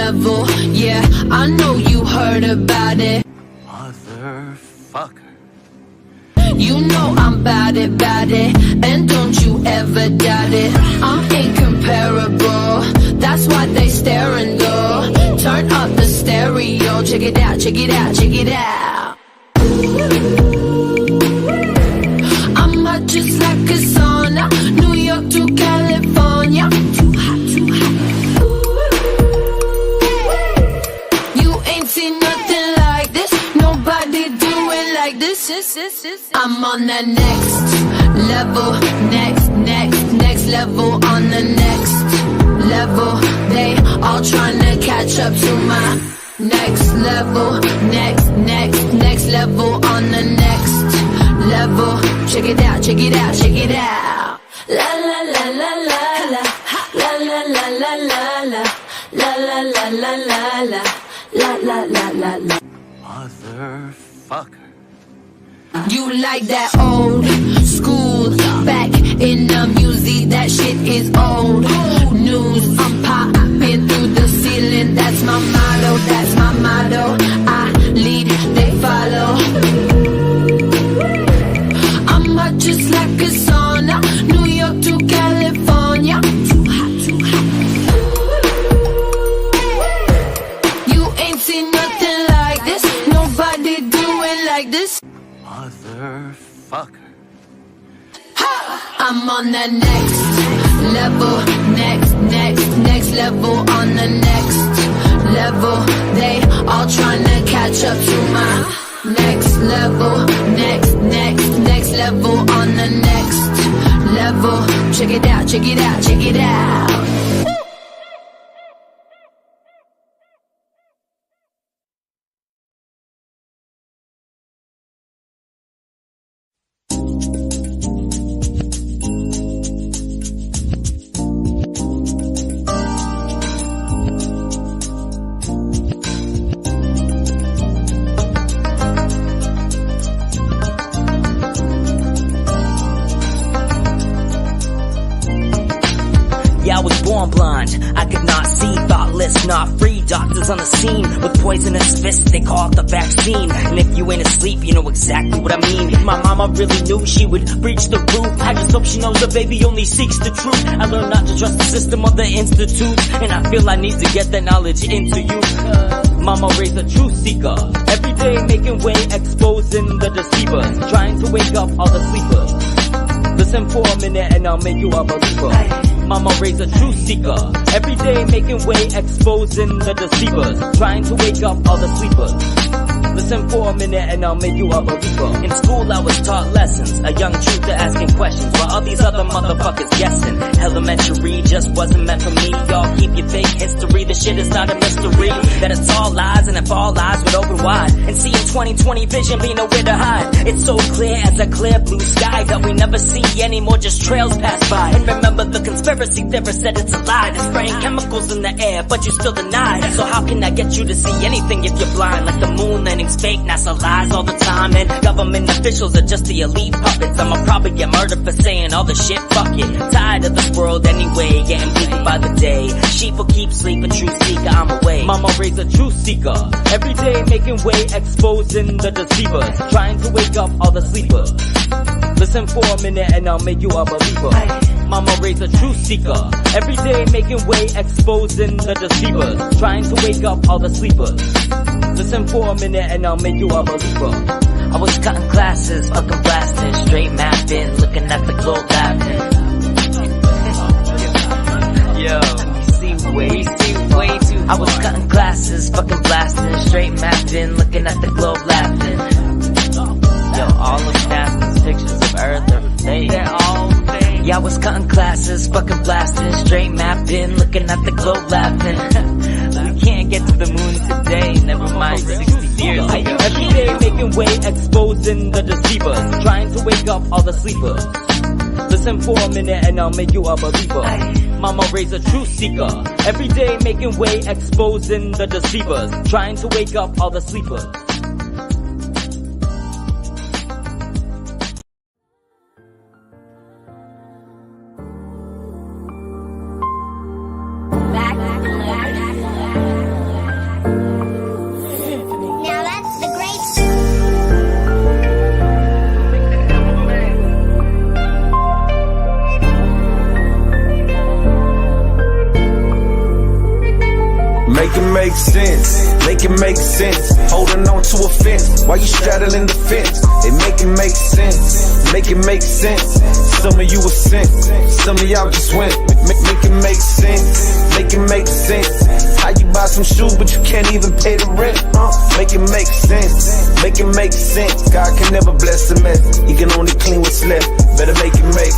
level. Yeah, I know you heard about it. Motherfucker. You know I'm about it, and don't you ever doubt it. I'm incomparable, that's why they staring though. Turn up the stereo, check it out, check it out, check it out. I'm hot just like a sauna, New York to California. Too hot, too hot. You ain't seen nothing like this, nobody do it like this. I'm on the next level, next level, on the next level. They all tryna catch up to my next level, next level, on the next level. Check it out, check it out, check it out. La la la la la la, la la la la la la, la la la la la la, la la la la. Motherfucker. You like that old school, back in the music, that shit is old news. I'm popping through the ceiling, that's my motto, that's my motto. I lead, they follow. I'm hot just like a sauna, New York to California. Too hot, too hot. You ain't seen nothing like this, nobody do it like this. Motherfucker. I'm on the next level, next level, on the next level. They all tryna catch up to my next level, next level, on the next level. Check it out, check it out, check it out. Yeah, I was born blind, I could not see, thoughtless, not free. Doctors on the scene with poisonous fists, they call it the vaccine. And if you ain't asleep, you know exactly what I mean. If my mama really knew, she would breach the roof. I just hope she knows the baby only seeks the truth. I learned not to trust the system of the institute, and I feel I need to get that knowledge into you. Mama raised a truth seeker, every day making way, exposing the deceivers, trying to wake up all the sleepers. Listen for a minute and I'll make you a believer. Mama raised a truth seeker, every day making way, exposing the deceivers, trying to wake up all the sleepers. Listen for a minute and I'll make you a believer. In school I was taught lessons, a young truther asking questions, while all these other motherfuckers guessing. Elementary just wasn't meant for me. Y'all keep your fake history, the shit is not a mystery. That it's all lies, and if all lies would open wide, and see in 2020 vision be nowhere to hide. It's so clear as a clear blue sky that we never see anymore, just trails pass by. And remember the conspiracy theorist said it's a lie. They're spraying chemicals in the air, but you still deny. So how can I get you to see anything if you're blind? Like the moon landing's fake, NASA lies all the time, and government officials are just the elite puppets. I'ma probably get murdered for saying all the shit, fuck it. Tired of this world anyway, getting bleaker by the day. Sheep will keep sleeping, truth seeker, I'm away. Mama raised a truth seeker, every day making way, exposing the deceivers, trying to wake up all the sleepers. Listen for a minute and I'll make you a believer. Mama raised a truth seeker, every day making way, exposing the deceivers, trying to wake up all the sleepers. Listen for a minute and I'll make you a believer. I was cutting classes, fucking blasting, straight mapping, looking at the globe laughing. Yo, we see way too far. I was cutting classes, fucking blasting, straight mapping, looking at the globe laughing. Yo, all of NASA's pictures of Earth are fake. They're all fake. Yeah, I was cutting classes, fucking blasting, straight mapping, looking at the globe laughing. We can't get to the moon today, never mind 60 years ago. Every day making way, exposing the deceivers, trying to wake up all the sleepers. Listen for a minute and I'll make you a believer. Mama raised a truth seeker, every day making way, exposing the deceivers, trying to wake up all the sleepers. Back. make sense. Make it make sense. Holding on to a fence while you straddling the fence. They make it make sense. Make it make sense. Some of you were sent. Some of y'all just went. Make it make sense. Make it make sense. How you buy some shoes but you can't even pay the rent? Make it make sense. Make it make sense. God can never bless a mess. He can only clean what's left. Better make it make.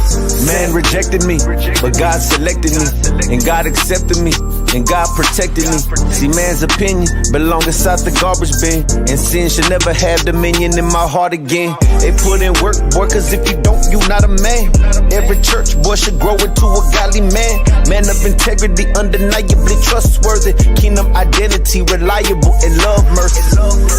Man rejected me, but God selected me, and God accepted me, and God protected me. See, man's opinion belong inside the garbage bin, and sin should never have dominion in my heart again. They put in work, boy, cause if you don't, you not a man. Every church boy should grow into a godly man. Man of integrity, undeniably trustworthy. Kingdom identity, reliable and love mercy.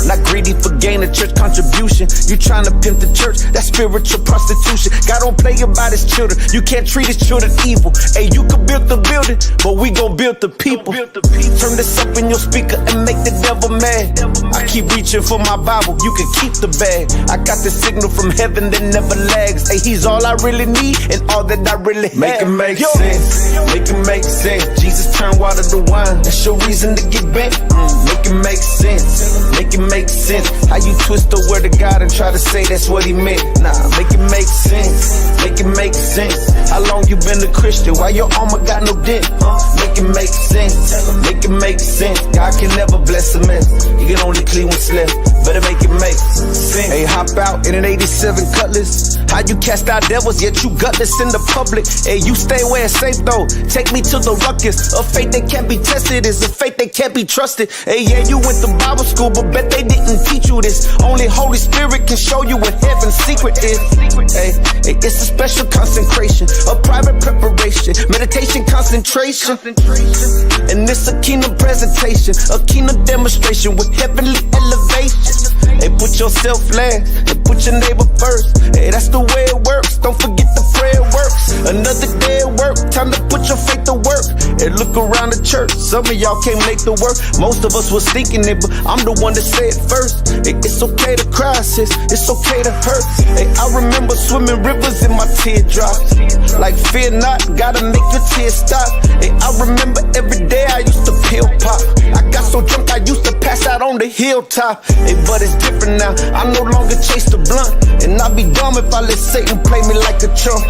Not greedy for gain of church contribution. You trying to pimp the church, that's spiritual prostitution. God don't play about his children. You can't treat his children evil. Hey, you can build the building, but we gon' build the people. Turn this up in your speaker and make the devil mad. I keep reaching for my Bible, you can keep the bag. I got the signal from heaven that never lags. Hey, he's all I really need and all that I really have. Make it make sense. Make it make sense. Jesus turned water to wine. That's your reason to get bent. Make it make sense. Make it make sense. How you twist the word of God and try to say that's what he meant? Nah, make it make sense. Make it make sense. How long you been a Christian? Why your armor got no dent? Make it make sense. Make it make sense. God can never bless a mess. He can only clean what's left. Better make it make sense. Hey, hop out in an 87 Cutlass. How you cast out devils yet you gutless in the public? Hey, you stay where it's safe though. Take me to the ruckus. A faith that can't be tested is a faith that can't be trusted. Hey, yeah, you went to Bible school, but bet they didn't teach you this. Only Holy Spirit can show you what heaven's secret is. Hey, it's a special consecration, a private preparation, meditation, concentration. And it's a kingdom presentation, a kingdom demonstration with heavenly elevation. Hey, put yourself last and put your neighbor first. Hey, that's the way it works. Don't forget the prayer works. Another day at work, time to put your faith to work. And look around the church, some of y'all can't make the work. Most of us was thinking it, but I'm the one that said it first. Hey, it's okay to cry, sis. It's okay to hurt. Hey, I remember swimming rivers in my teardrops. Like fear not, gotta make your tears stop. Hey, I remember every day I used to pill pop. I got so drunk I used to pass out on the hilltop. Hey, but it's different now. I no longer chase the blunt, and I'd be dumb if I let Satan play me like a chump.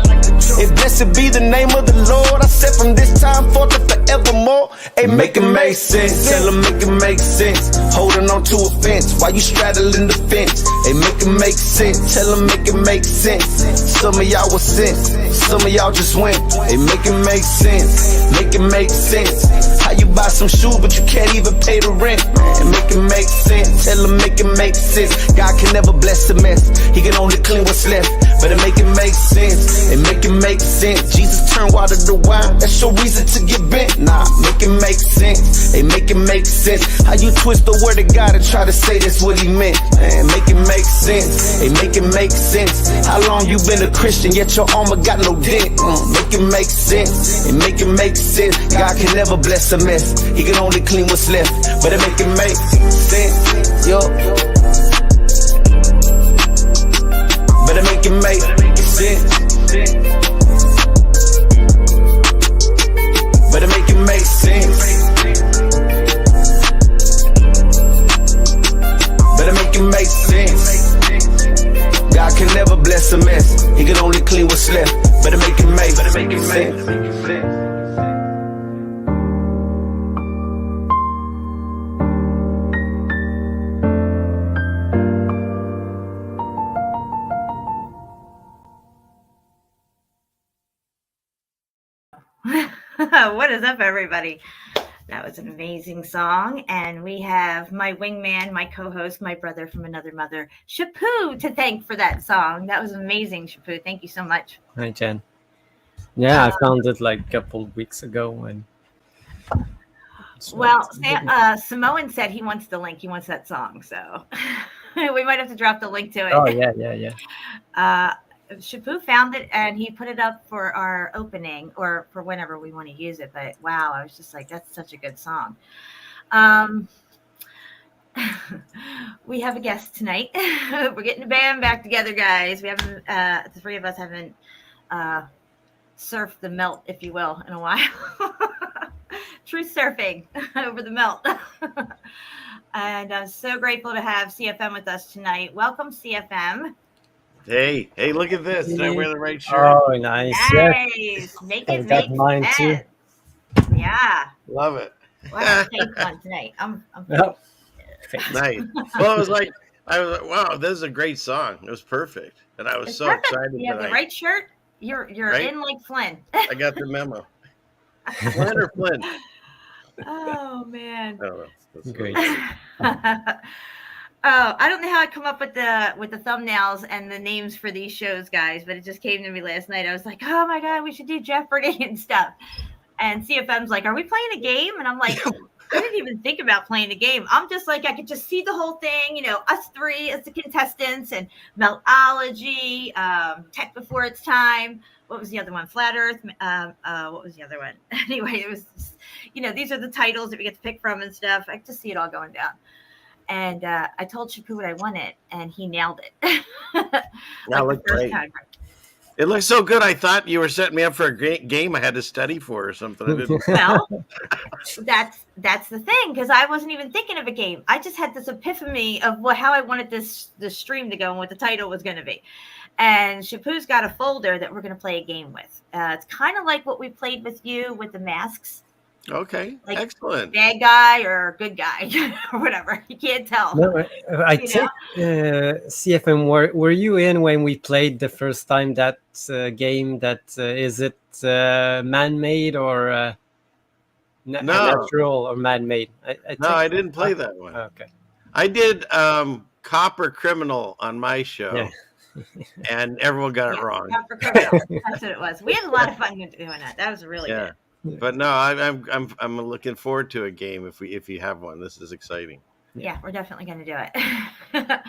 Hey, blessed be the name of the Lord. I said from this time forth to forevermore. Hey, make it make sense. Tell them make it make sense. Holding on to a fence while you straddling the fence. Hey, make it make sense. Tell them make it make sense. Some of y'all was sent. Some of y'all just went. Hey, make it make sense. Make it make sense. How you buy some shoes but you can't even pay the rent? And make it make sense. Tell them make it make sense. God can never bless a mess. He can only clean what's left. Better make it make sense. And make it make sense. Jesus turned water to wine. That's your reason to get bent. Nah, make it make sense. Hey, make it make sense. How you twist the word of God and try to say that's what he meant? Man, make it make sense. Hey, make it make sense. How long you been a Christian yet your armor got no dent? Make it make sense. And make it make sense. God can never bless a mess. He can only clean what's left. Better make it make sense. Yo. Better make it make sense. Better make it make sense. Better make it make sense. God can never bless a mess. He can only clean what's left. Better make it make sense. What is up, everybody? That was an amazing song. And we have my wingman, my co-host, my brother from another mother, Shepu, to thank for that song. That was amazing, Shepu. Thank you so much. Hi, Jen. Yeah, I found it like a couple weeks ago. And well, Samoan said he wants the link. He wants that song. So we might have to drop the link to it. Oh, yeah. Shepu found it and he put it up for our opening or for whenever we want to use it. But wow, I was just like, that's such a good song. We have a guest tonight. We're getting the band back together, guys. We haven't, the three of us haven't surfed the melt, if you will, in a while. truth surfing over the melt. And I'm so grateful to have CFM with us tonight. Welcome, CFM. Hey, look at this. Did I wear the right shirt? Oh, nice. Yeah, Nice. Make I've it got make mine too. sense. Yeah. Love it. Well, I have faith one tonight. I'm Oh, Nice. Well, I was like, wow, this is a great song. It was perfect. And I was It's so perfect. excited You have the tonight. right shirt. You're Right? in like Flynn. I got the memo. Flynn or Flynn? Oh man. I don't know. That's Great. Oh, I don't know how I come up with the thumbnails and the names for these shows, guys, but it just came to me last night. I was like, oh my God, we should do Jeopardy and stuff. And CFM's like, are we playing a game? And I'm like, I didn't even think about playing a game. I'm just like, I could just see the whole thing, us three as the contestants, and Meltology, Tech Before Its Time. What was the other one? Flat Earth. What was the other one? Anyway, it was, these are the titles that we get to pick from and stuff. I just see it all going down. And I told Shepu what I wanted, and he nailed it. That looked great. It looks so good. I thought you were setting me up for a game I had to study for or something. I didn't. Well, that's the thing, because I wasn't even thinking of a game. I just had this epiphany of how I wanted this stream to go and what the title was going to be. And Shepu's got a folder that we're going to play a game with. It's kind of like what we played with you with the masks. Okay, Like excellent. Bad guy or good guy or whatever. You can't tell. no, I think CFM, were you in when we played the first time that game? That is it man-made or natural or man-made? I didn't play that one. Okay. I did Copper Criminal on my show. Yeah. And everyone got it wrong. That's what it was. We had a lot of fun doing that. That was really good. But no, I'm looking forward to a game if you have one. This is exciting. Yeah, we're definitely going to do it.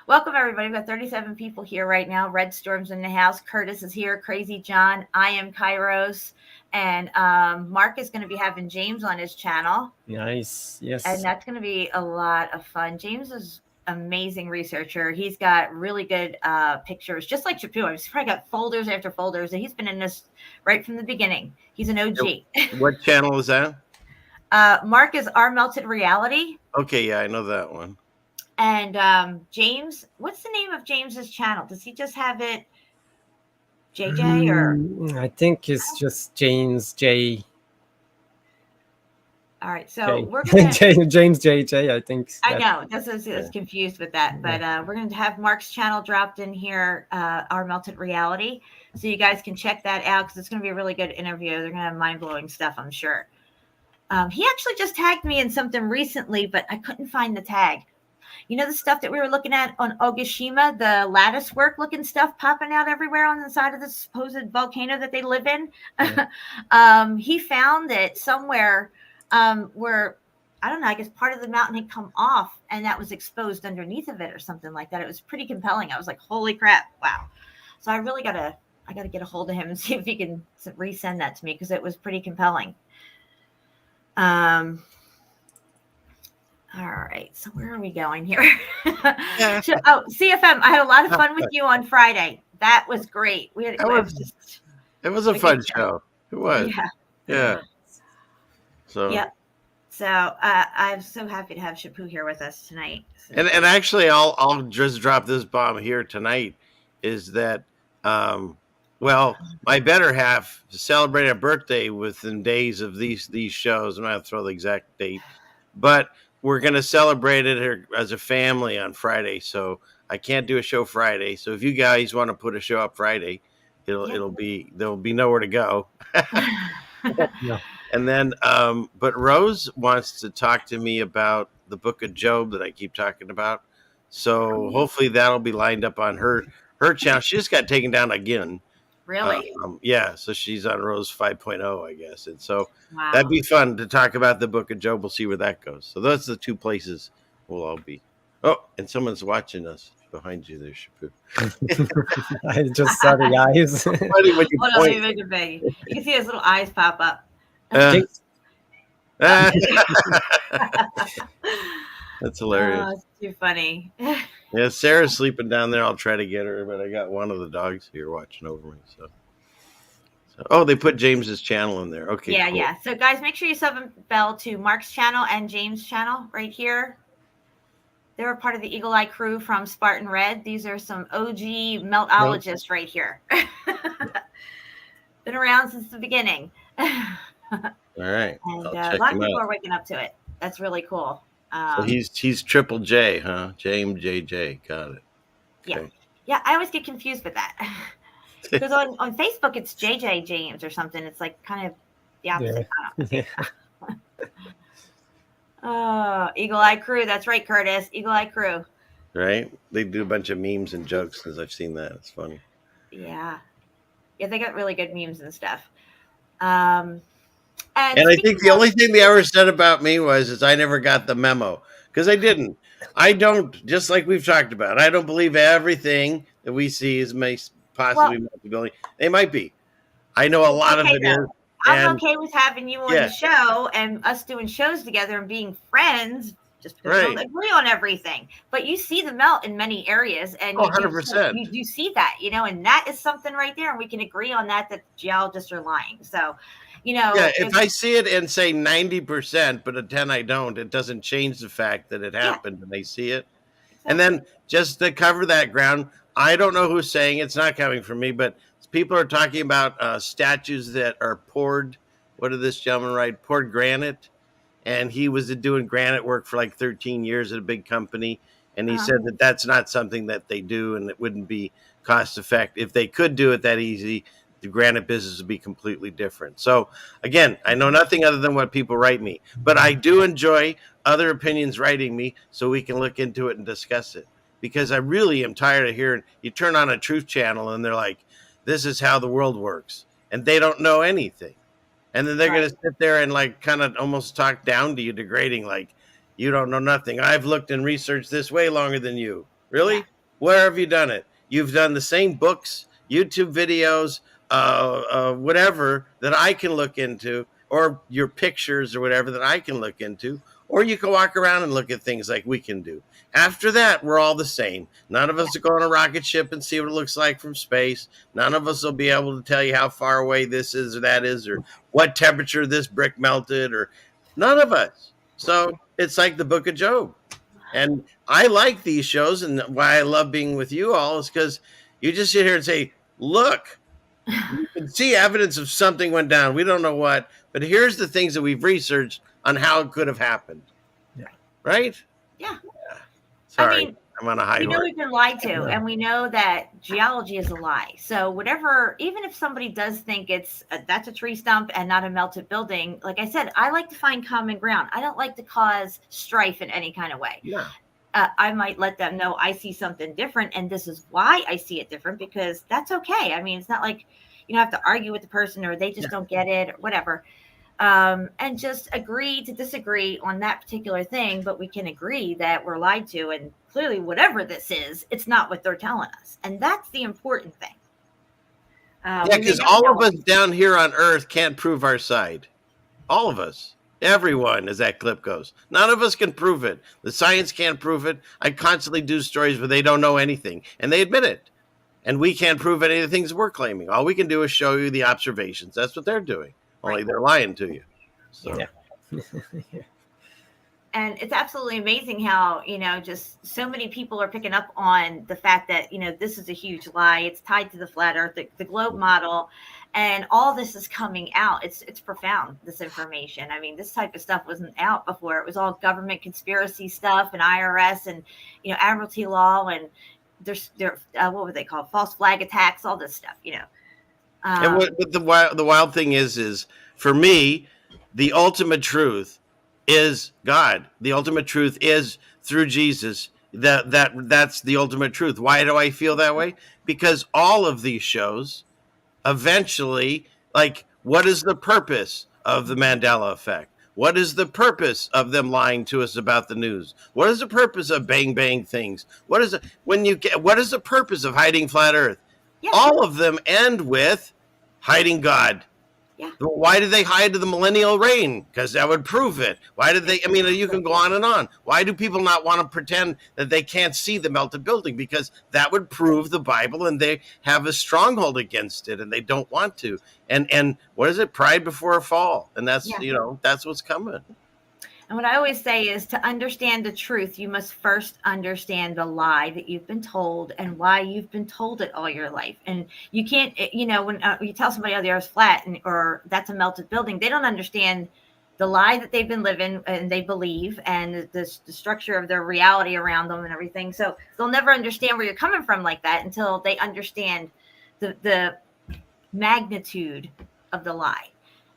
Welcome everybody. We've got 37 people here right now. Red Storm's in the house. Curtis is here. Crazy John. I am Kairos. And Mark is going to be having James on his channel. Nice. Yes. And that's going to be a lot of fun. James is amazing researcher. He's got really good pictures, just like Shepu. He's probably got folders after folders, and he's been in this right from the beginning. He's an OG. What channel is that? Mark is Our Melted Reality. Okay, yeah, I know that one. And James, what's the name of James's channel? Does he just have it JJ or? I think it's just James J. All right, so we're gonna James JJ. I think. I know this is confused with that, but we're going to have Mark's channel dropped in here, Our Melted Reality, so you guys can check that out because it's going to be a really good interview. They're going to have mind-blowing stuff, I'm sure. He actually just tagged me in something recently, but I couldn't find the tag. You know the stuff that we were looking at on Ogishima, the lattice work looking stuff popping out everywhere on the side of the supposed volcano that they live in? Yeah. He found it somewhere where, I don't know, I guess part of the mountain had come off and that was exposed underneath of it or something like that. It was pretty compelling. I was like, holy crap. Wow. So I really got to get a hold of him and see if he can resend that to me, because it was pretty compelling. All right. So where are we going here? CFM, I had a lot of fun with you on Friday. That was great. It was a fun show. It was. Yeah. So. Yep. So I'm so happy to have Shepu here with us tonight. So. And actually, I'll just drop this bomb here tonight. Is that my better half celebrated a birthday within days of these shows. I'm not going to throw the exact date, but we're going to celebrate it as a family on Friday. So I can't do a show Friday. So if you guys want to put a show up Friday, there'll be nowhere to go. Yeah. And then, but Rose wants to talk to me about the Book of Job that I keep talking about. So hopefully that'll be lined up on her channel. She just got taken down again. Really? Yeah. So she's on Rose 5.0, I guess. And so that'd be fun to talk about the Book of Job. We'll see where that goes. So those are the two places we'll all be. Oh, and someone's watching us behind you there, Shepu. I just saw the eyes. Hold on, let me make it big. You can see his little eyes pop up. That's hilarious. Oh, it's too funny. Yeah, Sarah's sleeping down there. I'll try to get her, but I got one of the dogs here watching over me. Oh, they put James's channel in there. Okay, Yeah, cool. yeah. So guys, make sure you sub a bell to Mark's channel and James' channel right here. They're a part of the Eagle Eye crew from Spartan Red. These are some OG meltologists right here. Been around since the beginning. All right, And I'll a check lot of him people out. are waking up to it. That's really cool. So he's Triple J, huh? James JJ. Got it. Yeah. Okay. Yeah, I always get confused with that. Because on Facebook, it's JJ James or something. It's like kind of the opposite. Oh, Eagle Eye Crew. That's right, Curtis. Eagle Eye Crew. Right? They do a bunch of memes and jokes because I've seen that. It's funny. Yeah. Yeah, they got really good memes and stuff. And I think the only thing they ever said about me is I never got the memo, because I didn't. I don't, just like we've talked about, I don't believe everything that we see is possibly multi-billion. They might be. I know a lot of it is. I'm okay with having you on the show and us doing shows together and being friends, just because we don't agree on everything. But you see the melt in many areas, and 100%. You do see that, and that is something right there, and we can agree on that geologists are lying. So, if I see it and say 90%, but at 10 I don't, it doesn't change the fact that it happened and they see it. Exactly. And then just to cover that ground, I don't know who's saying it's not coming from me, but people are talking about statues that are poured. What did this gentleman write? Poured granite. And he was doing granite work for like 13 years at a big company. And he said that that's not something that they do, and it wouldn't be cost effective. If they could do it that easy, the granite business would be completely different. So again, I know nothing other than what people write me, but I do enjoy other opinions writing me so we can look into it and discuss it, because I really am tired of hearing you turn on a truth channel and they're like, this is how the world works, and they don't know anything. And then they're going to sit there and like kind of almost talk down to you, degrading, like, you don't know nothing. I've looked and researched this way longer than you. Really? Yeah. Where have you done it? You've done the same books, YouTube videos, whatever that I can look into, or your pictures or whatever that I can look into, or you can walk around and look at things like we can do. After that, we're all the same. None of us will go on a rocket ship and see what it looks like from space. None of us will be able to tell you how far away this is or that is, or what temperature this brick melted, or none of us. So it's like the Book of Job. And I like these shows, and why I love being with you all is because you just sit here and say, look, you can see evidence of something went down. We don't know what, but here's the things that we've researched on how it could have happened. Yeah. Right? Yeah. Sorry, I mean, I'm on a high horse. We've been lied to, and we know that geology is a lie. So whatever, even if somebody does think that's a tree stump and not a melted building, like I said, I like to find common ground. I don't like to cause strife in any kind of way. Yeah. I might let them know I see something different, and this is why I see it different, because that's okay. I mean, it's not like you have to argue with the person or they just don't get it or whatever. And just agree to disagree on that particular thing, but we can agree that we're lied to, and clearly whatever this is, it's not what they're telling us. And that's the important thing. Because all of us down here on Earth can't prove our side. All of us. Everyone, as that clip goes. None of us can prove it. The science can't prove it. I constantly do stories where they don't know anything, and they admit it. And we can't prove any of the things we're claiming. All we can do is show you the observations. That's what they're doing. Only they're lying to you. So. Yeah. And it's absolutely amazing how, just so many people are picking up on the fact that, this is a huge lie. It's tied to the flat earth, the globe model, and all this is coming out. It's profound, this information. I mean, this type of stuff wasn't out before. It was all government conspiracy stuff and IRS and, admiralty law, and there's what were they called? False flag attacks, all this stuff, And what the wild thing is for me, the ultimate truth is God. The ultimate truth is through Jesus. That's the ultimate truth. Why do I feel that way? Because all of these shows eventually, like, what is the purpose of the Mandela effect? What is the purpose of them lying to us about the news? What is the purpose of bang bang things? What is the purpose of hiding flat earth? Yeah. All of them end with hiding God. Yeah. Why did they hide the millennial reign? Because that would prove it. Why did they? I mean, you can go on and on. Why do people not want to pretend that they can't see the melted building? Because that would prove the Bible, and they have a stronghold against it, and they don't want to. And what is it? Pride before a fall, and that's Yeah. that's what's coming. And what I always say is, to understand the truth, you must first understand the lie that you've been told and why you've been told it all your life. And you can't, when you tell somebody, oh, the earth's flat, or that's a melted building, they don't understand the lie that they've been living and they believe, and the structure of their reality around them and everything. So they'll never understand where you're coming from like that until they understand the magnitude of the lie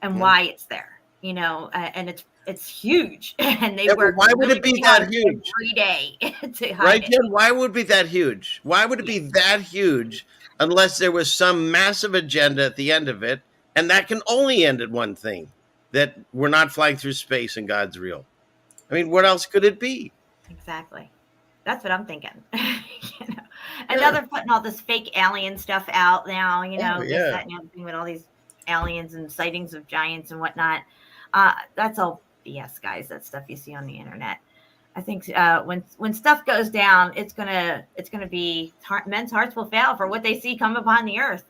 and why it's there, and it's huge, and they work. Why would really, it be really that hard huge? every day to hide Right, it? Jen? Why would it be that huge? Why would it be that huge unless there was some massive agenda at the end of it? And that can only end at one thing, that we're not flying through space and God's real. I mean, what else could it be? Exactly. That's what I'm thinking. And now they're putting all this fake alien stuff out now, this, that, and the other thing with all these aliens and sightings of giants and whatnot. That's all BS, guys. That stuff you see on the internet. I think when stuff goes down, it's gonna be men's hearts will fail for what they see come upon the earth.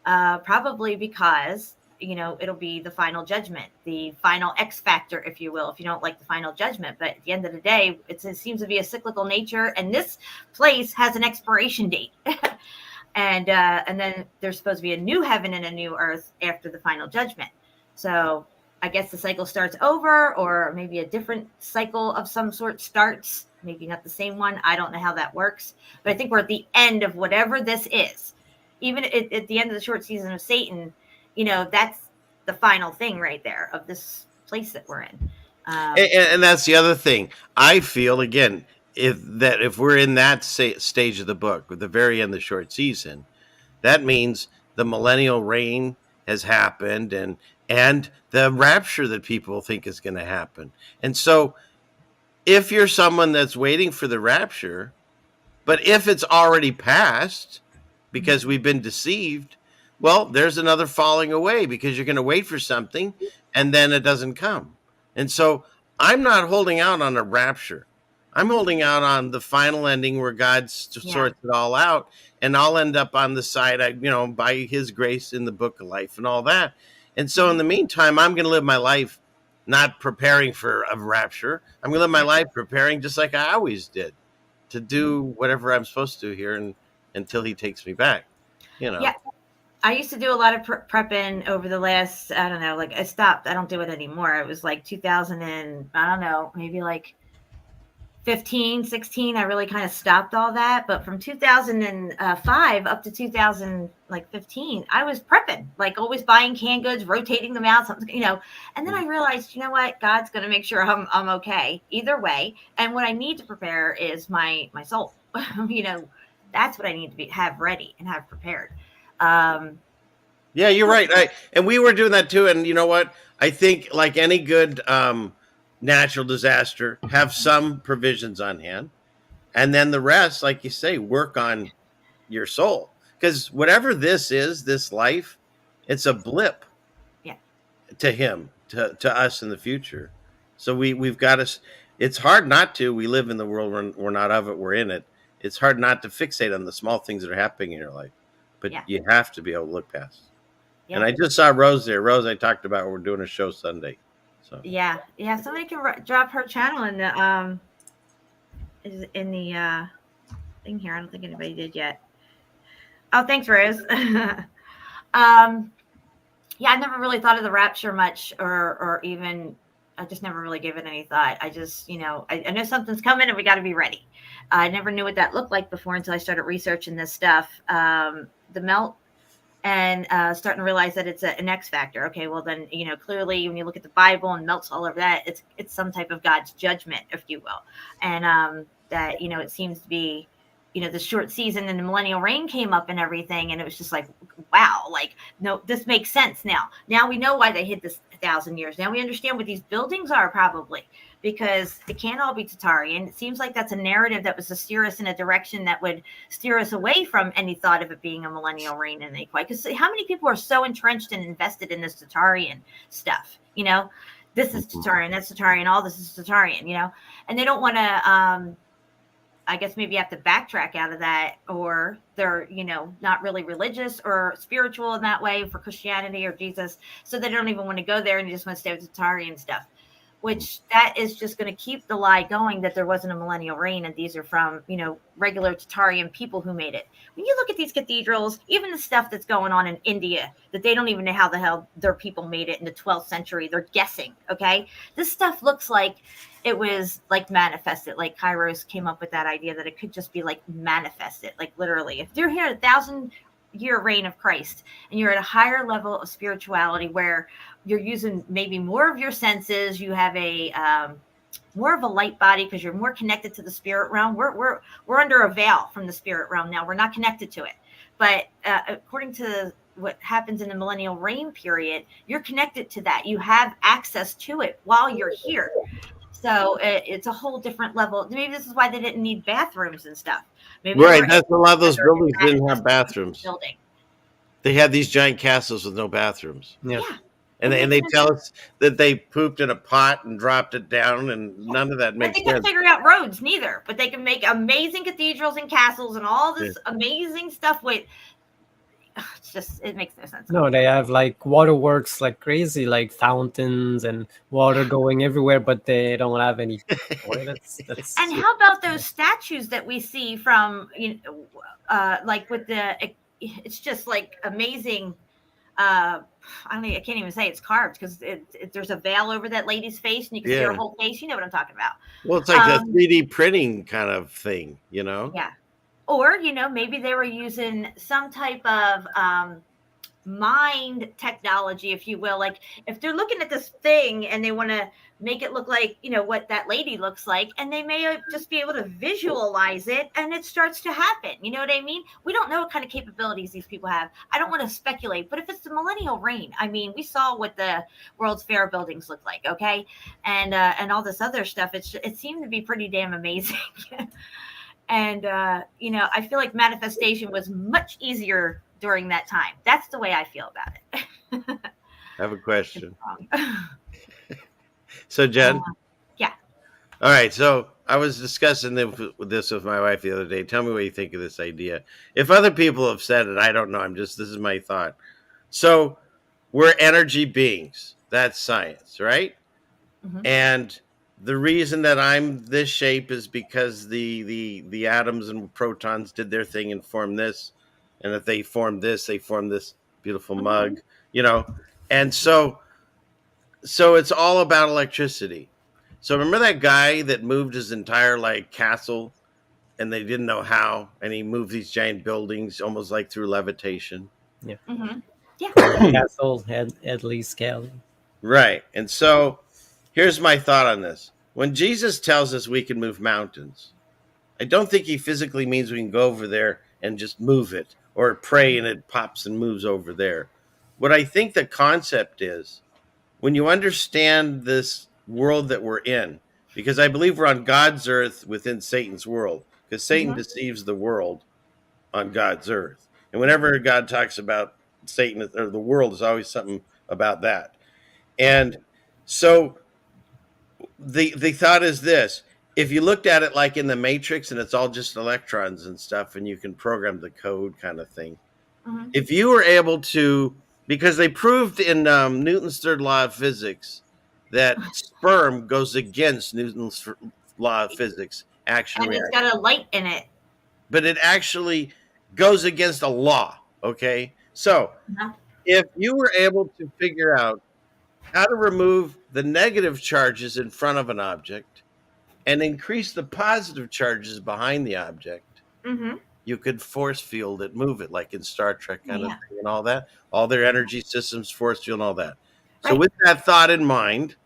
Probably because it'll be the final judgment, the final X factor, if you will, if you don't like the final judgment. But at the end of the day, it seems to be a cyclical nature, and this place has an expiration date. And then there's supposed to be a new heaven and a new earth after the final judgment. So I guess the cycle starts over, or maybe a different cycle of some sort starts, maybe not the same one. I don't know how that works, but I think we're at the end of whatever this is. Even at the end of the short season of Satan, that's the final thing right there of this place that we're in. And that's the other thing. I feel, again, if we're in that stage of the book, at the very end of the short season, that means the millennial reign has happened, and the rapture that people think is going to happen. And so if you're someone that's waiting for the rapture, but if it's already passed because we've been deceived, well, there's another falling away, because you're going to wait for something and then it doesn't come. And so I'm not holding out on a rapture. I'm holding out on the final ending where God sorts it all out, and I'll end up on the side, by his grace in the book of life and all that. And so in the meantime, I'm going to live my life not preparing for a rapture. I'm going to live my life preparing just like I always did, to do whatever I'm supposed to here until he takes me back. Yeah. I used to do a lot of prepping over the last, I don't know, like I stopped. I don't do it anymore. It was like 2000 and I don't know, maybe like 15, 16. I really kind of stopped all that. But from 2005 up to 2015, I was prepping, like always buying canned goods, rotating them out, something, and then I realized, what, God's going to make sure I'm okay either way. And what I need to prepare is my soul. That's what I need to have ready and have prepared. Yeah, you're right. And we were doing that too. And you know what? I think, like any good natural disaster, have some provisions on hand, and then the rest, like you say, work on your soul. Because whatever this is, this life, it's a blip. Yeah. To him, to us in the future. So we've got to. It's hard not to. We live in the world. We're not of it. We're in it. It's hard not to fixate on the small things that are happening in your life. But you have to be able to look past. Yeah. And I just saw Rose there. Rose, I talked about, we're doing a show Sunday. So yeah. Somebody can drop her channel in the thing here. I don't think anybody did yet. Oh, thanks, Rose. Yeah, I never really thought of the rapture much, or even I just never really gave it any thought. I just, I know something's coming and we got to be ready. I never knew what that looked like before until I started researching this stuff. The melt, and starting to realize that it's an X factor. Okay, well then, clearly when you look at the Bible and melts all over that, it's some type of God's judgment, if you will. And that, it seems to be the short season and the millennial reign came up and everything, and it was just like, wow, like, no, this makes sense now. Now we know why they hid this 1,000 years. Now we understand what these buildings are, probably, because it can't all be Tatarian. It seems like that's a narrative that was to steer us in a direction that would steer us away from any thought of it being a millennial reign in any way. Because how many people are so entrenched and invested in this Tatarian stuff? This is Tatarian, that's Tatarian, all this is Tatarian, and they don't want to, I guess maybe have to backtrack out of that, or they're, not really religious or spiritual in that way for Christianity or Jesus. So they don't even want to go there, and they just want to stay with Tatarian stuff, which that is just going to keep the lie going that there wasn't a millennial reign. And these are from, regular Tatarian people who made it. When you look at these cathedrals, even the stuff that's going on in India, that they don't even know how the hell their people made it in the 12th century. They're guessing. Okay. This stuff looks like it was like manifested, like Kairos came up with that idea that it could just be like manifested, like literally. If you're here 1,000-year reign of Christ and you're at a higher level of spirituality where you're using maybe more of your senses, you have a more of a light body because you're more connected to the spirit realm. We're under a veil from the spirit realm now. We're not connected to it, but according to what happens in the millennial reign period, you're connected to that. You have access to it while you're here. So it's a whole different level. Maybe this is why they didn't need bathrooms and stuff. Maybe Right. That's a lot of those buildings didn't have bathrooms. Building. They had these giant castles with no bathrooms. Yeah. And they tell us that they pooped in a pot and dropped it down, and none of that makes sense. They couldn't figure out roads neither, but they can make amazing cathedrals and castles and all this amazing stuff with. It makes no sense. No, they have like waterworks like crazy, like fountains and water going everywhere, but they don't have any toilets. And how about those statues that we see from, like with it's just like amazing. I can't even say it's carved because there's a veil over that lady's face and you can see her whole face. You know what I'm talking about. Well, it's like a 3D printing kind of thing, Yeah. Or, maybe they were using some type of mind technology, if you will. Like if they're looking at this thing and they want to make it look like, what that lady looks like, and they may just be able to visualize it and it starts to happen. You know what I mean? We don't know what kind of capabilities these people have. I don't want to speculate, but if it's the millennial reign, I mean, we saw what the World's Fair buildings look like. Okay. And all this other stuff, it seemed to be pretty damn amazing. And, I feel like manifestation was much easier during that time. That's the way I feel about it. I have a question. So, Jen? Yeah. All right. So I was discussing this with my wife the other day. Tell me what you think of this idea. If other people have said it, I don't know. This is my thought. So we're energy beings. That's science, right? Mm-hmm. And the reason that I'm this shape is because the atoms and protons did their thing and formed this. And if they formed this, they formed this beautiful mug, And so it's all about electricity. So remember that guy that moved his entire castle and they didn't know how, and he moved these giant buildings almost like through levitation. Yeah. Mm-hmm. Yeah. Castle at least scale. Right. And so here's my thought on this. When Jesus tells us we can move mountains, I don't think he physically means we can go over there and just move it or pray and it pops and moves over there. What I think the concept is, when you understand this world that we're in, because I believe we're on God's earth within Satan's world, because Satan deceives the world on God's earth. And whenever God talks about Satan or the world, is always something about that. And so the thought is this: if you looked at it like in the Matrix and it's all just electrons and stuff and you can program the code kind of thing, if you were able to, because they proved in Newton's third law of physics that sperm goes against Newton's law of physics, action and reaction. It's got a light in it. But it actually goes against a law, okay? So if you were able to figure out how to remove the negative charges in front of an object and increase the positive charges behind the object, you could force field it, move it, like in Star Trek kind of thing and all that. All their energy systems, force field and all that. So with that thought in mind,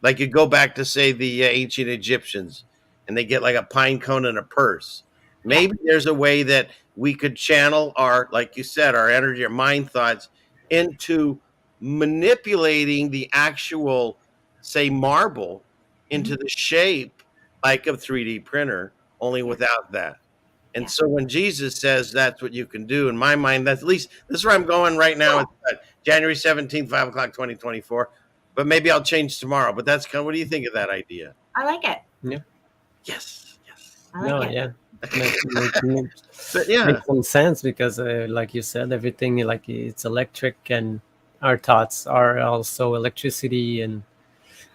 like you go back to, say, the ancient Egyptians, and they get like a pine cone and a purse. Maybe there's a way that we could channel our, like you said, our energy, our mind thoughts into manipulating the actual, say, marble into Mhm. the shape like a 3D printer, only Yeah. without that. And Yeah. so when Jesus says that's what you can do, in my mind, that's at least this is where I'm going right now. Yeah. It's January 17th, 5 o'clock, 2024. But maybe I'll change tomorrow. But that's kind of, what do you think of that idea? I like it. Yeah. Yes. Yes. I like No, it. yeah. But yeah. Makes some sense because, like you said, everything like it's electric, and our thoughts are also electricity, and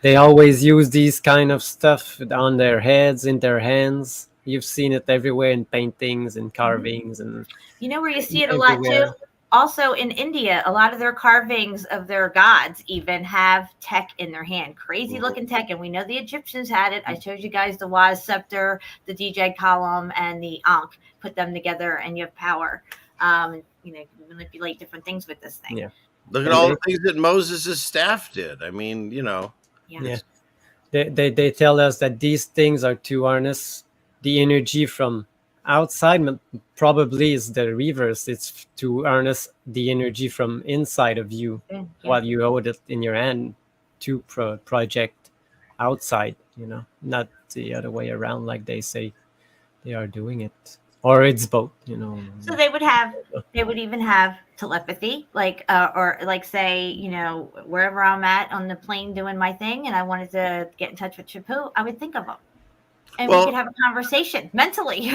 they always use these kind of stuff on their heads, in their hands. You've seen it everywhere in paintings and Mhm. carvings and You know where you see it a lot too? everywhere. Also in India, a lot of their carvings of their gods even have tech in their hand. Crazy looking tech. And we know the Egyptians had it. I showed you guys the Waz scepter, the DJ column, and the Ankh. Put them together and you have power. You know, you can manipulate different things with this thing. Yeah. Look at And all they, the things that Moses' staff did. I mean, Yeah. yeah, it's they tell us that these things are to harness the energy from outside. Probably is the reverse. It's to harness the energy from inside of you Yeah. while you hold it in your hand to project outside, not the other way around like they say they are doing it. Or it's both. So they would even have telepathy, like, or like say, you know, wherever I'm at on the plane doing my thing and I wanted to get in touch with Shepu, I would think of them and we could well, have a conversation mentally.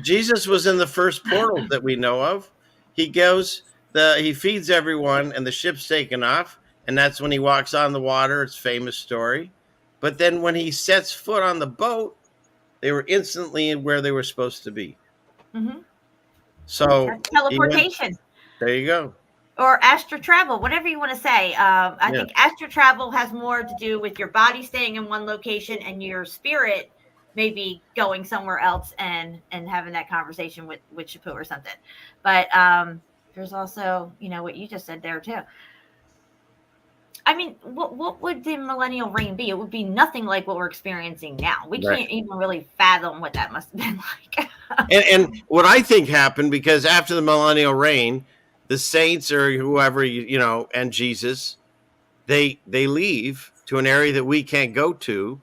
Jesus was in the first portal that we know of. He feeds everyone, and the ship's taken off, and that's when he walks on the water. It's a famous story. But then when he sets foot on the boat, they were instantly where they were supposed to be. Hmm. So That's he went. teleportation There you go. or astral travel, whatever you want to say. I Yeah. think astral travel has more to do with your body staying in one location and your spirit maybe going somewhere else and having that conversation with Shapu or something. But there's also, you know, what you just said there too. I mean, what would the millennial reign be? It would be nothing like what we're experiencing now. We Right. can't even really fathom what that must have been like. And what I think happened, because after the millennial reign, the saints or whoever and Jesus, they leave to an area that we can't go to.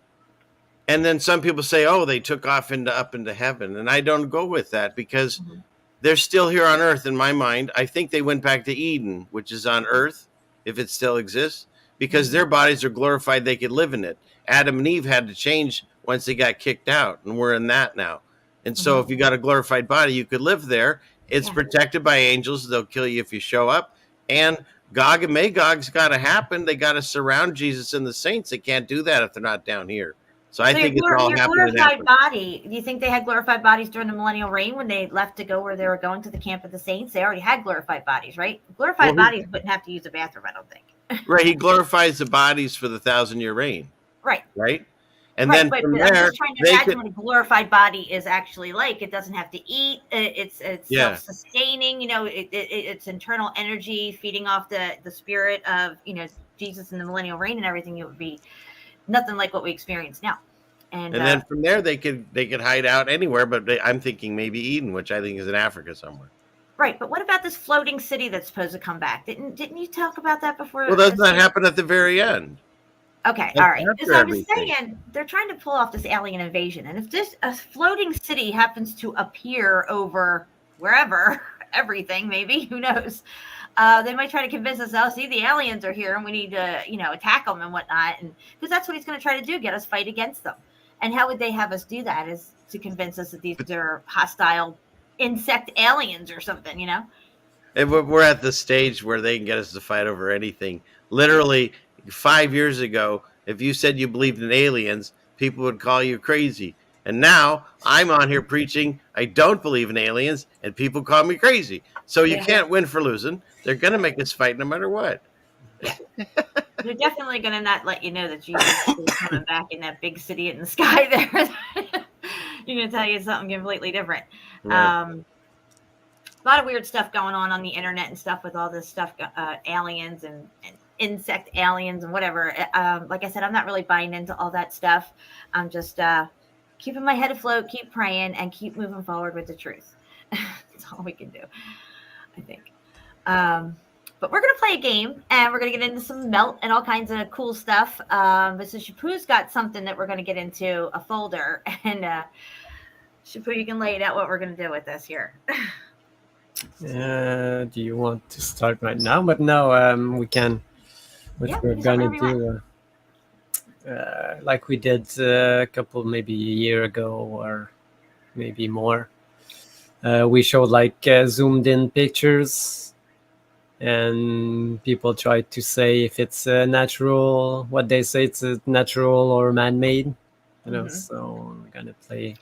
And then some people say, oh, they took off up into heaven. And I don't go with that, because Mhm. they're still here on earth in my mind. I think they went back to Eden, which is on earth, if it still exists, because their bodies are glorified. They could live in it. Adam and Eve had to change once they got kicked out, and we're in that now. And so Mhm. if you got a glorified body, you could live there. It's Yeah. protected by angels. They'll kill you if you show up. And Gog and Magog's got to happen. They got to surround Jesus and the saints. They can't do that if they're not down here. So I So think it's all your happening in glorified Africa. body, do you think they had glorified bodies during the millennial reign when they left to go where they were going to the camp of the saints? They already had glorified bodies, right? Well, Glorified bodies wouldn't have to use a bathroom, I don't think. right. He glorifies the bodies for the 1,000-year reign. Right. Right. And Right, then from but I'm there, just trying to they imagine could, what a glorified body is actually like. It doesn't have to eat. It's yeah. self-sustaining. You know, it's internal energy feeding off the spirit of, you know, Jesus in the millennial reign and everything. It would be nothing like what we experience now. And And then from there, they could hide out anywhere. But I'm thinking maybe Eden, which I think is in Africa somewhere. right, but what about this floating city that's supposed to come back? Didn't you talk about that before? Well, doesn't that happen at the very end? Okay, That's all right. after So I was everything. saying they're trying to pull off this alien invasion, and if this a floating city happens to appear over wherever, everything maybe, who knows? They might try to convince us, oh, see, the aliens are here, and we need to, you know, attack them and whatnot, and because that's what he's going to try to do, get us fight against them. And how would they have us do that? Is to convince us that these are hostile insect aliens or something, you know? And we're at the stage where they can get us to fight over anything. Literally, 5 years ago, if you said you believed in aliens, people would call you crazy. And now I'm on here preaching I don't believe in aliens, and people call me crazy. So you Yeah. can't win for losing. They're going to make us fight no matter what. Yeah. They're definitely going to not let you know that Jesus is coming back in that big city in the sky there. You're going to tell you something completely different. Right. A lot of weird stuff going on the internet and stuff with all this stuff, aliens and insect aliens and whatever. Like I said, I'm not really buying into all that stuff. I'm just keeping my head afloat, keep praying, and keep moving forward with the truth. That's all we can do, I think. But we're going to play a game, and we're going to get into some melt and all kinds of cool stuff. But so Shepu's got something that we're going to get into, a folder. And Shepu, you can lay it out what we're going to do with this here. Do you want to start right now? But no, we can. What we're gonna do, like we did a couple, maybe a year ago or maybe more. We showed like zoomed in pictures, and people tried to say if it's natural, what they say it's natural or man-made. You know, so we're gonna play.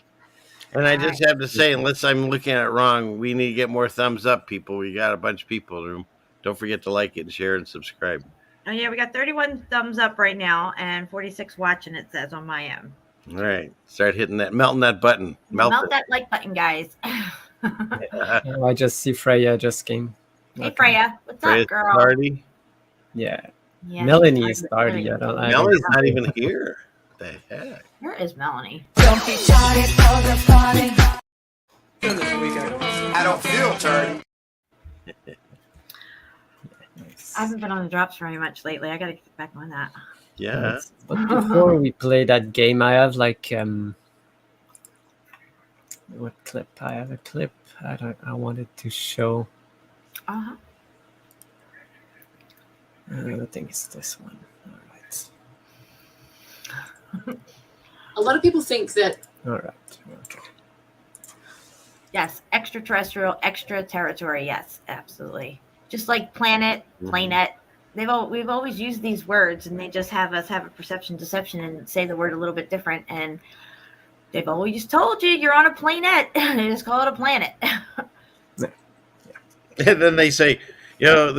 And I just have to say, unless I'm looking at it wrong, we need to get more thumbs up, people. We got a bunch of people in the room. Don't forget to like it and share and subscribe. Oh, yeah, we got 31 thumbs up right now and 46 watching, it says on my end. All right. Start hitting that, melting that button. Melt that like button, guys. Oh, I just see Freya just came. Hey, Freya. What's Freya's up, girl? Party. Yeah. Yeah, Melanie is starting. Melanie's not even here. What the heck? Where is Melanie? Don't be shy for the party. I don't feel dirty. I haven't been on the drops very much lately. I got to get back on that. Yeah. But before we play that game, I have like what clip? I have a clip. I wanted to show. Uh-huh. I think it's this one. All right. A lot of people think that. All right. Okay. Yes, extraterrestrial, extra territory. Yes, absolutely. Just like planet, planet. We've always used these words, and they just have us have a perception deception and say the word a little bit different. And they've always told you you're on a planet. They just call it a planet. And then they say, you know,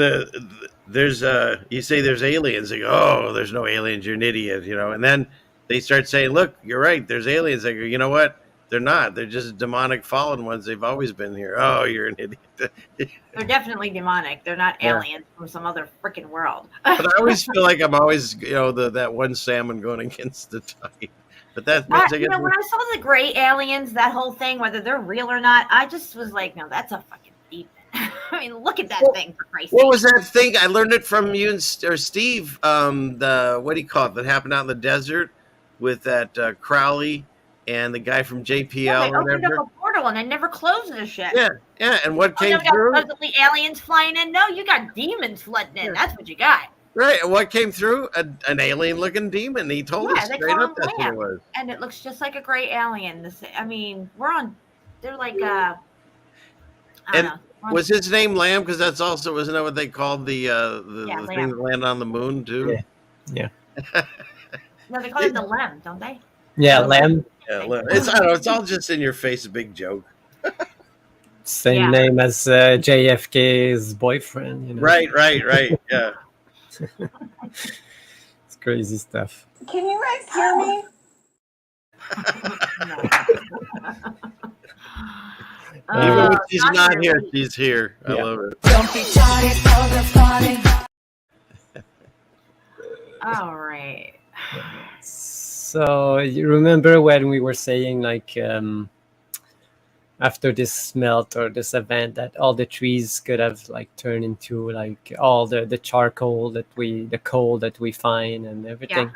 there's you say there's aliens. They go, oh, there's no aliens. You're an idiot, you know. And then they start saying, look, you're right. There's aliens. They go, you know what? They're not. They're just demonic fallen ones. They've always been here. Oh, you're an idiot. They're definitely demonic. They're not aliens from some other freaking world. But I always feel like I'm always, you know, that one salmon going against the tide. But that's you know, when I saw the gray aliens, that whole thing, whether they're real or not, I just was like, no, that's a fucking demon. I mean, look at that thing, for Christ's sake. What was that thing? I learned it from you or Steve. The what do you call it? That happened out in the desert with that Crowley and the guy from JPL. Yeah, they or opened whatever. up a portal and they never closed the shit. Yeah. And what came you got through? supposedly aliens flying in. No, you got demons flooding in. That's what you got. Right. And what came through? An alien-looking demon. He told us they straight call up them that's what it lamb. was. And it looks just like a gray alien. I mean, they're like, I don't know. Was his name Lamb? Because that's also, isn't that what they called the thing that landed on the moon too? Yeah. No, they call it the lem, don't they? Yeah, Lamb. Yeah, I don't know. It's all just in your face, a big joke. Same name as JFK's boyfriend. You know? Right. Yeah. It's crazy stuff. Can you guys hear me? Even when she's not here, she's here. I love it. Don't be shy for the party. All right. So you remember when we were saying like after this melt or this event that all the trees could have like turned into like all the charcoal the coal that we find and everything. Yeah.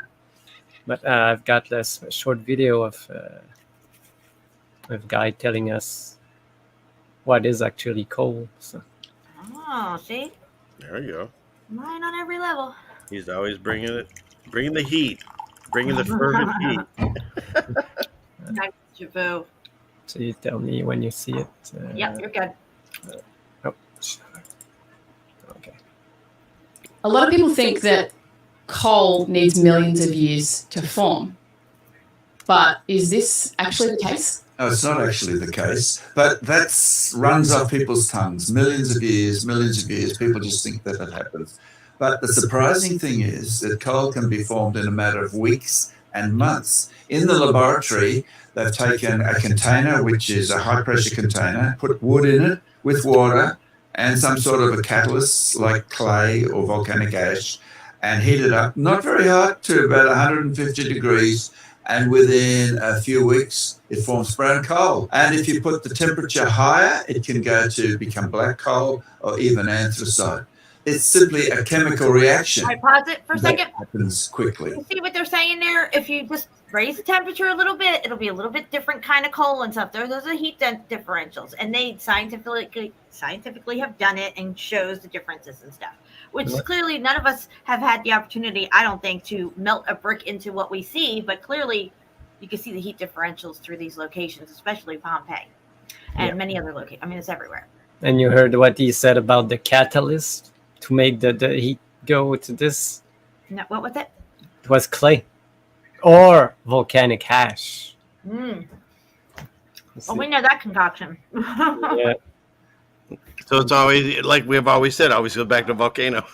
But I've got this short video of a guy telling us what is actually coal. So. Oh, see? There you go. Mine on every level. He's always bringing the heat, bringing the fervent heat. Nice, Shepu. So you tell me when you see it. Yep, you're good. Okay. A lot of people think that coal needs millions of years to form. But is this actually the case? No, it's not actually the case, but that runs off people's tongues. Millions of years, people just think that it happens. But the surprising thing is that coal can be formed in a matter of weeks and months. In the laboratory, they've taken a container, which is a high-pressure container, put wood in it with water and some sort of a catalyst like clay or volcanic ash, and heat it up, not very hot, to about 150 degrees, and within a few weeks, it forms brown coal. And if you put the temperature higher, it can go to become black coal or even anthracite. It's simply a chemical reaction. I pause it for a second. Happens quickly. You see what they're saying there? If you just raise the temperature a little bit, it'll be a little bit different kind of coal and stuff. Those are heat differentials, and they scientifically have done it and shows the differences and stuff. Which clearly none of us have had the opportunity, I don't think, to melt a brick into what we see. But clearly, you can see the heat differentials through these locations, especially Pompeii and many other locations. I mean, it's everywhere. And you heard what he said about the catalyst to make the heat go to this? No, what was it? It was clay or volcanic ash. Well, we know that concoction. Yeah. So it's always, like we've always said, always go back to volcano.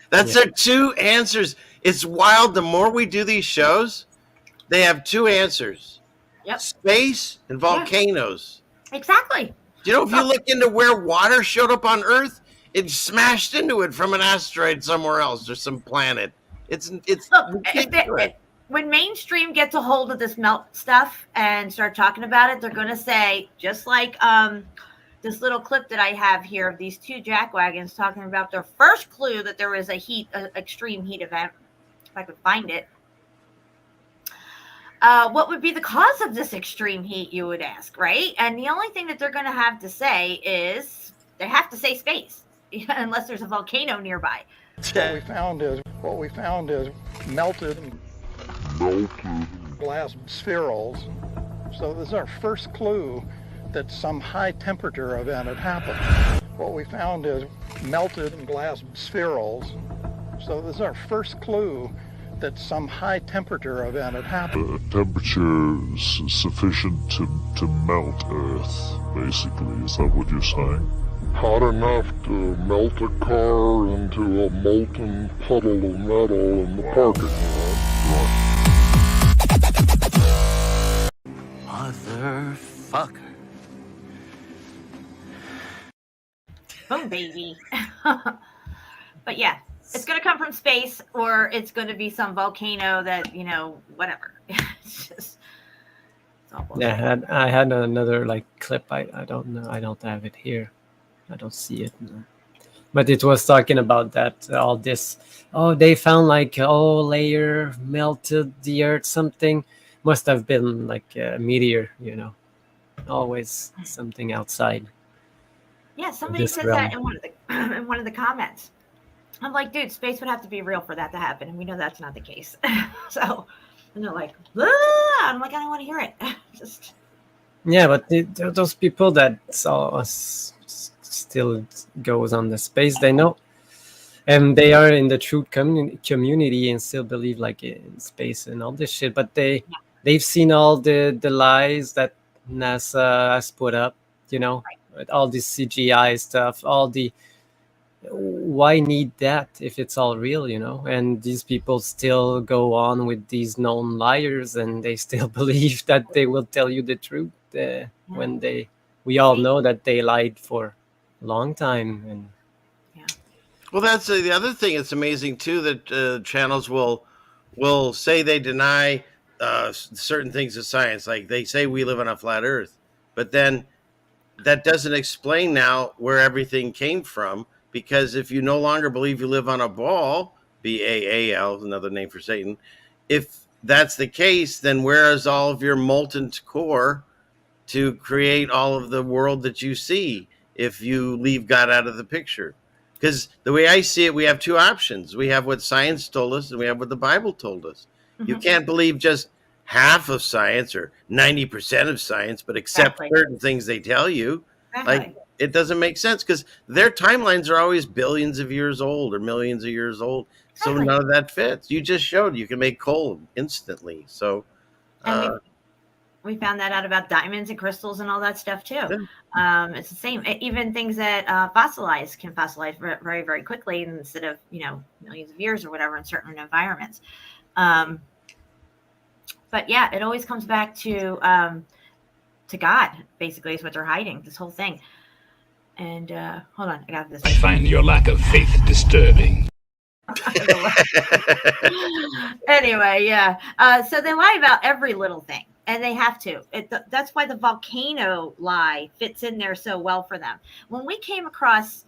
That's their two answers. It's wild. The more we do these shows, they have two answers. Yep. Space and volcanoes. Exactly. You know, if you look into where water showed up on Earth, it smashed into it from an asteroid somewhere else or some planet. It's Look, when mainstream gets a hold of this melt stuff and start talking about it, they're going to say, just like this little clip that I have here of these two jackwagons talking about their first clue that there was a extreme heat event, if I could find it. What would be the cause of this extreme heat, you would ask, right? And the only thing that they're going to have to say is they have to say space, unless there's a volcano nearby. What we found is melted glass spherules. So this is our first clue that some high temperature event had happened. What we found is melted glass spherules. So this is our first clue that some high temperature event had happened. Temperature sufficient to melt Earth, basically. Is that what you're saying? Hot enough to melt a car into a molten puddle of metal in the parking lot. Motherfucker. Boom, baby. But yeah, it's going to come from space, or it's going to be some volcano that, whatever. It's just, it's all bullshit. Yeah, I had another clip. I don't know. I don't have it here. I don't see it. No. But it was talking about that, all this. Oh, they found layer melted the earth, something. Must have been like a meteor, always something outside. Yeah, somebody said that in one of the comments. I'm like, dude, space would have to be real for that to happen, and we know that's not the case. So, and they're like, ah! I'm like, I don't want to hear it. Just. Yeah, but those people that saw us still goes on the space, they know, and they are in the truth community and still believe in space and all this shit. But they've seen all the lies that NASA has put up, with all this CGI stuff, all the. Why need that if it's all real, And these people still go on with these known liars, and they still believe that they will tell you the truth when we all know that they lied for a long time. And well, that's the other thing. It's amazing too that channels will say they deny certain things of science, like they say we live on a flat Earth, but then that doesn't explain now where everything came from. Because if you no longer believe you live on a ball, B-A-A-L, another name for Satan, if that's the case, then where is all of your molten core to create all of the world that you see if you leave God out of the picture? Because the way I see it, we have two options. We have what science told us, and we have what the Bible told us. Mm-hmm. You can't believe just half of science or 90% of science, but accept certain things they tell you. Exactly. It doesn't make sense because their timelines are always billions of years old or millions of years old. So none of that fits. You just showed you can make coal instantly. So we found that out about diamonds and crystals and all that stuff too. Yeah. It's the same. Even things that fossilize can fossilize very, very quickly instead of, millions of years or whatever in certain environments. But yeah, it always comes back to God, basically, is what they're hiding, this whole thing. And hold on, I got this. I find your lack of faith disturbing. Anyway, yeah. So they lie about every little thing, and they have to. That's why the volcano lie fits in there so well for them. When we came across,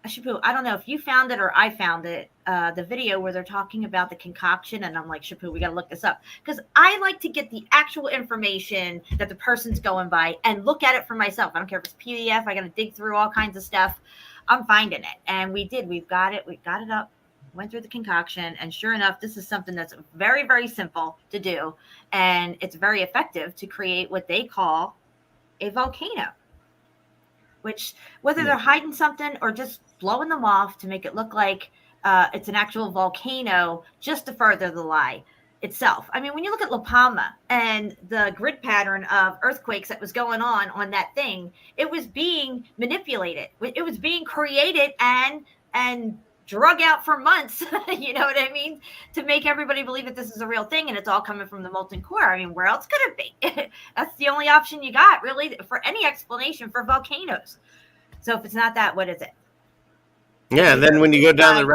Shepu, I don't know if you found it or I found it, the video where they're talking about the concoction, and I'm like, Shepu, we got to look this up, because I like to get the actual information that the person's going by and look at it for myself. I don't care if it's PDF. I got to dig through all kinds of stuff. I'm finding it, and we did. We've got it. We got it up. Went through the concoction, and sure enough, this is something that's very, very simple to do, and it's very effective to create what they call a volcano. Which, whether they're hiding something or just blowing them off to make it look like it's an actual volcano, just to further the lie itself. I mean, when you look at La Palma and the grid pattern of earthquakes that was going on that thing, it was being manipulated. It was being created and drug out for months, you know what I mean, to make everybody believe that this is a real thing, and it's all coming from the molten core. I mean, where else could it be? That's the only option you got, really, for any explanation for volcanoes. So if it's not that, what is it? Yeah, and then when you go down the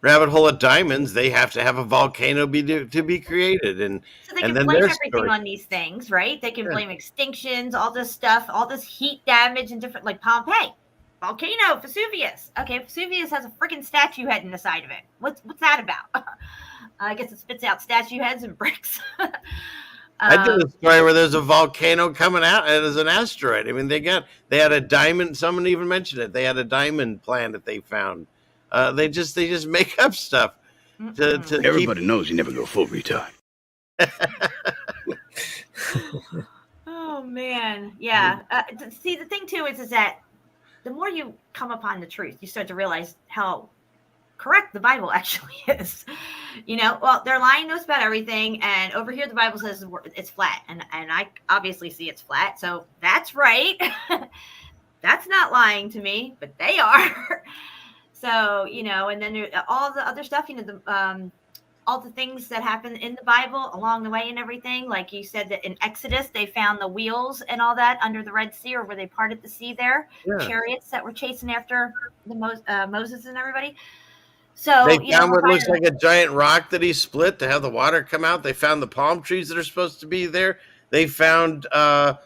rabbit hole of diamonds, they have to have a volcano to be created, and so they and can then blame their everything story. on these things, right? They can blame extinctions, all this stuff, all this heat damage, and different, like Pompeii. Volcano, Vesuvius. Okay, Vesuvius has a freaking statue head in the side of it. What's that about? I guess it spits out statue heads and bricks. I did a story where there's a volcano coming out and it's an asteroid. I mean, they had a diamond. Someone even mentioned it. They had a diamond planet they found. They just make up stuff to Everybody knows you never go full retard. Oh man, yeah. See, the thing too is that the more you come upon the truth, you start to realize how correct the Bible actually is. You know, well, they're lying to us about everything, and over here the Bible says it's flat, and I obviously see it's flat, so that's right. That's not lying to me, but they are. So, you know, and then there, all the other stuff, you know, all the things that happen in the Bible along the way and everything. Like you said that in Exodus, they found the wheels and all that under the Red Sea, or where they parted the sea there, chariots that were chasing after the Moses and everybody. So they found what looks like a giant rock that he split to have the water come out. They found the palm trees that are supposed to be there. They found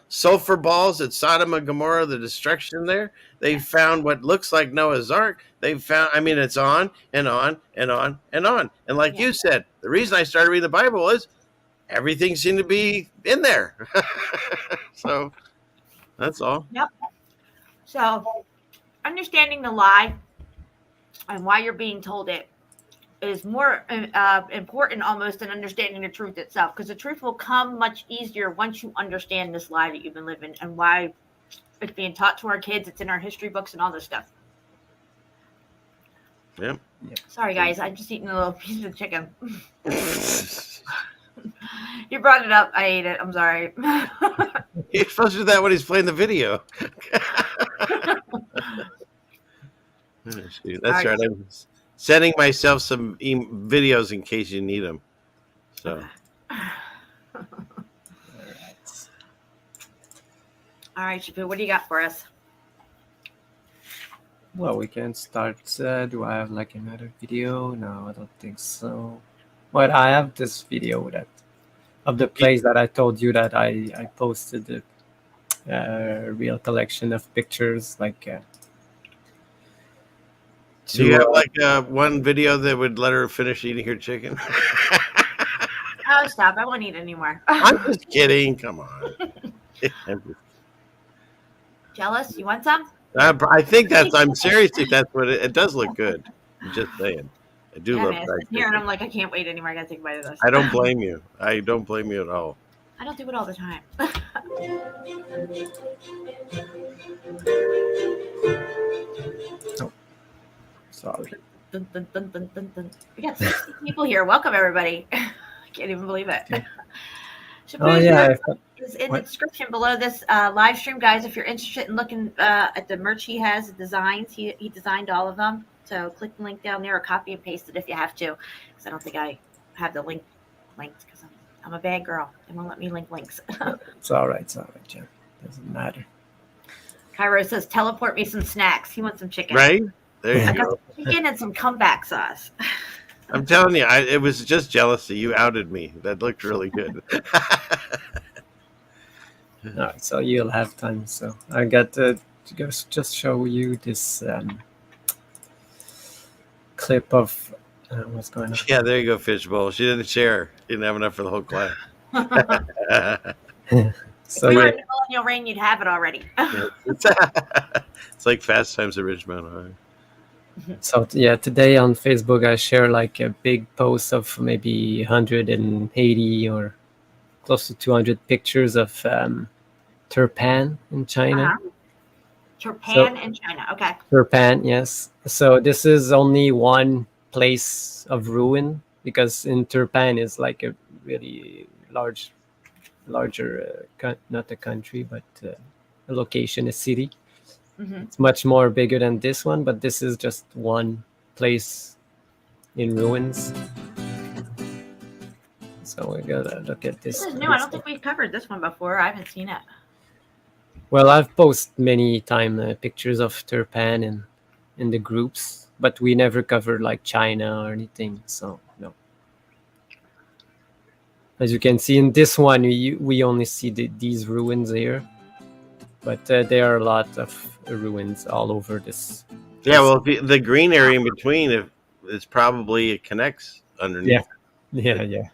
sulfur balls at Sodom and Gomorrah, the destruction there. They found what looks like Noah's Ark. They found, I mean, it's on and on and on and on. And like you said, the reason I started reading the Bible was everything seemed to be in there. So that's all. Yep. So understanding the lie and why you're being told it is more important almost than understanding the truth itself, because the truth will come much easier once you understand this lie that you've been living and why it's being taught to our kids. It's in our history books and all this stuff. Yep. Sorry guys, I'm just eating a little piece of chicken. You brought it up, I ate it. I'm sorry. He's supposed to do that when he's playing the video. That's right. I'm sending myself some videos in case you need them. So. All right, Shepu, what do you got for us? Well, we can start. Do I have like another video? No, I don't think so. But I have this video of the place that I told you that I posted the real collection of pictures, like. Do you have like one video that would let her finish eating her chicken? Oh, stop. I won't eat anymore. I'm just kidding. Come on. Jealous? You want some? I think I'm serious. That's what it does look good. I'm just saying. I do love that. Here, and I'm like, I can't wait anymore. I got to take a bite of this. I don't blame you. I don't blame you at all. I don't do it all the time. Oh. Sorry. Dun, dun, dun, dun, dun, dun. We got 60 people here. Welcome, everybody. I can't even believe it. Oh, yeah. Is in the description below this live stream, guys. If you're interested in looking at the merch he has, the designs, he designed all of them. So click the link down there or copy and paste it if you have to, because I don't think I have the linked because I'm a bad girl. They won't let me link links. It's all right, Jim. Doesn't matter. Cairo says, teleport me some snacks. He wants some chicken. Right? There you go. Chicken and some comeback sauce. I'm telling you, it was just jealousy. You outed me. That looked really good. All right, so you'll have time. So I got to just show you this clip of what's going on. Yeah, there you go, Fishbowl. She didn't share. She didn't have enough for the whole class. So If we were yeah, in Colonial Rain, you'd have it already. It's like Fast Times at Ridgemont. so yeah, today on Facebook I share like a big post of maybe 180 or close to 200 pictures of Turpan in China. Japan and China. Okay. Turpan, yes. So this is only one place of ruin because in Turpan is like a really larger, not a country, but a location, a city. It's much more bigger than this one, but this is just one place in ruins. So we gotta look at this. This is new. I don't think we've covered this one before. I haven't seen it. Well, I've posted many times pictures of Turpan in the groups, but we never covered like China or anything. So no. As you can see in this one, we only see these ruins here, but there are a lot of ruins all over this. Yeah, well, the green area in between is probably it connects underneath. Yeah.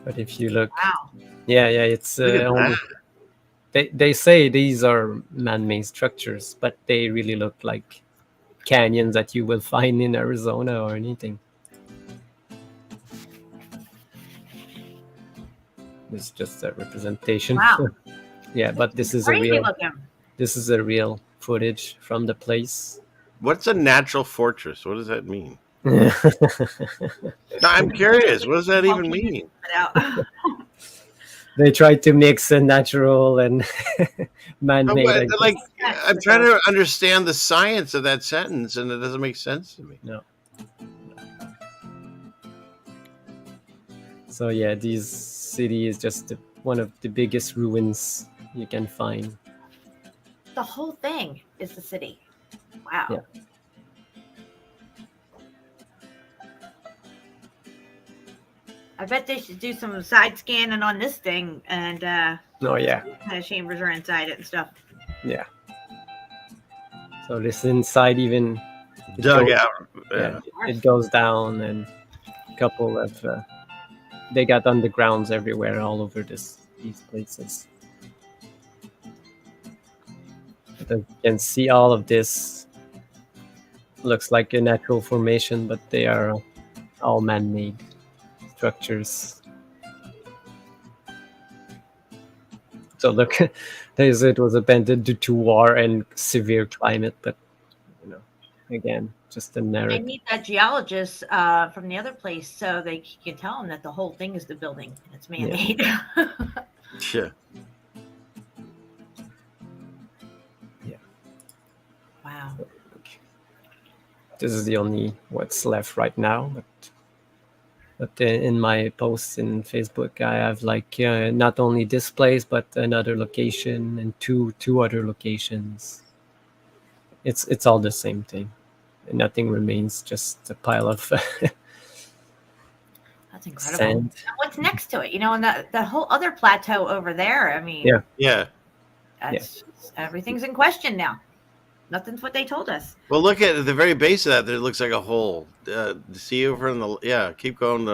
But if you look, Wow. yeah, it's only, they say these are man-made structures, but they really look like canyons that you will find in Arizona or anything. It's just a representation. Wow. Yeah, but this is Crazy a real. looking. This is a real footage from the place. What's a natural fortress? What does that mean? No, I'm curious. What does that even mean? They try to mix a natural and man-made. No, like, I'm trying to understand the science of that sentence, and it doesn't make sense to me. No. So yeah, this city is just one of the biggest ruins you can find. The whole thing is the city. Wow. Yeah. I bet they should do some side scanning on this thing and Oh yeah. what kind of chambers are inside it and stuff. Yeah. So this inside even Dug out. Yeah, it goes down, and a couple of they got undergrounds everywhere, all over these places. But you can see all of this looks like a natural formation, but they are all man-made structures. So look, it was abandoned due to war and severe climate, but again, just a They narrative. need that geologist from the other place so they can tell them that the whole thing is the building and it's man-made. Sure. Yeah. Wow. This is the only what's left right now, but in my posts in Facebook, I have like not only this place but another location and two other locations. It's all the same thing. Nothing remains, just a pile of That's incredible. sand. And what's next to it? And that whole other plateau over there. I mean, Yeah. that's everything's in question now. Nothing's what they told us. Well, look at the very base of that. There looks like a hole. See over in the keep going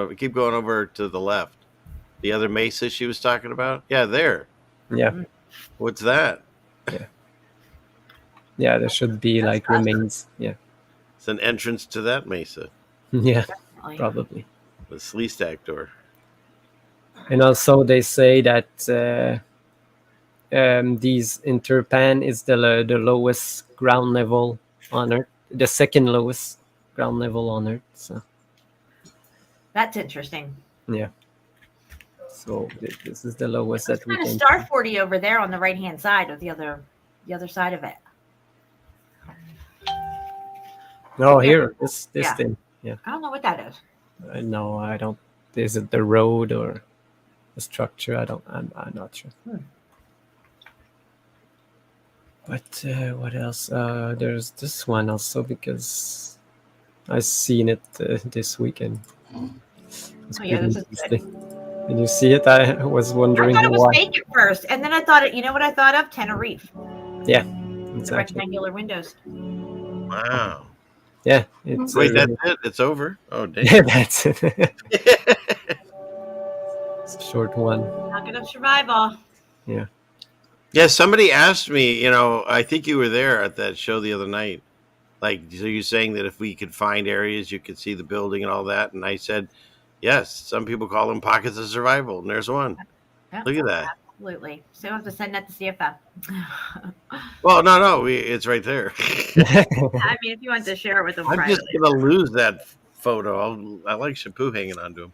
over to the left. The other mesa she was talking about. Yeah, there. Yeah. What's that? Yeah, there should be like remains. Yeah. It's an entrance to that mesa. Yeah, Definitely. probably. The slee stack door. And also they say that these Interpan is the lowest ground level on Earth, the second lowest ground level on Earth. So That's interesting. yeah. So this is the lowest that we Kind of can. star 40 over there on the right hand side of the other side of it. No, here this Yeah. thing. Yeah. I don't know what that is. No, I don't. Is it the road or the structure? I'm not sure. But what else? There's this one also because I seen it this weekend. It's Oh yeah, pretty this is good. interesting. Did you see it? I was I wondering thought it was why. fake at first, and then I thought it. You know what I thought of? Tenerife. Yeah, The exactly. rectangular windows. Wow. Yeah, it's Wait, that's it? It's over? Oh, damn. yeah, that's it. It's a short one. Not gonna survival. Yeah. Yeah, somebody asked me, I think you were there at that show the other night. Like, so you're saying that if we could find areas you could see the building and all that? And I said, yes, some people call them pockets of survival. And there's one. Yeah, Look at that. absolutely. So I have to send that to CFM. Well, no, it's right there. I mean, if you want to share it with them I'm privately. just going to lose that photo. I like Shepu hanging on to him.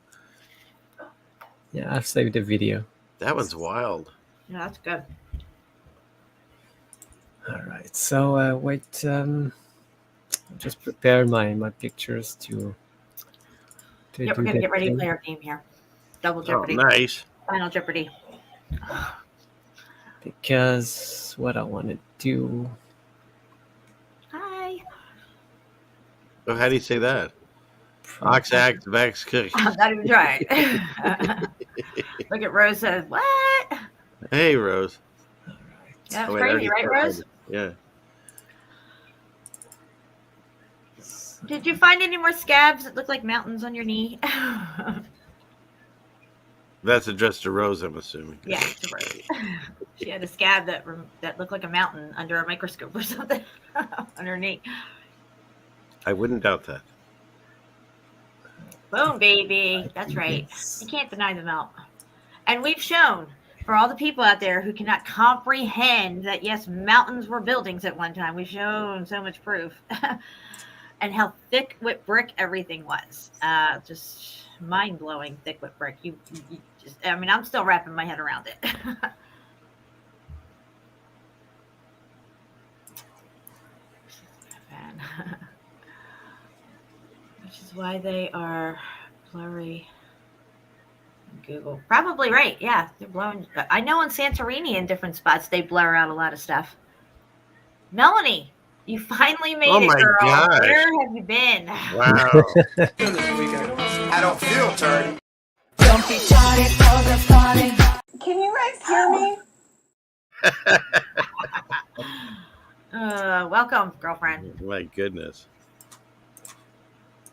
Yeah, I've saved the video. That one's wild. Yeah, that's good. All right. So wait, just prepare my pictures to Yeah, do we're gonna that get ready to thing. play our game here. Double Oh, Jeopardy. nice. Final Jeopardy. Because what I want to do. Hi. Oh, how do you say that? Ox, axe, vex, cook. I'm not even trying. Look at Rose says, what? Hey, Rose. That's Oh, wait, crazy, right, Rose? Yeah. Did you find any more scabs that look like mountains on your knee? That's addressed to Rose, I'm assuming. Yeah, it's a Rose. She had a scab that looked like a mountain under a microscope or something on her knee. I wouldn't doubt that. Boom, baby. That's right. You can't deny the melt. And we've shown, for all the people out there who cannot comprehend that, yes, mountains were buildings at one time, we've shown so much proof. And how thick with brick everything was. Just mind-blowing thick with brick. You just, I mean, I'm still wrapping my head around it. Which is why they are blurry. Google. Probably right. Yeah, they're blowing. I know in Santorini in different spots they blur out a lot of stuff. Melanie, you finally made Oh it, my girl. gosh. Where have you been? Wow. I don't feel dirty. Don't be shy for the party. Can you guys hear me? Welcome, girlfriend. My goodness.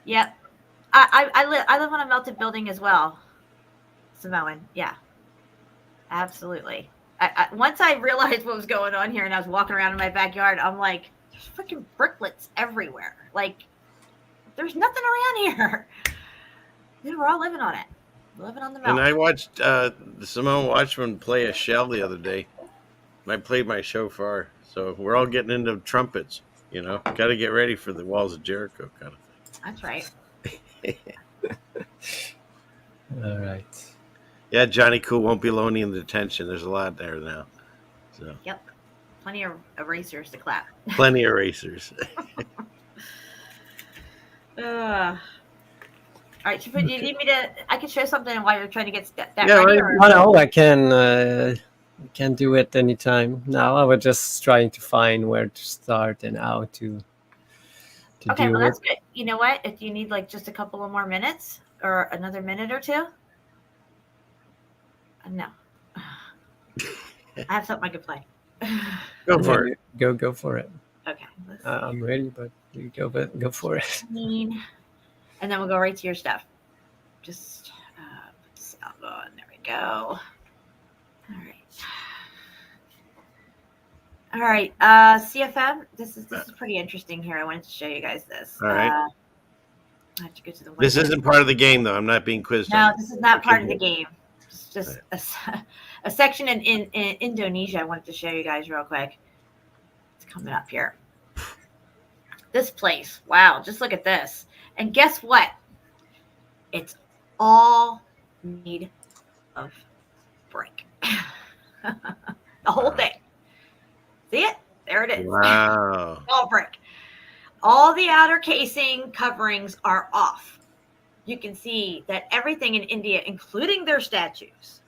Yep. I live on a melted building as well. Samoan. Yeah. Absolutely. Once I realized what was going on here and I was walking around in my backyard, I'm like, there's freaking bricklets everywhere. Like, there's nothing around here. Dude, we're all living on it. We're living on the melt. And I watched the Simone Watchman play a shell the other day. And I played my shofar. So we're all getting into trumpets, Got to get ready for the Walls of Jericho kind of thing. That's right. All right. Yeah, Johnny Cool won't be lonely in detention. There's a lot there now. So Yep. Plenty of erasers to clap. plenty of racers. All right, Shepu, do you need me to? I can show something while you're trying to get that Yeah, ready. right. Or? Oh no, I can do it anytime. Now I was just trying to find where to start and how to Okay, do well it. that's good. You know what? If you need like just a couple of more minutes or another minute or two, no, I have something I could play. Go for it. Go for it. Okay, let's see. I'm ready, but you go for it. And then we'll go right to your stuff. Just put the sound on. There we go. All right. CFM. This is pretty interesting here. I wanted to show you guys this. All right. I have to go to the. This isn't part of the game, though. I'm not being quizzed. No, on this is not part of the Okay. game. It's just a section in Indonesia. I wanted to show you guys real quick. It's coming up here. This place. Wow. Just look at this. And guess what? It's all made of brick. The whole thing. See it? There it is. Wow. All brick. All the outer casing coverings are off. You can see that everything in India, including their statues,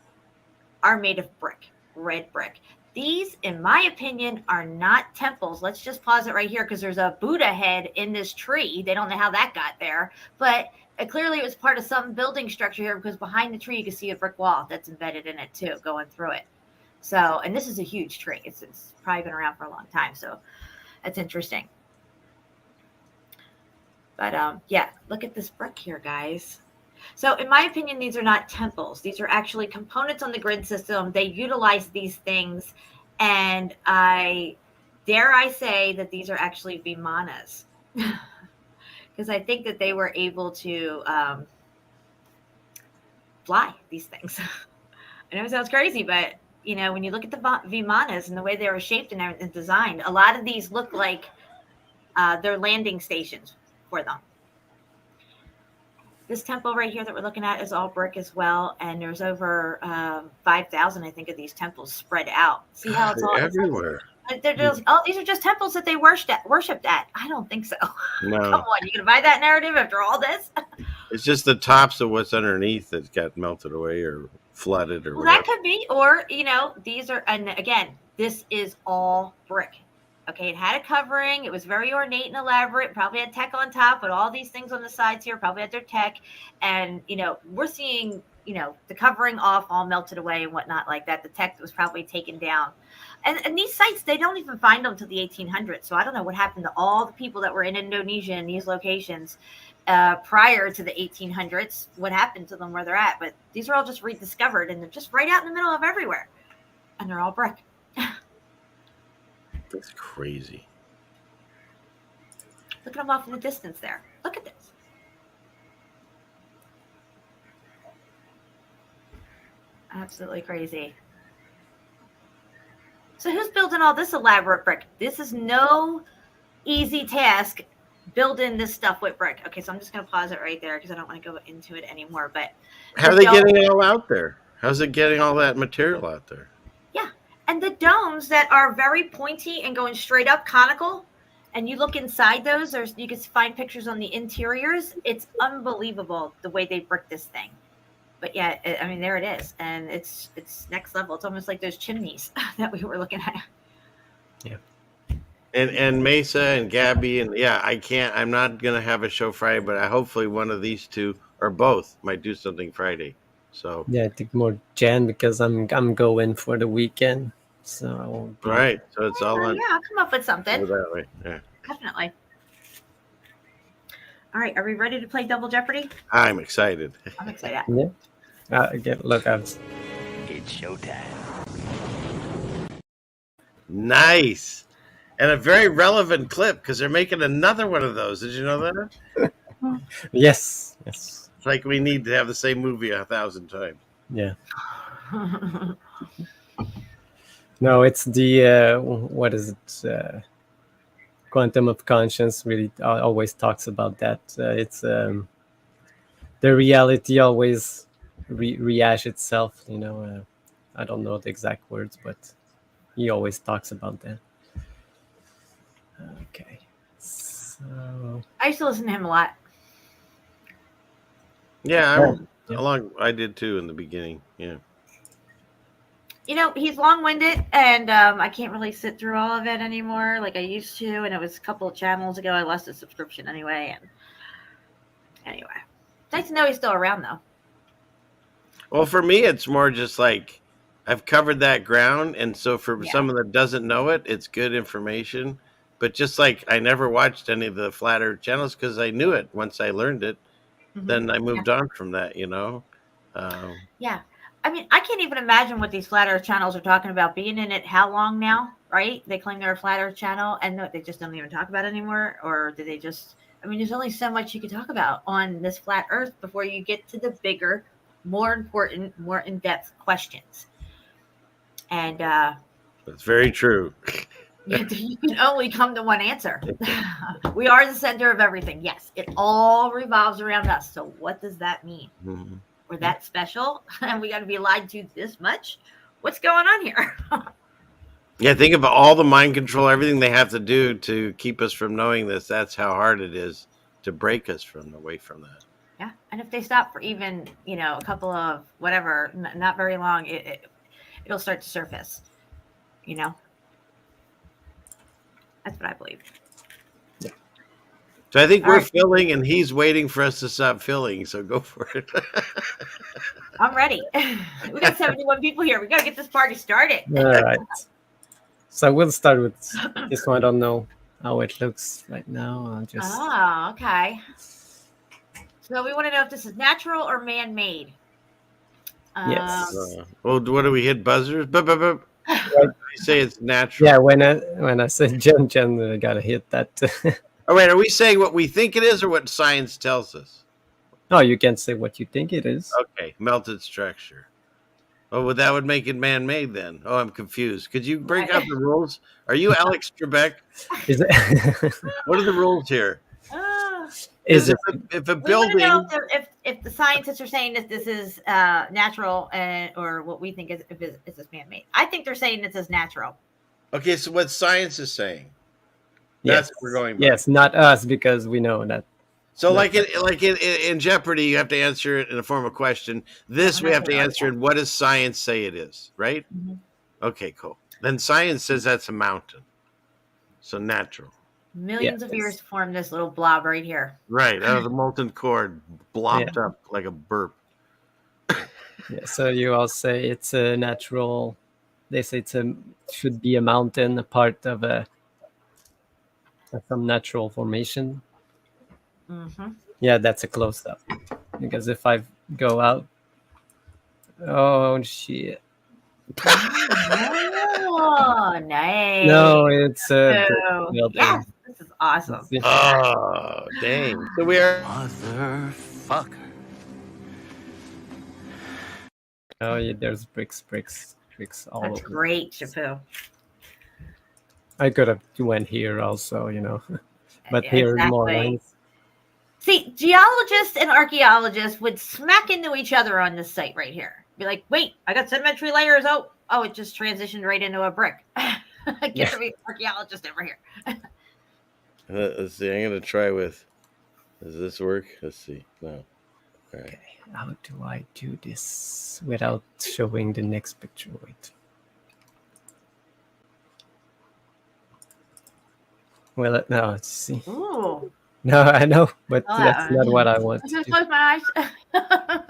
are made of brick. red brick. These, in my opinion, are not temples. Let's just pause it right here because there's a Buddha head in this tree. They don't know how that got there, but clearly it was part of some building structure here because behind the tree you can see a brick wall that's embedded in it too, going through it. So, and this is a huge tree. It's probably been around for a long time, so that's interesting. But yeah, look at this brick here, guys. So in my opinion, these are not temples. These are actually components on the grid system. They utilize these things. And I say that these are actually Vimanas. Because I think that they were able to fly these things. I know it sounds crazy, but you know, when you look at the Vimanas and the way they were shaped and designed, a lot of these look like they're landing stations for them. This temple right here that we're looking at is all brick as well, and there's over 5,000, I think, of these temples spread out. See how it's all everywhere. They're just, oh, these are just temples that they worshipped at. I don't think so. No. Come on, you gonna buy that narrative after all this? It's just the tops of what's underneath that got melted away or flooded or Well, whatever. that could be, or you know, these are, and again, this is all brick. Okay, it had a covering. It was very ornate and elaborate. Probably had tech on top, but all these things on the sides here probably had their tech. And, you know, we're seeing, you know, the covering off all melted away and whatnot like that. The tech was probably taken down. And these sites, they don't even find them till the 1800s. So I don't know what happened to all the people that were in Indonesia in these locations prior to the 1800s. What happened to them where they're at? But these are all just rediscovered, and they're just right out in the middle of everywhere. And they're all brick. That's crazy. Look at them off in the distance there. Look at this. Absolutely crazy. So who's building all this elaborate brick? This is no easy task building this stuff with brick. Okay, so I'm just going to pause it right there because I don't want to go into it anymore. But how are they getting it all out there? How's it getting all that material out there? And the domes that are very pointy and going straight up conical, and you look inside those, you can find pictures on the interiors. It's unbelievable the way they brick this thing. But yeah, I mean, there it is. And it's next level. It's almost like those chimneys that we were looking at. Yeah. And Mesa and Gabby and I'm not gonna have a show Friday, but hopefully one of these two or both might do something Friday. So yeah, I think more Jan because I'm going for the weekend. So right, so it's all on. Yeah, I'll come up with something. That way, yeah. Definitely. All right, are we ready to play Double Jeopardy? I'm excited. I'm excited. Yeah. Look, It's showtime. Nice, and a very relevant clip because they're making another one of those. Did you know that? Yes. It's like we need to have the same movie 1,000 times. Yeah. No, it's the what is it? Quantum of Conscience really always talks about that. It's the reality always rehash itself. You know, I don't know the exact words, but he always talks about that. Okay, so I used to listen to him a lot. Yeah, I did too in the beginning. Yeah. You know, he's long-winded, and I can't really sit through all of it anymore like I used to. And it was a couple of channels ago. I lost the subscription anyway. And anyway, nice to know he's still around, though. Well, for me, it's more just like I've covered that ground, and so for someone that doesn't know it, it's good information. But just like I never watched any of the Flat Earth channels because I knew it once I learned it. Then I moved on from that, you know. Yeah. I mean, I can't even imagine what these Flat Earth channels are talking about. Being in it how long now, right? They claim they're a Flat Earth channel, and they just don't even talk about it anymore? Or do they just... I mean, there's only so much you can talk about on this Flat Earth before you get to the bigger, more important, more in-depth questions. And... that's very true. You can only come to one answer. We are the center of everything. Yes, it all revolves around us. So what does that mean? Mm-hmm. We're that special and we got to be lied to this much? What's going on here? Yeah, think about all the mind control, everything they have to do to keep us from knowing this. That's how hard it is to break us away from that. Yeah, and if they stop for even, a couple of whatever, not very long, if it'll start to surface. You know, that's what I believe. So I think All we're right. filling, and he's waiting for us to stop filling. So go for it. I'm ready. We got 71 people here. We got to get this party started. All right. So we'll start with this one. I don't know how it looks right now. I'll just. Oh, okay. So we want to know if this is natural or man-made. Yes. Well, what do we hit buzzers? You say it's natural. Yeah, when I said Jen, I gotta hit that. Oh wait, are we saying what we think it is or what science tells us? No, you can say what you think it is. Okay, melted structure. Oh, well, that would make it man-made then. Oh, I'm confused. Could you break out the rules? Are you Alex Trebek? Is it? What are the rules here? Is it? If a We want to building? know if the scientists are saying that this is natural or what we think is this man-made. I think they're saying this is natural. Okay, so what science is saying? Yes. That's what we're going by. Yes, not us, because we know that. So, like in Jeopardy, you have to answer it in the form of question. This we have to answer in what does science say it is, right? Mm-hmm. Okay, cool. Then science says that's a mountain. So natural. Millions of years to form this little blob right here. Right, out of the molten core, blobbed up like a burp. Yeah, so you all say it's a natural. They say should be a mountain, a part of some natural formation. Mm-hmm. Yeah, that's a close up. Because if I go out, oh shit! Oh, nice. No, it's yes, this is awesome. Oh, dang! So we are Motherfucker. Oh yeah, there's bricks all That's over. great, Shepu. I could have went here also, but Yeah, here is more exactly. lines. See, geologists and archaeologists would smack into each other on this site right here. Be like, wait, I got sedimentary layers. Oh, it just transitioned right into a brick. Get to be archaeologist over here. let's see. I'm gonna try with. Does this work? Let's see. No. All right. Okay, how do I do this without showing the next picture? Wait. Well, no, let's see. Ooh. No, I know, but that's not what I want I to just do. close my eyes.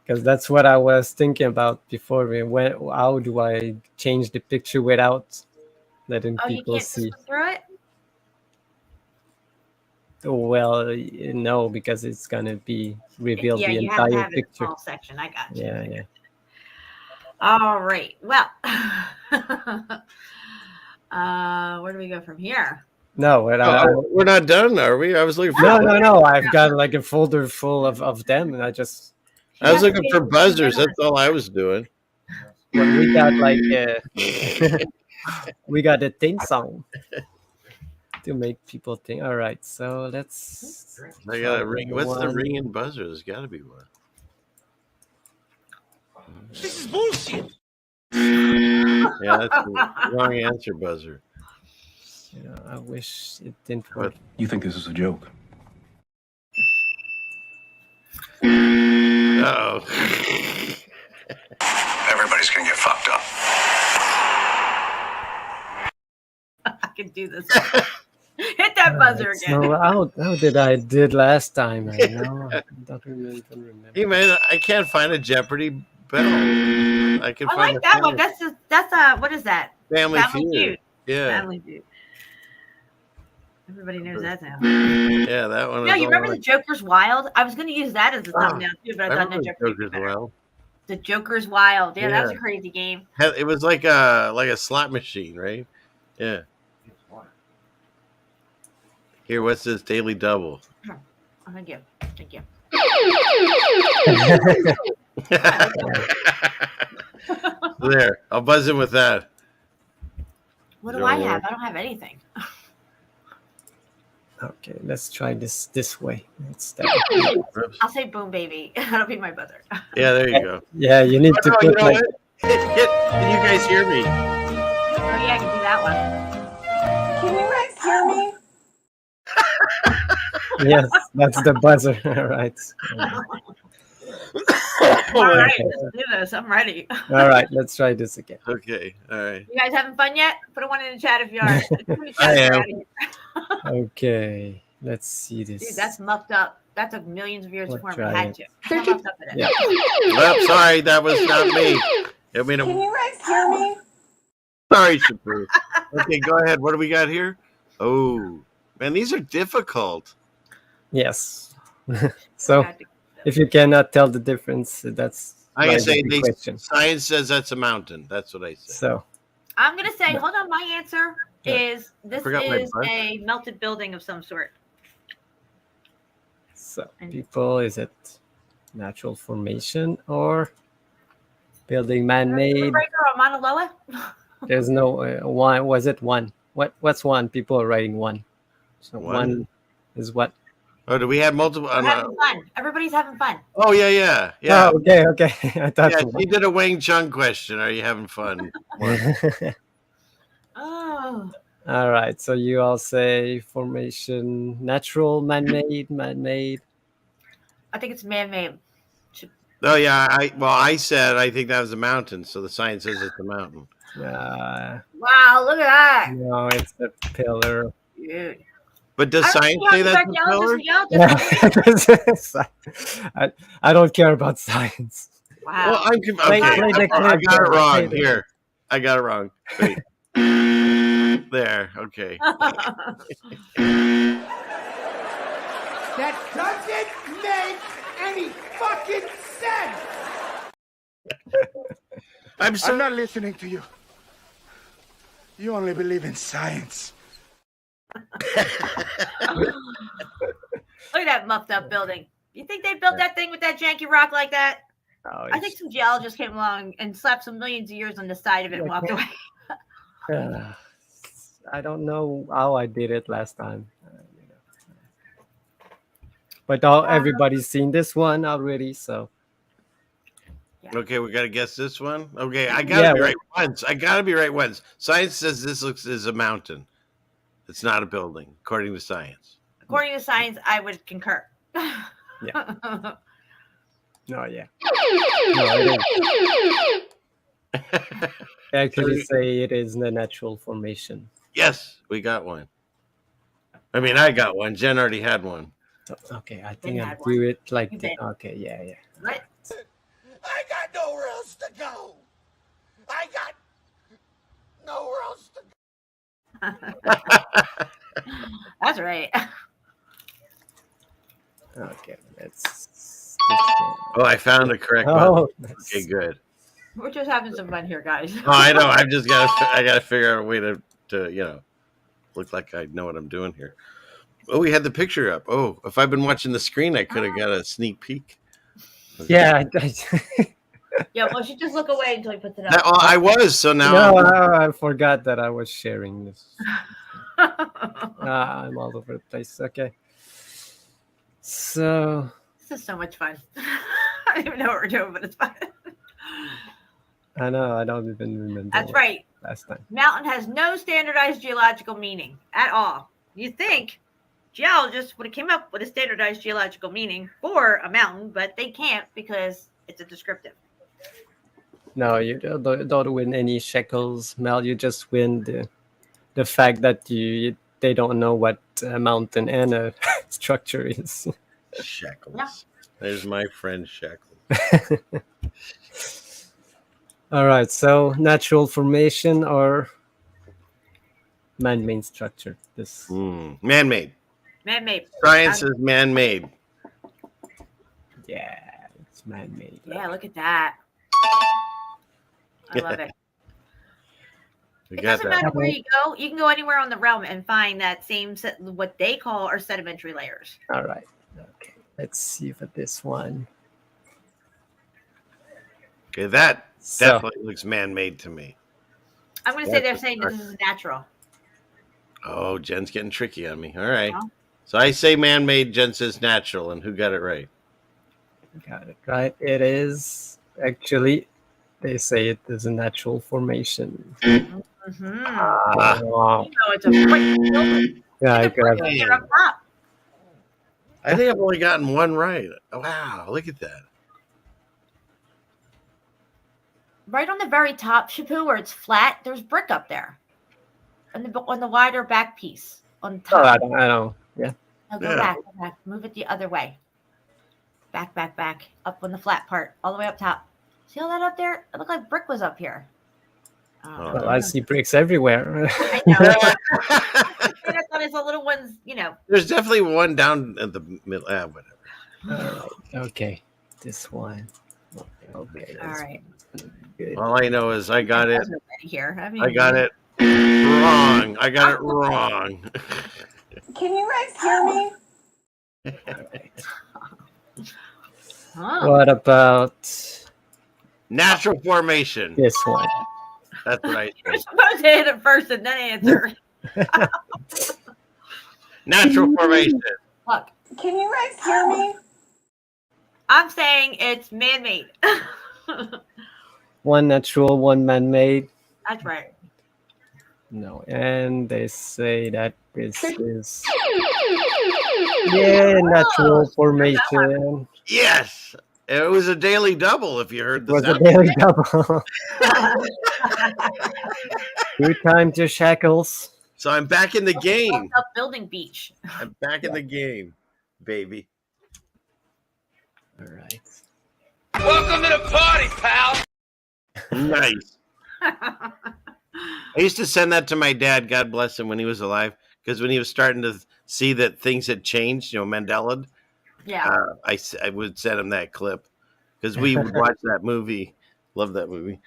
Because that's what I was thinking about before. How do I change the picture without letting Oh, you people can't just see? look through it? Well, no, because it's gonna be revealed Yeah, the you have to entire have it in a picture. small section. I got you. Yeah. All right. Well, where do we go from here? No, we're not done, are we? I was looking for. No. I've got like a folder full of them, and I was looking for buzzers. That's all I was doing. Well, we got like we got a theme song to make people think. All right, so let's. I got a ring. What's the ringing buzzer? There's got to be one. This is bullshit. Yeah, that's the wrong answer buzzer. I wish it didn't work. You think this is a joke? Uh-oh. Everybody's gonna get fucked up. I can do this. Hit that buzzer again. So how did I did last time? I know. I don't remember. Hey man, I can't find a Jeopardy bell. I can I find like that one. That's what is that? Family Feud. Yeah. Family Feud. Everybody knows that now. Yeah, that one. No, you remember the Joker's Wild? I was going to use that as a thumbnail too, but I thought the Joker's Wild. The Joker's Wild. Yeah, that was a crazy game. It was like a slot machine, right? Yeah. Here, what's this daily double? Oh, thank you. Thank you. There, I'll buzz in with that. What do I have? I don't have anything. Okay, let's try this way. I'll say boom, baby. That'll be my buzzer. Yeah, there you go. Yeah, you need to put like. Can you guys hear me? Oh yeah, I can do that one. Can you guys hear me? Yes, that's the buzzer. All right. All right, let's do this. I'm ready. All right, let's try this again. Okay, all right. You guys having fun yet? Put a one in the chat if you are. I am. Okay, let's see this. Dude, that's mucked up. That took millions of years to form. We try had it. to. How mucked up it is. Yeah. Well, sorry, that was not me. I mean, Can you guys hear me? sorry, Shepu. Okay, go ahead. What do we got here? Oh, man, these are difficult. Yes. So if you cannot tell the difference, that's I can like say the question. science says that's a mountain. That's what I say. So I'm gonna say, hold on. My answer is this Forgot my is butt. a melted building of some sort. people, is it natural formation or building man-made? Breaker or Mauna Loa? There's no one. Was it one? What's one? People are writing one. So One? one is what? Oh, do we have multiple? We're having fun. Everybody's having fun. Oh, yeah. Oh, okay. I thought. Yeah, you did a Wang Chung question. Are you having fun? Oh. All right. So you all say formation, natural, man-made. I think it's man-made. Oh, yeah. I said I think that was a mountain. So the sign says it's a mountain. Wow, look at that. No, it's a pillar. Dude. But does science say that's a pillar? I don't care about science. Wow. Well, I'm Play okay. the I clip, got it Play wrong. the- Here, I got it wrong. Wait. There. Okay. That doesn't make any fucking sense. I'm not listening to you. You only believe in science. Look at that muffed up building. You think they built that thing with that janky rock like that? Oh, I think some geologists came along and slapped some millions of years on the side of it and walked away. I don't know how I did it last time. But everybody's seen this one already, so. Okay, we got to guess this one. Okay, I got to be right once. Science says this is a mountain. It's not a building, according to science. According to science, I would concur. Yeah. No, yeah. No, it is. I actually say it is the natural formation. Yes, we got one. I mean, I got one. Jen already had one. Okay, I think I'll do it like this. Okay, yeah. What? I got nowhere else to go. I got nowhere else to go. That's right. Okay, let's. Oh, I found the correct Oh, one. Okay, good. We're just having some fun here, guys. Oh, I know. I got to figure out a way to look like I know what I'm doing here. Oh, we had the picture up. Oh, if I'd been watching the screen, I could have got a sneak peek. Yeah. Yeah, well, she just look away until he puts it up. Well, I was, so now. No, I forgot that I was sharing this. I'm all over the place. Okay. So. This is so much fun. I don't even know what we're doing, but it's fun. I know. I don't even remember. That's right. Last time. Mountain has no standardized geological meaning at all. You think geologists would have came up with a standardized geological meaning for a mountain, but they can't because it's a descriptive. No, you don't win any shekels, Mel. You just win the fact that they don't know what a mountain and a structure is. Shekels. Yeah. There's my friend Shekels. All right. So natural formation or man-made structure. This Man-made. Man-made. Science is man-made. Yeah, it's man-made. Yeah, look at that. I love it. It doesn't matter where you go. You can go anywhere on the realm and find that same what they call are sedimentary layers. All right. Okay. Let's see for this one. Okay, that definitely looks man-made to me. I'm going to say they're saying this is natural. Oh, Jen's getting tricky on me. All right. So I say man-made, Jen says natural, and who got it right? Got it right. It is actually, they say it is a natural formation. Mm-hmm. Wow. You know, it's a brick building. Yeah, It's a brick building up top. I think I've only gotten one right. Oh, wow, look at that. right on the very top, Shepu, where it's flat, there's brick up there. On the wider back piece. On Oh, top. I don't. Yeah. No, go back. Move it the other way. Back. Up on the flat part. All the way up top. See all that up there? It looked like brick was up here. Well, I see bricks everywhere. I know. I thought it's the little ones, There's definitely one down at the middle. Whatever. All right. Okay. This one. Okay. All right. Good. All I know is I got it. Here. I got it wrong. I got it wrong. Can you guys hear me? What about Natural formation? this one? That's what I You're think. supposed to hit it first and then answer. Natural formation. Look, Can you guys hear me? I'm saying it's man-made. One natural, one man-made. That's right. No, and they say that this is natural formation. Yes. It was a daily double, if you heard the Was a sound. daily double. 2 times your shackles. So I'm back in the game. Up Building Beach. I'm back in the game, baby. All right. Welcome to the party, pal. Nice. I used to send that to my dad, God bless him, when he was alive, because when he was starting to see that things had changed, Mandela, Yeah. I would send him that clip because we would watch that movie. Love that movie.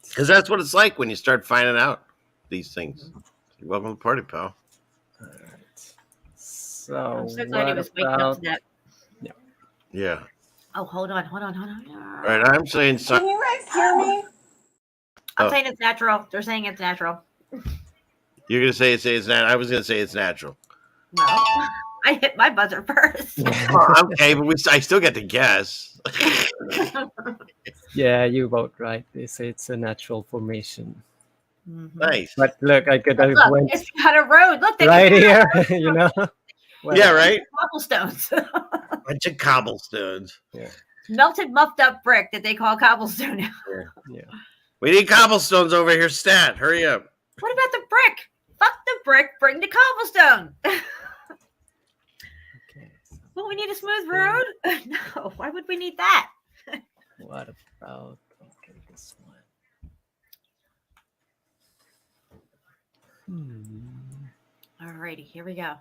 Because that's what it's like when you start finding out these things. Welcome to the party, pal. All right. So, I'm so glad he was waking up to that. Yeah. Oh, hold on. All right, I'm saying Can something. you guys hear me? I'm saying it's natural. They're saying it's natural. You're going to say it's natural. I was going to say it's natural. No. I hit my buzzer first. Okay, but I still get to guess. Yeah, you both right. They say it's a natural formation. Nice. But look, I could have Look, went it's got a road. Look, they right can- here, Well, Yeah, right? Cobblestones. Bunch of cobblestones. Yeah. Melted, muffed up brick that they call cobblestone now. Yeah. We need cobblestones over here, stat. Hurry up. What about the brick? Fuck the brick, bring the cobblestone. Okay. Well, we need a smooth road? No, why would we need that? What about this one? Alrighty, here we go.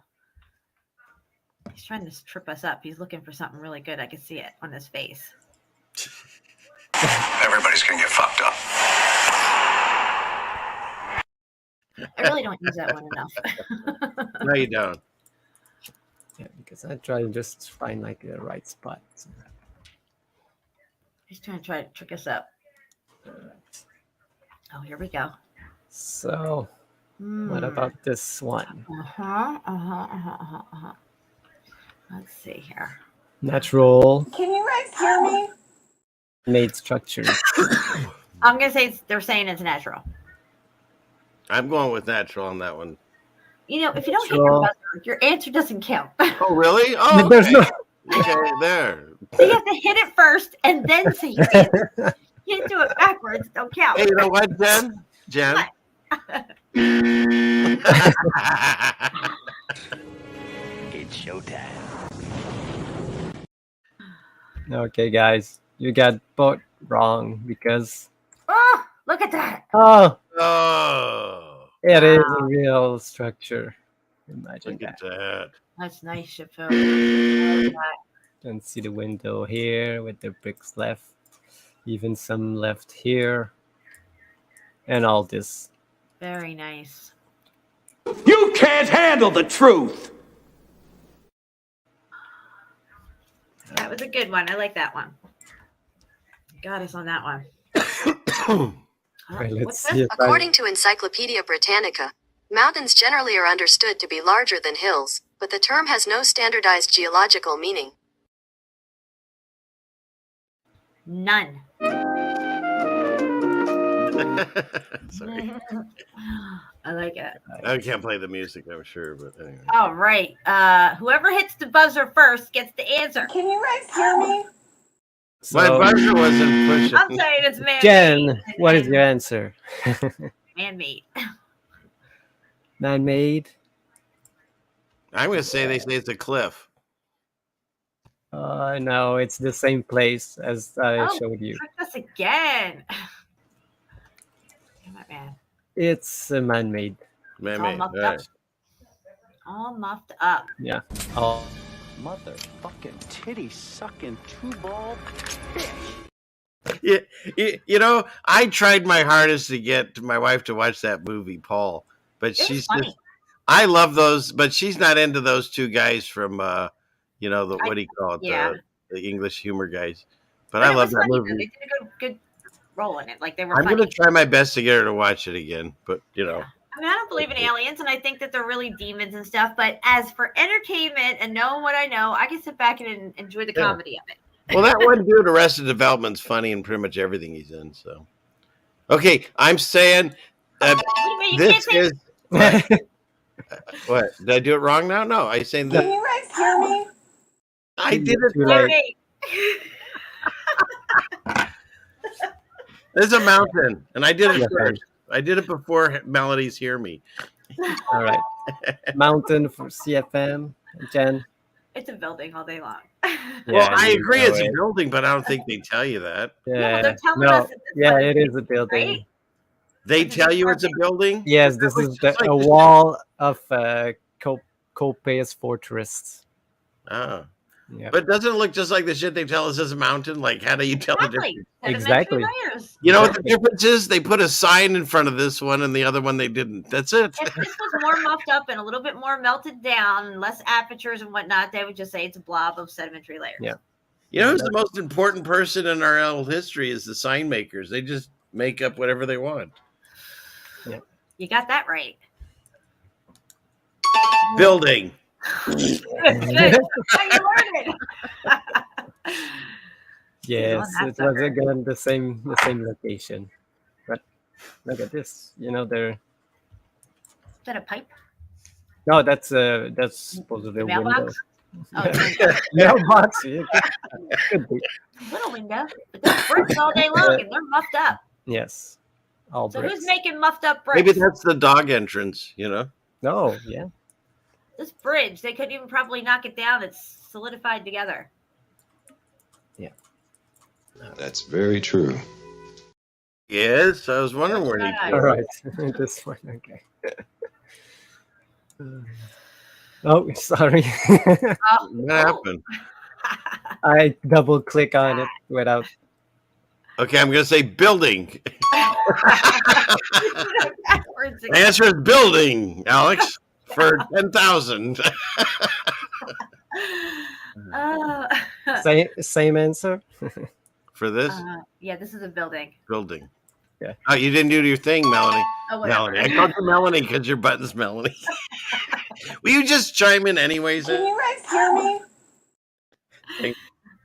He's trying to trip us up. He's looking for something really good. I can see it on his face. Everybody's gonna get fucked up. I really don't use that one enough. No, you don't. Yeah, because I try to just find like the right spot. He's trying to trick us up. Oh, here we go. So, what about this one? Let's see here. Natural Can you guys hear me? made structures. I'm gonna say they're saying it's natural. I'm going with natural on that one. You know, if you don't hit your buzzer, your answer doesn't count. Oh, really? Oh, There's okay. Okay, there. So you have to hit it first and then say your answer. You do it backwards, don't count. Hey, you know what, Jen? Jen? It's showtime. Okay, guys, you got both wrong because Oh, look at that. Oh, it is a real structure. Imagine look that. at that. That's nice, Shepu. I like that. You can see the window here with the bricks left, even some left here, and all this. Very nice. You can't handle the truth. That was a good one. I like that one. Got us on that one. Right, let's What's see this? if According to Encyclopedia Britannica, mountains generally are understood to be larger than hills, but the term has no standardized geological meaning. None. Sorry. I like it. I can't play the music, I'm sure, but anyway. All right. Whoever hits the buzzer first gets the answer. Can you guys hear me? My So, buzzer wasn't pushing. I'm saying it's man-made. Jen, what is your answer? Man-made. Man-made? I'm going to say they say it's a cliff. No, it's the same place as I showed you. Trick us again. Come on, man. It's man-made. Man-made. muffed All up. right. All muffed up. Yeah. Oh. Motherfucking titty sucking two ball bitch. Yeah, you know, I tried my hardest to get my wife to watch that movie, Paul, but she's funny. just. I love those, but she's not into those two guys from, you know, what do you call it? Yeah. The English humor guys. But But I it love was that funny, though. movie. They did a good role in it. Like they were I'm funny. going to try my best to get her to watch it again, but you know. I mean, I don't believe in aliens, and I think that they're really demons and stuff. But as for entertainment and knowing what I know, I can sit back and enjoy the comedy of it. Well, that one dude, Arrested Development's funny in pretty much everything he's in. So, okay, I'm saying You this can't is what? Did I do it wrong now? No, I saying Can that you guys hear me? I did it. Too late. There's a mountain, and I did it Yeah, first. I did it before Melodies Hear Me. All right. Mountain for CFM. Jen. It's a building all day long. Well, I you agree know it's a it. building, but I don't think they tell you that. Yeah. they're telling No. us that it's Yeah, like- it is a building. Right? They tell you it's a building? Yes, this That is looks just a like the- wall of Cope's fortress. Oh. Yeah. But doesn't it look just like the shit they tell us is a mountain? Like, how do you tell the difference? Exactly. You know what the difference is? They put a sign in front of this one and the other one they didn't. That's it. If this was more muffed up and a little bit more melted down, less apertures and whatnot, they would just say it's a blob of sedimentary layers. Yeah. You know who's the most important person in our old history is the sign makers. They just make up whatever they want. Yeah. You got that right. Building. Good. How you learning? Yes, that it was sucker. again the same location. But look at this. You know, they're Is that a pipe? no, that's supposedly a window. Mailbox? Oh, it's a Mailbox. Yeah, could be. little window, but there's bricks all day long and they're muffed up. Yes, all So bricks. who's making muffed up bricks? Maybe that's the dog entrance, you know? No, yeah. This bridge, they couldn't even probably knock it down. It's solidified together. That's very true. Yes, I was wondering where he All right, this one. Okay. Oh, sorry. What happened? I double click on it without. Okay, I'm going to say building. Backwards The answer is building, Alex, for 10,000. Same answer. For this? Yeah, this is a building. Building. Yeah. Oh, you didn't do your thing, Melanie. Oh, whatever. Melanie. I called you Melanie because your button's Melanie. Will you just chime in anyways? Can you guys hear me?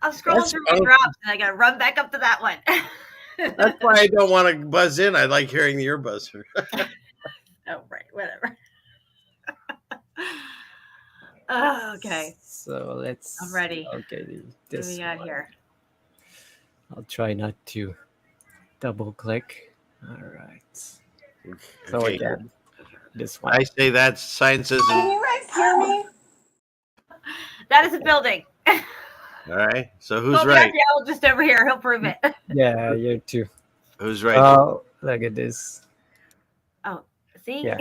I'm scrolling That's through my fine. drops and I gotta run back up to that one. That's why I don't want to buzz in. I like hearing your buzzer. Oh, right, whatever. Oh, okay. So let's. I'm ready. Okay, What this. do we got one. here? I'll try not to double click. All right. So Okay. again, this one. I say that's science isn't. Can you guys hear me? That is a building. All right. So who's Well, right? Gabrielle just over here. He'll prove it. Yeah, you too. Who's right? Oh, look at this. Oh, see? Yeah.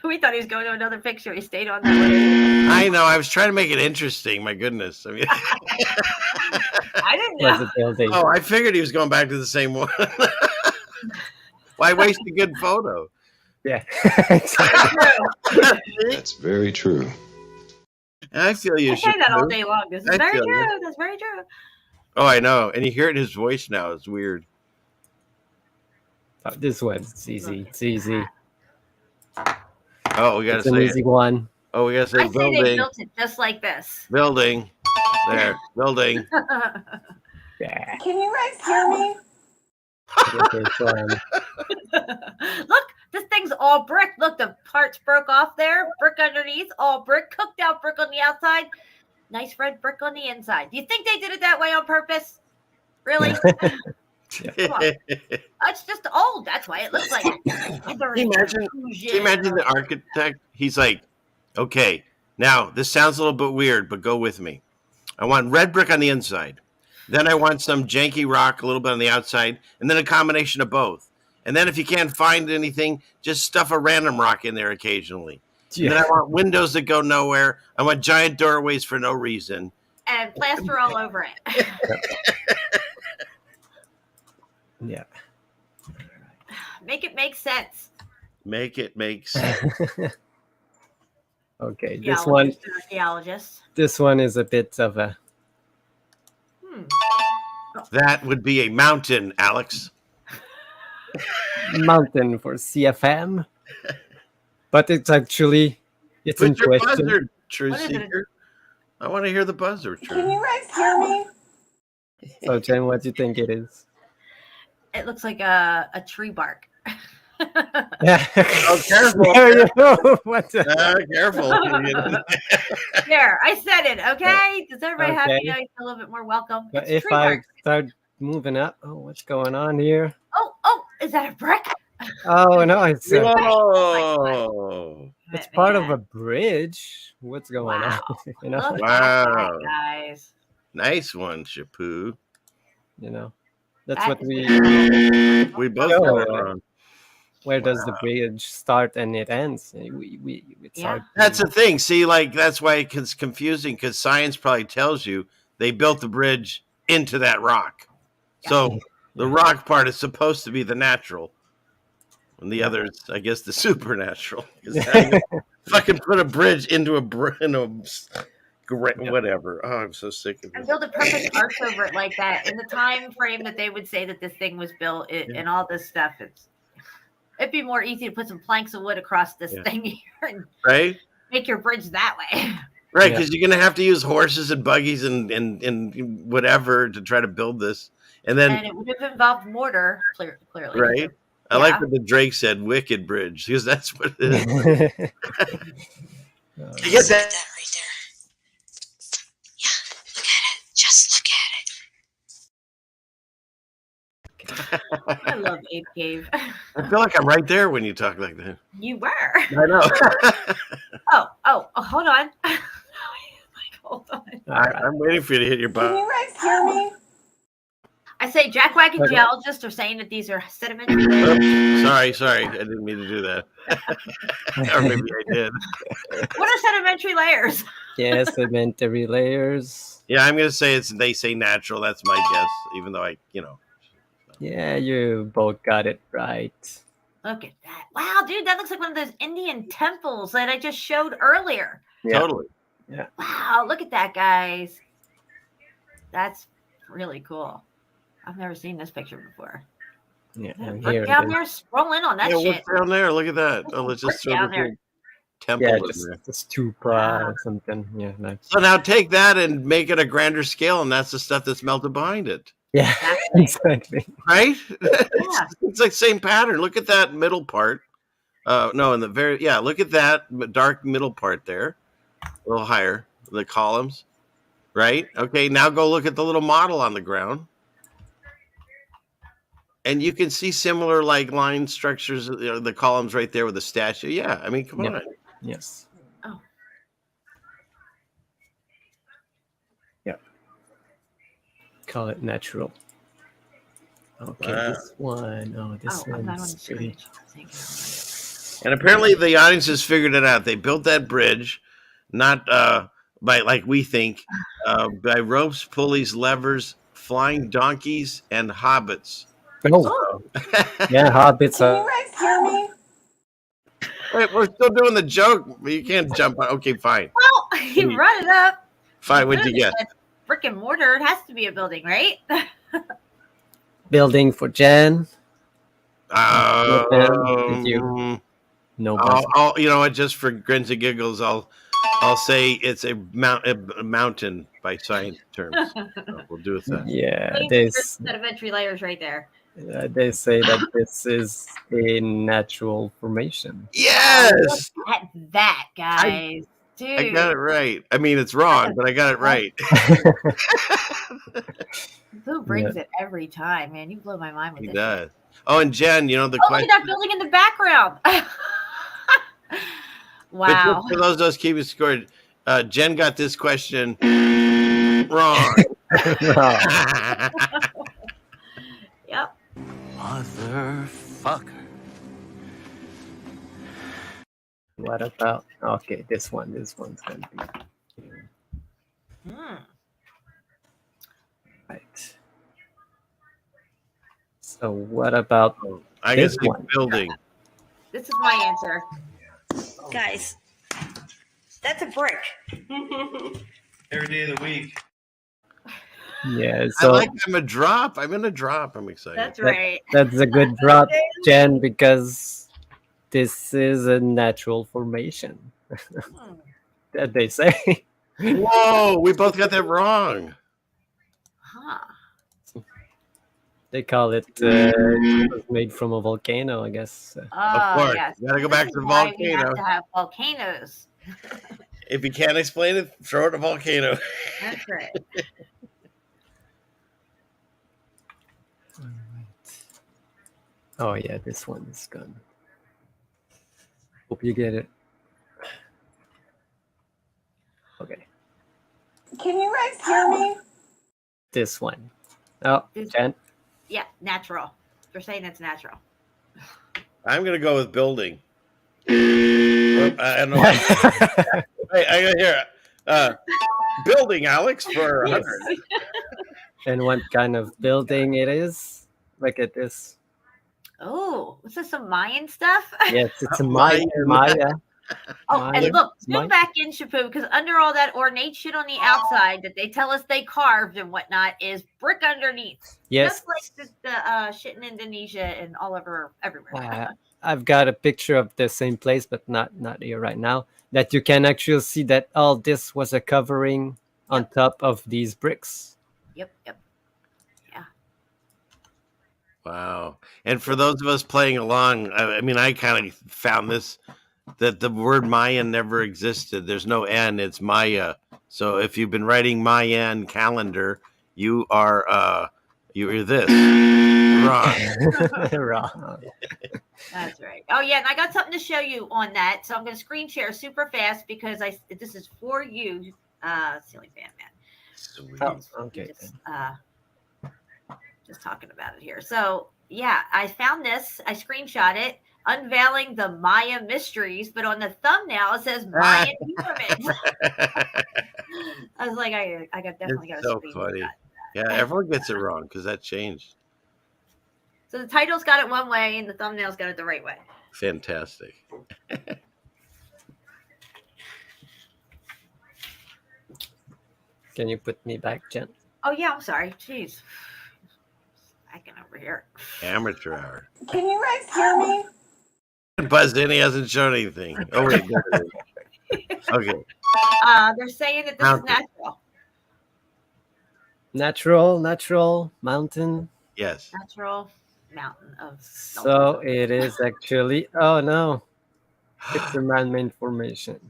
We thought he was going to another picture. He stayed on that one. I know. I was trying to make it interesting. My goodness. I mean, I didn't Was know. a building. oh, I figured he was going back to the same one. Why waste a good photo? Yeah. That's very true. I feel you. I say that all Shepu. day long. This is I very feel you. true. That's very true. Oh, I know. And you hear it in his voice now. It's weird. This one. It's easy. It's easy. Oh, we got It's to an say easy it. one. Oh, we got to say I say they building. built it just like this. Building. There. Building. Yeah. Can you guys hear me? This one. Look, this thing's all brick. Look, the parts broke off there. Brick underneath, all brick. Cooked out brick on the outside. Nice red brick on the inside. Do you think they did it that way on purpose? Really? Come on. Yeah. It's just old. That's why it looks like it. Can you imagine the architect? He's like, okay, now this sounds a little bit weird, but go with me. I want red brick on the inside. Then I want some janky rock a little bit on the outside, and then a combination of both. And then if you can't find anything, just stuff a random rock in there occasionally. And then I want windows that go nowhere. I want giant doorways for no reason. And plaster all over it. Yeah. Make it make sense. Make it make sense. Okay, this one. Geologist. This one is a bit of a. That would be a mountain, Alex. Mountain for CFM, but it's actually in your question. Buzzard, True Seeker. I want to hear the buzzer. Can you guys hear me? So, Jen, what do you think it is? It looks like a tree bark. Yeah. Oh, careful! There you go. What the... Careful! There, I said it. Okay. Does everybody have Okay. me a little bit more welcome? But It's a if tree I bark. start moving up, oh, what's going on here? Oh, is that a brick? Oh no, it's Whoa! it's part of a bridge. What's going on? You know, Look at Wow! that, guys. Nice one, Shepu. you know, that's That what is we both know, got it wrong. Where does the bridge start and it ends? It's hard to- That's the thing. See, like that's why it's confusing because science probably tells you they built the bridge into that rock. So the rock part is supposed to be the natural, and the other is, I guess, the supernatural. Fucking put a bridge into whatever. Oh, I'm so sick of And it. build a perfect arch over it like that in the time frame that they would say that this thing was built and all this stuff. It'd be more easy to put some planks of wood across this thing here and Right? make your bridge that way. Right, because you're going to have to use horses and buggies and whatever to try to build this. And then, it would have involved mortar, clearly. right? I like what the Drake said, wicked bridge, because that's what it is. You get that? I love Ape Cave. I feel like I'm right there when you talk like that. You were. I know. Oh, hold on. Hold on. I'm waiting for you to hit your Can butt. you guys hear me? I say jackwagon Okay. geologists are saying that these are sedimentary layers. Sorry. I didn't mean to do that. Or maybe I did. What are sedimentary layers? Yeah, sedimentary layers. Yeah, I'm going to say they say natural. That's my guess, even though Yeah, you both got it right. Look at that. Wow, dude, that looks like one of those Indian temples that I just showed earlier. Yeah. Totally. Yeah. Wow, look at that, guys. That's really cool. I've never seen this picture before. Yeah, and Look here down it is. there, scroll in on that Yeah, shit. what's down there? Look at that. Oh, let's just throw down the there. big temple Yeah, in just there. the stupa or something. Yeah, nice. So now take that and make it a grander scale, and that's the stuff that's melted behind it. Yeah, exactly. Right? It's like same pattern. Look at that middle part. No, in the look at that dark middle part there. A little higher, the columns. Right? Okay, now go look at the little model on the ground. And you can see similar like line structures, the columns right there with the statue. Yeah, I mean, come Yep. on. Yes. Oh. Yeah. Call it natural. Okay, Wow. this one. Oh, this I'm not on one's the screen. pretty. And apparently the audience has figured it out. They built that bridge, not by like we think, by ropes, pulleys, levers, flying donkeys, and hobbits. Oh, yeah, hobbits Can are. you guys hear me? Wait, we're still doing the joke. You can't jump on. Okay, fine. Well, you brought it up. Fine, what'd you get? Brick and mortar. It has to be a building, right? Building for Jen. Oh, Did you? No. I'll, you know what? Just for grins and giggles, I'll say it's a mountain by science terms. So we'll do it that. Yeah, There's sedimentary layers right there. they say that this is a natural formation. Yes. Look at that, guys. Dude. I got it right. I mean, it's wrong, but I got it right. Who brings it every time, man? You blow my mind with He this. does. Oh, and Jen, you know the Oh, question. look at that building in the background. Wow. But for those of us keeping score, Jen got this question wrong. Yep. Motherfucker. What about? Okay, this one's gonna be right. So what about I this guess one? building. This is my answer. Guys, that's a brick. Every day of the week. Yeah, so I'm a drop. I'm in a drop. I'm excited. That's right. That's a good drop, Jen, because this is a natural formation. That they say. Whoa, we both got that wrong. Huh. They call it it was made from a volcano, I guess. Oh, course. yes. You gotta go back This to is the why we volcano. have to have volcanoes. If you can't explain it, throw it in a volcano. That's right. Oh yeah, this one is gone. Hope you get it. Okay, Can you guys hear me? this one. Oh, Jen. Yeah, natural. They're saying it's natural. I'm gonna go with building. I don't know. I got here. Building, Alex, for 100. And what kind of building it is? Look at this. Oh, is this some Mayan stuff? Yes, it's a Maya. Oh, Maya. and look, Maya. zoom back in, Shepu, because under all that ornate shit on the outside that they tell us they carved and whatnot is brick underneath. Yes. Just like the shit in Indonesia and all over everywhere. I've got a picture of the same place, but not here right now. That you can actually see that all this was a covering on top of these bricks. Yep. Wow. And for those of us playing along, I mean, I kind of found this, that the word Mayan never existed. There's no N, it's Maya. So if you've been writing Mayan calendar, you are you're this. Wrong. Wrong. That's right. Oh yeah, and I got something to show you on that. So I'm going to screen share super fast because this is for you, silly fan man. Sweet. Oh, okay. Just talking about it here. So yeah, I found this. I screenshot it, unveiling the Maya mysteries, but on the thumbnail it says Mayan pyramids. I was like, I got definitely got It's to so screenshot funny. that. Yeah, everyone gets it wrong because that changed. So the title's got it one way and the thumbnail's got it the right way. Fantastic. Can you put me back, Jen? Oh yeah, I'm sorry. Jeez. Backing over here. Amateur hour. Can you guys hear me? Buzzed in, he hasn't shown anything. Oh, wait. There it is. Okay. They're saying that this is natural. Natural mountain. Yes. Natural mountain of. So it is actually. Oh no, it's a man-made formation.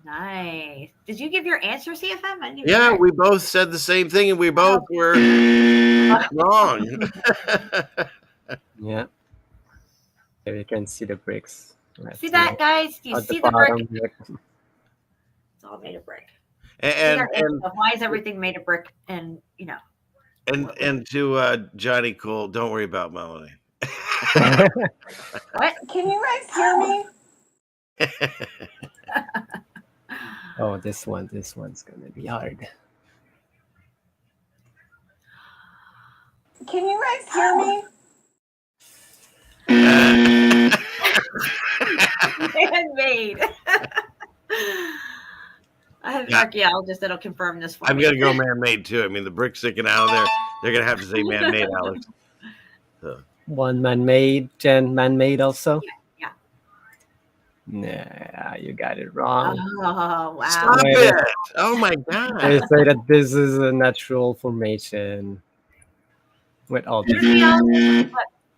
Nice. Did you give your answer, CFM? I didn't even Yeah, check. we both said the same thing, and we both were wrong. Yeah. Here you can see the bricks. See that, guys? Do you see the brick? It's all made of brick. And Why is everything made of brick? And and to Johnny Cool, don't worry about Melanie. What? Can you guys hear me? Oh, this one's gonna be hard. Can you guys hear me? Man-made. I have an archaeologist that'll confirm this for me. I'm gonna go man-made too. I mean, the brick sticking out of there, they're gonna have to say man-made, Alex. So. One man-made, Jen, man-made also. Yeah. Nah, you got it wrong. Oh wow! Stop it! Oh my god! They say that this is a natural formation with all these.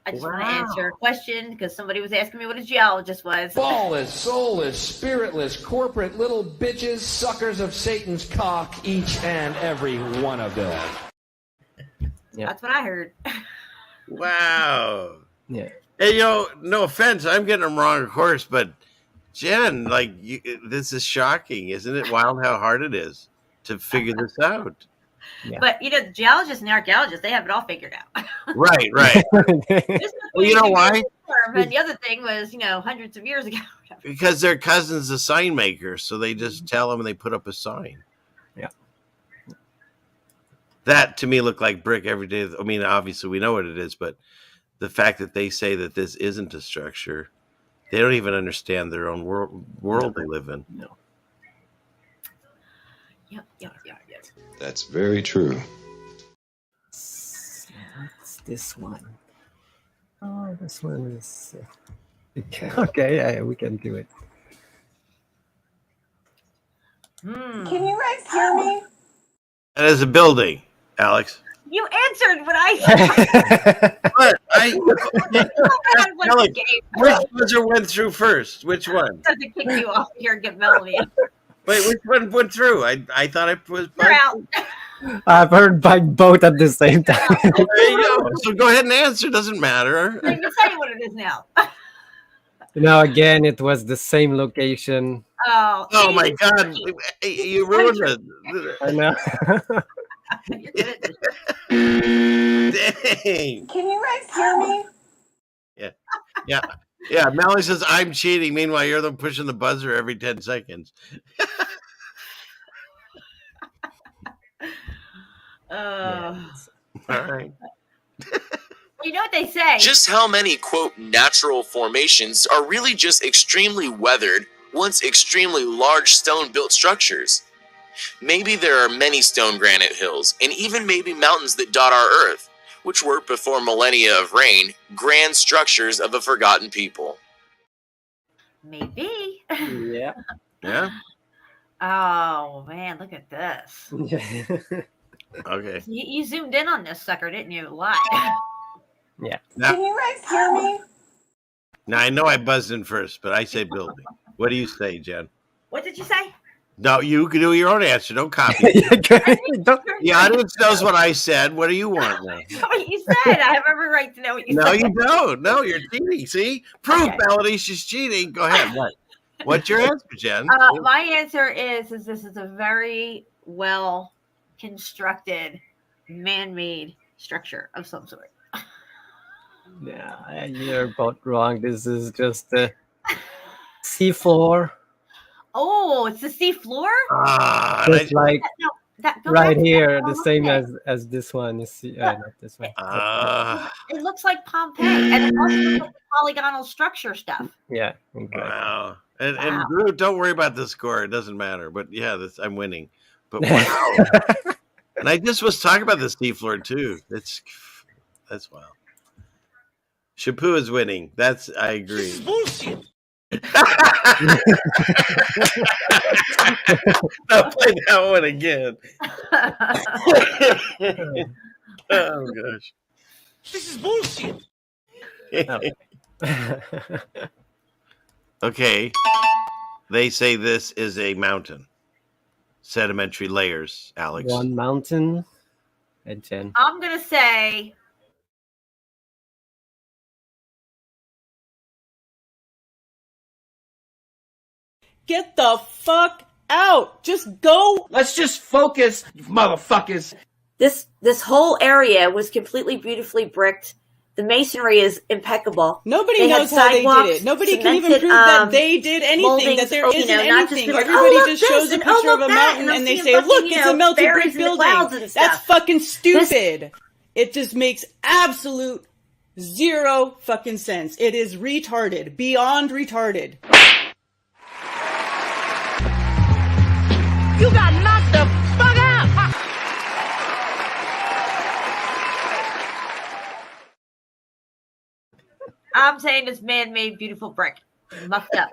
I I just want to answer a question because somebody was asking me what a geologist was. Ballless, soulless, spiritless, corporate little bitches, suckers of Satan's cock, each and every one of them. Yeah. That's what I heard. Wow. Yeah. Hey, no offense, I'm getting them wrong, of course, but Jen, this is shocking, isn't it? Wild how hard it is to figure this out. Yeah. But the geologists and the archaeologists, they have it all figured out. Right. Well, you know why? And the other thing was, hundreds of years ago. Because their cousin's a sign maker, so they just tell them and they put up a sign. Yeah. That to me looked like brick every day. I mean, obviously we know what it is, but the fact that they say that this isn't a structure, they don't even understand their own world they live in. No. Yep. That's very true. What's this one? Oh, this one is... Okay, yeah, we can do it. Can you guys hear me? That is a building, Alex. You answered what I said. But Alex, which buzzer went through first? Which one? to kick you off here and get Melanie. Wait, which one went through? I thought it was. You're out. I've heard by both at the same time. There you go. So go ahead and answer. Doesn't matter. I can tell you what it is now. Again, it was the same location. Oh my God! You ruined it. I know. Dang. Can you guys hear me? Yeah. Melly says I'm cheating. Meanwhile, you're the pushing the buzzer every 10 seconds. All right. You know what they say? Just how many, quote, natural formations are really just extremely weathered, once extremely large stone-built structures? Maybe there are many stone granite hills, and even maybe mountains that dot our earth, which were, before millennia of rain, grand structures of a forgotten people. Maybe. Yeah. Yeah. Oh man, look at this. Okay. You zoomed in on this sucker, didn't you? Live. Yeah. Can you guys hear me? Now I know I buzzed in first, but I say building. What do you say, Jen? What did you say? No, you can do your own answer. Don't copy. The audience knows what I said. What do you want now? That's what you said. I have every right to know what you No, said. you don't. No, you're cheating. See? Proof, Melody. She's cheating. Go ahead. What? What's your answer, Jen? My answer is this is a very well constructed, man-made structure of some sort. Yeah, you're both wrong. This is just the seafloor. Oh, it's the sea floor? Just like go right back to here, that the one. same Okay. as this one. Not this one. It looks like Pompeii, and it also looks like the polygonal structure stuff. Yeah. Exactly. Wow. And Drew, don't worry about the score. It doesn't matter. But yeah, I'm winning. But wow. And I just was talking about the seafloor too. That's wild. Shepu is winning. I agree. This is bullshit. I'll play that one again. Oh gosh. This is bullshit. Okay. They say this is a mountain. Sedimentary layers, Alex. One mountain. And Jen. I'm gonna say Get the fuck out. Just go. Let's just focus, you motherfuckers. This whole area was completely beautifully bricked. The masonry is impeccable. Nobody knows how they did it. Nobody can even prove that they did anything, that there isn't anything. Everybody just shows a picture of a mountain and they say, look, it's a melted brick building. That's fucking stupid. It just makes absolute zero fucking sense. It is retarded. Beyond retarded. You got knocked the fuck out! I'm saying this man-made beautiful brick, muffed up.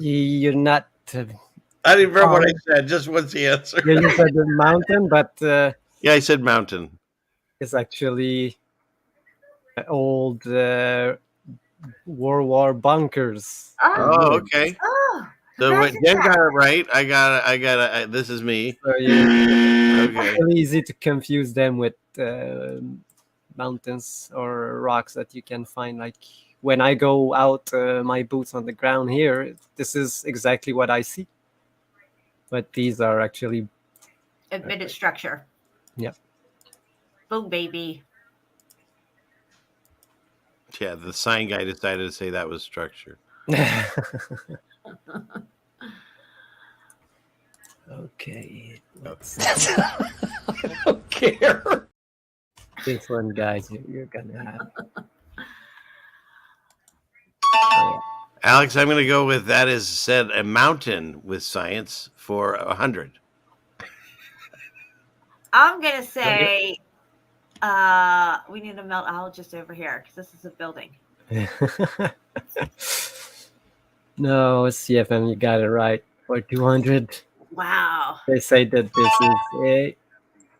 You're not. I didn't remember what I said. Just what's the answer? You said the mountain, but yeah, I said mountain. is actually old World War bunkers. Oh, okay. Oh, So what imagine Jen that. got it right. I got it. This is me. So it's Okay. really easy to confuse them with mountains or rocks that you can find. Like when I go out, my boots on the ground here, this is exactly what I see. But these are actually Admitted structure. yeah. Boom, baby. Yeah, the sign guy decided to say that was structure. Okay. I don't care. This one, guys, you're gonna have. Alex, I'm going to go with that is said a mountain with science for 100. I'm gonna say we need a meltologist over here because this is a building. No, CFM, you got it right for 200. Wow. They say that this is a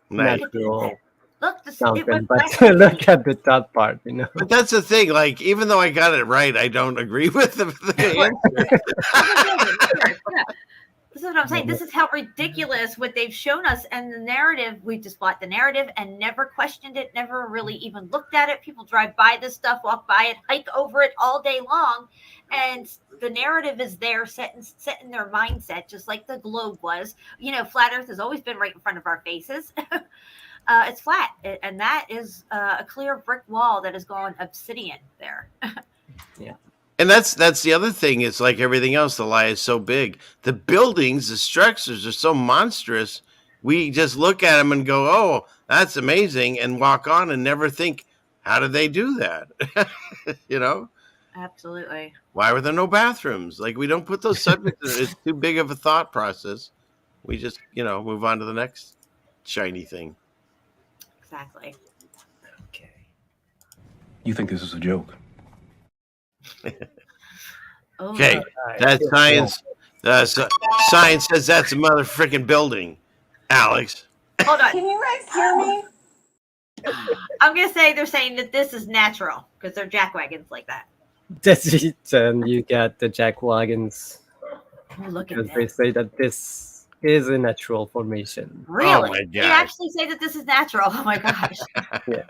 natural Look, mountain, but look at the top part, you know. But that's the thing. Like, even though I got it right, I don't agree with the answer. This is what I'm saying. This is how ridiculous what they've shown us. And the narrative, we just bought the narrative and never questioned it, never really even looked at it. People drive by this stuff, walk by it, hike over it all day long. And the narrative is there set in their mindset, just like the globe was. You know, flat Earth has always been right in front of our faces. It's flat. And that is a clear brick wall that has gone obsidian there. Yeah. And that's the other thing. It's like everything else. The lie is so big. The buildings, the structures are so monstrous. We just look at them and go, "Oh, that's amazing," and walk on and never think, "How did they do that?" You know? Absolutely. Why were there no bathrooms? Like, we don't put those subjects. It's too big of a thought process. We just, move on to the next shiny thing. Exactly. Okay. You think this is a joke? Okay, that's science. Science says that's a motherfucking building, Alex. Hold on. Can you guys hear me? I'm going to say they're saying that this is natural because they're jack wagons like that. That's it. And you got the jack wagons. Oh, look at Because this. they say that this is a natural formation. Really? Oh, my They God. actually say that this is natural. Oh, my gosh. Yeah.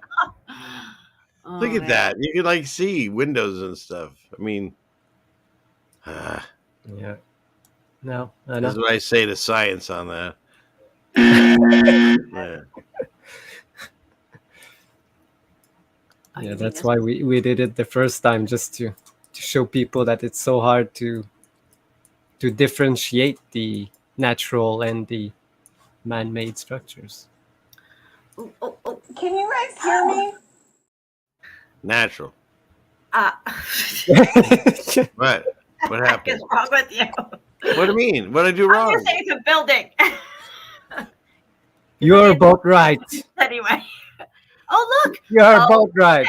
Look at that. You can, see windows and stuff. I mean, Yeah. No, I that's know. what I say to science on that. Yeah. Yeah, that's why we did it the first time, just to show people that it's so hard to differentiate the natural and the man-made structures. Can you guys hear me? Natural. What What happened? is wrong with you? What do you mean? What did I do I'm wrong? going to say it's a building. You're both right. Anyway. Oh, look. You're both right.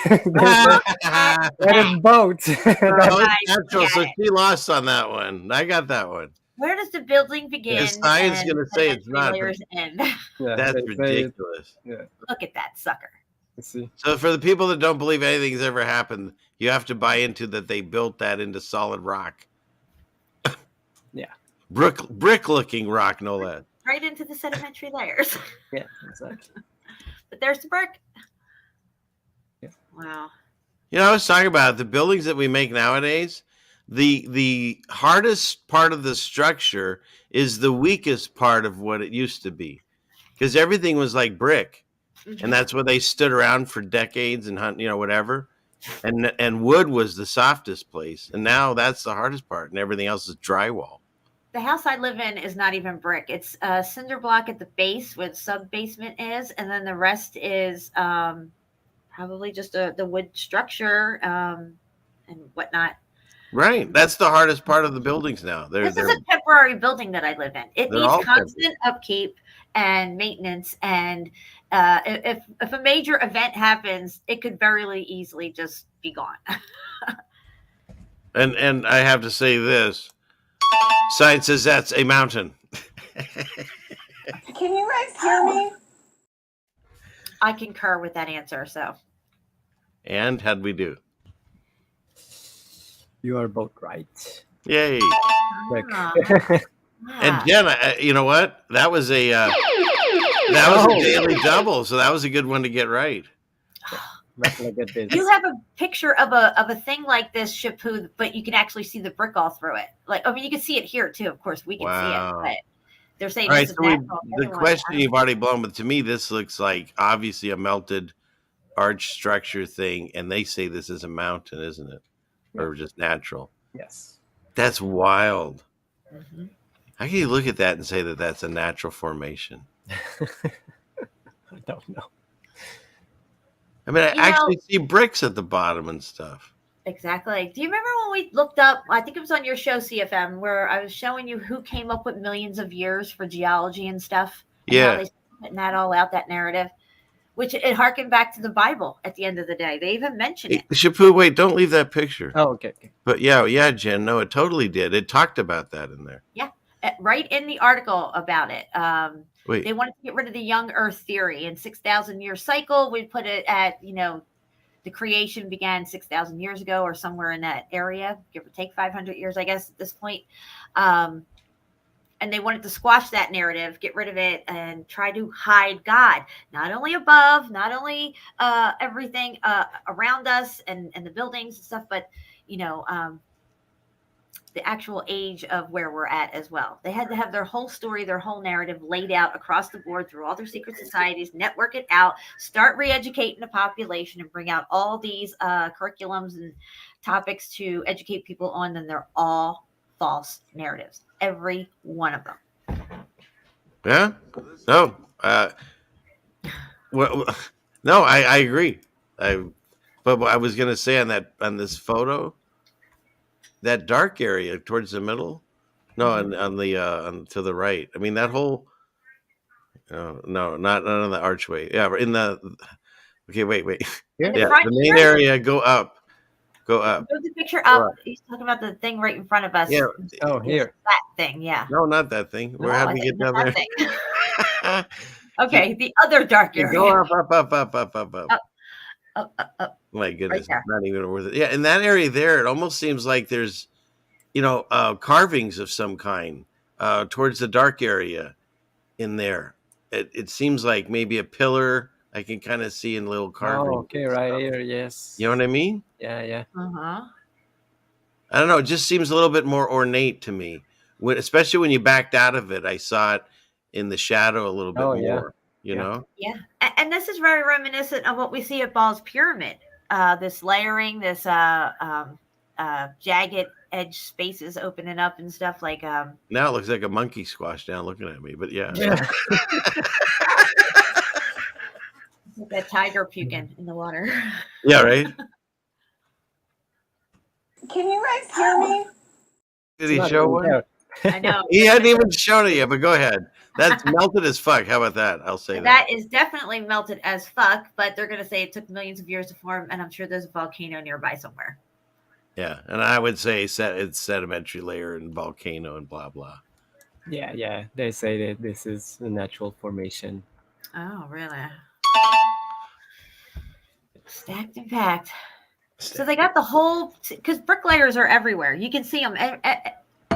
That is both. Oh, it's natural. So she lost on that one. I got that one. Where does the building begin? Is science and going to say the it's not? layers end? Yeah, That's they say it- ridiculous. Yeah. Look at that sucker. See. So for the people that don't believe anything's ever happened, you have to buy into that they built that into solid rock. Yeah. Brick looking rock, no less. Right into the sedimentary layers. Yeah, exactly. But there's the brick. Yeah. Wow. I was talking about the buildings that we make nowadays. The hardest part of the structure is the weakest part of what it used to be, because everything was like brick, and that's what they stood around for decades and hunt, whatever. And wood was the softest place, and now that's the hardest part, and everything else is drywall. The house I live in is not even brick. It's a cinder block at the base where the sub basement is, and then the rest is probably just the wood structure and whatnot. Right. That's the hardest part of the buildings now. This is a temporary building that I live in. It They're all needs constant upkeep and maintenance. And if a major event happens, it could very easily just be gone. And I have to say this. Science says that's a mountain. Can you guys hear me? I concur with that answer. So. And how'd we do? You are both right. Yay! Ah. And Jen, you know what? That was a daily double, so that was a good one to get right. You have a picture of a thing like this, Shepu, but you can actually see the brick all through it. Like, I mean, you can see it here too. Of course, we can see it, but they're saying this is natural. The question you've already blown, but to me, this looks like obviously a melted arch structure thing, and they say this is a mountain, isn't it? Yeah. Or just natural? Yes. That's wild. Mm-hmm. How can you look at that and say that that's a natural formation? I don't know. I mean, I actually see bricks at the bottom and stuff. Exactly. Do you remember when we looked up, I think it was on your show, CFM, where I was showing you who came up with millions of years for geology and stuff? And yeah. How they putting that all out, that narrative, which it harkened back to the Bible at the end of the day. They even mentioned it. Shepu, wait, don't leave that picture. Oh, okay. But yeah, Jen, no, it totally did. It talked about that in there. Yeah, right in the article about it. Wait. They wanted to get rid of the young Earth theory and 6,000 year cycle. We put it at, the creation began 6,000 years ago or somewhere in that area, give or take 500 years, I guess, at this point. And they wanted to squash that narrative, get rid of it, and try to hide God, not only above, not only everything around us and the buildings and stuff, but, the actual age of where we're at as well. They had to have their whole story, their whole narrative laid out across the board through all their secret societies, network it out, start re-educating the population and bring out all these curriculums and topics to educate people on, and they're all false narratives. Every one of them. Yeah? No. No, I agree. But I was going to say on this photo, that dark area towards the middle, to the right. I mean, that whole, no, not on the archway. Yeah, in the. Okay, wait. Yeah, the main area. Go up. Move the picture up. He's talking about the thing right in front of us. Yeah. Oh, here. That thing. Yeah. No, not that thing. How do we get down there? Okay, the other dark area. Go up. Up. My goodness, right, not even worth it. Yeah, in that area there, it almost seems like there's, carvings of some kind towards the dark area in there. It seems like maybe a pillar. I can kind of see in little carvings. Oh, okay, right here, yes. You know what I mean? Yeah. Uh-huh. I don't know. It just seems a little bit more ornate to me. Especially when you backed out of it, I saw it in the shadow a little bit more. You know? Yeah. And this is very reminiscent of what we see at Ball's Pyramid. This layering, this jagged edge spaces opening up and stuff like. Now it looks like a monkey squashed down looking at me, but yeah. That tiger puking in the water. Yeah, right? Can you guys hear me? Did he show one? I know. He hadn't even shown it yet, but go ahead. That's melted as fuck. How about that? I'll say that. That is definitely melted as fuck, but they're going to say it took millions of years to form, and I'm sure there's a volcano nearby somewhere. Yeah, and I would say it's sedimentary layer and volcano and blah, blah. Yeah. They say that this is a natural formation. Oh, really? Stacked and packed. So they got the whole, because brick layers are everywhere. You can see them.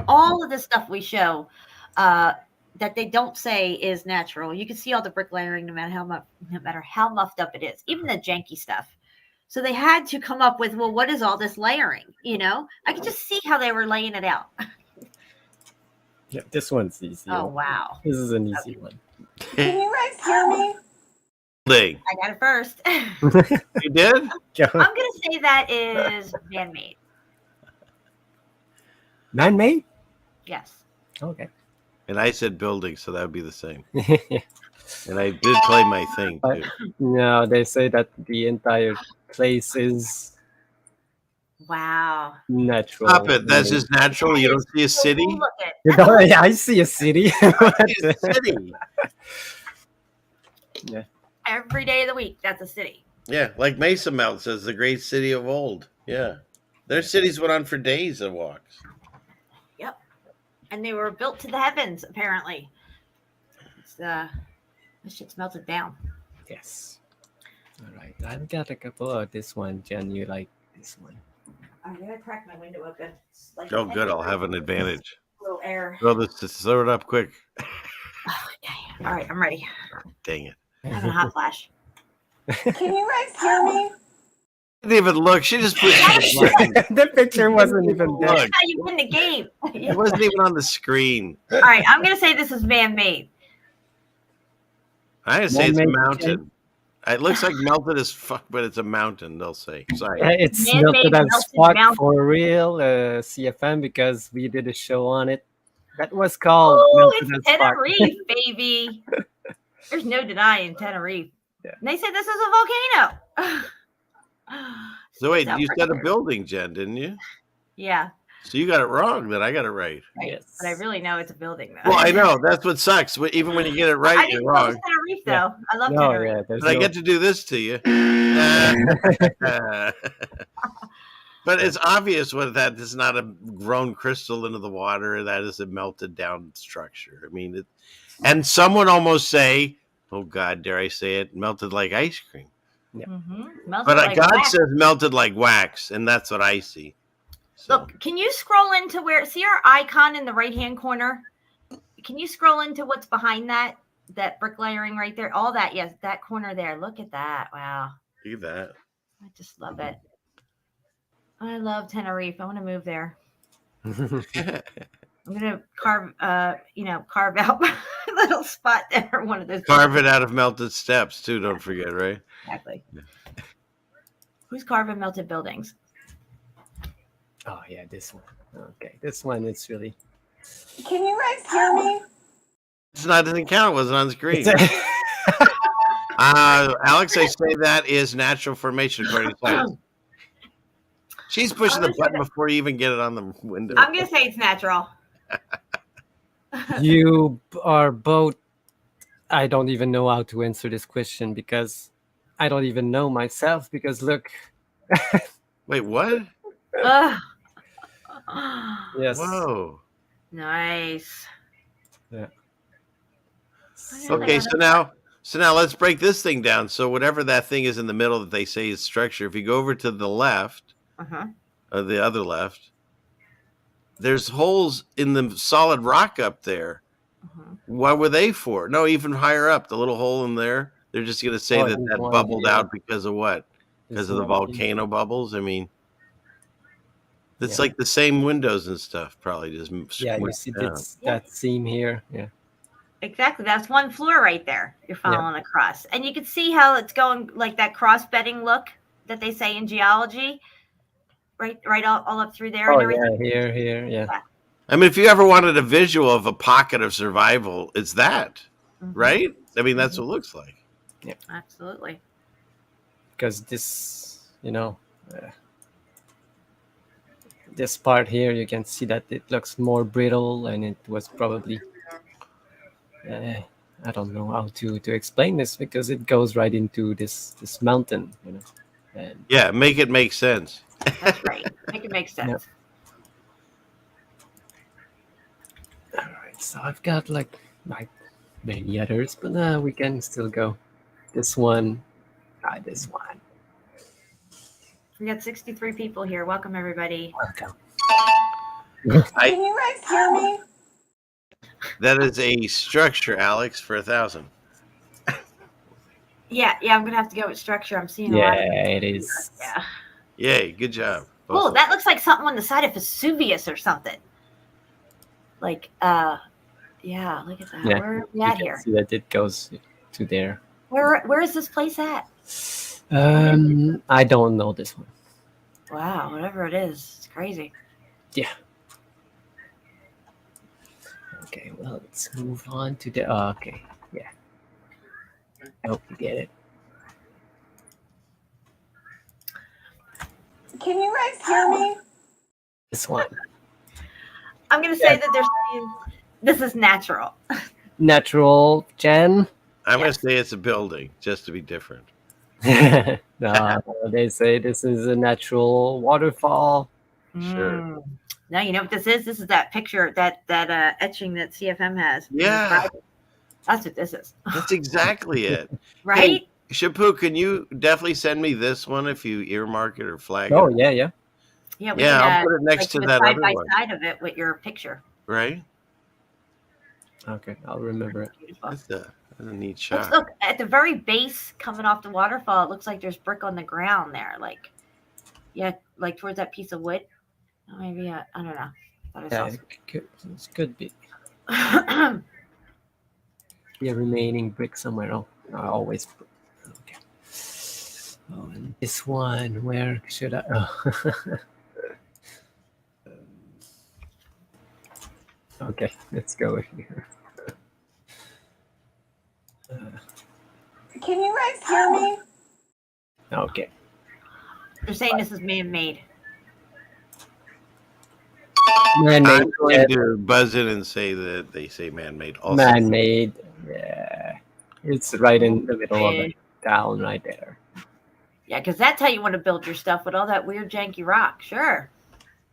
All of the stuff we show that they don't say is natural. You can see all the brick layering, no matter how muffed up it is, even the janky stuff. So they had to come up with, well, what is all this layering? I could just see how they were laying it out. Yeah, this one's easy. Oh, wow. This is an easy one. Can you guys hear me? I got it first. You did? I'm going to say that is man-made. Man-made? Yes. Okay. And I said building, so that would be the same. And I did play my thing, too. No, they say that the entire place is natural. Stop it. That's just natural. You don't see a city? Yeah, I see a city. Yeah. Every day of the week, that's a city. Yeah, like Mesa Melt says, the great city of old. Yeah. Their cities went on for days of walks. Yep. And they were built to the heavens, apparently. This shit's melted down. Yes. I've got a couple of this one. Jen, you like this one? I'm gonna crack my window open. It's like Oh, good. I'll have an advantage. a little air. Throw it up quick. Okay. All right, I'm ready. Dang it. I'm having a hot flash. Can you guys hear me? Didn't even look. She just put The picture wasn't even there. That's how you win the game. It wasn't even on the screen. All right, I'm gonna say this is man-made. I say it's a Man-made mountain. It looks like melted as fuck, but it's a mountain, they'll say. Sorry. It's Man-made melted as melted fuck mountain. for real, CFM, because we did a show on it. That was called Oh, Melted it's as Fuck. Tenerife, baby. There's no denying Tenerife. Yeah. And they said this is a volcano. So wait, South you said a Africa. building, Jen, didn't you? Yeah, So you got it wrong, then I got it right. right. Yes. But I really know it's a building, though. Well, I know. That's what sucks. Even when you get it I right, didn't you're know it was wrong. Tenerife, though. I love No, Tenerife. yeah, there's But I no- get to do this to you. But it's obvious that is not a grown crystal into the water. That is a melted down structure. I mean, and some would almost say, oh God, dare I say it, melted like ice cream. Melted But like God wax. says melted like wax, and that's what I see. So. Look, can you scroll into see our icon in the right-hand corner? Can you scroll into what's behind that bricklayering right there? All that, yes, that corner there. Look at that. Wow. Look at that. I just love it. I love Tenerife. I want to move there. I'm gonna carve out a little spot there. One of those. Carve it out of melted steps too. Don't forget, right? Exactly. Who's carving melted buildings? Oh yeah, this one. Okay, this one is really. Can you guys hear me? It's not doesn't count. It wasn't on screen. Alex, I say that is natural formation according to science. She's pushing the button before you even get it on the window. I'm gonna say it's natural. You are both. I don't even know how to answer this question because I don't even know myself. Because look. Wait, what? Yes. Whoa. Nice. Yeah. Okay, so now let's break this thing down. So whatever that thing is in the middle that they say is structure, if you go over to the left, or the other left, there's holes in the solid rock up there. What were they for? No, even higher up, the little hole in there. They're just going to say that bubbled out because of what? Because of the volcano bubbles? I mean, it's like the same windows and stuff, probably just. Yeah, you see that seam here. Yeah. Exactly. That's one floor right there. You're following across. And you can see how it's going like that cross bedding look that they say in geology. Right all up through there and everything. Yeah, here, yeah. I mean, if you ever wanted a visual of a pocket of survival, it's that, right? I mean, that's what it looks like. Yeah. Absolutely. Because this, this part here, you can see that it looks more brittle, and it was probably, I don't know how to explain this because it goes right into this mountain, And, yeah, make it make sense. That's right. Make it make sense. All right, so I've got like many others, but we can still go. This one, this one. We got 63 people here. Welcome, everybody. Welcome. Can you guys hear me? That is a structure, Alex, for 1,000. Yeah, I'm gonna have to go with structure. I'm seeing a lot of it is. Yeah. Yay, good job. Oh, that looks like something on the side of Vesuvius or something. Like, yeah, look at that. Yeah, Where are we at here? See that it goes to there. Where is this place at? I don't know this one. Wow, whatever it is, it's crazy. Yeah. Okay, well, let's move on to the. Okay, yeah. I hope you get it. Can you guys hear me? This one. I'm gonna say that they're saying this is natural. Natural, Jen. I'm going to say it's a building, just to be different. No, they say this is a natural waterfall. Sure. Now you know what this is. This is that picture, that etching that CFM has. Yeah. That's what this is. That's exactly it. Right? Hey, Shepu, can you definitely send me this one if you earmark it or flag it? Oh, yeah. Yeah, we Yeah, can, I'll put it next to do a that side other by one. side of it with your picture. Right? Okay, I'll remember it. Beautiful. That's a neat shot. Look, at the very base coming off the waterfall, it looks like there's brick on the ground there. Like, yeah, like towards that piece of wood. Maybe, I don't know. Thought I saw It could be. some. The remaining brick somewhere. Oh, I always. Okay. Oh, and this one. Where should I? Oh. Okay, let's go here. Can you guys hear me? Okay. They're saying this is man-made. Man-made. I'm going to buzz in and say that they say man-made also. Man-made. Yeah. It's right in the middle of the town right there. Yeah, because that's how you want to build your stuff with all that weird janky rock. Sure.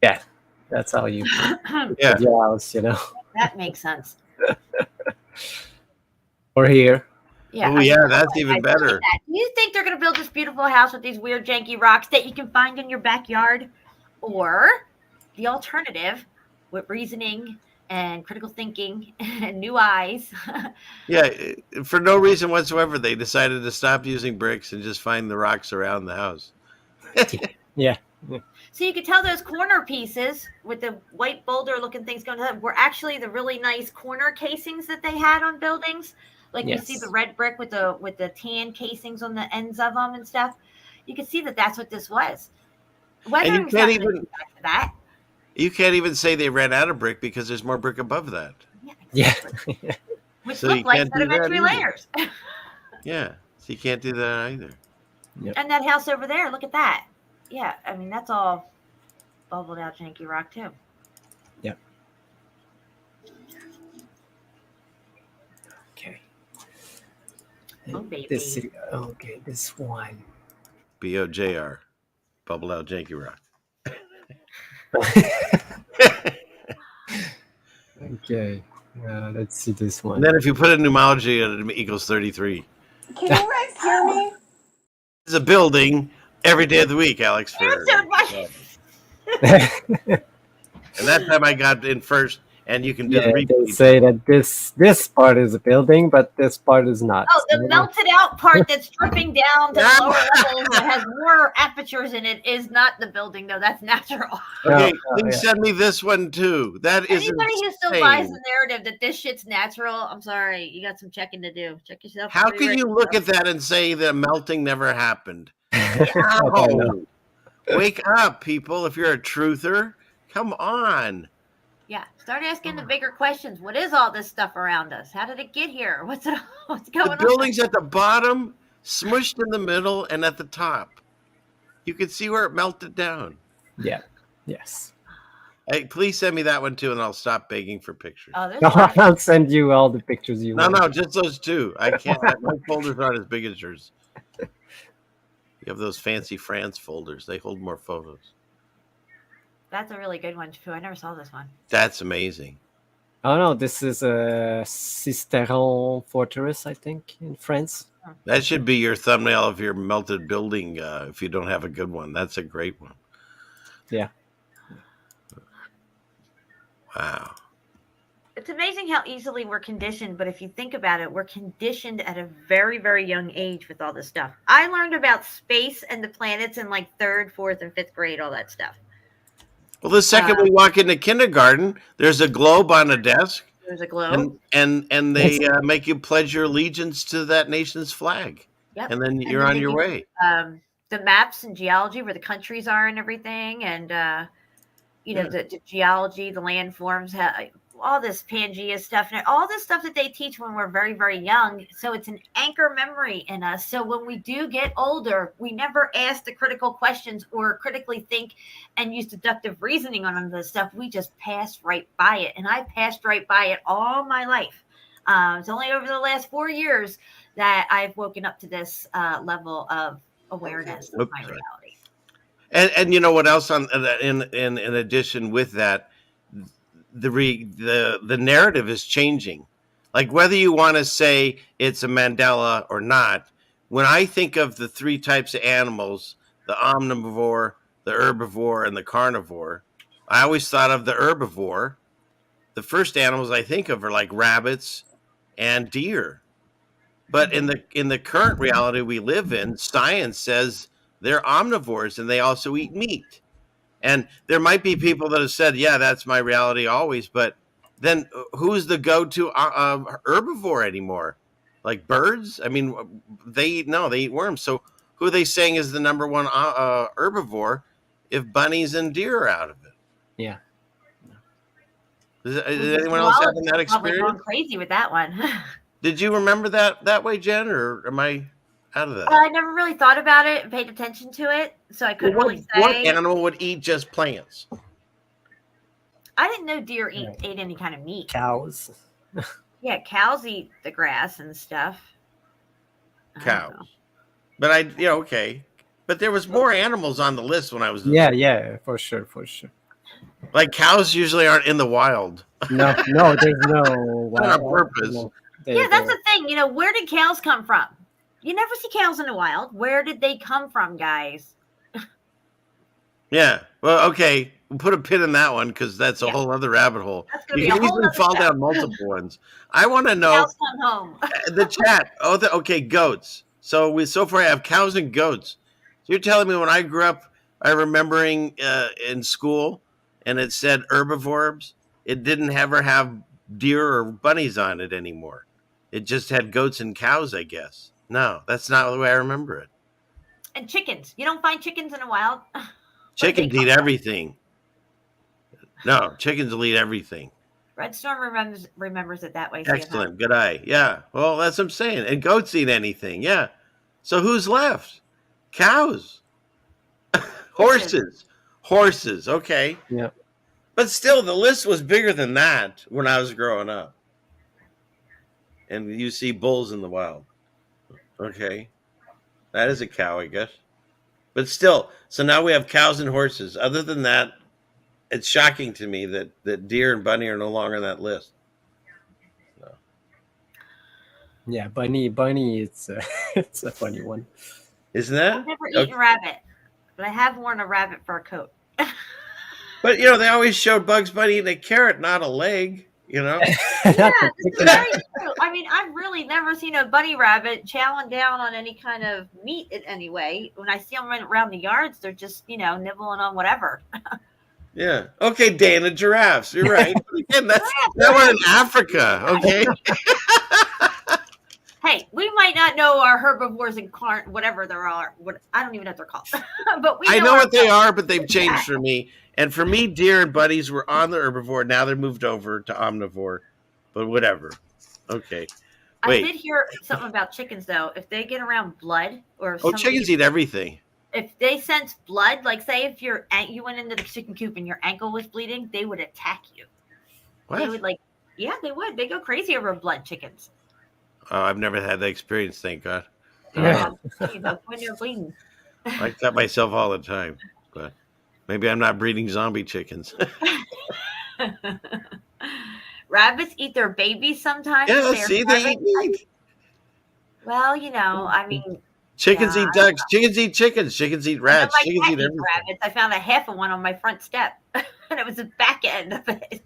Yeah. That's how you Yeah. build your house, you know. That makes sense. Or here. Yeah. Oh, yeah, that's even better. Do you think they're going to build this beautiful house with these weird janky rocks that you can find in your backyard? Or the alternative with reasoning and critical thinking and new eyes? Yeah, for no reason whatsoever, they decided to stop using bricks and just find the rocks around the house. Yeah. So you could tell those corner pieces with the white boulder looking things going to them were actually the really nice corner casings that they had on buildings. Like you see the red brick with the tan casings on the ends of them and stuff. You can see that that's what this was. And you can't even that. You can't even say they ran out of brick because there's more brick above that. Yeah. Which So look you like can't do that sedimentary either. layers. Yeah, so you can't do that either. Yep. And that house over there, look at that. Yeah, I mean, that's all bubbled out janky rock too. Yep. Okay. Oh, baby. This one. BOJR, bubble out janky rock. Okay. Let's see this one. And then if you put a pneumology, it equals 33. Can you guys hear me? It's a building every day of the week, Alex. And that time I got in first, and you can do the They repeat. say that this part is a building, but this part is not. Oh, the melted out part that's dripping down to the lower levels that has more apertures in it is not the building, though. That's natural. Okay, please send me this one too. That is Anybody who still insane. buys the narrative that this shit's natural, I'm sorry, you got some checking to do. Check yourself. How can you look at that and say that melting never happened? I How? know. Wake up, people! If you're a truther, come on. Yeah, start asking the bigger questions. What is all this stuff around us? How did it get here? What's going The on? building's at the bottom, smushed in the middle, and at the top. You can see where it melted down. Yeah. Yes. Hey, please send me that one too, and I'll stop begging for pictures. Oh, there's I'll send you all the pictures you want. No, just those two. I can't. My folders aren't as big as yours. You have those fancy France folders. They hold more photos. That's a really good one, too. I never saw this one. That's amazing. Oh no, this is a Cisteron fortress, I think, in France. That should be your thumbnail of your melted building if you don't have a good one. That's a great one. Yeah. Wow. It's amazing how easily we're conditioned, but if you think about it, we're conditioned at a very, very young age with all this stuff. I learned about space and the planets in like 3rd, 4th, and 5th grade, all that stuff. Well, the second we walk into kindergarten, there's a globe on a desk. There's a globe. And they make you pledge your allegiance to that nation's flag. Yep. And then you're on your way. The maps and geology where the countries are and everything. And, the geology, the landforms, all this Pangea stuff, and all this stuff that they teach when we're very, very young. So it's an anchor memory in us. So when we do get older, we never ask the critical questions or critically think and use deductive reasoning on this stuff. We just pass right by it. And I passed right by it all my life. It's only over the last 4 years that I've woken up to this level of awareness of my reality. And you know what else? In addition with that, the narrative is changing. Like whether you want to say it's a Mandela or not, when I think of the three types of animals, the omnivore, the herbivore, and the carnivore, I always thought of the herbivore. The first animals I think of are like rabbits and deer. But in the current reality we live in, science says they're omnivores and they also eat meat. And there might be people that have said, yeah, that's my reality always. But then who's the go-to herbivore anymore? Like birds? I mean, they eat worms. So who are they saying is the number one herbivore if bunnies and deer are out of it? Yeah. Does anyone else have that experience? Probably going crazy with that one. Did you remember that way, Jen, or am I out of that? I never really thought about it and paid attention to it, so I couldn't really say. What animal would eat just plants? I didn't know deer ate any kind of meat. Cows. Yeah, cows eat the grass and stuff. Cows. But okay. But there was more animals on the list when I was. Yeah, for sure. Like cows usually aren't in the wild. No, there's no wild. On purpose. No, yeah, that's the thing. Where did cows come from? You never see cows in the wild. Where did they come from, guys? Yeah. Well, okay. We'll put a pin in that one because that's a whole other rabbit hole. You can easily fall down multiple ones. I want to know. Cows come home. The chat. Okay, goats. So far I have cows and goats. So you're telling me when I grew up, I remembering in school, and it said herbivores. It didn't ever have deer or bunnies on it anymore. It just had goats and cows, I guess. No, that's not the way I remember it. And chickens. You don't find chickens in the wild? Chickens eat everything. No, chickens will eat everything. Red Storm remembers it that way. Excellent. Good eye. Yeah. Well, that's what I'm saying. And goats eat anything. Yeah. So who's left? Cows. Horses. Okay. Yeah. But still, the list was bigger than that when I was growing up. And you see bulls in the wild. Okay. That is a cow, I guess. But still, so now we have cows and horses. Other than that, it's shocking to me that deer and bunny are no longer on that list. No. Yeah, bunny, it's it's a funny one. Isn't that? I've never eaten rabbit, but I have worn a rabbit fur coat. But, they always showed Bugs Bunny eating a carrot, not a leg, Yeah, that's very true. I mean, I've really never seen a bunny rabbit chowing down on any kind of meat in any way. When I see them running around the yards, they're just, nibbling on whatever. Yeah. Okay, Dana, giraffes. You're right. Again, that one in Africa, okay? Hey, we might not know our herbivores and whatever there are. I don't even know what they're called. But I know what they are, but they've changed for me. And for me, deer and bunnies were on the herbivore. Now they're moved over to omnivore. But whatever. Okay. Wait. I did hear something about chickens, though. If they get around blood or chickens eat everything. If they sense blood, like say if you went into the chicken coop and your ankle was bleeding, they would attack you. What? They would they would. They go crazy over blood chickens. Oh, I've never had that experience, thank God. When they're bleeding. I cut myself all the time, but maybe I'm not breeding zombie chickens. Rabbits eat their babies sometimes. Yeah, see, they eat meat. Well, I mean. Chickens eat ducks. Chickens eat chickens. Chickens eat rats. Chickens eat everything. Rabbits. I found a half of one on my front step, and it was the back end of it.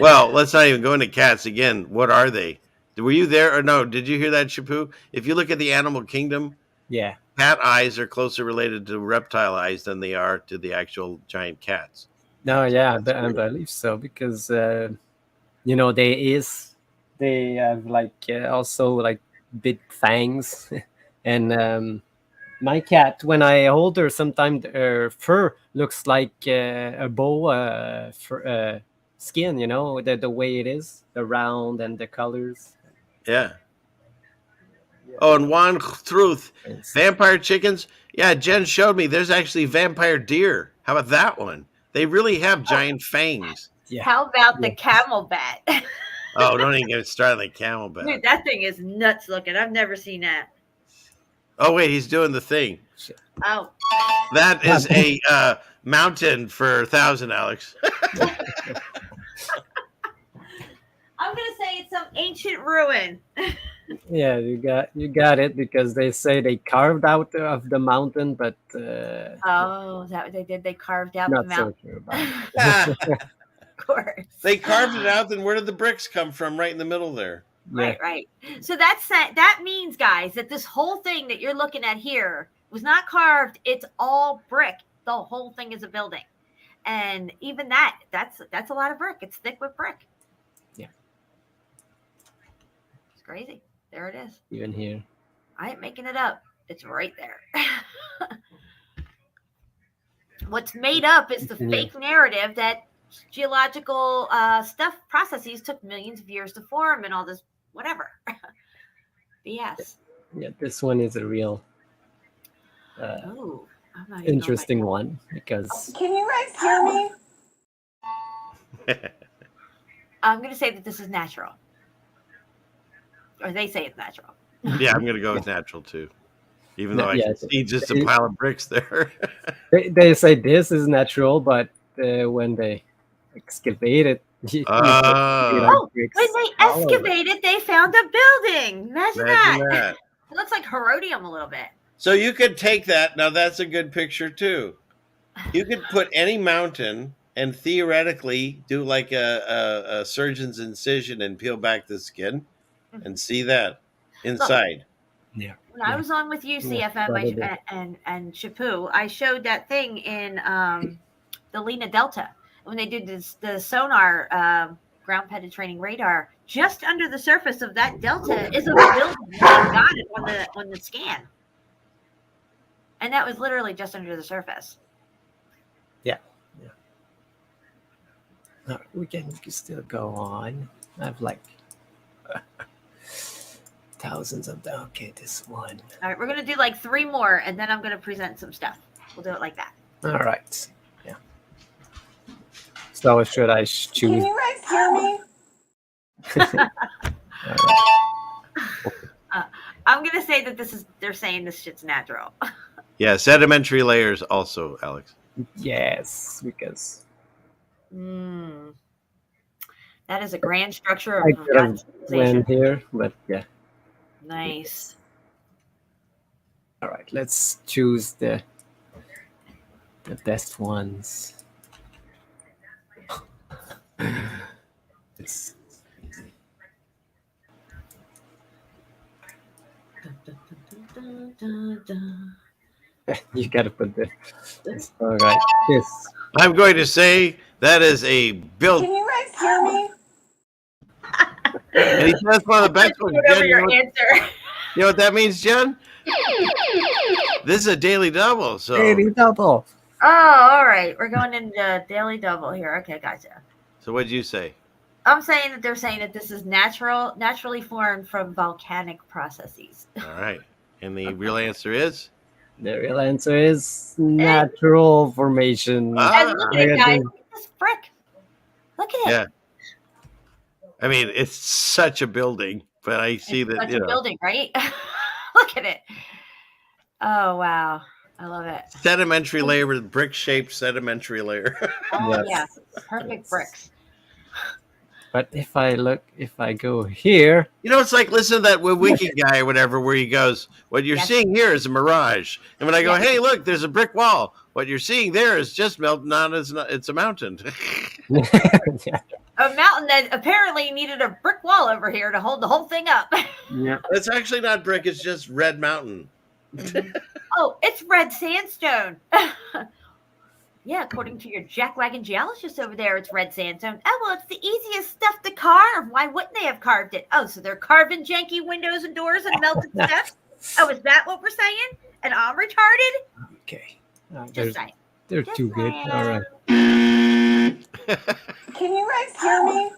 Well, let's not even go into cats again. What are they? Were you there or no? Did you hear that, Shepu? If you look at the animal kingdom, yeah, cat eyes are closer related to reptile eyes than they are to the actual giant cats. No, yeah, I believe so because they have also like big fangs. And my cat, when I hold her, sometimes her fur looks like a boa skin, the way it is, the round and the colors. Yeah. Oh, and one truth, vampire chickens. Yeah, Jen showed me there's actually vampire deer. How about that one? They really have giant fangs. Yeah. How about the camelbat? Oh, don't even get started on the camelbat. Dude, that thing is nuts looking. I've never seen that. Oh, wait, he's doing the thing. Oh. That is a mountain for 1,000, Alex. I'm going to say it's some ancient ruin. Yeah, you got it, because they say they carved out of the mountain, but Oh, is that what they did? They carved out the not so mountain. sure about it. Of course. They carved it out. Then where did the bricks come from? Right in the middle there. Yeah. Right. So that means, guys, that this whole thing that you're looking at here was not carved. It's all brick. The whole thing is a building, and even that's a lot of brick. It's thick with brick. Yeah. It's crazy. There it is. Even here. I ain't making it up. It's right there. What's made up is the fake narrative that geological processes took millions of years to form and all this whatever. BS. Yeah, this one is a real I'm not even interesting one, because Can you guys hear me? I'm going to say that this is natural. Or they say it's natural. Yeah, I'm going to go with natural too. Even though I Yeah, can see just a pile of bricks there. they say this is natural, but when they excavate it, you Oh, bricks when they all over. excavated, they found a building. Imagine that. that. It looks like Herodium a little bit. So you could take that. Now that's a good picture too. You could put any mountain and theoretically do like a surgeon's incision and peel back the skin and see that inside. Yeah. When I was on with you, CFM, and Shepu, I showed that thing in the Lena Delta when they did the sonar ground penetrating radar. Just under the surface of that delta is a building. They got it on the scan, and that was literally just under the surface. Yeah. We can still go on. I have like thousands of them. Okay, this one. All right, we're gonna do like 3 more, and then I'm gonna present some stuff. We'll do it like that. All right. Yeah. So should I choose? Can you guys hear me? I'm gonna say that they're saying this shit's natural. Yeah, sedimentary layers also, Alex. Yes, because That is a grand structure I of could have went here, but yeah. Nice. All right, let's choose the best ones. It's you gotta put this. All right, this. I'm going to say that is a build. Can you guys hear me? And he says one of the best ones. Whatever Jen, your answer. You know what that means, Jen? This is a daily double. So Daily double. Oh, all right. We're going into daily double here. Okay, gotcha. So what did you say? I'm saying that they're saying that this is naturally formed from volcanic processes. All right. And the real answer is? The real answer is natural formation. And look at it, guys. Look at this brick. Look at it. Yeah. I mean, it's such a building, but I see that, Such a building, right? Look at it. Oh, wow. I love it. Sedimentary layer with brick-shaped sedimentary layer. Oh, yeah. Perfect bricks. But if I go here, It's like listen to that wiki guy or whatever, where he goes, "What you're seeing here is a mirage." And when I go, "Hey, look, there's a brick wall," what you're seeing there is just melting on. It's a mountain. A mountain that apparently needed a brick wall over here to hold the whole thing up. Yeah. It's actually not brick. It's just red mountain. Oh, it's red sandstone. Yeah, according to your jackwagon geologist over there, it's red sandstone. Oh, well, it's the easiest stuff to carve. Why wouldn't they have carved it? Oh, so they're carving janky windows and doors and melted stuff? Oh, is that what we're saying? And I'm retarded? Okay. Just saying. They're too good. All right. Can you guys hear me?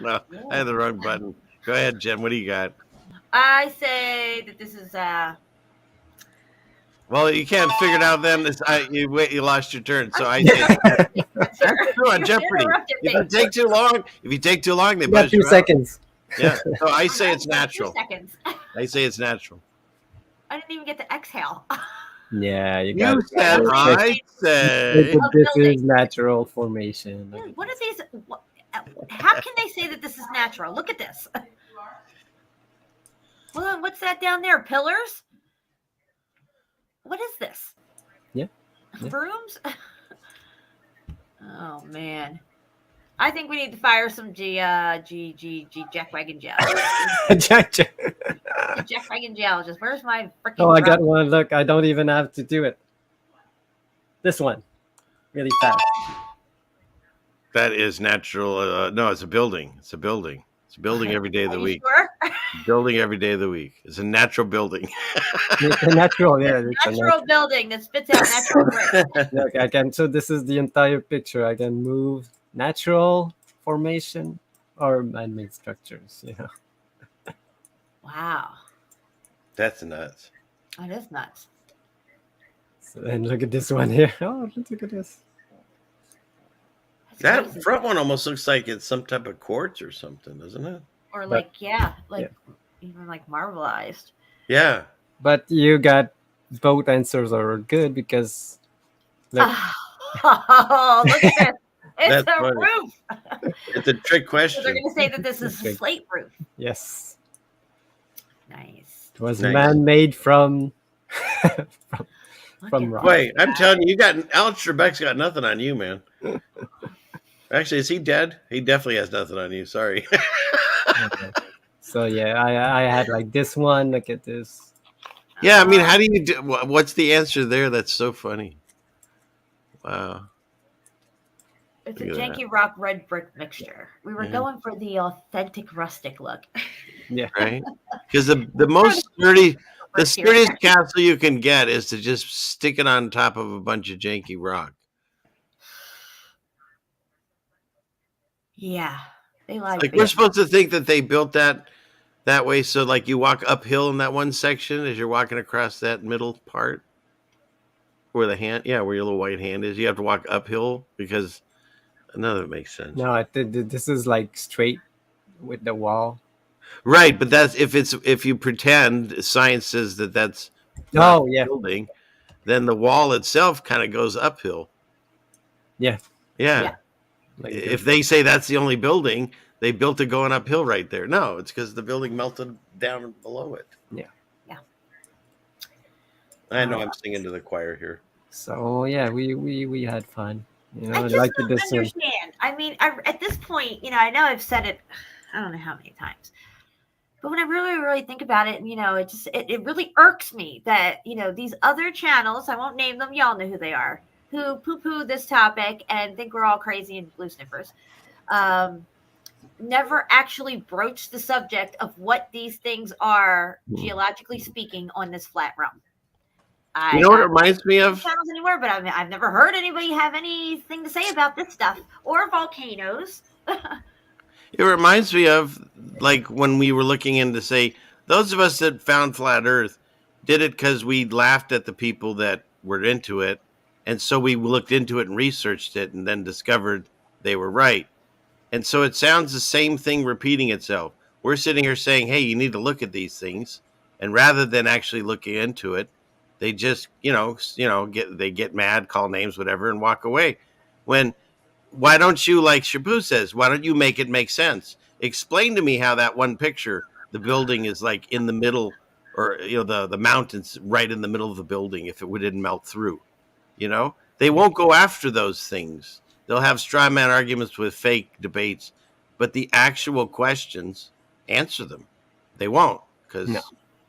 No, I had the wrong button. Go ahead, Jen. What do you got? I say that this is Well, you can't figure it out then. You lost your turn. So I say that's true on Jeopardy. If you take too long, they You got buzz 2 you out. seconds. Yeah. So I say it's natural. 2 seconds. I say it's natural. I didn't even get to exhale. Yeah, you got. said I say. This is natural formation. What are these? How can they say that this is natural? Look at this. Well, what's that down there? Pillars? What is this? Yeah. Brooms? Oh man. I think we need to fire some jackwagon jackwagon geologist. Where's my freaking Oh, I got one. Look, I don't even have to do it. This one. Really fast. That is natural. No, it's a building. It's a building. It's a building every day of the week. Sure? Building every day of the week. It's a natural building. It's a natural, yeah. It's a natural building that spits out natural bricks. Look, I can. So this is the entire picture. I can move natural formation or man-made structures. Yeah. Wow. That's nuts. That is nuts. So then look at this one here. Oh, look at this. That front one almost looks like it's some type of quartz or something, doesn't it? Or even like marbleized. Yeah. But you got both answers are good because look, Oh, look at this. It's That's a funny. roof. It's a trick question. So they're going to say that this is a slate roof. yes, Nice. it was Nice. man-made from from rock. Wait, I'm telling you, Alex Trebek's got nothing on you, man. Actually, is he dead? He definitely has nothing on you. Sorry. Okay. So yeah, I had like this one. Look at this. Yeah, I mean, how do you do? What's the answer there? That's so funny. Wow. It's a Look at that. janky rock red brick mixture. We were Yeah. going for the authentic rustic look. Yeah. Right? Because the most sturdiest castle you can get is to just stick it on top of a bunch of janky rock. Yeah. They like Like it. we're supposed to think that they built that way, so like you walk uphill in that one section as you're walking across that middle part where the hand, where your little white hand is. You have to walk uphill because none of it makes sense. No, this is like straight with the wall. Right, but that's if you pretend science says that that's not the building, then the wall itself kind of goes uphill. Yeah. Yeah. Like If they say that's the only building, they built it going uphill right there. No, it's because the building melted down below it. Yeah. Yeah. I know I'm singing to the choir here. So yeah, we had fun. You know, I I just like don't this one. understand. I mean, at this point, I know I've said it, I don't know how many times, but when I really, really think about it, it really irks me that, these other channels, I won't name them, y'all know who they are, who poo-poo this topic and think we're all crazy and blue sniffers, never actually broached the subject of what these things are, geologically speaking, on this flat realm. You know what it reminds me of? Channels anywhere, but I've never heard anybody have anything to say about this stuff or volcanoes. It reminds me of like when we were looking into, say, those of us that found flat Earth did it because we laughed at the people that were into it. And so we looked into it and researched it and then discovered they were right. And so it sounds the same thing repeating itself. We're sitting here saying, hey, you need to look at these things. And rather than actually looking into it, they just, get mad, call names, whatever, and walk away. Why don't you, like Shepu says, why don't you make it make sense? Explain to me how that one picture, the building is like in the middle, or the mountains right in the middle of the building if it didn't melt through. They won't go after those things. They'll have straw man arguments with fake debates, but the actual questions, answer them. They won't, because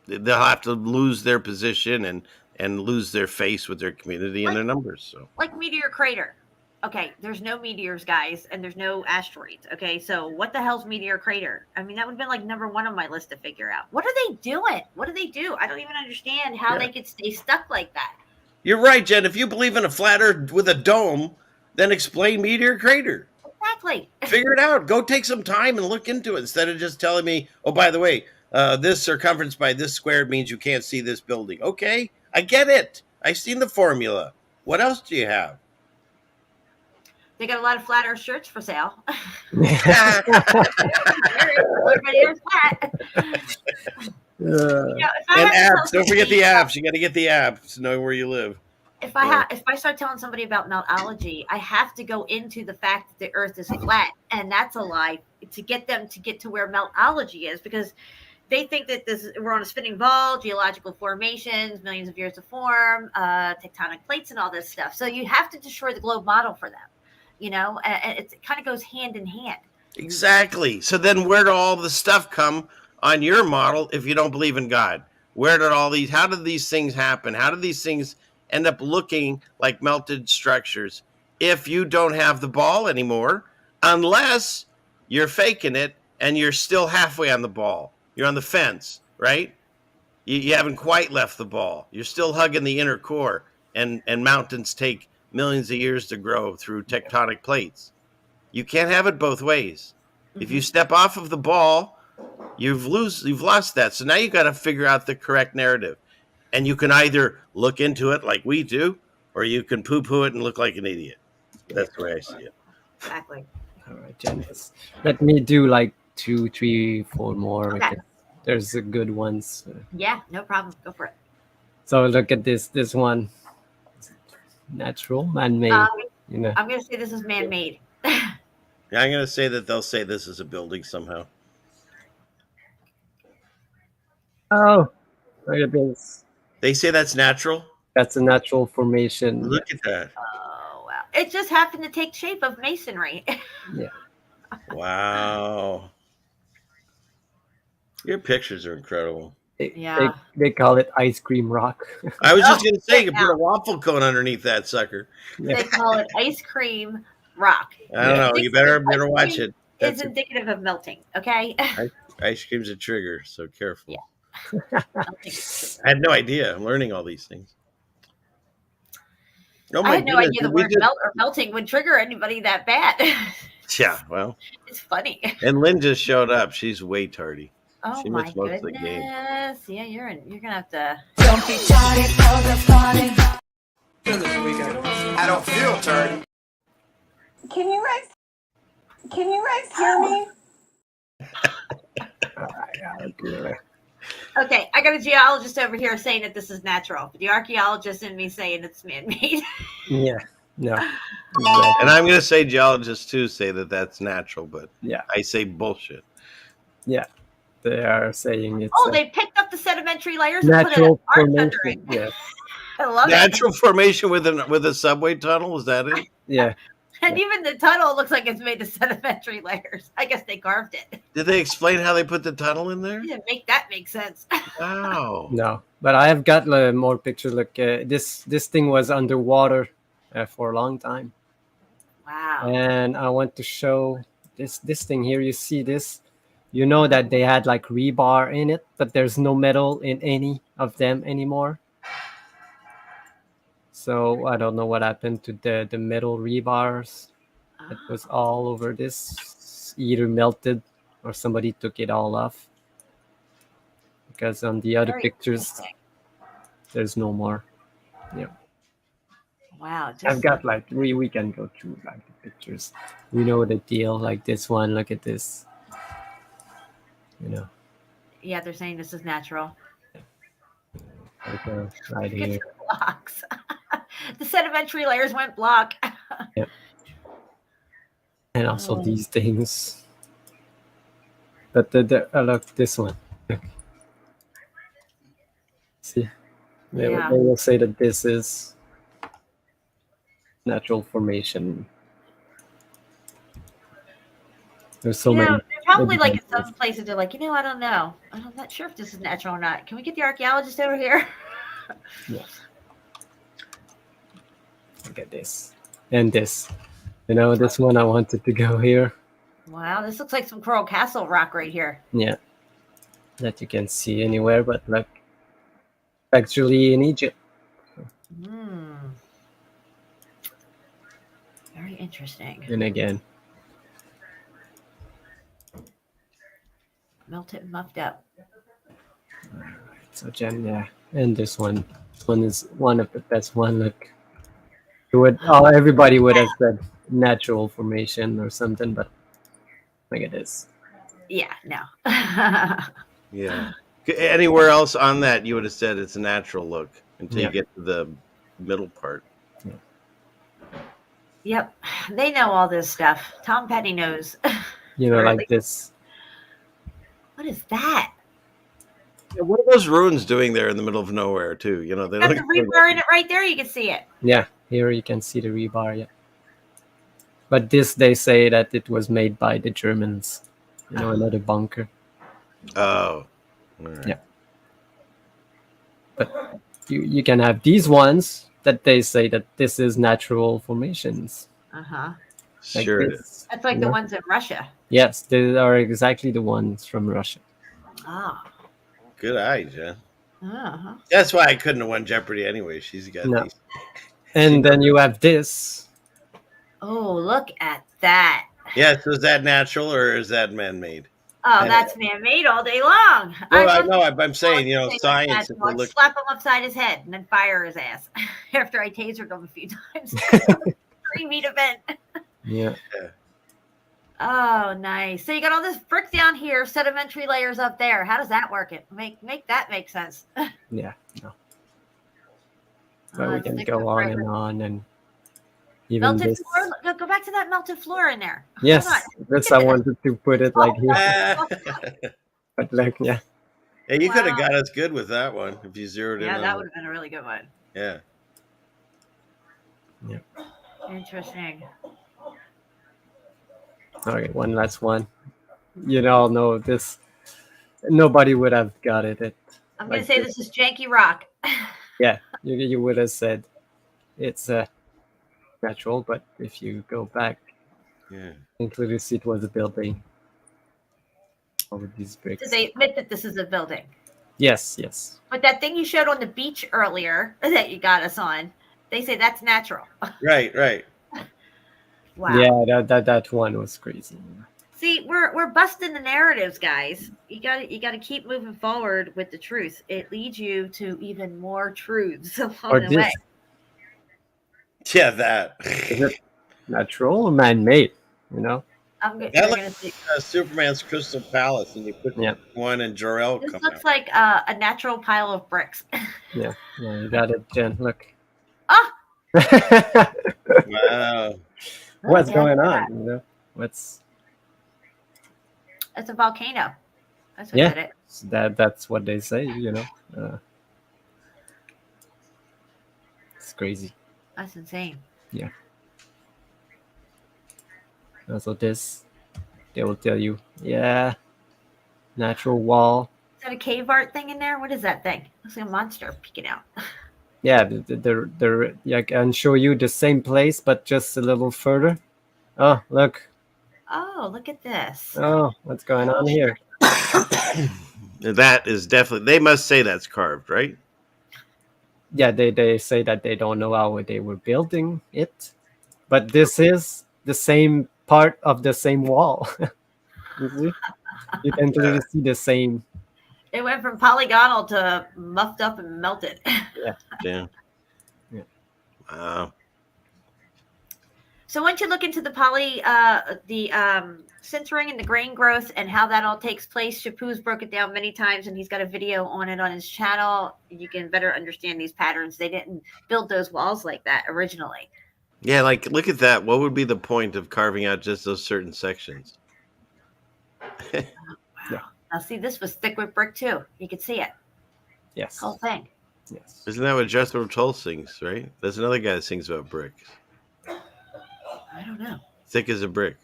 they'll have to lose their position and lose their face with their community and their numbers. So, like meteor crater. Okay, there's no meteors, guys, and there's no asteroids. Okay, so what the hell's meteor crater? I mean, that would have been like number one on my list to figure out. What are they doing? What do they do? I don't even understand how they could stay stuck like that. You're right, Jen. If you believe in a flat Earth with a dome, then explain meteor crater. Exactly. Figure it out. Go take some time and look into it instead of just telling me, oh, by the way, this circumference by this squared means you can't see this building. Okay, I get it. I've seen the formula. What else do you have? They got a lot of flat Earth shirts for sale. And apps. Don't forget the apps. You got to get the apps to know where you live. If I start telling somebody about meltology, I have to go into the fact that the Earth is flat, and that's a lie to get them to get to where meltology is, because they think that we're on a spinning ball, geological formations, millions of years to form, tectonic plates, and all this stuff. So you have to destroy the globe model for them, and it kind of goes hand in hand. Exactly. So then where do all the stuff come on your model if you don't believe in God? How did these things happen? How did these things end up looking like melted structures if you don't have the ball anymore, unless you're faking it and you're still halfway on the ball? You're on the fence, right? You haven't quite left the ball. You're still hugging the inner core, and mountains take millions of years to grow through tectonic plates. You can't have it both ways. Mm-hmm. If you step off of the ball, you've lost that. So now you've got to figure out the correct narrative. And you can either look into it like we do, or you can poo-poo it and look like an idiot. That's the way I see it. Exactly. All right, Janice. Let me do like 2, 3, 4 more. Okay. There's good ones. Yeah, no problem. Go for it. So look at this one. Natural, man-made. I'm going to say this is man-made. Yeah, I'm going to say that they'll say this is a building somehow. Oh, look at this. They say that's natural? That's a natural formation. Look at that. Oh, wow. It just happened to take shape of masonry. Yeah. Wow. Your pictures are incredible. They call it ice cream rock. I was just going to say, you put a waffle cone underneath that sucker. They call it ice cream rock. I don't know. You better watch it. It's indicative of melting, okay? Ice cream's a trigger, so careful. Yeah. I had no idea. I'm learning all these things. Oh I had no idea the word melt or melting would trigger anybody that bad. Yeah, well. It's funny. And Lynn just showed up. She's way tardy. Oh she my goodness. Yeah, you're gonna have to. Don't be tardy for the party. I don't feel tardy. Can you guys hear me? Okay, I got a geologist over here saying that this is natural, but the archaeologist in me saying it's man-made. Yeah, no. Exactly. And I'm going to say geologists too say that that's natural, but yeah, I say bullshit. Yeah, they are saying it's. Oh, they picked up the sedimentary layers natural and put it under it. Yeah. I love natural formation with a subway tunnel. Is that it? Yeah. And even the tunnel looks like it's made of sedimentary layers. I guess they carved it. Did they explain how they put the tunnel in there? Yeah, make that make sense. Wow. No, but I have got more pictures. Look, this thing was underwater for a long time. Wow. And I want to show this thing here. You see this? You know that they had like rebar in it, but there's no metal in any of them anymore. So I don't know what happened to the metal rebars. It was all over this, either melted or somebody took it all off. Because on the other pictures, there's no more. Yeah. Wow. I've got like we can go through like the pictures. We know the deal. Like this one, look at this. You know. Yeah, they're saying this is natural. Okay, right here. Blocks. The sedimentary layers went block. Yeah. And also these things. But look, this one. Look. See, they will say that this is natural formation. There's so many. They're probably like in some places they're like, I don't know. I'm not sure if this is natural or not. Can we get the archaeologist over here? Yeah. Look at this. And this. This one I wanted to go here. Wow, this looks like some Coral Castle rock right here. Yeah. That you can see anywhere, but like actually in Egypt. Very interesting. And again. Melted, muffed up. All right. So Jen, yeah. And this one. This one is one of the best one. Look. Everybody would have said natural formation or something, but look at this. Yeah, no. Yeah. Anywhere else on that, you would have said it's a natural look until you get to the middle part. Yeah. Yep. They know all this stuff. Tom Petty knows. Like this. What is that? Yeah, what are those ruins doing there in the middle of nowhere, too? You know, they Got look the rebar in it right there. You can see it. Yeah, here you can see the rebar. Yeah, but this they say that it was made by the Germans. You know, another bunker. Oh, all right. Yeah. But you can have these ones that they say that this is natural formations. Uh-huh. Like Sure it this, is. That's like you the know? ones in Russia. Yes, they are exactly the ones from Russia. Oh. Good eye, Jen. Uh-huh. That's why I couldn't have won Jeopardy anyway. She's got No. these. And then you have this. Oh, look at that. Yeah, so is that natural or is that man-made? Oh, that's man-made all day long. Well, I know. I'm saying, science. If we I'd look, slap him upside his head and then fire his ass after I tasered him a few times. 3-meat event. Yeah. Oh, nice. So you got all this brick down here, sedimentary layers up there. How does that work? It make that make sense. Yeah. No. But we can go on and even melted this. floor. Go back to that melted floor in there. Yes, Hold on. this I wanted to put it like here. But like, yeah. Hey, you could have got us good with that one if you zeroed in. Yeah, on that it. would have been a really good one. Yeah. Yeah. Interesting. Okay, one last one. You all know this. Nobody would have got it. I'm going to say this is janky rock. Yeah, you would have said it's natural, but if you go back, including it was a building over these bricks. Did they admit that this is a building? Yes, yes. But that thing you showed on the beach earlier that you got us on, they say that's natural. Right. Wow. Yeah, that one was crazy. See, we're busting the narratives, guys. You got to keep moving forward with the truth. It leads you to even more truths along the way. Yeah, that. Is it natural or man-made? You know. That looks like Superman's Crystal Palace, and you put one and Jor-El This come looks out. like a natural pile of bricks. Yeah, you got it, Jen. Look. Oh. Wow. What's going on? You know, what's? It's a volcano. That's what did it. That's what they say. You know, it's crazy. That's insane. Yeah. Also, this they will tell you, yeah, natural wall. Is that a cave art thing in there? What is that thing? Looks like a monster peeking out. Yeah, I can show you the same place, but just a little further. Oh, look. Oh, look at this. Oh, what's going on here? That is definitely. They must say that's carved, right? Yeah, they say that they don't know how they were building it, but this is the same part of the same wall. You see? You can clearly see the same. It went from polygonal to muffed up and melted. Yeah. Wow. So once you look into the sintering and the grain growth and how that all takes place, Shepu's broke it down many times, and he's got a video on it on his channel. You can better understand these patterns. They didn't build those walls like that originally. Yeah, like look at that. What would be the point of carving out just those certain sections? Wow. Now see, this was thick with brick too. You could see it. Yes. Whole thing. Yes. Isn't that what Jethro Tull sings, right? There's another guy that sings about bricks. I don't know. Thick as a brick.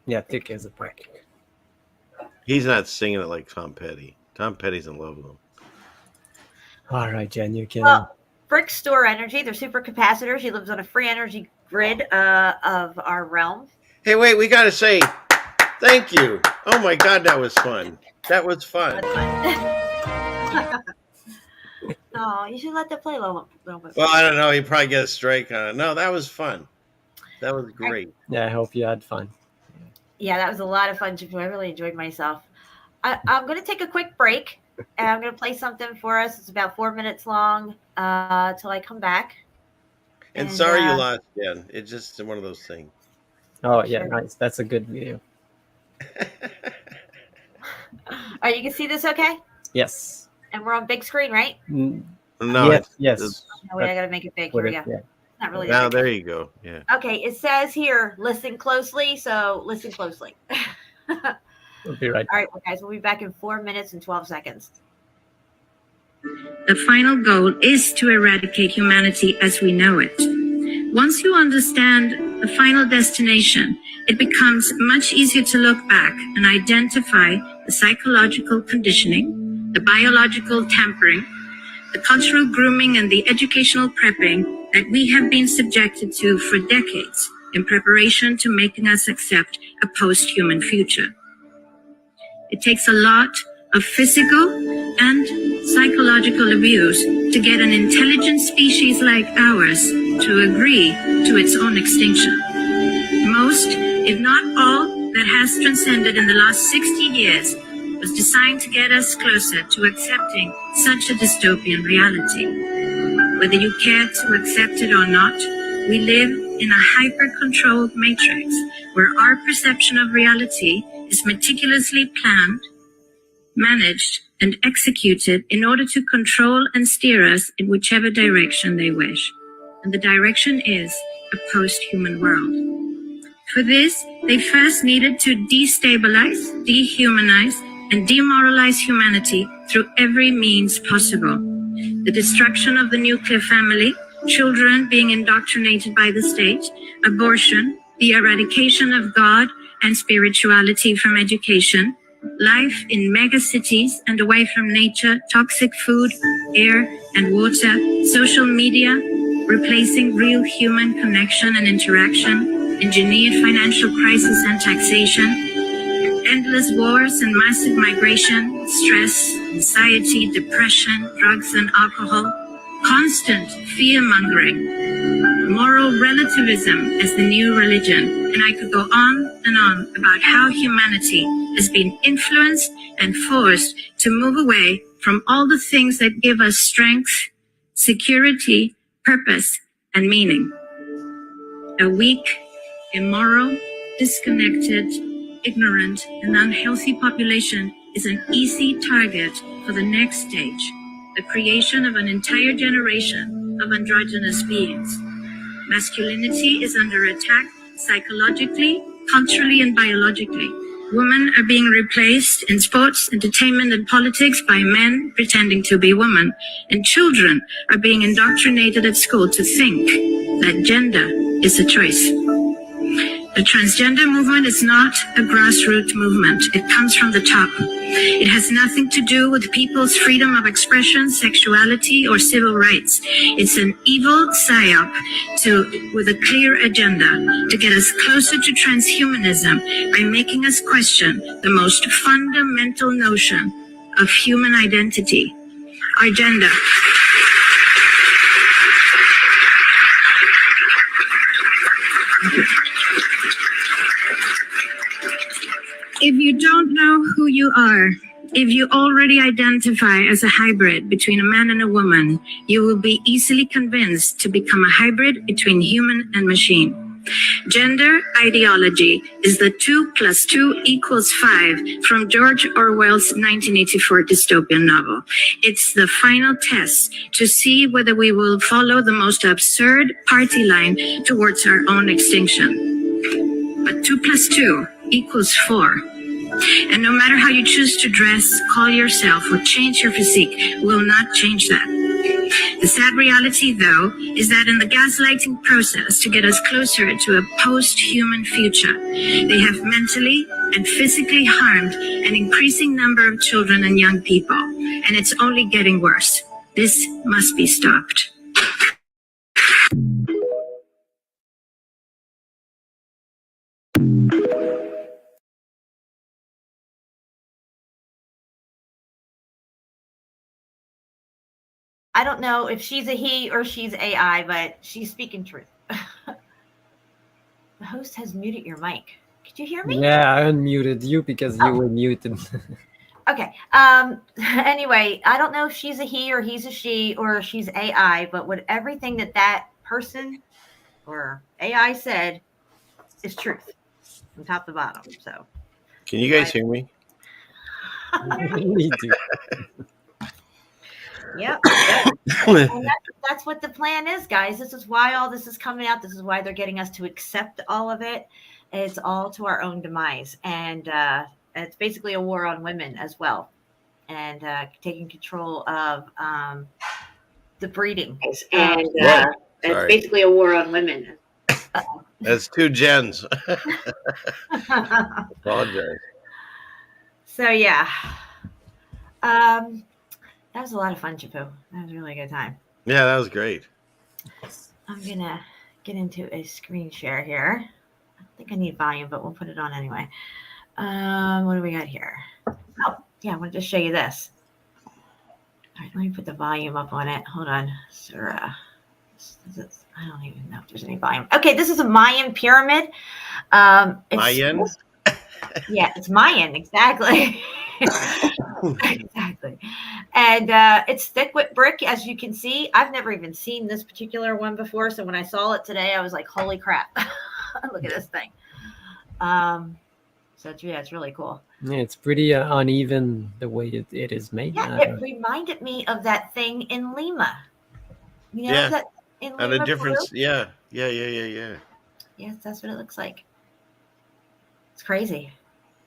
Yeah, thick as a brick. He's not singing it like Tom Petty. Tom Petty's in love with him. All right, Jen, you can. Well, bricks store energy. They're supercapacitors. He lives on a free energy grid of our realm. Hey, wait, we got to say thank you. Oh, my God, that was fun. That was fun. Oh, you should let that play a little bit. Well, I don't know. You probably get a strike on it. No, that was fun. That was great. Yeah, I hope you had fun. Yeah, that was a lot of fun, Shepu. I really enjoyed myself. I'm going to take a quick break, and I'm going to play something for us. It's about 4 minutes long till I come back. And sorry you lost, Jen. It's just one of those things. Oh, yeah, nice. That's a good video. All right, you can see this okay? Yes. And we're on big screen, right? No. Yes. Oh, wait, I got to make it big. Here we go. Yeah. It's not really Now, that big. there you go. Yeah. Okay, it says here, listen closely. So listen closely. We'll be right back. All right, well, guys, we'll be back in 4 minutes and 12 seconds. The final goal is to eradicate humanity as we know it. Once you understand the final destination, it becomes much easier to look back and identify the psychological conditioning, the biological tampering, the cultural grooming, and the educational prepping that we have been subjected to for decades in preparation to making us accept a post-human future. It takes a lot of physical and psychological abuse to get an intelligent species like ours to agree to its own extinction. Most, if not all, that has transcended in the last 60 years was designed to get us closer to accepting such a dystopian reality. Whether you care to accept it or not, we live in a hyper-controlled matrix where our perception of reality is meticulously planned, managed, and executed in order to control and steer us in whichever direction they wish. And the direction is a post-human world. For this, they first needed to destabilize, dehumanize, and demoralize humanity through every means possible. The destruction of the nuclear family, children being indoctrinated by the state, abortion, the eradication of God and spirituality from education, life in megacities and away from nature, toxic food, air, and water, social media, replacing real human connection and interaction, engineered financial crisis and taxation, endless wars and massive migration, stress, anxiety, depression, drugs and alcohol, constant fear-mongering, moral relativism as the new religion, and I could go on and on about how humanity has been influenced and forced to move away from all the things that give us strength, security, purpose, and meaning. A weak, immoral, disconnected, ignorant, and unhealthy population is an easy target for the next stage, the creation of an entire generation of androgynous beings. Masculinity is under attack psychologically, culturally, and biologically. Women are being replaced in sports, entertainment, and politics by men pretending to be women, and children are being indoctrinated at school to think that gender is a choice. The transgender movement is not a grassroots movement. It comes from the top. It has nothing to do with people's freedom of expression, sexuality, or civil rights. It's an evil psyop with a clear agenda to get us closer to transhumanism by making us question the most fundamental notion of human identity, our gender. If you don't know who you are, if you already identify as a hybrid between a man and a woman, you will be easily convinced to become a hybrid between human and machine. Gender ideology is the 2 + 2 = 5 from George Orwell's 1984 dystopian novel. It's the final test to see whether we will follow the most absurd party line towards our own extinction. But 2 + 2 = 4. And no matter how you choose to dress, call yourself, or change your physique, will not change that. The sad reality, though, is that in the gaslighting process to get us closer to a post-human future, they have mentally and physically harmed an increasing number of children and young people, and it's only getting worse. This must be stopped. I don't know if she's a he or she's AI, but she's speaking truth. The host has muted your mic. Could you hear me? Yeah, I unmuted you because you were muted. Okay. Anyway, I don't know if she's a he or he's a she or she's AI, but what everything that person or AI said is truth from top to bottom. So, can you guys hear me? Me too. Yep. And that's what the plan is, guys. This is why all this is coming out. This is why they're getting us to accept all of it. It's all to our own demise. And it's basically a war on women as well. and taking control of the breeding. And What? it's Sorry. basically a war on women. That's two gens. Apologize. So yeah, that was a lot of fun, Shepu. That was a really good time. Yeah, that was great. I'm gonna get into a screen share here. I think I need volume, but we'll put it on anyway. What do we got here? Oh, yeah, I wanted to show you this. All right, let me put the volume up on it. Hold on, Sarah. I don't even know if there's any volume. Okay, this is a Mayan pyramid. Mayan? Yeah, it's Mayan, exactly. Exactly. And it's thick with brick, as you can see. I've never even seen this particular one before, so when I saw it today, I was like, holy crap. Look at this thing. So it's really cool. Yeah, it's pretty uneven the way it is made. Yeah, it reminded me of that thing in Lima. You know, that in Lima, and a difference. Peru? Yeah. Yes, that's what it looks like. It's crazy.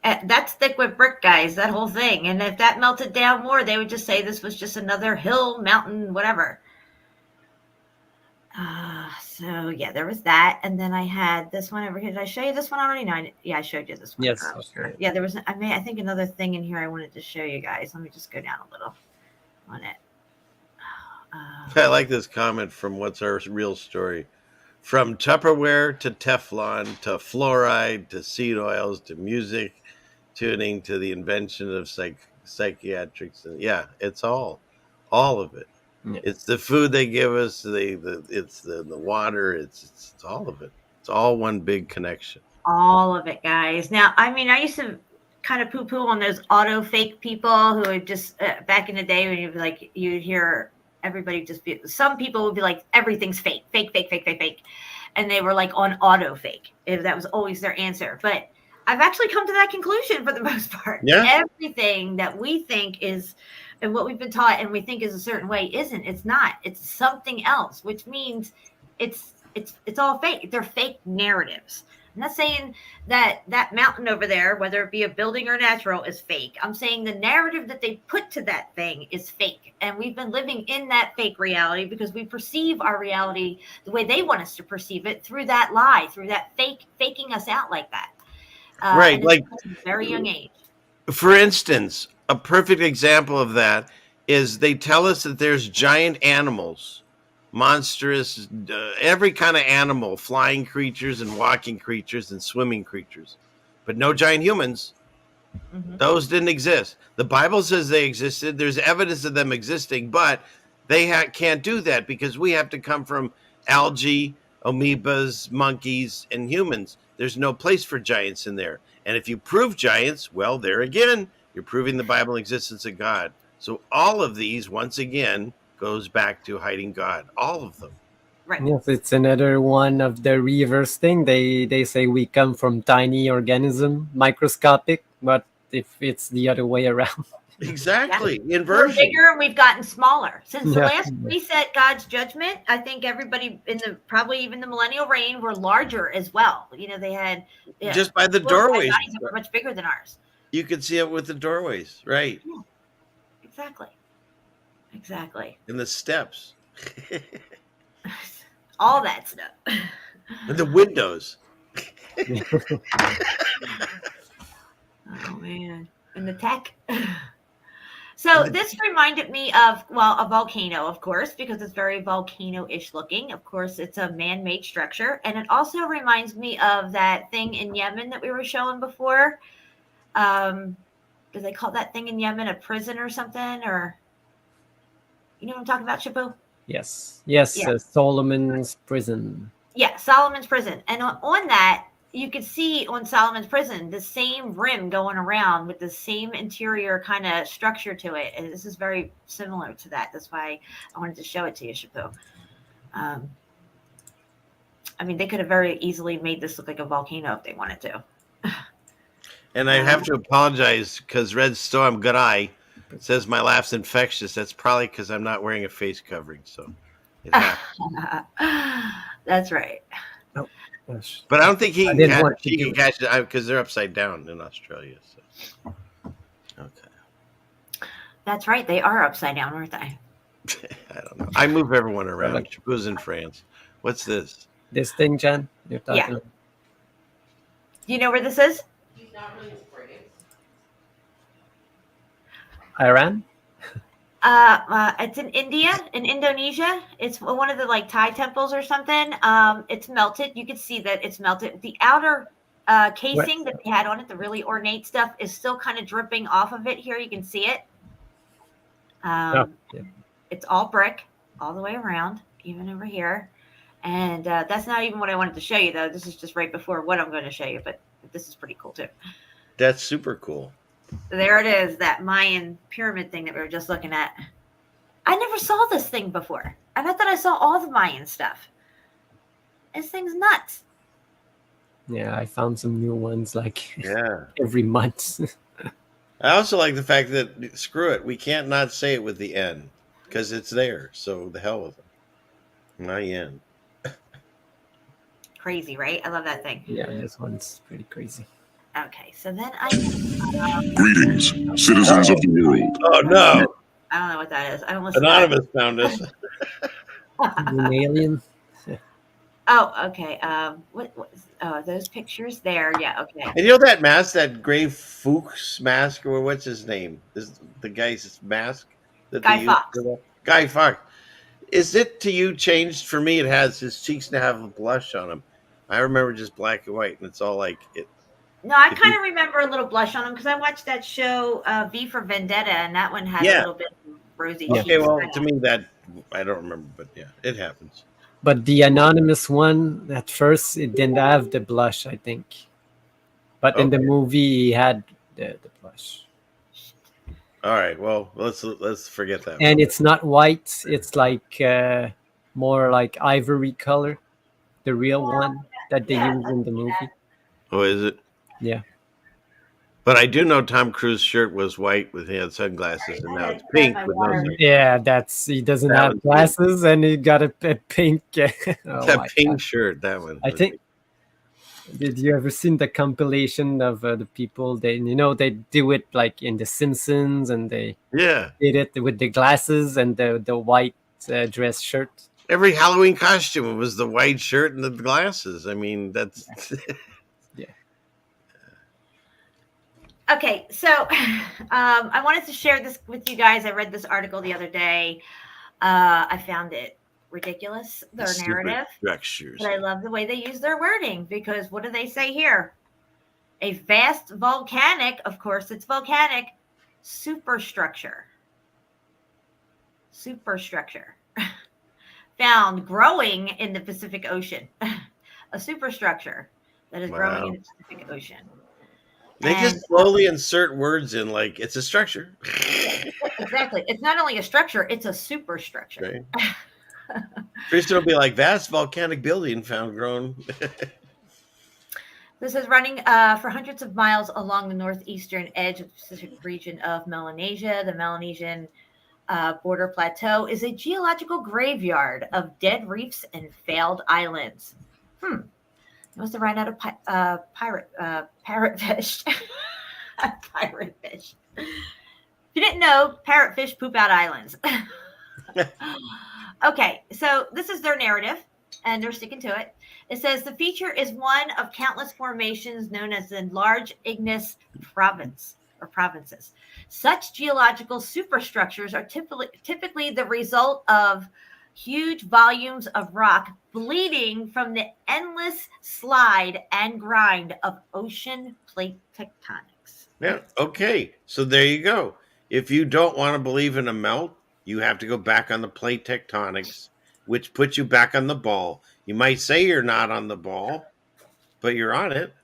That's thick with brick, guys, that whole thing. And if that melted down more, they would just say this was just another hill, mountain, whatever. So, yeah, there was that. And then I had this one over here. Did I show you this one already? No, I showed you this one. Yes. Yeah, there was, I think another thing in here I wanted to show you guys. Let me just go down a little on it. I like this comment from What's Our Real Story. From Tupperware to Teflon to fluoride to seed oils to music tuning to the invention of psychiatrics. Yeah, it's all of it. Yeah. It's the food they give us. It's the water. It's all of it. It's all one big connection. All of it, guys. Now, I mean, I used to kind of poo-poo on those auto fake people who would just back in the day when you'd hear everybody just be. Some people would be like, everything's fake, and they were like on auto fake. If that was always their answer, but I've actually come to that conclusion for the most part. Yeah. Everything that we think is, and what we've been taught and we think is a certain way isn't. It's not. It's something else, which means it's all fake. They're fake narratives. I'm not saying that mountain over there, whether it be a building or natural, is fake. I'm saying the narrative that they put to that thing is fake. And we've been living in that fake reality because we perceive our reality the way they want us to perceive it through that lie, through that faking us out like that. Right. Like at a very young age. For instance, a perfect example of that is they tell us that there's giant animals, monstrous, every kind of animal, flying creatures and walking creatures and swimming creatures, but no giant humans. Mm-hmm. Those didn't exist. The Bible says they existed. There's evidence of them existing, but they can't do that because we have to come from algae, amoebas, monkeys, and humans. There's no place for giants in there. And if you prove giants, well, there again, you're proving the Bible existence of God. So all of these, once again, goes back to hiding God. All of them. Right. Yes, it's another one of the reverse thing. They say we come from tiny organism, microscopic, but if it's the other way around. Exactly. Yeah. Inversion. We're bigger and we've gotten smaller. Since the last reset, God's judgment, I think everybody in probably even the millennial reign were larger as well. You know, they had just by the doorways that were much bigger than ours. You could see it with the doorways, right? Yeah. Exactly. And the steps. All that stuff. And the windows. Oh man. And the tech. So this reminded me of, well, a volcano, of course, because it's very volcano-ish looking. Of course, it's a man-made structure. And it also reminds me of that thing in Yemen that we were showing before. Do they call that thing in Yemen a prison or something? Or, you know what I'm talking about, Shepu? Yes. Solomon's prison. Yeah, Solomon's prison. And on that, you could see on Solomon's prison the same rim going around with the same interior kind of structure to it. And this is very similar to that. That's why I wanted to show it to you, Shepu. I mean, they could have very easily made this look like a volcano if they wanted to. And I have to apologize because Red Storm Good Eye says my laugh's infectious. That's probably because I'm not wearing a face covering. So it that's right. Oh, but I don't think he can catch it because they're upside down in Australia. So. Okay. That's right. They are upside down, aren't they? I don't know. I move everyone around. Shepu's in France. What's this? This thing, Jen, you're talking Yeah. about? Do you know where this is? Iran? It's in India, in Indonesia. It's one of the like Thai temples or something. It's melted. You can see that it's melted. The outer casing that they had on it, the really ornate stuff, is still kind of dripping off of it. Here you can see it. It's all brick all the way around, even over here. And that's not even what I wanted to show you, though. This is just right before what I'm going to show you, but this is pretty cool, too. That's super cool. There it is, that Mayan pyramid thing that we were just looking at. I never saw this thing before. And I thought I saw all the Mayan stuff. This thing's nuts. Yeah, I found some new ones like every month. I also like the fact that, screw it, we can't not say it with the N because it's there. So the hell with it. Mayan. Crazy, right? I love that thing. Yeah, this one's pretty crazy. Okay, so then Greetings, citizens of the world. Oh, no. I don't know what that is. I don't listen Anonymous found us. An alien? Oh, okay. Those pictures there. Yeah, okay. And you know that mask, that Gray Fuchs mask, or what's his name? Is the guy's mask? That Guy Fawkes. Guy Fawkes. Is it to you changed? For me, it has his cheeks now have a blush on them. I remember just black and white, and it's all like it. No, I kind of remember a little blush on him because I watched that show V for Vendetta, and that one had a little bit of rosy cheeks. Okay, well, to me, that I don't remember, but yeah, it happens. But the anonymous one, at first, it didn't have the blush, I think. But in the movie, he had the blush. All right, well, let's forget that. And it's not white. It's like more like ivory color, the real one that they use in the movie. Oh, is it? Yeah. But I do know Tom Cruise's shirt was white with he had sunglasses, and now it's pink with no sunglasses. Yeah, he doesn't have glasses, and he got a pink. That pink shirt, that one. I think. Did you ever seen the compilation of the people? They do it like in The Simpsons, and they did it with the glasses and the white dress shirt. Every Halloween costume was the white shirt and the glasses. I mean, that's. Okay, so I wanted to share this with you guys. I read this article the other day. I found it ridiculous, their narrative. But I love the way they use their wording because what do they say here? A vast volcanic, of course it's volcanic, superstructure found growing in the Pacific Ocean. A superstructure that is growing in the Pacific Ocean. They just slowly insert words in like it's a structure. Exactly. It's not only a structure, it's a superstructure. Right. First it'll be like vast volcanic building found grown. This is running for hundreds of miles along the northeastern edge of the Pacific region of Melanesia. The Melanesian border plateau is a geological graveyard of dead reefs and failed islands. They must have run out of parrotfish. Pirate-fish. If you didn't know, parrotfish poop out islands. Okay, so this is their narrative, and they're sticking to it. It says the feature is one of countless formations known as the Large Igneous Province or provinces. Such geological superstructures are typically the result of huge volumes of rock bleeding from the endless slide and grind of ocean plate tectonics. Yeah. Okay. So there you go. If you don't want to believe in a melt, you have to go back on the plate tectonics, which puts you back on the ball. You might say you're not on the ball, but you're on it.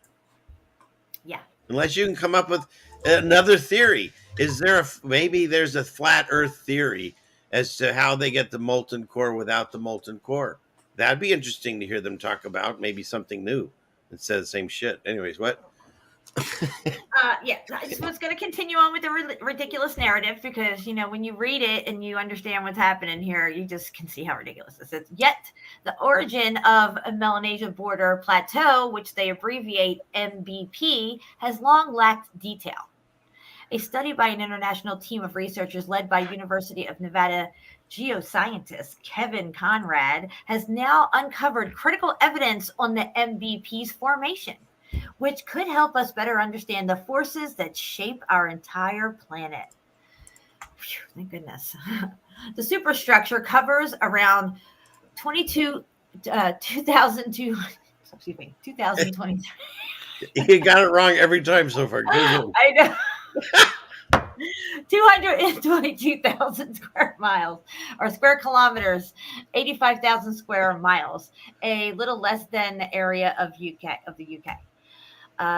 Yeah. Unless you can come up with another theory. Is there maybe there's a flat Earth theory as to how they get the molten core without the molten core? That'd be interesting to hear them talk about. Maybe something new instead of the same shit. Anyways, what? Yeah, I just was going to continue on with the ridiculous narrative because, you know, when you read it and you understand what's happening here, you just can see how ridiculous this is. Yet, the origin of a Melanesia border plateau, which they abbreviate MBP, has long lacked detail. A study by an international team of researchers led by University of Nevada geoscientist Kevin Conrad has now uncovered critical evidence on the MBP's formation, which could help us better understand the forces that shape our entire planet. Whew, thank goodness. The superstructure covers around 2023. You got it wrong every time so far. I know. 222,000 square miles or square kilometers, 85,000 square miles, a little less than the area of the UK.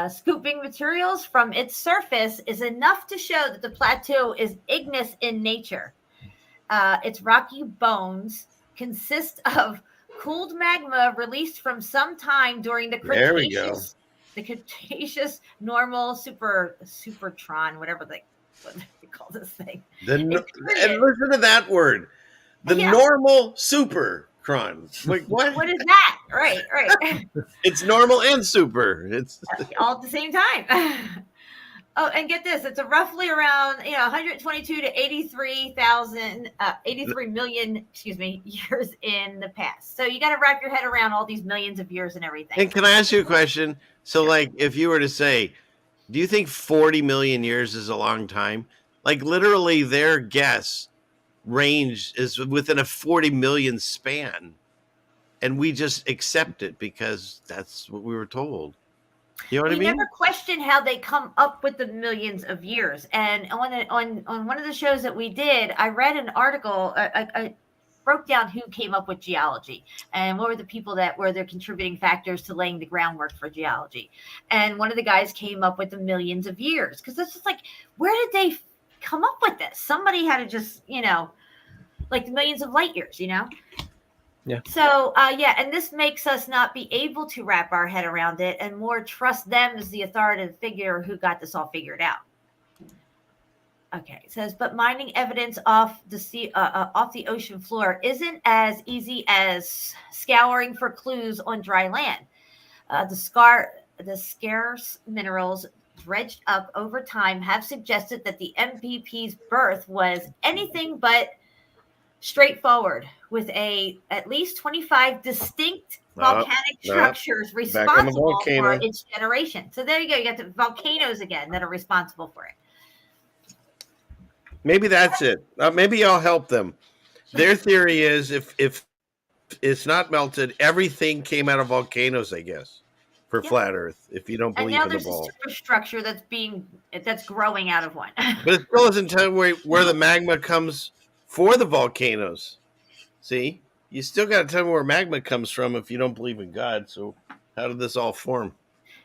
Scooping materials from its surface is enough to show that the plateau is igneous in nature. Its rocky bones consist of cooled magma released from some time during the Cretaceous. There we go. The Cretaceous normal supertron, whatever they call this thing. And listen to that word. The normal supercron. Like what? What is that? Right. It's normal and super. It's all at the same time. Oh, and get this. It's a roughly around 122 to 83 million, years in the past. So you got to wrap your head around all these millions of years and everything. And can I ask you a question? So, like, if you were to say, do you think 40 million years is a long time? Like, literally, their guess range is within a 40 million span, and we just accept it because that's what we were told. You know what I mean? We never question how they come up with the millions of years. And on one of the shows that we did, I read an article. I broke down who came up with geology and what were the people that were their contributing factors to laying the groundwork for geology. And one of the guys came up with the millions of years because it's just like, where did they come up with this? Somebody had to just, like the millions of light years, Yeah. So, and this makes us not be able to wrap our head around it and more trust them as the authoritative figure who got this all figured out. Okay, it says, but mining evidence off the sea, off the ocean floor isn't as easy as scouring for clues on dry land. The scarce minerals dredged up over time have suggested that the MPP's birth was anything but straightforward, with at least 25 distinct volcanic structures responsible for its generation. So there you go. You got the volcanoes again that are responsible for it. Maybe that's it. Maybe I'll help them. Their theory is if it's not melted, everything came out of volcanoes, I guess, for flat Earth, if you don't believe in the ball. And now there's a superstructure that's growing out of one. But it still doesn't tell where the magma comes for the volcanoes. See, you still got to tell me where magma comes from if you don't believe in God. So how did this all form?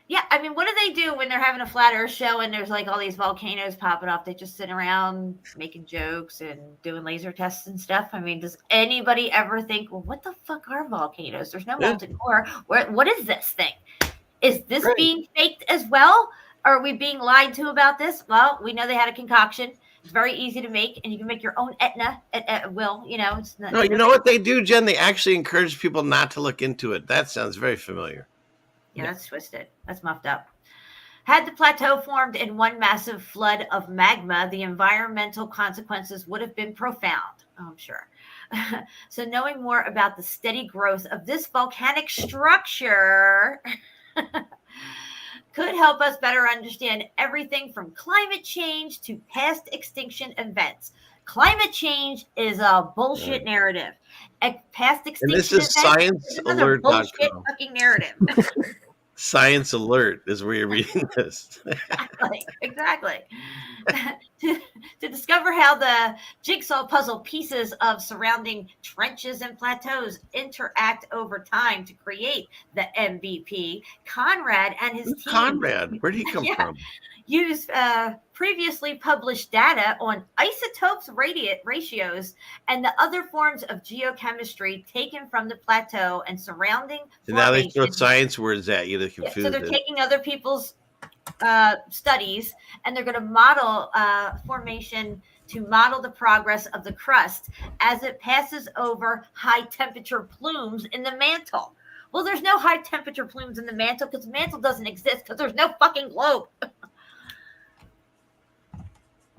Yeah, I mean, what do they do when they're having a flat Earth show and there's like all these volcanoes popping up? They just sit around making jokes and doing laser tests and stuff. I mean, does anybody ever think, well, what the fuck are volcanoes? There's no molten core. What is this thing? Is this being faked as well? Are we being lied to about this? Well, we know they had a concoction. It's very easy to make, and you can make your own Etna at will. It's not, no, you know what they do, Jen? They actually encourage people not to look into it. That sounds very familiar. Yeah, that's twisted. That's muffed up. Had the plateau formed in one massive flood of magma, the environmental consequences would have been profound. Oh, I'm sure. So knowing more about the steady growth of this volcanic structure could help us better understand everything from climate change to past extinction events. Climate change is a bullshit narrative. Past extinction and this is ScienceAlert.com. Bullshit fucking narrative. Science Alert is where you're reading this. Exactly. To discover how the jigsaw puzzle pieces of surrounding trenches and plateaus interact over time to create the MVP, Conrad and his team. Conrad, where did he come from? Used previously published data on isotopes ratios and the other forms of geochemistry taken from the plateau and surrounding and now they throw science words at you to confuse so they're taking other people's studies and they're going to model formation to model the progress of the crust as it passes over high temperature plumes in the mantle. Well, there's no high temperature plumes in the mantle because the mantle doesn't exist because there's no fucking globe.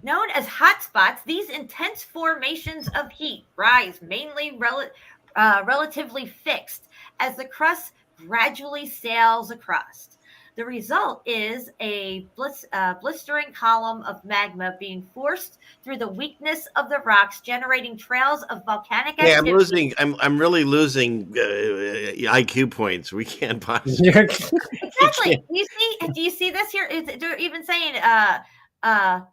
Known as hotspots, these intense formations of heat rise mainly relatively fixed as the crust gradually sails across. The result is a blistering column of magma being forced through the weakness of the rocks, generating trails of volcanic activity. I'm really losing IQ points. We can't possibly. Exactly. Do you see this here? They're even saying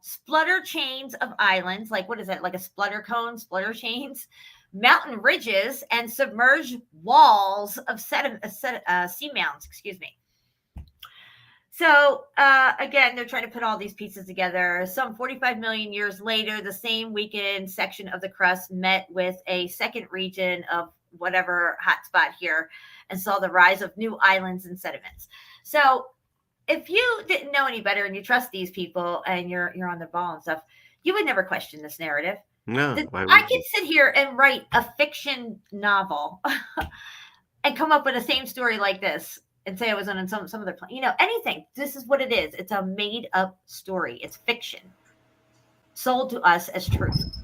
splutter chains of islands, like what is it? Like a splutter cone, splutter chains, mountain ridges, and submerged walls of sea mounds. Excuse me. So again, they're trying to put all these pieces together. Some 45 million years later, the same weakened section of the crust met with a second region of whatever hotspot here and saw the rise of new islands and sediments. So if you didn't know any better and you trust these people and you're on the ball and stuff, you would never question this narrative. No, I could sit here and write a fiction novel and come up with the same story like this and say I was on some other planet. Anything. This is what it is. It's a made up story. It's fiction sold to us as truth.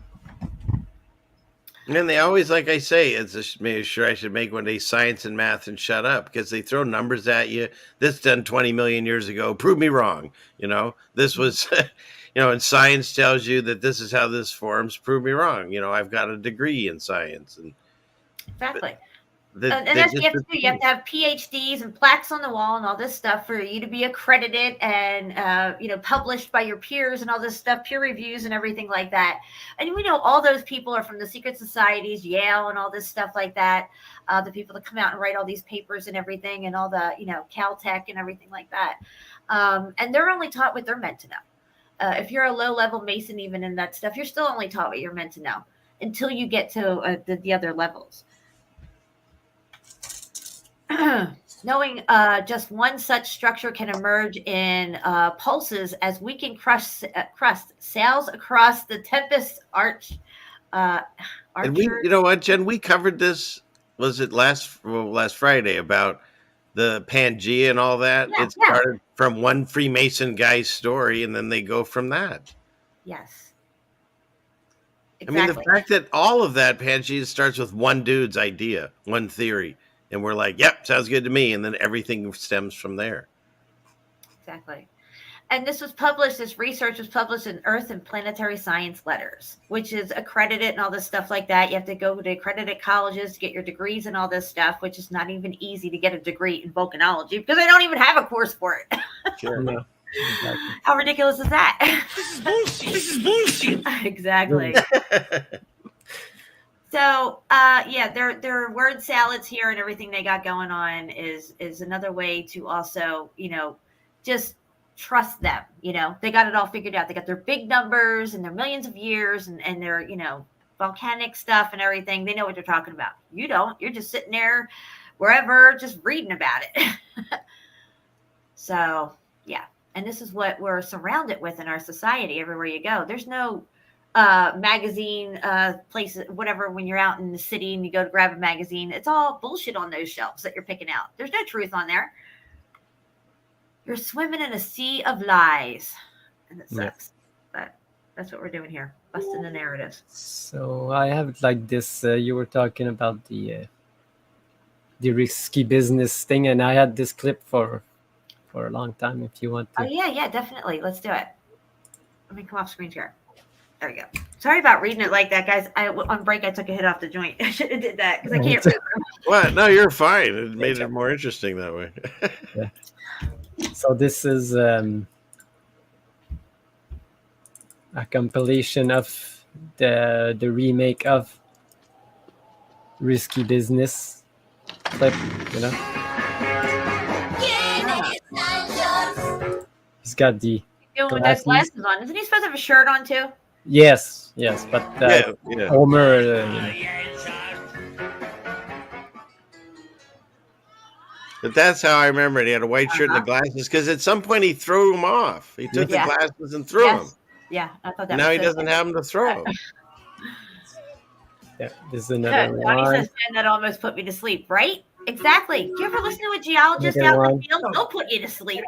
And they always, like I say, maybe sure I should make one day science and math and shut up, because they throw numbers at you. This done 20 million years ago. Prove me wrong. This was, and science tells you that this is how this forms. Prove me wrong. I've got a degree in science. Exactly. And that's what you have to do. You have to have PhDs and plaques on the wall and all this stuff for you to be accredited and, published by your peers and all this stuff, peer reviews and everything like that. And we know all those people are from the secret societies, Yale and all this stuff like that. The people that come out and write all these papers and everything and all the, Caltech and everything like that. And they're only taught what they're meant to know. If you're a low-level Mason even in that stuff, you're still only taught what you're meant to know until you get to the other levels. Knowing just one such structure can emerge in pulses as weakened crust sails across the tempest arch. And we, you know what, Jen, we covered this. Was it last Friday about the Pangea and all that? Yeah, it started from one Freemason guy's story, and then they go from that. Yes. Exactly. I mean, the fact that all of that Pangea starts with one dude's idea, one theory. And we're like, yep, sounds good to me. And then everything stems from there. Exactly. And this research was published in Earth and Planetary Science Letters, which is accredited and all this stuff like that. You have to go to accredited colleges to get your degrees and all this stuff, which is not even easy to get a degree in volcanology because they don't even have a course for it. Sure. No. Exactly. How ridiculous is that? This is bullshit. Exactly. So, their word salads here and everything they got going on is another way to also, just trust them. They got it all figured out. They got their big numbers and their millions of years and their, volcanic stuff and everything. They know what they're talking about. You don't. You're just sitting there wherever, just reading about it. So, yeah. And this is what we're surrounded with in our society everywhere you go. There's no magazine places, whatever, when you're out in the city and you go to grab a magazine, it's all bullshit on those shelves that you're picking out. There's no truth on there. You're swimming in a sea of lies, and it sucks. But that's what we're doing here, busting the narratives. So I have like this, you were talking about the risky business thing, and I had this clip for a long time if you want to. Oh yeah, definitely, let's do it. Let me come off screen share. There we go. Sorry about reading it like that, guys. On break, I took a hit off the joint. I should have did that because I can't remember. Well, no, you're fine. It made it more interesting that way. Yeah. So this is a compilation of the remake of Risky Business clip, He's got the glasses on. Isn't he supposed to have a shirt on too? Yes, but Homer. But that's how I remember it. He had a white shirt and the glasses because at some point he threw them off. He took the glasses and threw them. Yeah, I thought that. Now he doesn't have them to throw. Yeah, this is another Donnie one. says, "Man, that almost put me to sleep." Right? Exactly. Do you ever listen to a geologist out in the field? They'll put you to sleep.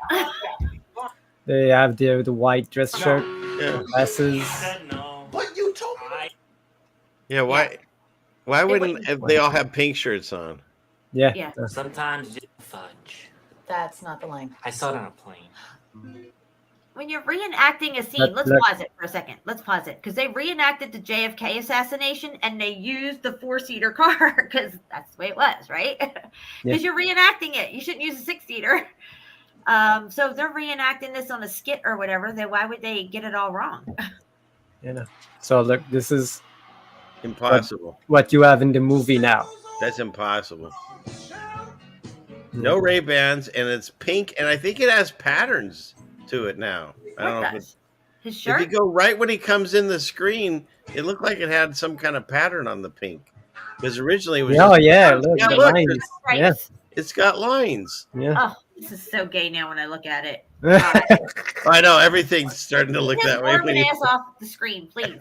They have the white dress shirt, glasses. But you told me. Yeah, why wouldn't they all have pink shirts on? Yeah. Yeah. Sometimes you fudge. That's not the line. I saw it on a plane. When you're reenacting a scene, let's look. pause it for a second. Let's pause it because they reenacted the JFK assassination and they used the 4-seater car because that's the way it was, right? Because you're reenacting it. You shouldn't use a 6-seater. So if they're reenacting this on a skit or whatever, then why would they get it all wrong? You know. So look, this is impossible. What you have in the movie now. That's impossible. No Ray-Bans, and it's pink, and I think it has patterns to it now. I don't know if his shirt. If you go right when he comes in the screen, it looked like it had some kind of pattern on the pink. Because originally it was look, the lines. It's got lines. Yeah. Oh, this is so gay now when I look at it. I know everything's starting to look that way. Just warm an ass off the screen, please.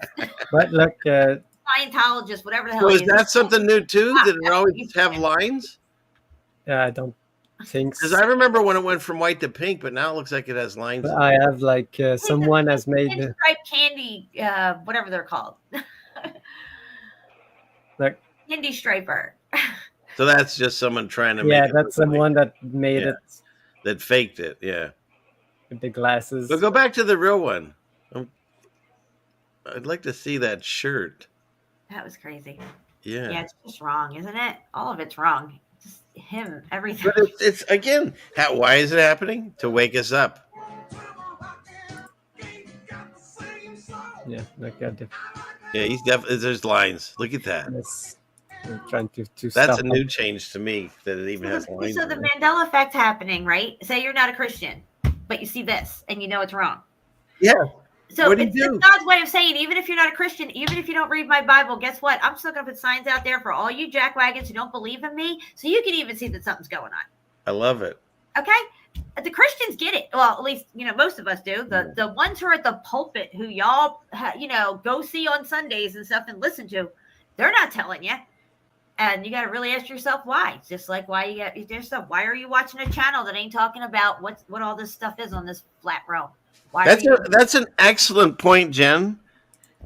But look, Scientologist, whatever the hell. So is that something new too? Did it always have lines? Yeah, I don't think so. Because I remember when it went from white to pink, but now it looks like it has lines. But I have like someone has made striped candy, whatever they're called. like Candy striper. So that's just someone trying to make yeah, it that's someone that made it. That faked it, yeah. With the glasses. But go back to the real one. I'd like to see that shirt. That was crazy. Yeah. Yeah, it's just wrong, isn't it? All of it's wrong. Just him, everything. But it's again, why is it happening? To wake us up. Yeah, look at it. Yeah, he's definitely. There's lines. Look at that. I'm trying to That's stop a new change to me that it even has lines. So the Mandela effect happening, right? Say you're not a Christian, but you see this and you know it's wrong. Yeah. So what do it's you do? God's way of saying, even if you're not a Christian, even if you don't read my Bible, guess what? I'm still going to put signs out there for all you jackwagons who don't believe in me, so you can even see that something's going on. I love it. Okay? The Christians get it. Well, at least, most of us do. The ones who are at the pulpit who y'all, go see on Sundays and stuff and listen to, they're not telling you. And you got to really ask yourself why. It's just like why you got yourself. Why are you watching a channel that ain't talking about what all this stuff is on this flat realm? That's an excellent point, Jen.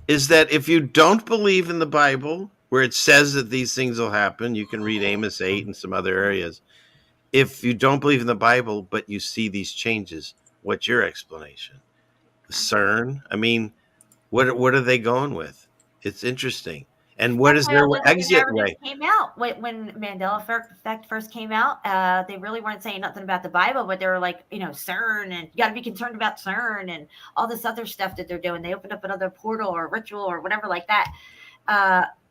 Is that if you don't believe in the Bible, where it says that these things will happen, you can read Amos 8 and some other areas. If you don't believe in the Bible, but you see these changes, what's your explanation? CERN? I mean, what are they going with? It's interesting. And what is their exit way? Came out when Mandela effect first came out. They really weren't saying nothing about the Bible, but they were like, CERN, and you got to be concerned about CERN and all this other stuff that they're doing. They opened up another portal or ritual or whatever like that.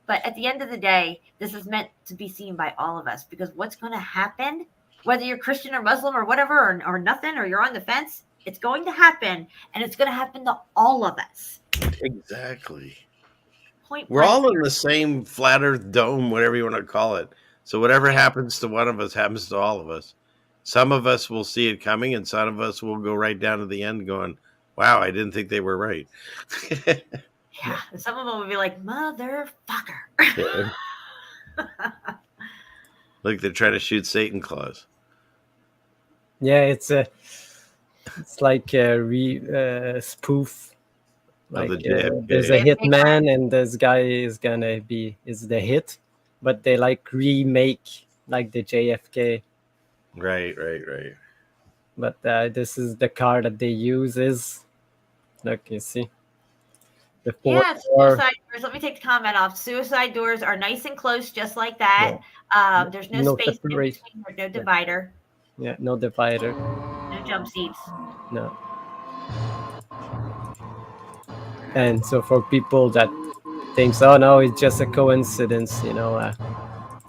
But at the end of the day, this is meant to be seen by all of us, because what's going to happen, whether you're Christian or Muslim or whatever, or nothing, or you're on the fence, it's going to happen, and it's going to happen to all of us. Exactly. We're all in the same flat earth dome, whatever you want to call it. So whatever happens to one of us happens to all of us. Some of us will see it coming, and some of us will go right down to the end going, wow, I didn't think they were right. Yeah, some of them will be like, motherfucker. Yeah. Look, they're trying to shoot Satan claws. Yeah, it's like a spoof. Like there's a hitman, and this guy is gonna be the hit, but they like remake like the JFK. Right. But this is the car that they use. Is look, you see. Suicide doors. Let me take the comment off. Suicide doors are nice and close, just like that. Yeah. There's no space in between. There's no divider. Yeah, no divider. No jump seats. No. And so for people that thinks, oh no, it's just a coincidence,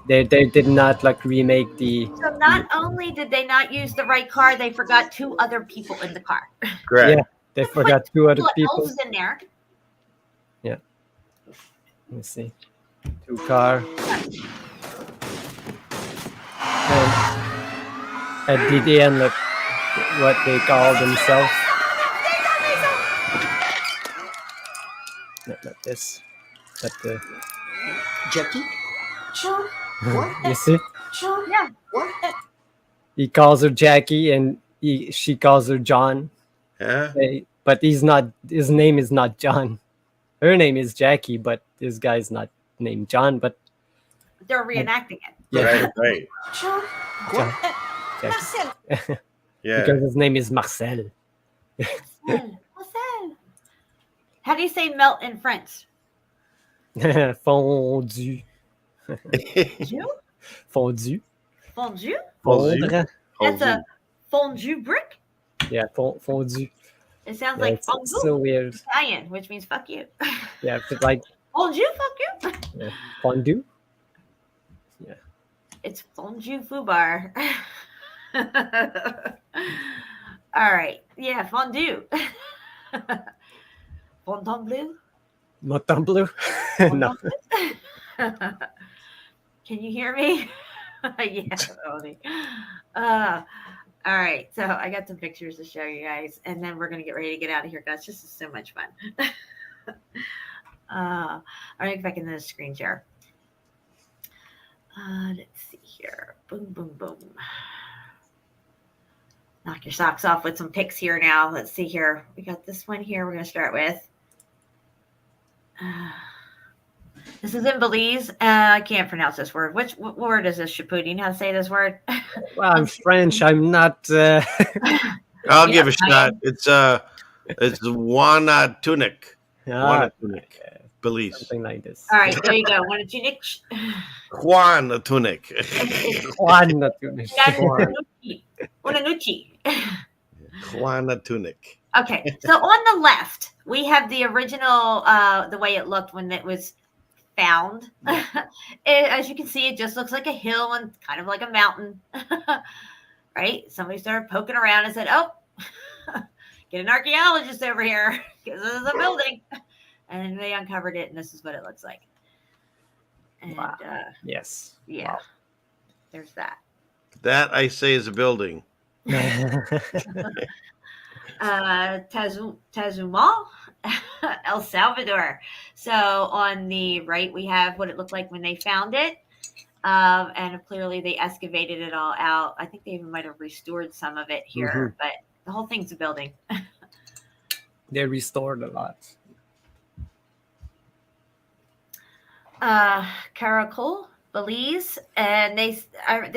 they did not like remake the. So not only did they not use the right car, they forgot 2 other people in the car. Correct. Yeah, they forgot 2 other people. Elves in there. Yeah. Let me see. 2 car. And at the end, look what they call themselves. Not this, but the Jackie. What? You see? Yeah. What? He calls her Jackie, and she calls her John. Yeah. But he's not. His name is not John. Her name is Jackie, but this guy's not named John. But they're reenacting it. yeah, Right. John, John. Marcel. Yeah. Because his name is Marcel. Marcel. How do you say melt in French? Fondu. Fondue? Fondu. Fondue? Fondre. That's a fondue brick? Yeah, fondu. It sounds Yeah, like it's fondue. so weird. Italian, which means fuck you. Yeah, it's like Fondue, fuck you. yeah, fondue. Yeah. It's fondue foubar. All right. Yeah, fondue. Fondant bleu? Moton bleu? No. Can you hear me? Yeah, totally. All right, so I got some pictures to show you guys, and then we're gonna get ready to get out of here, guys. This is so much fun. All right, get back into the screen share. Let's see here. Boom, boom, boom. Knock your socks off with some pics here now. Let's see here. We got this one here we're gonna start with. This is in Belize. I can't pronounce this word. What word is this, Shepu? Do you know how to say this word? Well, I'm French. I'm not. I'll give a shot. It's Juana Tunic. Juana Tunic. Belize. Something like this. All right, there you go. Juana Tunic. Juana Tunic. Juana Tunic. Juana Nucci. Juana Tunic. Okay, so on the left, we have the original, the way it looked when it was found. As you can see, it just looks like a hill and kind of like a mountain. Right? Somebody started poking around and said, oh, get an archaeologist over here because this is a building. And they uncovered it, and this is what it looks like. And, wow. Yes. Yeah. Wow. There's that. That, I say, is a building. Tazuma, El Salvador. So on the right, we have what it looked like when they found it. And clearly they excavated it all out. I think they even might have restored some of it here, but the whole thing's a building. They restored a lot. Caracol, Belize, and they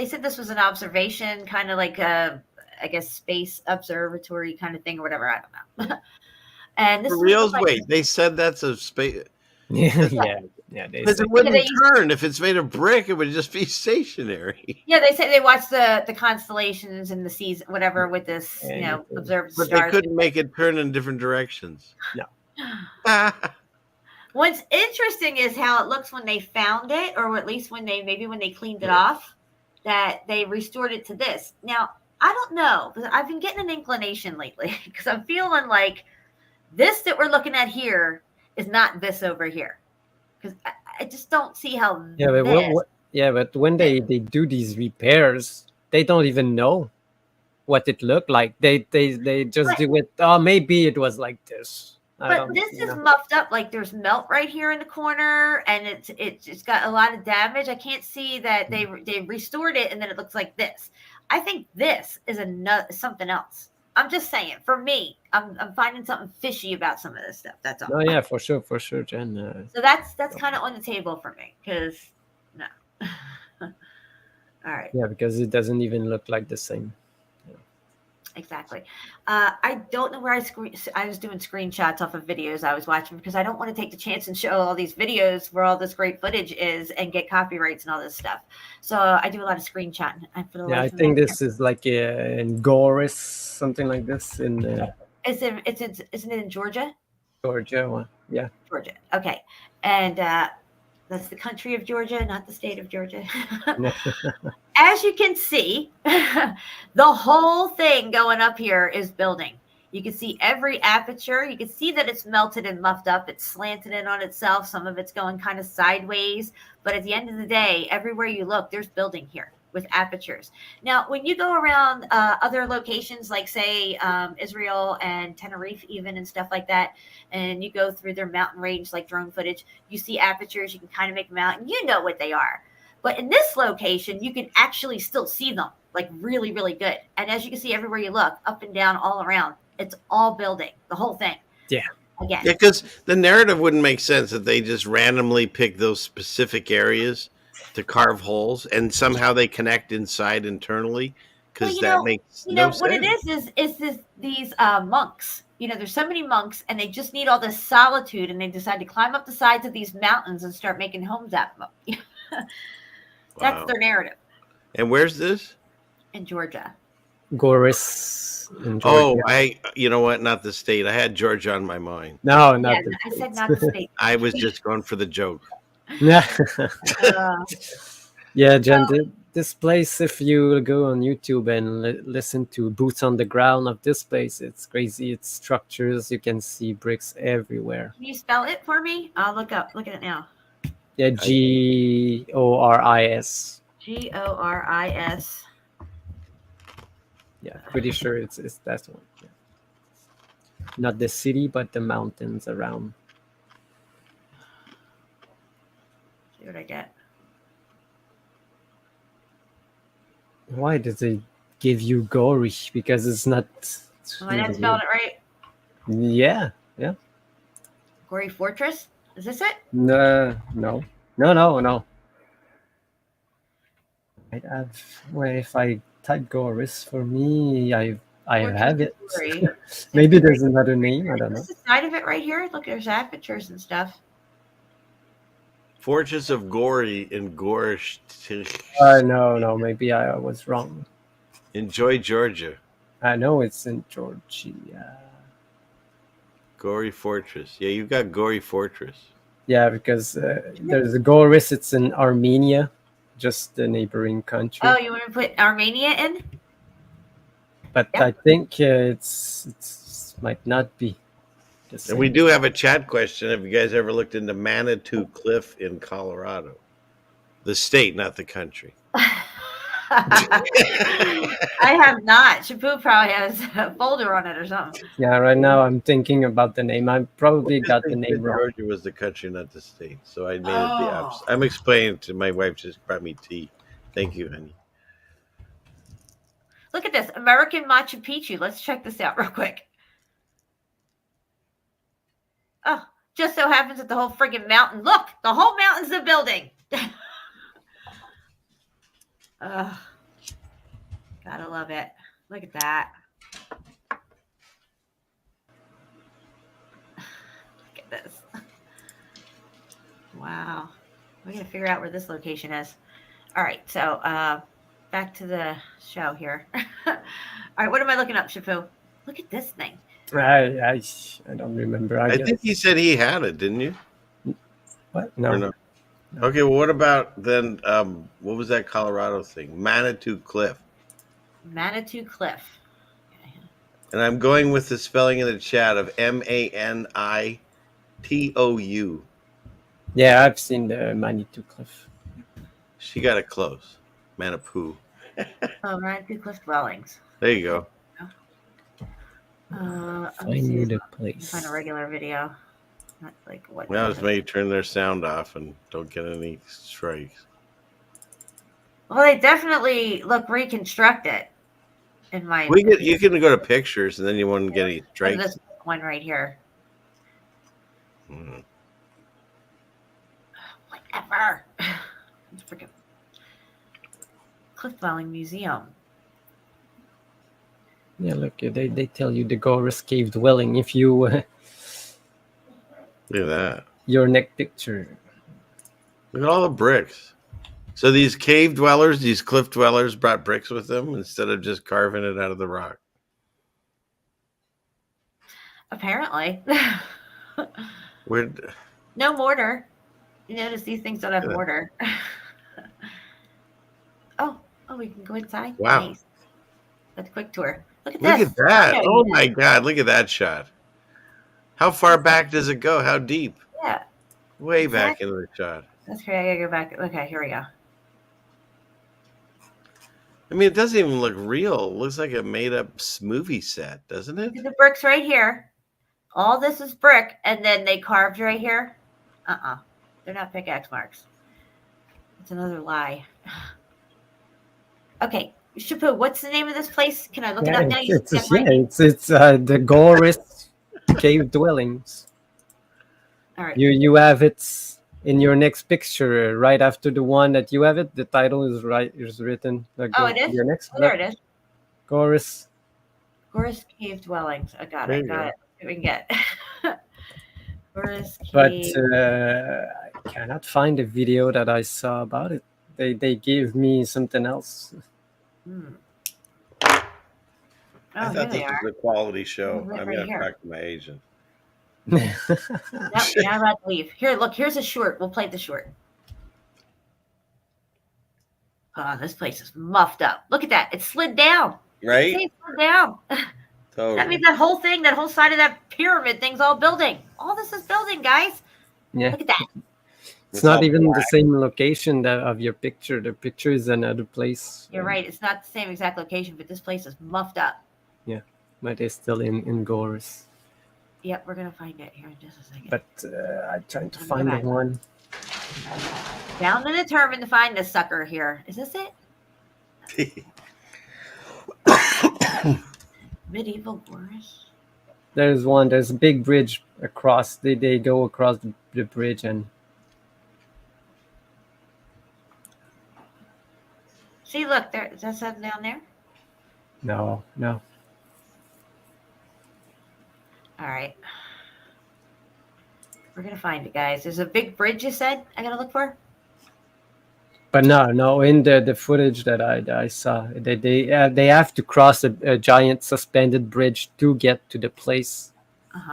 said this was an observation, kind of like a, I guess, space observatory kind of thing or whatever. I don't know. And this For reals, like, wait, they said that's a space. Yeah. Because it wouldn't turn. If it's made of brick, it would just be stationary. Yeah, they say they watched the constellations and the seas, whatever, with this, observed but stars. they couldn't make it turn in different directions. No. What's interesting is how it looks when they found it, or at least when they cleaned it off, that they restored it to this. Now, I don't know, but I've been getting an inclination lately because I'm feeling like this that we're looking at here is not this over here. Because I just don't see how. Yeah, but but when they do these repairs, they don't even know what it looked like. They just do it. Oh, maybe it was like this. But this is muffed up. Like there's melt right here in the corner, and it's got a lot of damage. I can't see that they restored it, and then it looks like this. I think this is something else. I'm just saying. For me, I'm finding something fishy about some of this stuff. That's all. Oh yeah, for sure, Jen. So that's kind of on the table for me because no. All right. Yeah, because it doesn't even look like the same. Exactly. I don't know where I was doing screenshots off of videos I was watching because I don't want to take the chance and show all these videos where all this great footage is and get copyrights and all this stuff. So I do a lot of screenshotting. I think this is like in Goris, something like this. Isn't it in Georgia? Georgia, yeah. Georgia. Okay. And that's the country of Georgia, not the state of Georgia. As you can see, the whole thing going up here is building. You can see every aperture. You can see that it's melted and muffed up. It's slanted in on itself. Some of it's going kind of sideways. But at the end of the day, everywhere you look, there's building here with apertures. Now, when you go around other locations, like say Israel and Tenerife even and stuff like that, and you go through their mountain range like drone footage, you see apertures, you can kind of make them out, and you know what they are. But in this location, you can actually still see them like really, really good. And as you can see everywhere you look, up and down, all around, It's all building, the whole thing. Yeah. Again. Yeah, because the narrative wouldn't make sense if they just randomly pick those specific areas to carve holes, and somehow they connect inside internally. Because that makes no sense. What it is these monks. There's so many monks, and they just need all this solitude, and they decide to climb up the sides of these mountains and start making homes out of them. That's their narrative. And where's this? In Georgia. Goris in Georgia. Oh, you know what? Not the state. I had Georgia on my mind. No, not the I said not the state. I was just going for the joke. Yeah. Yeah, Jen, this place, if you go on YouTube and listen to boots on the ground of this place, it's crazy. It's structures. You can see bricks everywhere. Can you spell it for me? I'll look at it now. Yeah, Goris. Goris. Yeah, pretty sure it's that one. Yeah. Not the city, but the mountains around. See what I get. Why does it give you gory? Because it's not. Am I not spelling it right? Yeah. Gory Fortress? Is this it? No. I'd have. Well, if I type Goris for me, I have it. Maybe there's another name. I don't know. This is the side of it right here. Look, there's apertures and stuff. Fortress of Gory in Gorish. No. Maybe I was wrong. Enjoy Georgia. I know it's in Georgia. Gory Fortress. Yeah, you got Gory Fortress. Yeah, because there's a Goris. It's in Armenia, just the neighboring country. Oh, you want to put Armenia in? But yep. I think it's might not be. And we do have a chat question. Have you guys ever looked into Manitou Cliff in Colorado? The state, not the country. I have not. Shepu probably has a folder on it or something. Yeah, right now I'm thinking about the name. I probably got the name wrong. Georgia was the country, not the state. So I made it the opposite. I'm explaining to my wife, just brought me tea. Thank you, honey. Look at this. American Machu Picchu. Let's check this out real quick. Oh, just so happens that the whole friggin' mountain. Look, the whole mountain's a building. Gotta love it. Look at that. Look at this. Wow. We're gonna figure out where this location is. All right, so back to the show here. All right, what am I looking up, Shepu? Look at this thing. I don't remember. I think he said he had it, didn't you? What? No. Okay, well, what about then? What was that Colorado thing? Manitou Cliff. Manitou Cliff. And I'm going with the spelling in the chat of Manitou. Yeah, I've seen the Manitou Cliff. She got it close. Manitou. Oh, Manitou Cliff dwellings. There you go. Find the place. Find a regular video. Not like what. Now it's maybe turn their sound off and don't get any strikes. Well, they definitely look reconstructed. In my you can go to pictures and then you won't get any strikes. This one right here. Whatever. It's freaking Cliff Dwelling Museum. Yeah, look, they tell you the Goris cave dwelling if you look at that. Your neck picture. Look at all the bricks. So these cave dwellers, these cliff dwellers brought bricks with them instead of just carving it out of the rock. Apparently. Weird. No mortar. You notice these things don't have mortar. Oh, we can go inside. Wow. Nice. That's a quick tour. Look at Look this. at that. Oh my God. Look at that shot. How far back does it go? How deep? Yeah. Way back into the shot. That's great. I gotta go back. Okay, here we go. I mean, it doesn't even look real. It looks like a made-up movie set, doesn't it? The bricks right here. All this is brick, and then they carved right here. They're not pickaxe marks. It's another lie. Okay, Shepu, what's the name of this place? Can I look it up now? It's the Goris cave dwellings. All right. You have it in your next picture right after the one that you have it. The title is written. Like, Oh, it is. Your next, there it is. Goris. Goris cave dwellings. I got There it. you Got go. it. See what we can get. Goris But cave. I cannot find a video that I saw about it. They gave me something else. I Oh, thought here this they was are. a quality show. Right I'm going to here. talk to my agent. No, you're not allowed to leave. Here, look. Here's a short. We'll play the short. Oh, this place is muffed up. Look at that. It slid down. Right? See, it slid down. Totally. That means that whole thing, that whole side of that pyramid thing's all building. All this is building, guys. Yeah. Look at that. It's not even the same location of your picture. The picture is another place. You're right. It's not the same exact location, but this place is muffed up. Yeah, but it's still in Goris. Yep, we're gonna find it here in just a second. But I'm trying to find the one. Bound and determined to find this sucker here. Is this it? Medieval Goris. There's one. There's a big bridge across. They go across the bridge and. See, look there. Is that something down there? No. All right. We're gonna find it, guys. There's a big bridge. You said I gotta look for. But no. In the footage that I saw, they have to cross a giant suspended bridge to get to the place.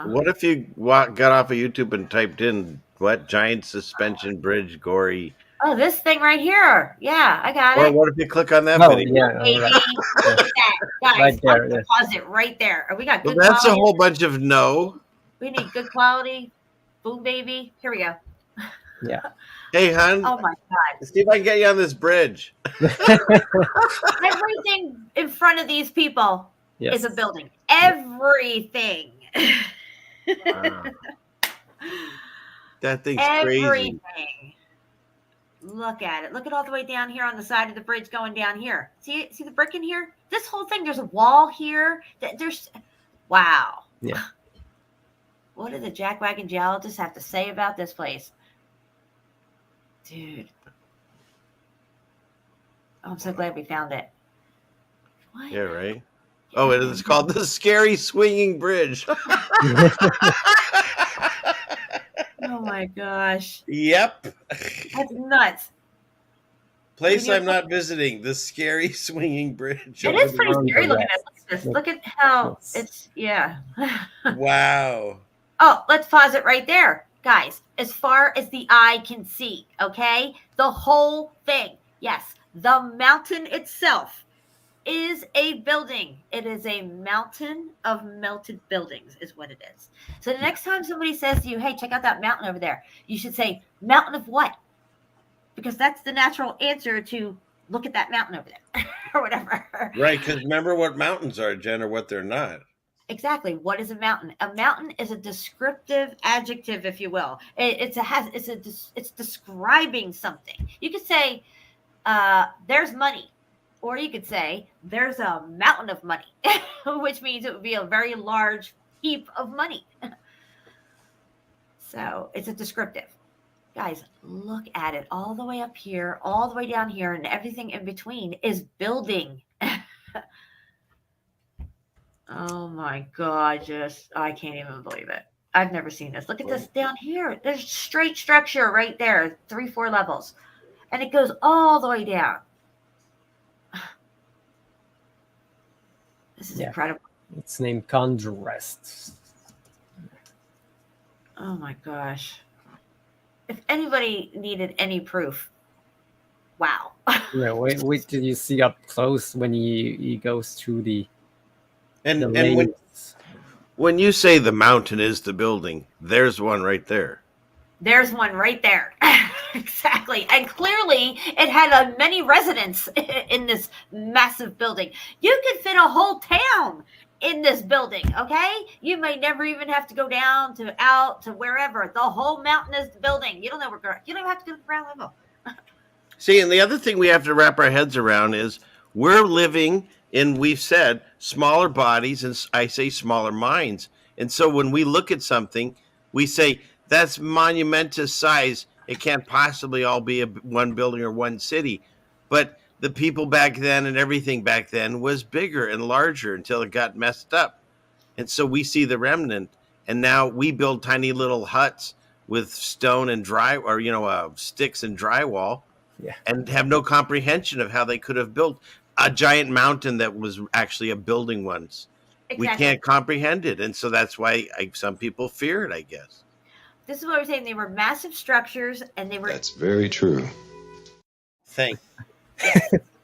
What if you got off of YouTube and typed in what giant suspension bridge gory? Oh, this thing right here. Yeah, I got Or it. what if you click on that Oh, video? yeah, Baby, right. look at that, guys. Right there, I'm gonna pause it right there. We got Well, good that's a quality. whole bunch of no. We need good quality. Boom, baby. Here we go. Yeah. Hey, hon. Oh my God. See if I can get you on this bridge. Everything in front of these people is a building. Everything. That thing's crazy. Everything. Look at it. Look at all the way down here on the side of the bridge going down here. See the brick in here? This whole thing, there's a wall here. There's, wow. Yeah. What do the jackwagon geologists have to say about this place? Dude. Oh, I'm so glad we found it. What? Yeah, right? Oh, it is called the Scary Swinging Bridge. Oh my gosh. Yep. That's nuts. Place I'm not visiting, the Scary Swinging Bridge. It is pretty scary looking at this. Look at how it's, yeah. Wow. Oh, let's pause it right there. Guys, as far as the eye can see, okay? The whole thing. Yes, the mountain itself is a building. It is a mountain of melted buildings is what it is. So the next time somebody says to you, hey, check out that mountain over there, you should say, mountain of what? Because that's the natural answer to look at that mountain over there or whatever. Right, because remember what mountains are, Jen, or what they're not. Exactly. What is a mountain? A mountain is a descriptive adjective, if you will. It's describing something. You could say, there's money. Or you could say, there's a mountain of money, which means it would be a very large heap of money. So it's a descriptive. Guys, look at it. All the way up here, all the way down here, and everything in between is building. Oh my God, I can't even believe it. I've never seen this. Look at this down here. There's straight structure right there, 3-4 levels. And it goes all the way down. This is incredible. It's named Contrast. Oh my gosh. If anybody needed any proof, wow. Yeah, wait till you see up close when he goes through the And lanes. when you say the mountain is the building, there's one right there. There's one right there. Exactly. And clearly it had many residents in this massive building. You could fit a whole town in this building, okay? You may never even have to go down to out to wherever. The whole mountain is the building. You don't know where you don't have to go to the ground level. See, and the other thing we have to wrap our heads around is We're living in, we've said, smaller bodies, and I say smaller minds. And so when we look at something, we say that's monumentous size. It can't possibly all be one building or one city. But the people back then and everything back then was bigger and larger until it got messed up. And so we see the remnant. And now we build tiny little huts with stone and sticks and drywall, and have no comprehension of how they could have built a giant mountain that was actually a building once. Exactly. We can't comprehend it. And so that's why some people fear it, I guess. This is what we're saying. They were massive structures, and they were... That's very true. Thanks.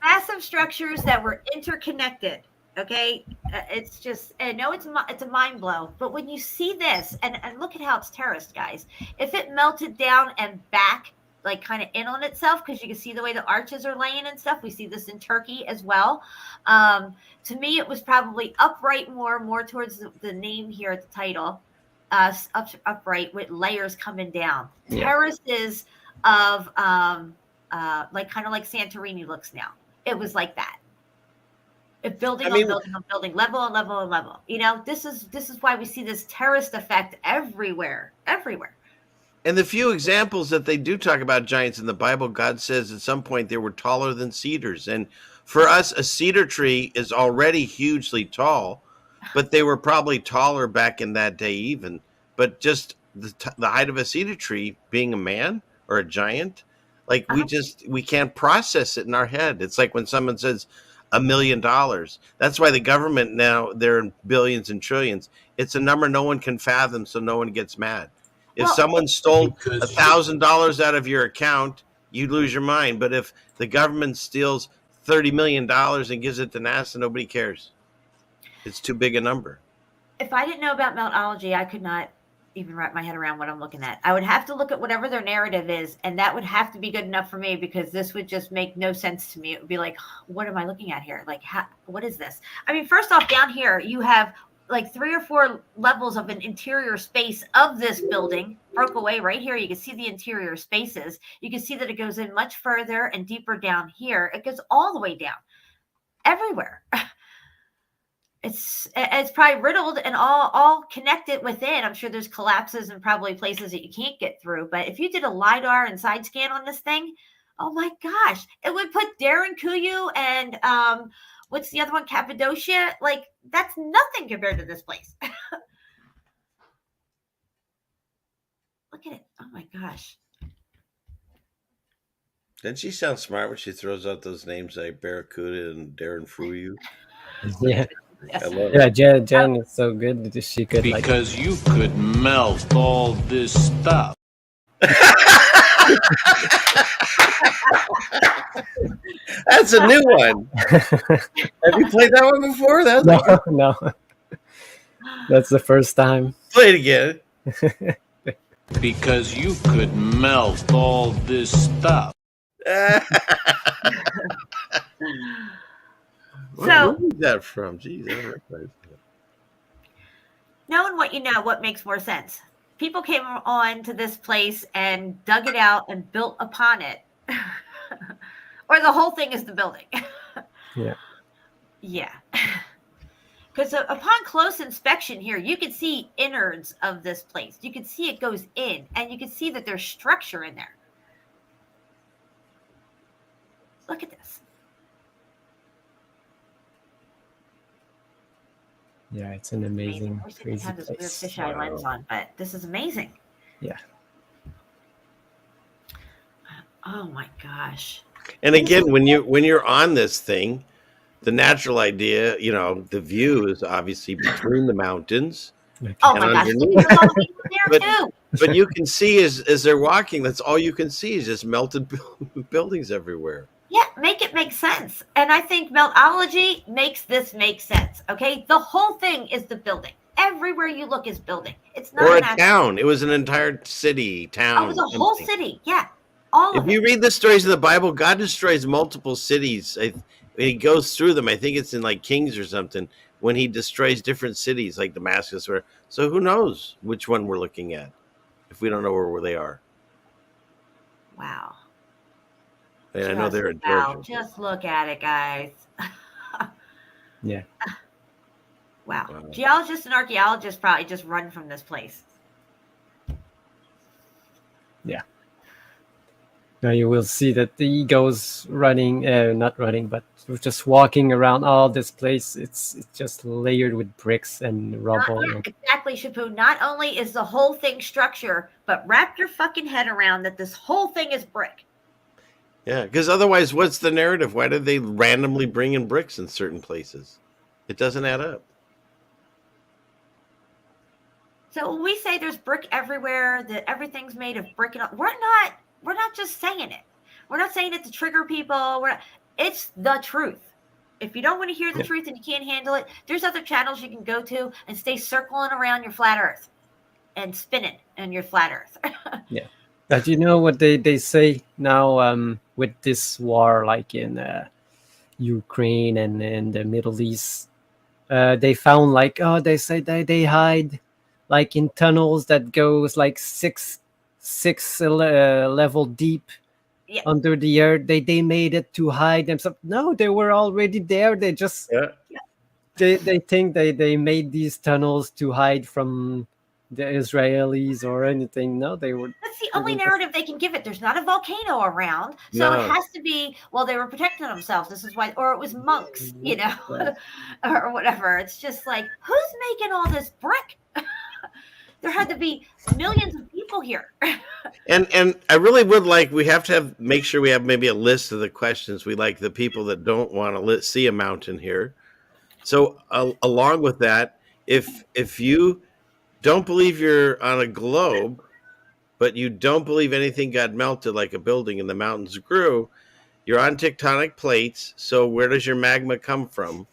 Massive structures that were interconnected. Okay, it's just, I know it's a mind blow, but when you see this, and look at how it's terraced, guys. If it melted down and back, like kind of in on itself, because you can see the way the arches are laying and stuff. We see this in Turkey as well. To me, it was probably upright more towards the name here at the title, upright with layers coming down. Yeah. Terraces of like kind of like Santorini looks now. It was like that. If building on building on building, level on level on level. You know, this is why we see this terraced effect everywhere. And the few examples that they do talk about giants in the Bible, God says at some point they were taller than cedars. And for us, a cedar tree is already hugely tall, but they were probably taller back in that day even. But just the height of a cedar tree being a man or a giant, like we can't process it in our head. It's like when someone says $1 million. That's why the government now, they're in billions and trillions. It's a number no one can fathom, so no one gets mad. If someone stole $1,000 out of your account, you lose your mind. But if the government steals $30 million and gives it to NASA, nobody cares. It's too big a number. If I didn't know about meltology, I could not even wrap my head around what I'm looking at. I would have to look at whatever their narrative is, and that would have to be good enough for me, because this would just make no sense to me. It would be like, what am I looking at here? Like, what is this? I mean, first off, down here, you have like 3 or 4 levels of an interior space of this building broke away right here. You can see the interior spaces. You can see that it goes in much further and deeper down here. It goes all the way down everywhere. It's probably riddled and all connected within. I'm sure there's collapses and probably places that you can't get through. But if you did a LiDAR and side scan on this thing, oh my gosh, it would put Darren Kuyu and what's the other one, Cappadocia? Like, that's nothing compared to this place. Look at it. Oh my gosh. Doesn't she sound smart when she throws out those names like Barracuda and Darren Fuyu? Yeah. I love it. Jen is so good that she could Because you could melt all this stuff. That's a new one. Have you played that one before? No. That's the first time. Play it again. Because you could melt all this stuff. Where is that from? Jeez, I don't recognize that. Knowing what you know, what makes more sense? People came on to this place and dug it out and built upon it. Or the whole thing is the building. Yeah. Yeah. Because upon close inspection here, you can see innards of this place. You can see it goes in, and you can see that there's structure in there. Look at this. Yeah, it's an amazing, I wish I could crazy have this weird place. fisheye lens on, but this is amazing. Yeah. Oh my gosh. And again, when you're on this thing, the natural idea, the view is obviously between the mountains. Oh my gosh. There's all the people there too. But you can see as they're walking, that's all you can see is just melted buildings everywhere. Yeah, make it make sense. And I think meltology makes this make sense. Okay, the whole thing is the building. Everywhere you look is building. It's not Or a an town. It was an entire city, town. Oh, it was a whole city. Yeah, all of If you read the stories of the Bible, God destroys multiple cities. He goes through them. I think it's in like Kings or something, when he destroys different cities like Damascus. So who knows which one we're looking at if we don't know where they are. Wow. And I know they're in Georgia. Just look at it, guys. Yeah. Wow. Geologists and archaeologists probably just run from this place. Yeah. Now you will see that the eagles running, not running, but just walking around all this place. It's just layered with bricks and rubble. Exactly, Shepu. Not only is the whole thing structure, but wrap your fucking head around that this whole thing is brick. Yeah, because otherwise, what's the narrative? Why did they randomly bring in bricks in certain places? It doesn't add up. So when we say there's brick everywhere, that everything's made of brick, and all, we're not just saying it. We're not saying it to trigger people. It's the truth. If you don't want to hear the truth and you can't handle it, there's other channels you can go to and stay circling around your flat Earth and spinning in your flat Earth. Yeah. But you know what they say now with this war, like in Ukraine and in the Middle East, they found like, they say they hide like in tunnels that goes like six level deep under the earth. They made it to hide themselves. No, they were already there. They just they think they made these tunnels to hide from the Israelis or anything. No, they were. That's the only narrative they can give it. There's not a volcano around, so it has to be. Well, they were protecting themselves. This is why, or it was monks, you know, or whatever. It's just like, who's making all this brick? There had to be millions of people here. And I really would like, we have to make sure we have maybe a list of the questions we like, the people that don't want to see a mountain here. So along with that, if you don't believe you're on a globe, but you don't believe anything got melted like a building and the mountains grew, you're on tectonic plates. So where does your magma come from?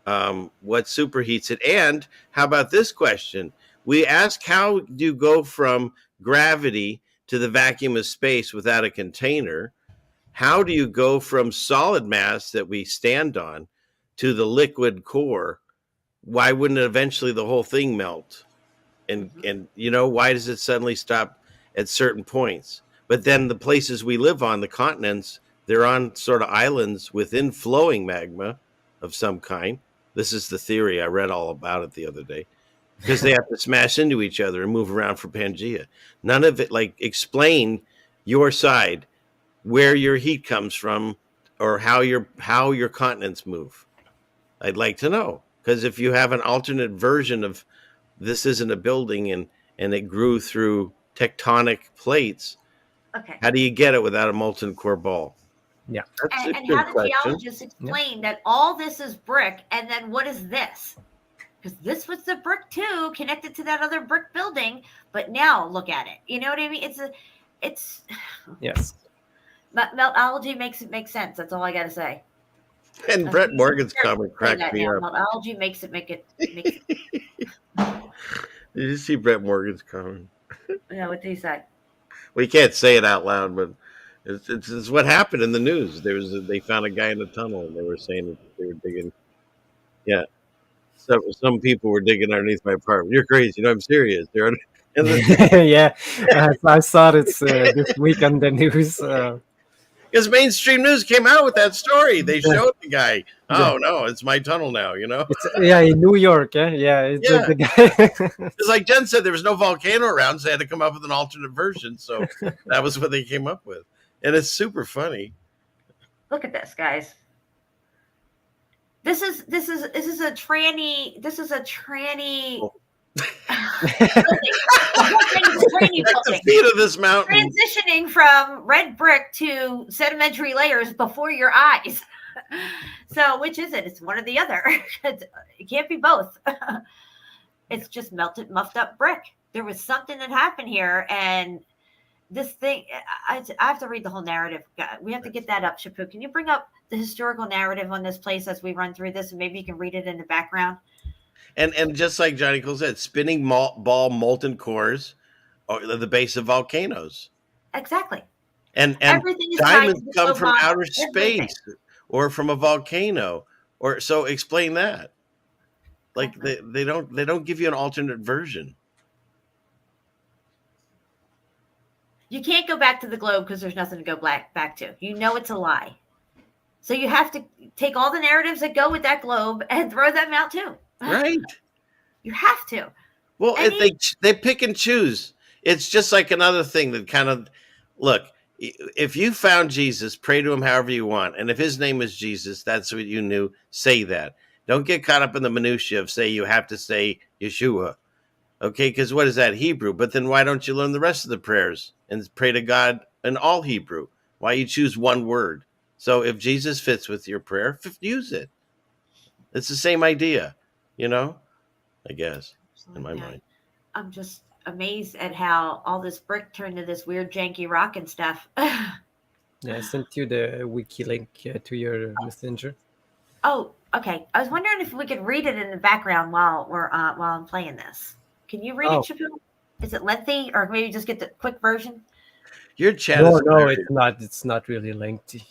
What superheats it? And how about this question? We ask, how do you go from gravity to the vacuum of space without a container? How do you go from solid mass that we stand on to the liquid core? Why wouldn't eventually the whole thing melt? And you know, why does it suddenly stop at certain points? But then the places we live on, the continents, they're on sort of islands within flowing magma of some kind. This is the theory. I read all about it the other day. Because they have to smash into each other and move around for Pangea. None of it, like, explain your side, where your heat comes from, or how your continents move. I'd like to know, because if you have an alternate version of this isn't a building and it grew through tectonic plates, how do you get it without a molten core ball? Yeah, that's and how do geologists explain that all this is brick, and then what is this? Because this was the brick too, connected to that other brick building. But now look at it. You know what I mean? It's yes. Meltology makes it make sense. That's all I got to say. And Brett Morgan's comment cracked me up. Meltology makes it make it. Did you see Brett Morgan's comment? No, what did he say? We can't say it out loud, but it's what happened in the news. They found a guy in a tunnel, and they were saying that they were digging. Yeah. So some people were digging underneath my apartment. You're crazy. I'm serious. Yeah, I saw this week on the news. Because mainstream news came out with that story. They showed the guy. Oh, no, it's my tunnel now, you know? It's, in New York, It's the guy. It's like Jen said, there was no volcano around, so they had to come up with an alternate version. So that was what they came up with. And it's super funny. Look at this, guys. This is a tranny. This is a tranny. Oh. Building. The feet of this mountain. Transitioning from red brick to sedimentary layers before your eyes. So which is it? It's one or the other. It can't be both. It's just melted, muffed up brick. There was something that happened here, and this thing, I have to read the whole narrative. We have to get that up, Shepu. Can you bring up the historical narrative on this place as we run through this, and maybe you can read it in the background? And just like Johnny Cole said, spinning ball molten cores are the base of volcanoes. Exactly. And diamonds come from outer space or from a volcano. Or so explain that. Like they don't give you an alternate version. You can't go back to the globe because there's nothing to go back to. You know it's a lie. So you have to take all the narratives that go with that globe and throw them out too. Right. You have to. Well, they pick and choose. It's just like another thing that kind of, look, if you found Jesus, pray to him however you want. And if his name is Jesus, that's what you knew, say that. Don't get caught up in the minutia of say you have to say Yeshua. Okay, because what is that? Hebrew. But then why don't you learn the rest of the prayers and pray to God in all Hebrew? Why you choose one word? So if Jesus fits with your prayer, use it. It's the same idea, I guess, in my mind. I'm just amazed at how all this brick turned to this weird janky rock and stuff. Yeah, I sent you the wiki link to your messenger. Oh, okay. I was wondering if we could read it in the background while I'm playing this. Can you read it, Shepu? Is it lengthy, or maybe just get the quick version? Your chat is hilarious. It's not. It's not really lengthy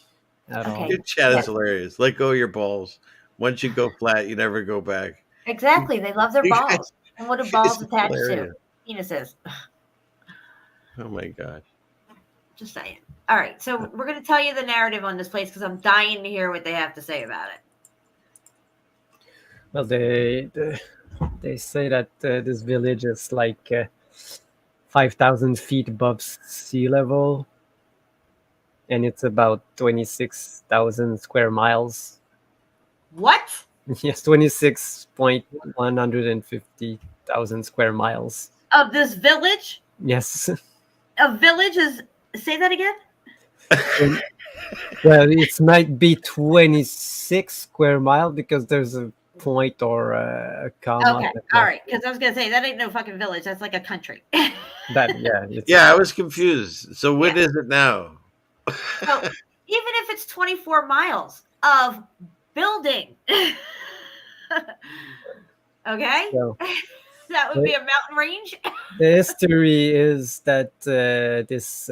at all. Your chat is hilarious. Let go of your balls. Once you go flat, you never go back. Exactly. They love their balls. And what do balls attach to? Penises. Oh my God. Just saying. All right. So we're going to tell you the narrative on this place because I'm dying to hear what they have to say about it. Well, they say that this village is like 5,000 feet above sea level, and it's about 26,000 square miles. What? Yes, 26,150,000 square miles. Of this village? Yes. A village is... Say that again? Well, it might be 26 square mile because there's a point or a comma. Okay, all right. Because I was going to say, that ain't no fucking village. That's like a country. I was confused. So what is it now? So even if it's 24 miles of building, okay? So, that would be a mountain range. The history is that this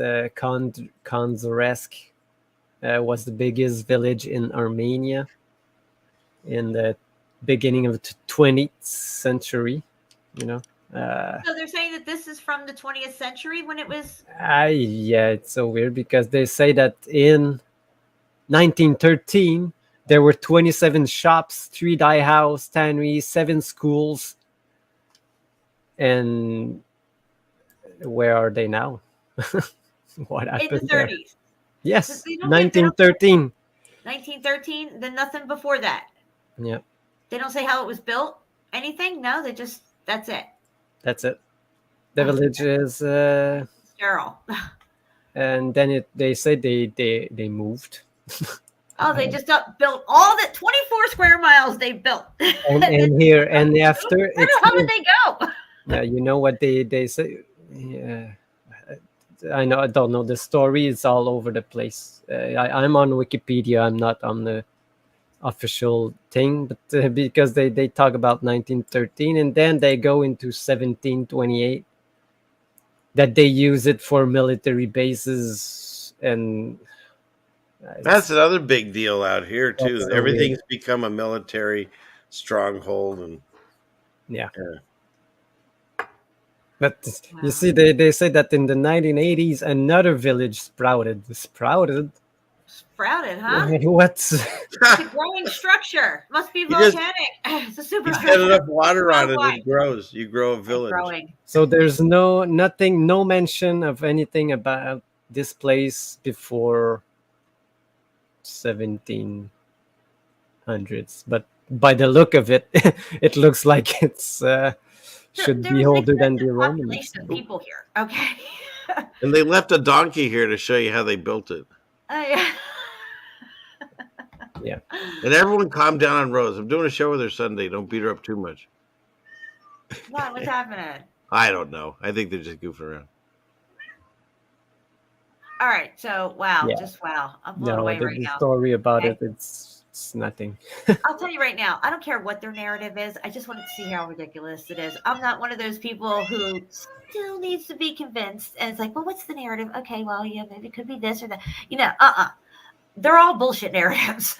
Konzaresk was the biggest village in Armenia in the beginning of the 20th century, So they're saying that this is from the 20th century when it was... Yeah, it's so weird because they say that in 1913, there were 27 shops, 3 dye house, tanneries, 7 schools. And where are they now? What happened in the 30s? There? Yes, So 1913. 1913, then nothing before that. Yeah. They don't say how it was built? Anything? No, that's it. That's it. The village is sterile. And then they say they moved. Oh, they just built all the 24 square miles they built. and here and after how did they go? Yeah, you know what they say. Yeah, I don't know the story. It's all over the place. I'm on Wikipedia. I'm not on the official thing, but because they talk about 1913 and then they go into 1728 that they use it for military bases, and that's another big deal out here too. So everything's become a military stronghold, and yeah. But you see, they say that in the 1980s, another village sprouted. Sprouted, huh? What? It's a growing structure. Must be volcanic. It's a super structure. Get enough water on it, it grows. You grow a village. So there's no mention of anything about this place before 1700s. But by the look of it, it looks like it's should be older than the Romans. Population of people here. Okay. And they left a donkey here to show you how they built it. Yeah. Yeah. And everyone calm down on Rose. I'm doing a show with her Sunday. Don't beat her up too much. What's happening? I don't know. I think they're just goofing around. All right. So, wow. Yeah. Just wow. I'm blown away right now. The story about it, it's nothing. I'll tell you right now, I don't care what their narrative is. I just wanted to see how ridiculous it is. I'm not one of those people who still needs to be convinced. And it's like, well, what's the narrative? Okay, well, yeah, maybe it could be this or that. They're all bullshit narratives.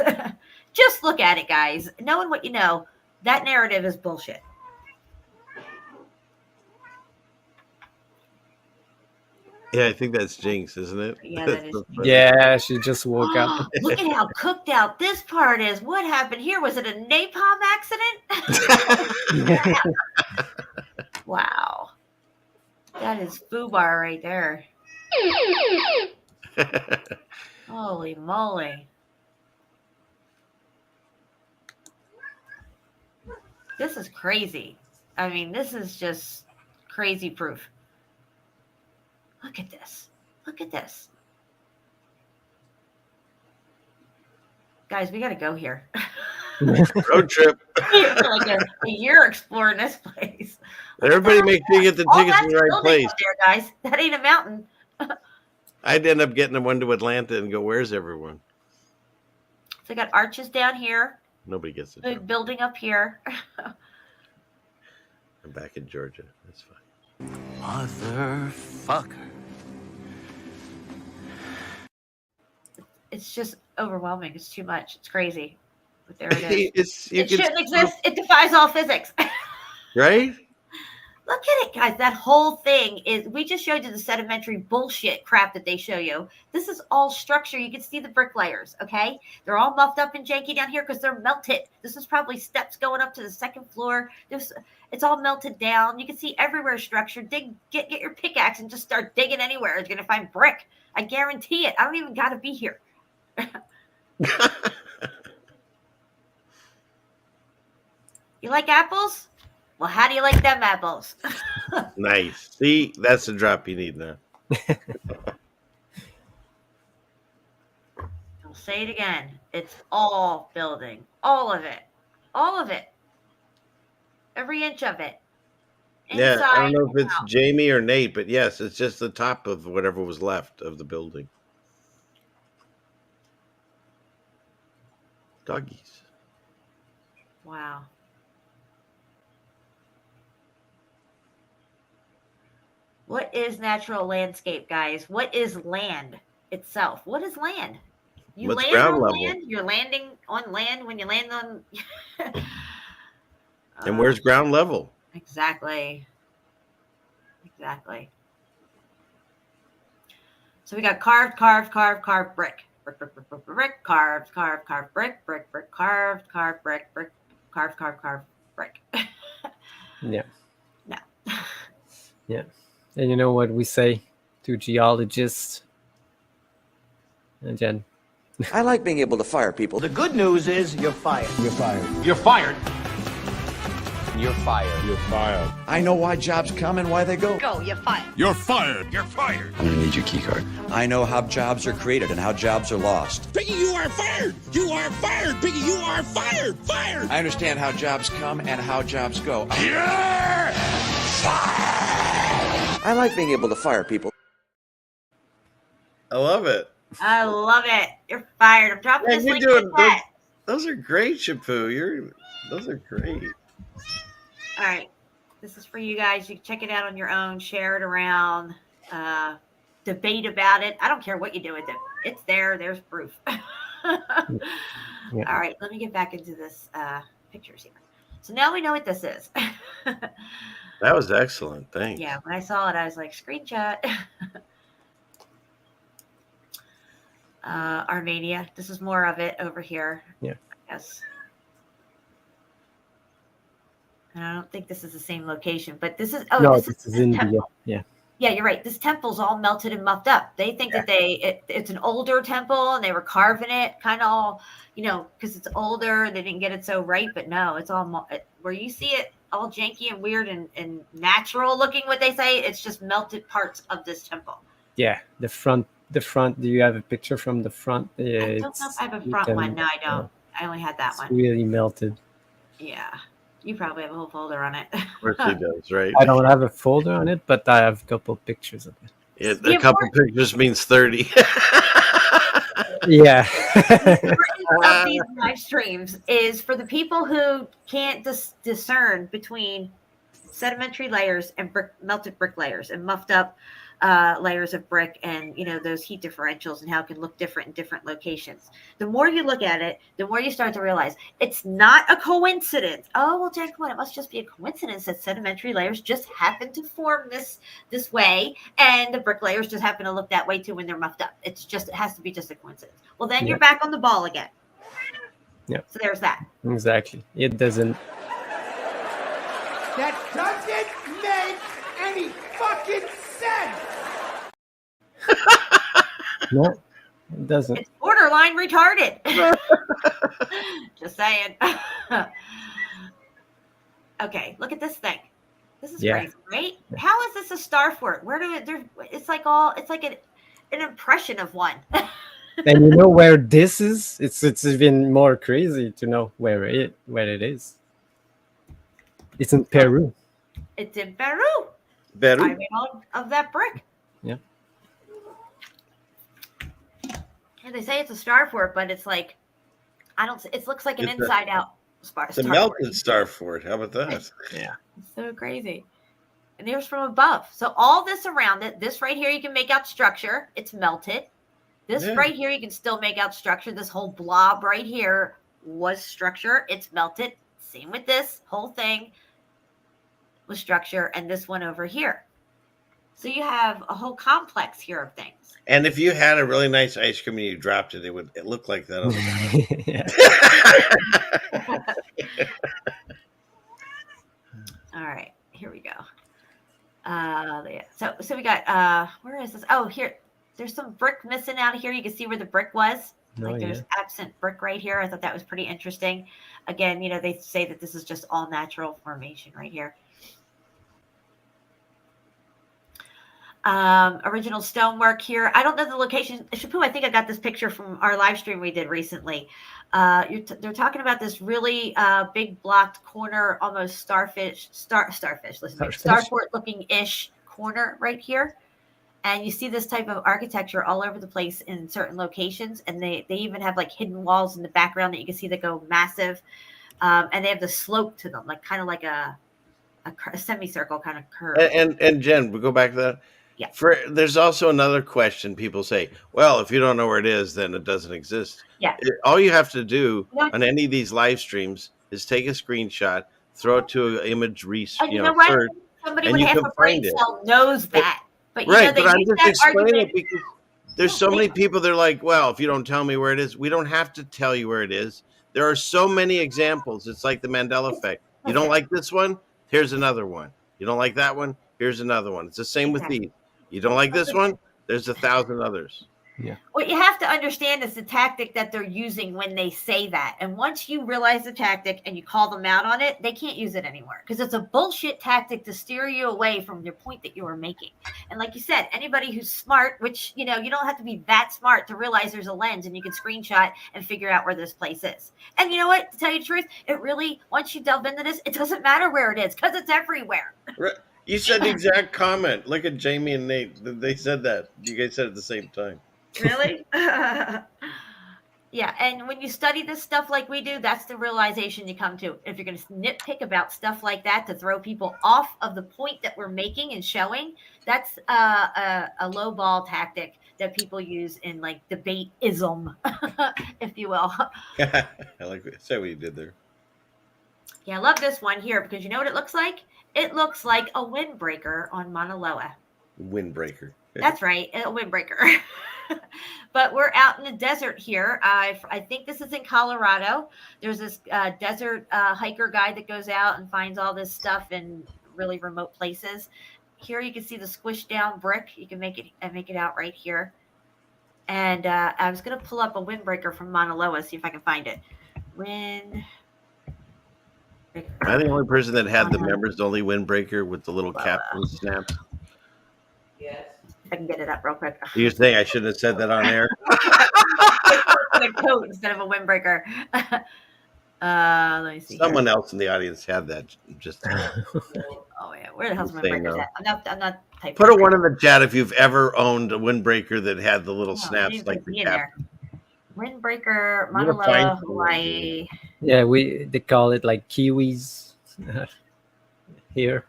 Just look at it, guys. Knowing what you know, that narrative is Yeah, I think that's Jinx, isn't it? Yeah, that is. Yeah, she just woke up. Look at how cooked out this part is. What happened here? Was it a napalm accident? Wow. That is foobar right there. Holy moly. This is crazy. I mean, this is just crazy proof. Look at this. Look at this. Guys, we got to go here. Road trip. For like a year exploring this place. Everybody make sure you get the tickets in the right place. There, guys. That ain't a mountain. I'd end up getting one to Atlanta and go, where's everyone? So we got arches down here. Nobody gets it. Big building up here. I'm back in Georgia. That's fine. Motherfucker. It's just overwhelming. It's too much. It's crazy. But there it is. It shouldn't exist. It defies all physics. Right? Look at it, guys. That whole thing is, we just showed you the sedimentary bullshit crap that they show you. This is all structure. You can see the brick layers, okay? They're all muffed up and janky down here because they're melted. This is probably steps going up to the second floor. It's all melted down. You can see everywhere structure. Get your pickaxe and just start digging anywhere. You're going to find brick. I guarantee it. I don't even got to be here. You like apples? Well, how do you like them apples? Nice. See, that's the drop you need now. I'll say it again. It's all building. All of it. All of it. Every inch of it. Yeah, I don't know if it's out. Jamie or Nate, but yes, it's just the top of whatever was left of the building. Doggies. Wow. What is natural landscape, guys? What is land itself? What is land? You What's land ground on level? land. You're landing on land when you land on. And where's ground level? Exactly. Exactly. So we got carved brick. Brick, carved, brick, carved, brick, carved, brick. Yeah. No. Yeah. And you know what we say to geologists? And Jen. I like being able to fire people. The good news is you're fired. You're fired. You're fired. You're fired. You're fired. I know why jobs come and why they go. Go, you're fired. You're fired. You're fired. I'm gonna need your key card. I know how jobs are created and how jobs are lost. Piggy, you are fired. You are fired. Piggy, you are fired. Fired. I understand how jobs come and how jobs go. You're fired. I like being able to fire people. I love it. I love it. You're fired. I'm dropping this you're link doing in the chat. those are great, Shepu. Those are great. All right. This is for you guys. You can check it out on your own. Share it around. Debate about it. I don't care what you do with it. It's there. There's proof. Yeah. All right. Let me get back into this pictures here. So now we know what this is. That was excellent. Thanks. Yeah. When I saw it, I was like, screenshot. Armenia. This is more of it over here. Yeah. Yes. And I don't think this is the same location, but this is. Oh, No, this is India. temple. Yeah. Yeah, you're right. This temple's all melted and muffed up. They think that it's an older temple and they were carving it kind of all, because it's older. They didn't get it so right, but no, it's all where you see it all janky and weird and natural looking. What they say, it's just melted parts of this temple. Yeah. The front. Do you have a picture from the front? I don't know if I have a front one. No, I don't. I only had that It's one. really melted. Yeah. You probably have a whole folder on it. Of course he does, right? I don't have a folder on it, but I have a couple pictures of it. Yeah, a couple pictures means 30. Yeah. Of these live streams is for the people who can't discern between sedimentary layers and melted brick layers and muffed up layers of brick and, those heat differentials and how it can look different in different locations. The more you look at it, the more you start to realize it's not a coincidence. Oh, well, Jen, come on, it must just be a coincidence that sedimentary layers just happen to form this way, and the brick layers just happen to look that way too when they're muffed up. It has to be just a coincidence. Well, then you're back on the ball again. Yeah. So there's that. Exactly. It doesn't. That doesn't make any fucking sense. No, it doesn't. It's borderline retarded. Just saying. Okay, look at this thing. This is crazy, right? How is this a star fort? It's like an impression of one. And you know where this is? It's even more crazy to know where it is. It's in Peru. It's in Peru. Peru. I mean, all of that brick. Yeah. And they say it's a star fort, but it's like, it looks like an inside out star It's a fort. melted star fort. How about that? Yeah. It's so crazy. And there's from above. So all this around it, this right here, you can make out structure. It's melted. This right here, you can still make out structure. This whole blob right here was structure. It's melted. Same with this whole thing was structure. And this one over here. So you have a whole complex here of things. And if you had a really nice ice cream and you dropped it, it look like that on the All right, here we go. So we got where is this? Oh, here. There's some brick missing out of here. You can see where the brick was. There's absent brick right here. I thought that was pretty interesting. Again, they say that this is just all natural formation right here. Original stonework here. I don't know the location. Shepu, I think I got this picture from our live stream we did recently. They're talking about this really big blocked corner, almost starfish. Listen, star fort looking ish corner right here. And you see this type of architecture all over the place in certain locations. And they even have like hidden walls in the background that you can see that go massive. And they have the slope to them, like kind of like a semicircle kind of curve. And Jen, we go back to that. Yeah. There's also another question. People say, well, if you don't know where it is, then it doesn't exist. Yeah. All you have to do on any of these live streams is take a screenshot, throw it to an image And you know what? search, Somebody and with you half can a brain find it. cell knows that. But Right, they but I'm use just that explaining argument. it because there's so many people. They're like, well, if you don't tell me where it is, we don't have to tell you where it is. There are so many examples. It's like the Mandela effect. You don't like this one? Here's another one. You don't like that one? Here's another one. It's the same with these. You don't like this one? There's 1,000 others. Yeah. What you have to understand is the tactic that they're using when they say that. And once you realize the tactic and you call them out on it, they can't use it anymore because it's a bullshit tactic to steer you away from your point that you were making. And like you said, anybody who's smart, which, you don't have to be that smart to realize there's a lens and you can screenshot and figure out where this place is. And you know what? To tell you the truth, it really, once you delve into this, it doesn't matter where it is because it's everywhere. Right. You said the exact comment. Look at Jamie and Nate. They said that. You guys said it at the same time. Really? Yeah, and when you study this stuff like we do, that's the realization you come to. If you're going to nitpick about stuff like that to throw people off of the point that we're making and showing, that's a low ball tactic that people use in like debate-ism, if you will. I like that. Say what you did there. Yeah, I love this one here because you know what it looks like? It looks like a windbreaker on Mauna Loa. Windbreaker. That's right, a windbreaker. But we're out in the desert here. I think this is in Colorado. There's this desert hiker guy that goes out and finds all this stuff in really remote places. Here you can see the squished down brick. You can make it out right here. And I was going to pull up a windbreaker from Mauna Loa, see if I can find it. I'm the only person that had the members only windbreaker with the little captain snap. Yes. If I can get it up real quick. You're saying I shouldn't have said that on air? A coat instead of a windbreaker. Let me see. Someone else in the audience had that. Just oh yeah, where the hell's my windbreaker at? I'm not typing. Put a one in the chat if you've ever owned a windbreaker that had the little snaps like the captain. Windbreaker, Mauna Loa, Hawaii. Yeah, they call it like kiwis here.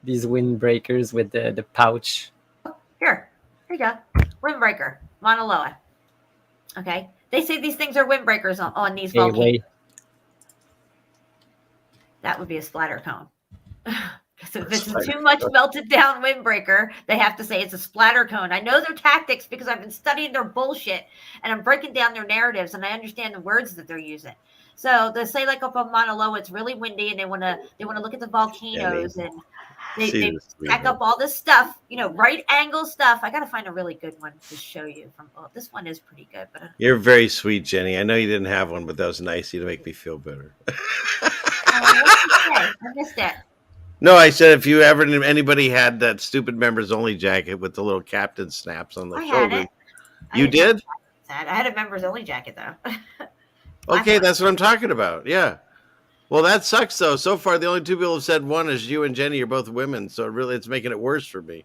These windbreakers with the pouch. Here you go. Windbreaker, Mauna Loa. Okay. They say these things are windbreakers on these volcanoes. That would be a splatter cone. Because if it's too much melted down windbreaker, they have to say it's a splatter cone. I know their tactics because I've been studying their bullshit and I'm breaking down their narratives and I understand the words that they're using. So they say like up on Mauna Loa, it's really windy and they want to look at the volcanoes and they stack up all this stuff, right angle stuff. I got to find a really good one to show you. This one is pretty good, but you're very sweet, Jenny. I know you didn't have one, but that was nice of you to make me feel better. I missed it. No, I said if you ever anybody had that stupid members only jacket with the little captain snaps on the shoulder. Had it. You did? I had a members only jacket though. Okay, that's what I'm talking about. Yeah. Well, that sucks though. So far, the only two people who've said one is you and Jenny. You're both women, so really, it's making it worse for me.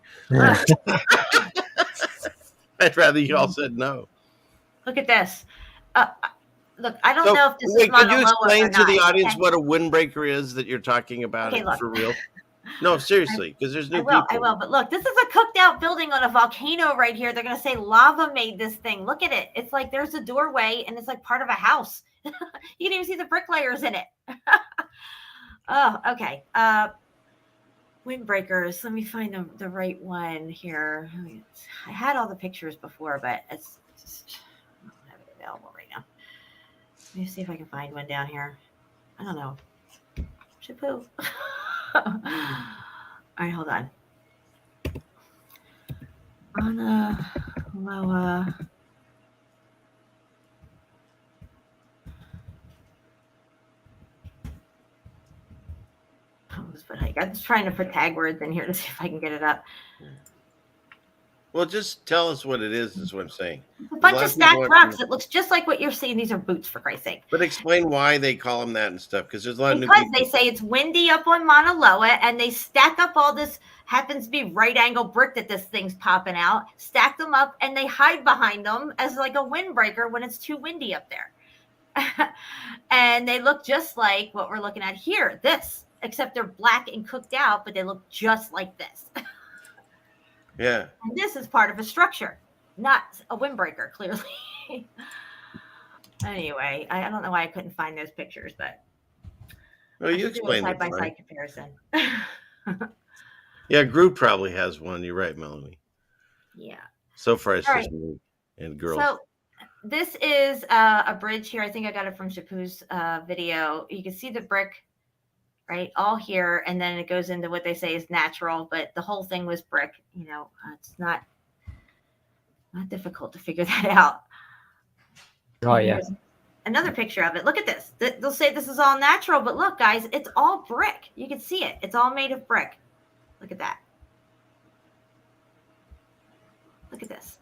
I'd rather you all said no. Look at this. Look, I don't know if this is Could you explain to the audience what a windbreaker is that you're talking about for real? No, seriously, because there's new people. I will, but look, this is a cooked out building on a volcano right here. They're going to say lava made this thing. Look at it. It's like there's a doorway and it's like part of a house. You can even see the bricklayers in it. Oh, okay. Windbreakers. Let me find the right one here. I had all the pictures before, but it's just I don't have it available right now. Let me see if I can find one down here. I don't know. Shepu. All right, hold on. Mauna Loa. I'm just trying to put tag words in here to see if I can get it up. Well, just tell us what it is what I'm saying. A bunch of stacked rocks. It looks just like what you're seeing. These are boots, for Christ's sake. But explain why they call them that and stuff, because there's a lot of new people. Because they say it's windy up on Mauna Loa, and they stack up all this, happens to be right angle brick that this thing's popping out, stack them up, and they hide behind them as like a windbreaker when it's too windy up there. And they look just like what we're looking at here, this, except they're black and cooked out, but they look just like this. Yeah. And this is part of a structure, not a windbreaker, clearly. Anyway, I don't know why I couldn't find those pictures, but well, you explained side by side comparison. Yeah, group probably has one. You're right, Melanie. Yeah. So far, it's just me and girls. So this is a bridge here. I think I got it from Shepu's video. You can see the brick. Right, all here, and then it goes into what they say is natural, but the whole thing was brick. It's not difficult to figure that out. Oh yeah. Here's another picture of it. Look at this. They'll say this is all natural, but look, guys, it's all brick. You can see it. It's all made of brick. Look at that. Look at this.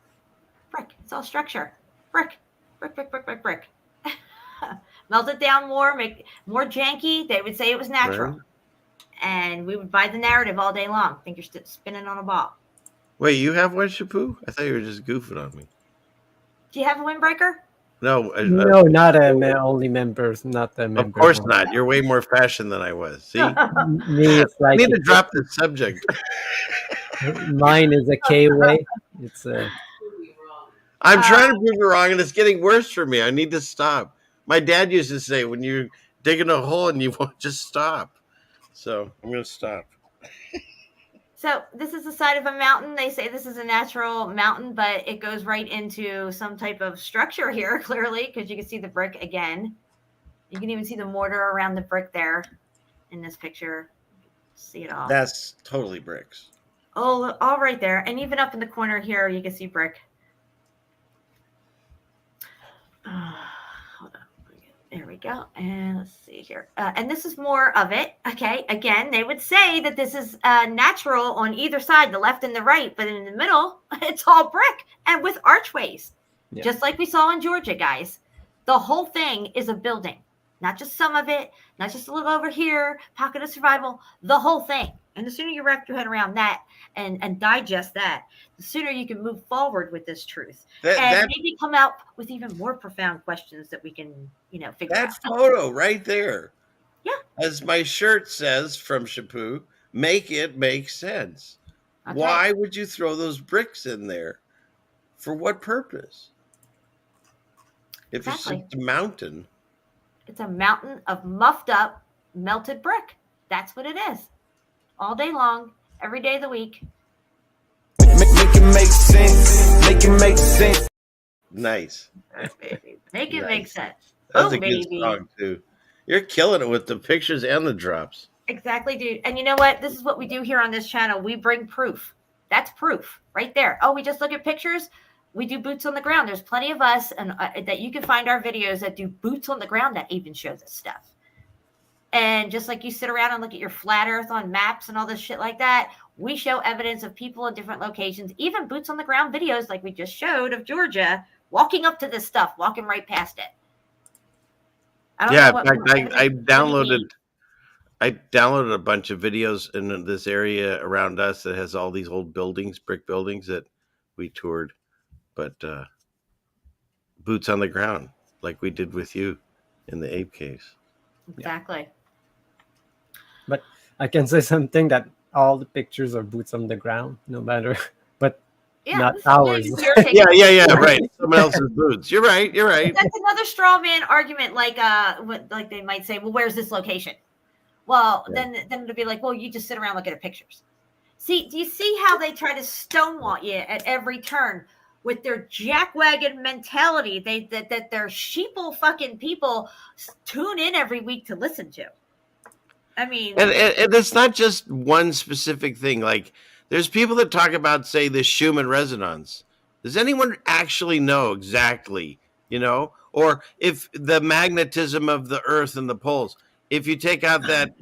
Brick. It's all structure. Brick. Brick. Brick. Brick. Brick. Brick. Melt it down more, make more janky. They would say it was natural. Right. And we would buy the narrative all day long. Think you're spinning on a ball. Wait, you have one, Shepu? I thought you were just goofing on me. Do you have a windbreaker? No. No, not only members, not the members. Of course not. You're way more fashion than I was. See? Me, it's like I need to drop the subject. Mine is a K-way. It's a... I'm trying to prove it wrong, and it's getting worse for me. I need to stop. My dad used to say, when you're digging a hole and you won't just stop. So I'm going to stop. So this is the side of a mountain. They say this is a natural mountain, but it goes right into some type of structure here, clearly, because you can see the brick again. You can even see the mortar around the brick there in this picture. See it all. That's totally bricks. Oh, all right there. And even up in the corner here, you can see brick. Hold on. There we go. And let's see here. And this is more of it. Okay. Again, they would say that this is natural on either side, the left and the right, but in the middle, it's all brick and with archways, just like we saw in Georgia, guys. The whole thing is a building, not just some of it, not just a little over here, pocket of survival, the whole thing. And the sooner you wrap your head around that and digest that, the sooner you can move forward with this truth and maybe come out with even more profound questions that we can, figure out. That photo right there. Yeah. As my shirt says from Shepu, make it make sense. Okay. Why would you throw those bricks in there? For what purpose? If Exactly. it's just a mountain. It's a mountain of muffed up, melted brick. That's what it is. All day long, every day of the week. Make it make sense. Make it make sense. Nice. Make it make sense. That's a good song, too. You're killing it with the pictures and the drops. Exactly, dude. And you know what? This is what we do here on this channel. We bring proof. That's proof right there. Oh, we just look at pictures. We do boots on the ground. There's plenty of us and that you can find our videos that do boots on the ground that even show this stuff. And just like you sit around and look at your flat earth on maps and all this shit like that, we show evidence of people in different locations, even boots on the ground videos like we just showed of Georgia walking up to this stuff, walking right past it. I downloaded a bunch of videos in this area around us that has all these old buildings, brick buildings that we toured, but boots on the ground, like we did with you in the ape caves. Exactly. But I can say something that all the pictures are boots on the ground, no matter, but not ours. Yeah, right. Someone else's boots. You're right. That's another straw man argument. Like they might say, well, where's this location? Well, then it'll be like, well, you just sit around looking at pictures. See, do you see how they try to stonewall you at every turn with their jackwagon mentality? That they're sheeple fucking people tune in every week to listen to. I mean, and it's not just one specific thing. Like, there's people that talk about, say, the Schumann resonance. Does anyone actually know exactly, or if the magnetism of the Earth and the poles? If you take out that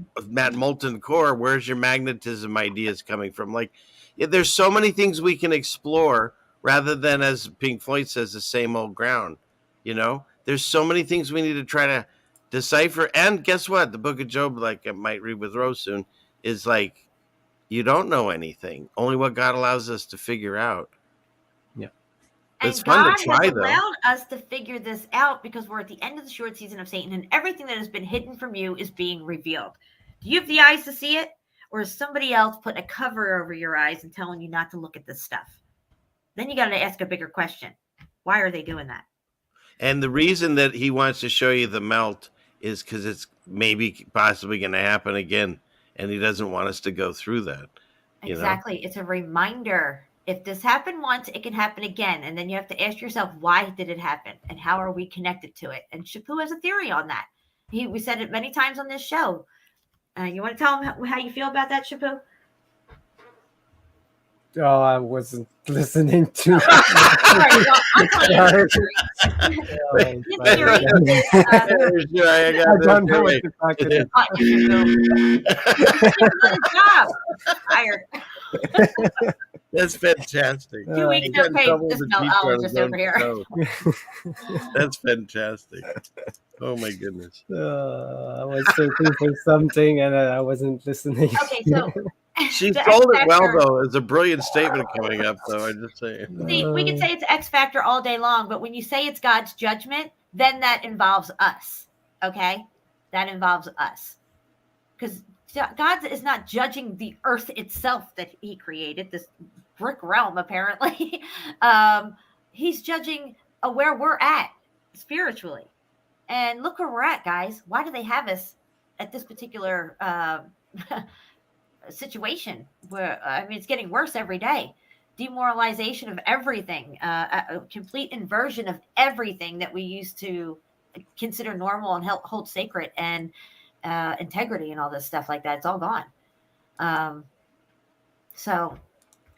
molten core, where's your magnetism ideas coming from? Like, there's so many things we can explore rather than, as Pink Floyd says, the same old ground. There's so many things we need to try to decipher. And guess what? The Book of Job, like I might read with Rose soon, is like, you don't know anything. Only what God allows us to figure out. Yeah. It's fun to try, though. God has allowed us to figure this out because we're at the end of the short season of Satan, and everything that has been hidden from you is being revealed. Do you have the eyes to see it? Or is somebody else putting a cover over your eyes and telling you not to look at this stuff? Then you got to ask a bigger question. Why are they doing that? And the reason that he wants to show you the melt is because it's maybe possibly going to happen again. And he doesn't want us to go through that. Exactly. It's a reminder. If this happened once, it can happen again. And then you have to ask yourself, why did it happen? And how are we connected to it? And Shepu has a theory on that. We said it many times on this show. You want to tell him how you feel about that, Shepu? Oh, I wasn't listening to. I don't know what you're talking about. That's fantastic. 2 weeks no pay. This meltologist over here. That's fantastic. Oh my goodness. I was searching for something and I wasn't listening. Okay, so. She told it well, though. It's a brilliant statement coming up, though. I'm just saying. See, we can say it's X Factor all day long, but when you say it's God's judgment, then that involves us. Okay? That involves us. Because God is not judging the earth itself that he created, this brick realm, apparently. He's judging where we're at spiritually. And look where we're at, guys. Why do they have us at this particular situation where it's getting worse every day? Demoralization of everything, a complete inversion of everything that we used to consider normal and hold sacred, and integrity and all this stuff like that. It's all gone. So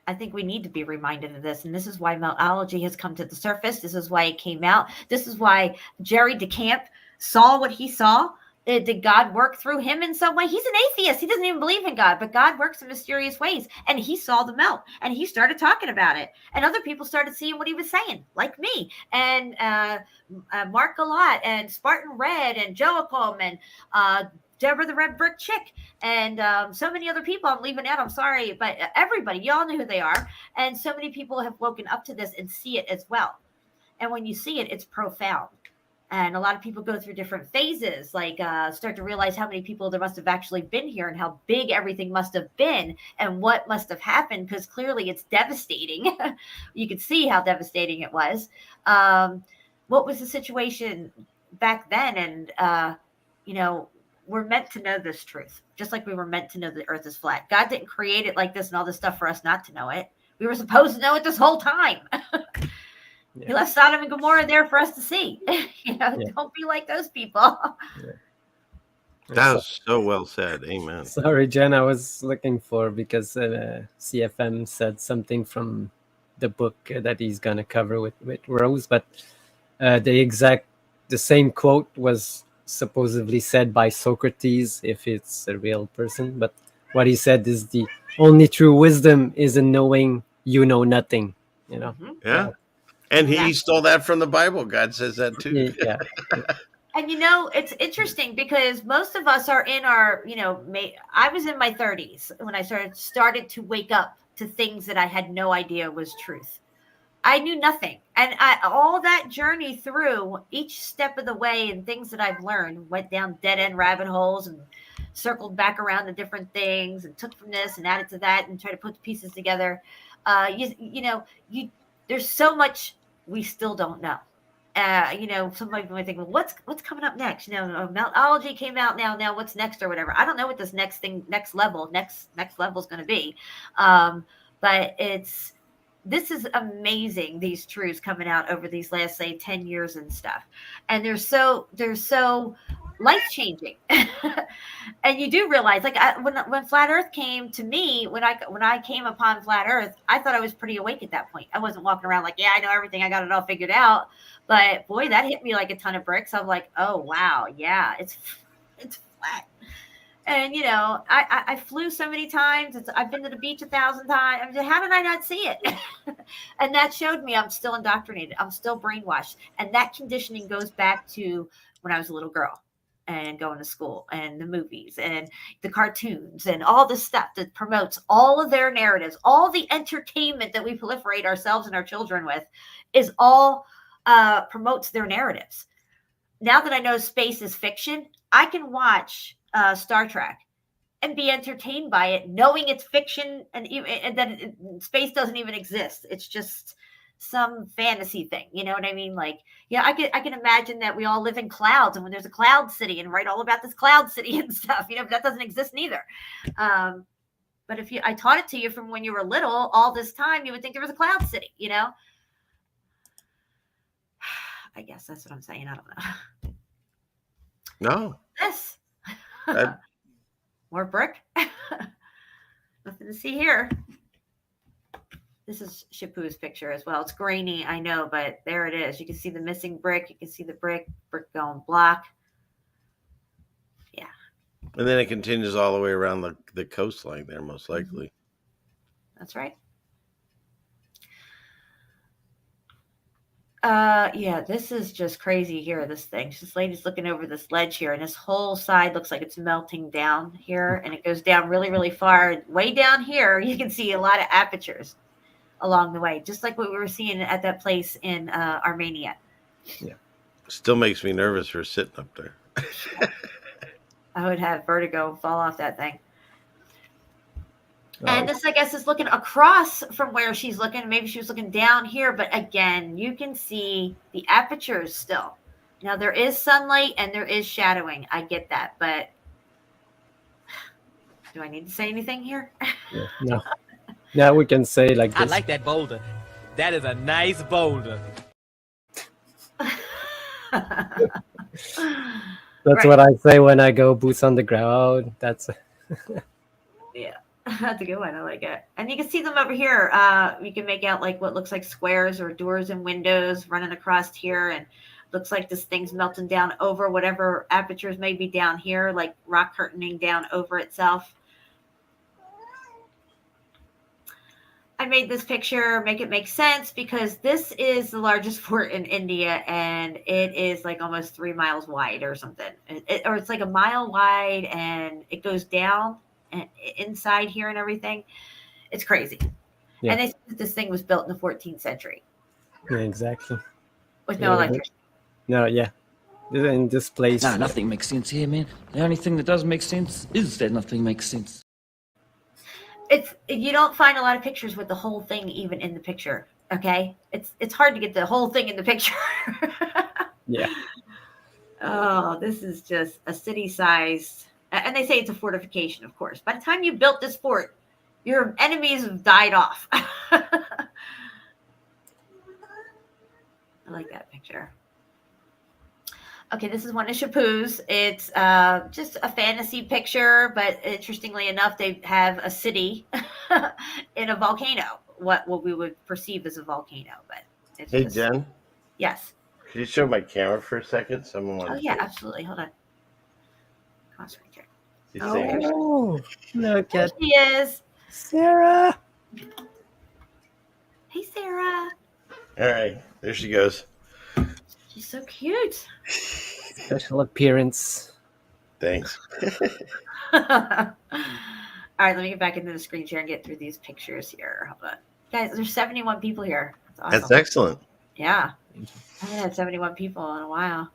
I think we need to be reminded of this, and this is why meltology has come to the surface. This is why it came out. This is why Jerry DeCamp saw what he saw. Did God work through him in some way? He's an atheist. He doesn't even believe in God, but God works in mysterious ways. And he saw the melt, and he started talking about it. And other people started seeing what he was saying, like me and Mark Galat and Spartan Red and Joachim and Deborah the Red Brick Chick and so many other people I'm leaving out. I'm sorry, but everybody, y'all know who they are. And so many people have woken up to this and see it as well. And when you see it, it's profound. And a lot of people go through different phases, like start to realize how many people there must have actually been here and how big everything must have been and what must have happened, because clearly it's devastating. You could see how devastating it was. What was the situation back then? And, we're meant to know this truth, just like we were meant to know the earth is flat. God didn't create it like this and all this stuff for us not to know it. We were supposed to know it this whole time. He left Sodom and Gomorrah there for us to see. Don't be like those people. That was so well said. Amen. Sorry, Jen, I was looking for, because CFM said something from the book that he's going to cover with Rose, but the same quote was supposedly said by Socrates, if it's a real person. But what he said is the only true wisdom is in knowing you know nothing, Yeah. And he stole that from the Bible. God says that too. Yeah. And it's interesting because most of us are in our, I was in my 30s when I started to wake up to things that I had no idea was truth. I knew nothing. And all that journey through each step of the way and things that I've learned, went down dead end rabbit holes and circled back around to different things and took from this and added to that and tried to put the pieces together. There's so much we still don't know. Somebody might think, well, what's coming up next? Meltology came out now what's next or whatever. I don't know what this next level is going to be. But this is amazing, these truths coming out over these last, say, 10 years and stuff. And they're so life-changing. And you do realize, like, when Flat Earth came to me, when I came upon Flat Earth, I thought I was pretty awake at that point. I wasn't walking around like, yeah, I know everything, I got it all figured out. But boy, that hit me like a ton of bricks. I'm like, oh wow, yeah, it's flat. And I flew so many times. I've been to the beach 1,000 times. I mean, how did I not see it? And that showed me I'm still indoctrinated. I'm still brainwashed. And that conditioning goes back to when I was a little girl and going to school and the movies and the cartoons and all the stuff that promotes all of their narratives, all the entertainment that we proliferate ourselves and our children with is all promotes their narratives. Now that I know space is fiction, I can watch Star Trek and be entertained by it, knowing it's fiction and that space doesn't even exist. It's just some fantasy thing. You know what I mean? Like, yeah, I can imagine that we all live in clouds, and when there's a cloud city and write all about this cloud city and stuff, but that doesn't exist neither. But if I taught it to you from when you were little, all this time, you would think there was a cloud city, I guess that's what I'm saying. I don't know. No. Yes. More brick. Nothing to see here. This is Shepu's picture as well. It's grainy, I know, but there it is. You can see the missing brick. You can see the brick going black. Yeah. And then it continues all the way around the coastline there, most likely. That's right. Yeah, this is just crazy here, this thing. This lady's looking over this ledge here, and this whole side looks like it's melting down here, and it goes down really, really far. Way down here, you can see a lot of apertures along the way, just like what we were seeing at that place in Armenia. Yeah. Still makes me nervous for sitting up there. I would have vertigo and fall off that thing. And this, I guess, is looking across from where she's looking. Maybe she was looking down here, but again, you can see the apertures still. Now, there is sunlight and there is shadowing. I get that, but do I need to say anything here? Yeah, no. Now we can say like this. I like that boulder. That is a nice boulder. That's right. What I say when I go boots on the ground. That's yeah. That's a good one. I like it. And you can see them over here. You can make out like what looks like squares or doors and windows running across here. And looks like this thing's melting down over whatever apertures may be down here, like rock curtaining down over itself. I made this picture, make it make sense, because this is the largest fort in India, and it is like almost 3 miles wide or something. Or it's like a mile wide, and it goes down inside here and everything. It's crazy. Yeah. And they said that this thing was built in the 14th century. Yeah, exactly. With no electricity. No, yeah. in this place. Nah, nothing makes sense here, man. The only thing that does make sense is that nothing makes sense. You don't find a lot of pictures with the whole thing even in the picture. Okay, it's hard to get the whole thing in the picture. Yeah. Oh, this is just a city-sized, and they say it's a fortification, of course. By the time you built this fort, your enemies have died off. I like that picture. Okay, this is one of Shepu's. It's just a fantasy picture, but interestingly enough, they have a city in a volcano. What we would perceive as a volcano, but it's Hey, just, Jen, yes. can you show my camera for a second? Someone Oh wants yeah, to absolutely. Hold on. Concentrate check. see Oh, Sarah. there she, Oh, look there at she is. Sarah. Hey, Sarah. All right, there she goes. She's so cute. Special appearance. Thanks. All right, let me get back into the screen share and get through these pictures here. Hold on. Guys, there's 71 people here. That's awesome. That's excellent. Yeah. I haven't had 71 people in a while.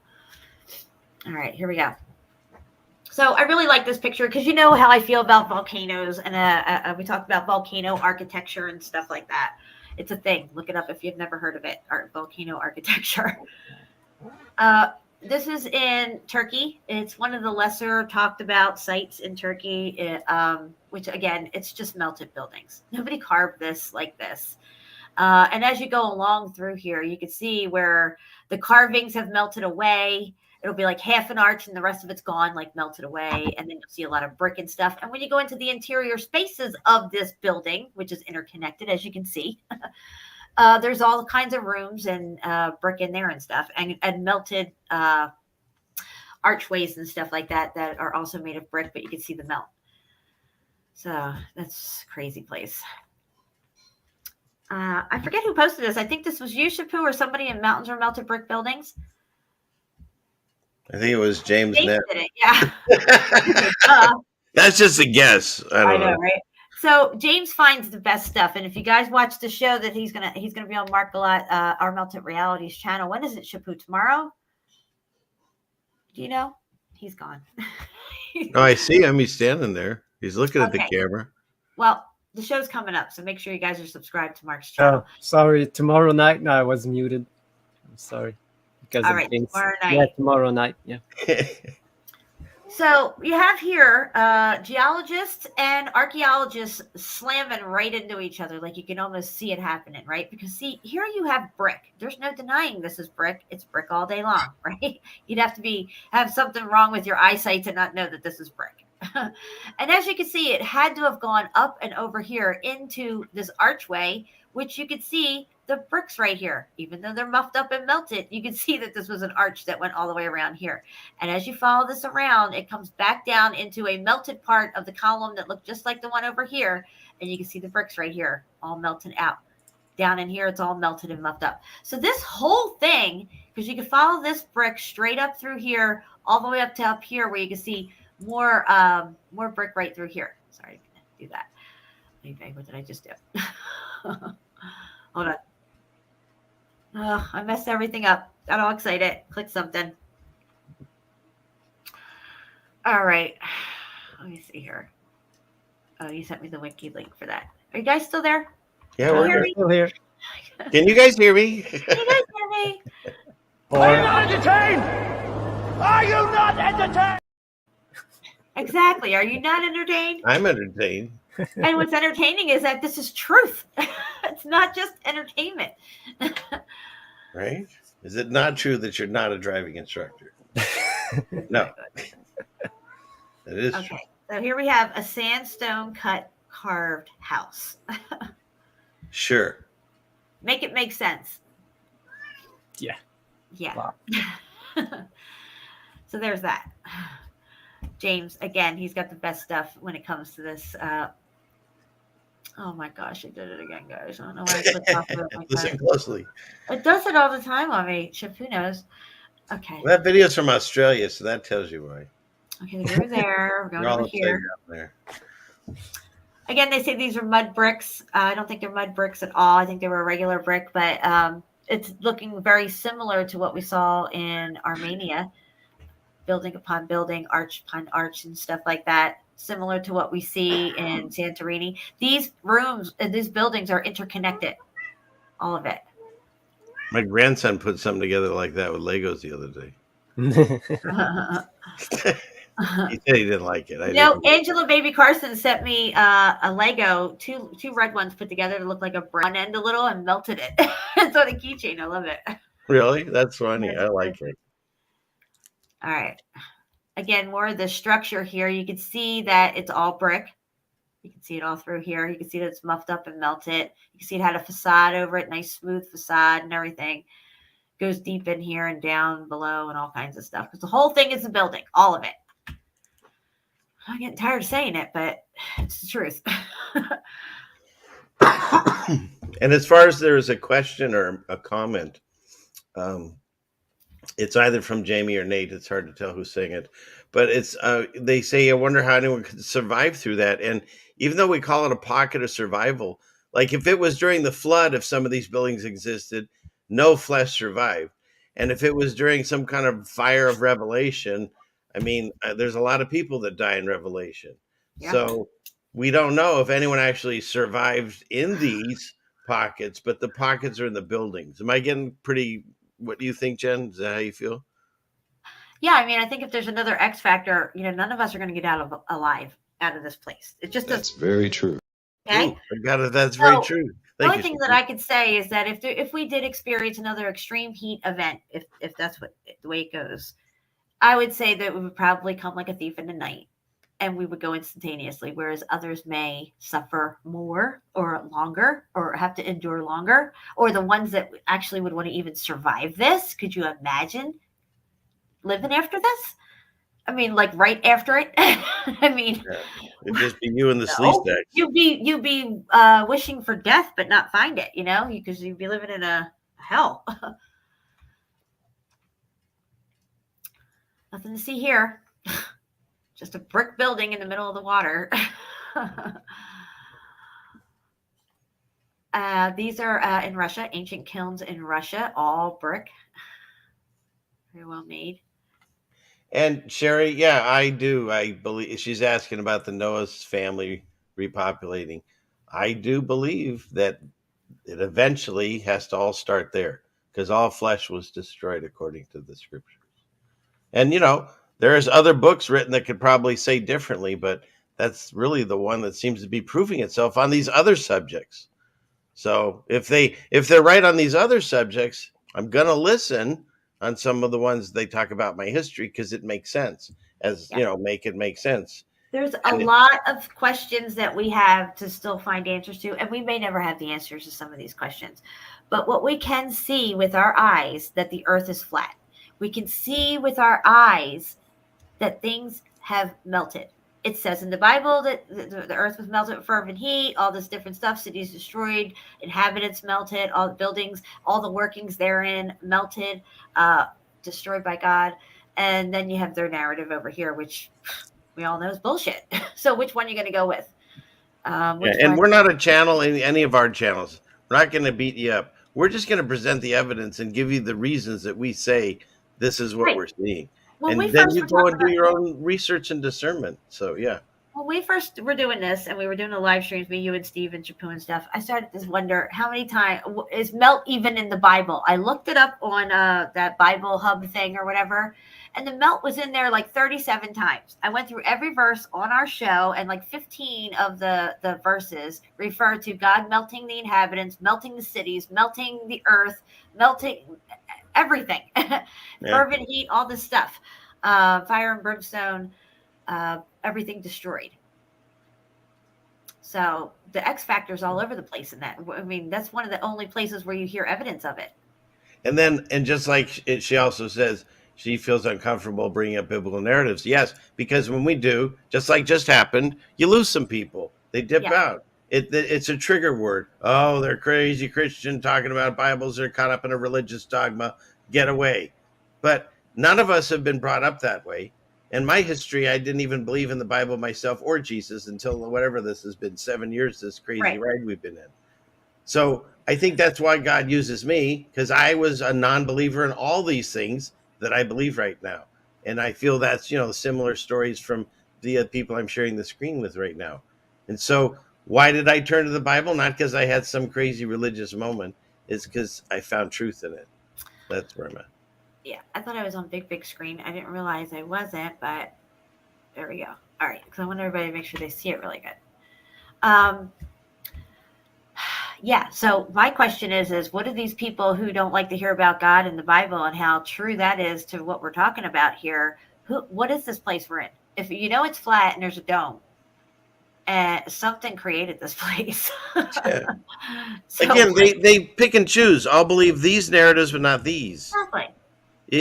All right, here we go. So I really like this picture because you know how I feel about volcanoes, and we talked about volcano architecture and stuff like that. It's a thing. Look it up if you've never heard of it. Volcano architecture. This is in Turkey. It's one of the lesser talked about sites in Turkey, which again, it's just melted buildings. Nobody carved this like this. And as you go along through here, you can see where the carvings have melted away. It'll be like half an arch and the rest of it's gone, like melted away. And then you'll see a lot of brick and stuff. And when you go into the interior spaces of this building, which is interconnected, as you can see, there's all kinds of rooms and brick in there and stuff, and melted archways and stuff like that that are also made of brick, but you can see the melt. So that's a crazy place. I forget who posted this. I think this was you, Shepu, or somebody in Mountains or Melted Brick Buildings. I think it was James Nett. Did it, yeah. That's just a guess. I don't know, right? So James finds the best stuff, and if you guys watch the show that he's gonna be on Mark Galat, our Melted Realities channel. When is it, Shepu? Tomorrow? Do you know? He's gone. Oh, I see him. He's standing there. He's looking at the camera. Well, the show's coming up, so make sure you guys are subscribed to Mark's channel. Oh, sorry. Tomorrow night. No, I was muted. I'm sorry. Because All of right, things. tomorrow night. Yeah, tomorrow night. Yeah. So you have here geologists and archaeologists slamming right into each other. Like you can almost see it happening, right? Because see, here you have brick. There's no denying this is brick. It's brick all day long, right? You'd have to have something wrong with your eyesight to not know that this is brick. And as you can see, it had to have gone up and over here into this archway, which you could see the bricks right here. Even though they're muffed up and melted, you can see that this was an arch that went all the way around here. And as you follow this around, it comes back down into a melted part of the column that looked just like the one over here. And you can see the bricks right here, all melted out. Down in here, it's all melted and muffed up. So this whole thing, because you can follow this brick straight up through here, all the way up to up here, where you can see more brick right through here. Sorry, I didn't do that. Okay, what did I just do? Hold on. Oh, I messed everything up. Got all excited. Click something. All right. Let me see here. Oh, you sent me the wiki link for that. Are you guys still there? Yeah, we're still here. Can you guys hear me? Can you guys hear me? Are you not entertained? Are you not entertained? Exactly. Are you not entertained? I'm entertained. And what's entertaining is that this is truth. It's not just entertainment. Right? Is it not true that you're not a driving instructor? No. It is true. Okay. So here we have a sandstone cut carved house. Sure. Make it make sense. Yeah. Yeah. Wow. So there's that. James, again, he's got the best stuff when it comes to this. Oh my gosh, I did it again, guys. I don't know why I clicked off of it like Listen that. closely. It does it all the time on me. Shepu knows. Okay. Well, that video's from Australia, so that tells you why. Okay, we're there. We're going You're all over upside here. down there. Again, they say these are mud bricks. I don't think they're mud bricks at all. I think they were a regular brick, but it's looking very similar to what we saw in Armenia. building upon building, arch upon arch, and stuff like that, similar to what we see in Santorini. These rooms, these buildings are interconnected, all of it. My grandson put something together like that with Legos the other day. He said he didn't like it. Angela Baby Carson sent me a Lego, two red ones put together to look like a brown end a little, and melted it. It's on a keychain. I love it. Really? That's funny. I like it. All right. Again, more of the structure here. You can see that it's all brick. You can see it all through here. You can see that it's muffed up and melted. You can see it had a facade over it, nice smooth facade and everything. Goes deep in here and down below and all kinds of stuff. Because the whole thing is a building, all of it. I'm getting tired of saying it, but it's the truth. And as far as there is a question or a comment, it's either from Jamie or Nate. It's hard to tell who's saying it, but it's they say, I wonder how anyone could survive through that. And even though we call it a pocket of survival, like if it was during the flood, if some of these buildings existed, no flesh survived. And if it was during some kind of fire of Revelation, I mean, there's a lot of people that die in Revelation. Yeah. So we don't know if anyone actually survived in these pockets, but the pockets are in the buildings. Am I getting pretty, what do you think, Jen? Is that how you feel? Yeah, I mean, I think if there's another X factor, none of us are going to get alive out of this place. It just That's very true. Okay. Ooh, I got it. That's very true. The only thing that I could say is that if we did experience another extreme heat event, if that's what the way it goes, I would say that we would probably come like a thief in the night, and we would go instantaneously, whereas others may suffer more or longer or have to endure longer, or the ones that actually would want to even survive this. Could you imagine living after this? I mean, like right after it. I mean, it'd just be you and the sleep stacks. You'd be wishing for death, but not find it. Because you'd be living in a hell. Nothing to see here. Just a brick building in the middle of the water. These are in Russia, ancient kilns in Russia, all brick. Very well made. And Sherry, yeah, I do. I believe she's asking about the Noah's family repopulating. I do believe that it eventually has to all start there because all flesh was destroyed according to the scriptures. And, there's other books written that could probably say differently, but that's really the one that seems to be proving itself on these other subjects. So if they're right on these other subjects, I'm going to listen on some of the ones they talk about my history because it makes sense make it make sense. There's a lot of questions that we have to still find answers to, and we may never have the answers to some of these questions. But what we can see with our eyes that the earth is flat. We can see with our eyes that things have melted. It says in the Bible that the earth was melted with fervent heat, all this different stuff, cities destroyed, inhabitants melted, all the buildings, all the workings therein melted, destroyed by God. And then you have their narrative over here, which we all know is bullshit. So which one are you going to go with? And we're not a channel in any of our channels. We're not going to beat you up. We're just going to present the evidence and give you the reasons that we say this is what we're seeing. And then you go and do your own research and discernment. So, yeah. When we first were doing this and we were doing the live streams, me, you, and Steve and Shepu and stuff, I started to wonder how many times is melt even in the Bible? I looked it up on that Bible Hub thing or whatever, and the melt was in there like 37 times. I went through every verse on our show, and like 15 of the verses refer to God melting the inhabitants, melting the cities, melting the earth, melting everything. Fervent heat, all this stuff. Fire and brimstone, everything destroyed. So the X factor is all over the place in that. I mean, that's one of the only places where you hear evidence of it. And just like she also says, she feels uncomfortable bringing up biblical narratives. Yes, because when we do, just happened, you lose some people. They dip out. It's a trigger word. Oh, they're crazy Christian talking about Bibles. They're caught up in a religious dogma. Get away. But none of us have been brought up that way. In my history, I didn't even believe in the Bible myself or Jesus until whatever this has been, 7 years, this crazy ride we've been in. So I think that's why God uses me, because I was a non-believer in all these things that I believe right now. And I feel that's, similar stories from the people I'm sharing the screen with right now. And so why did I turn to the Bible? Not because I had some crazy religious moment. It's because I found truth in it. That's where I'm at. Yeah, I thought I was on big screen. I didn't realize I wasn't, but there we go. All right, because I want everybody to make sure they see it really good. Yeah, so my question is what do these people who don't like to hear about God and the Bible and how true that is to what we're talking about here, what is this place we're in? If you know it's flat and there's a dome, something created this place. Yeah. So, Again, they pick and choose. I'll believe these narratives, but not these. exactly.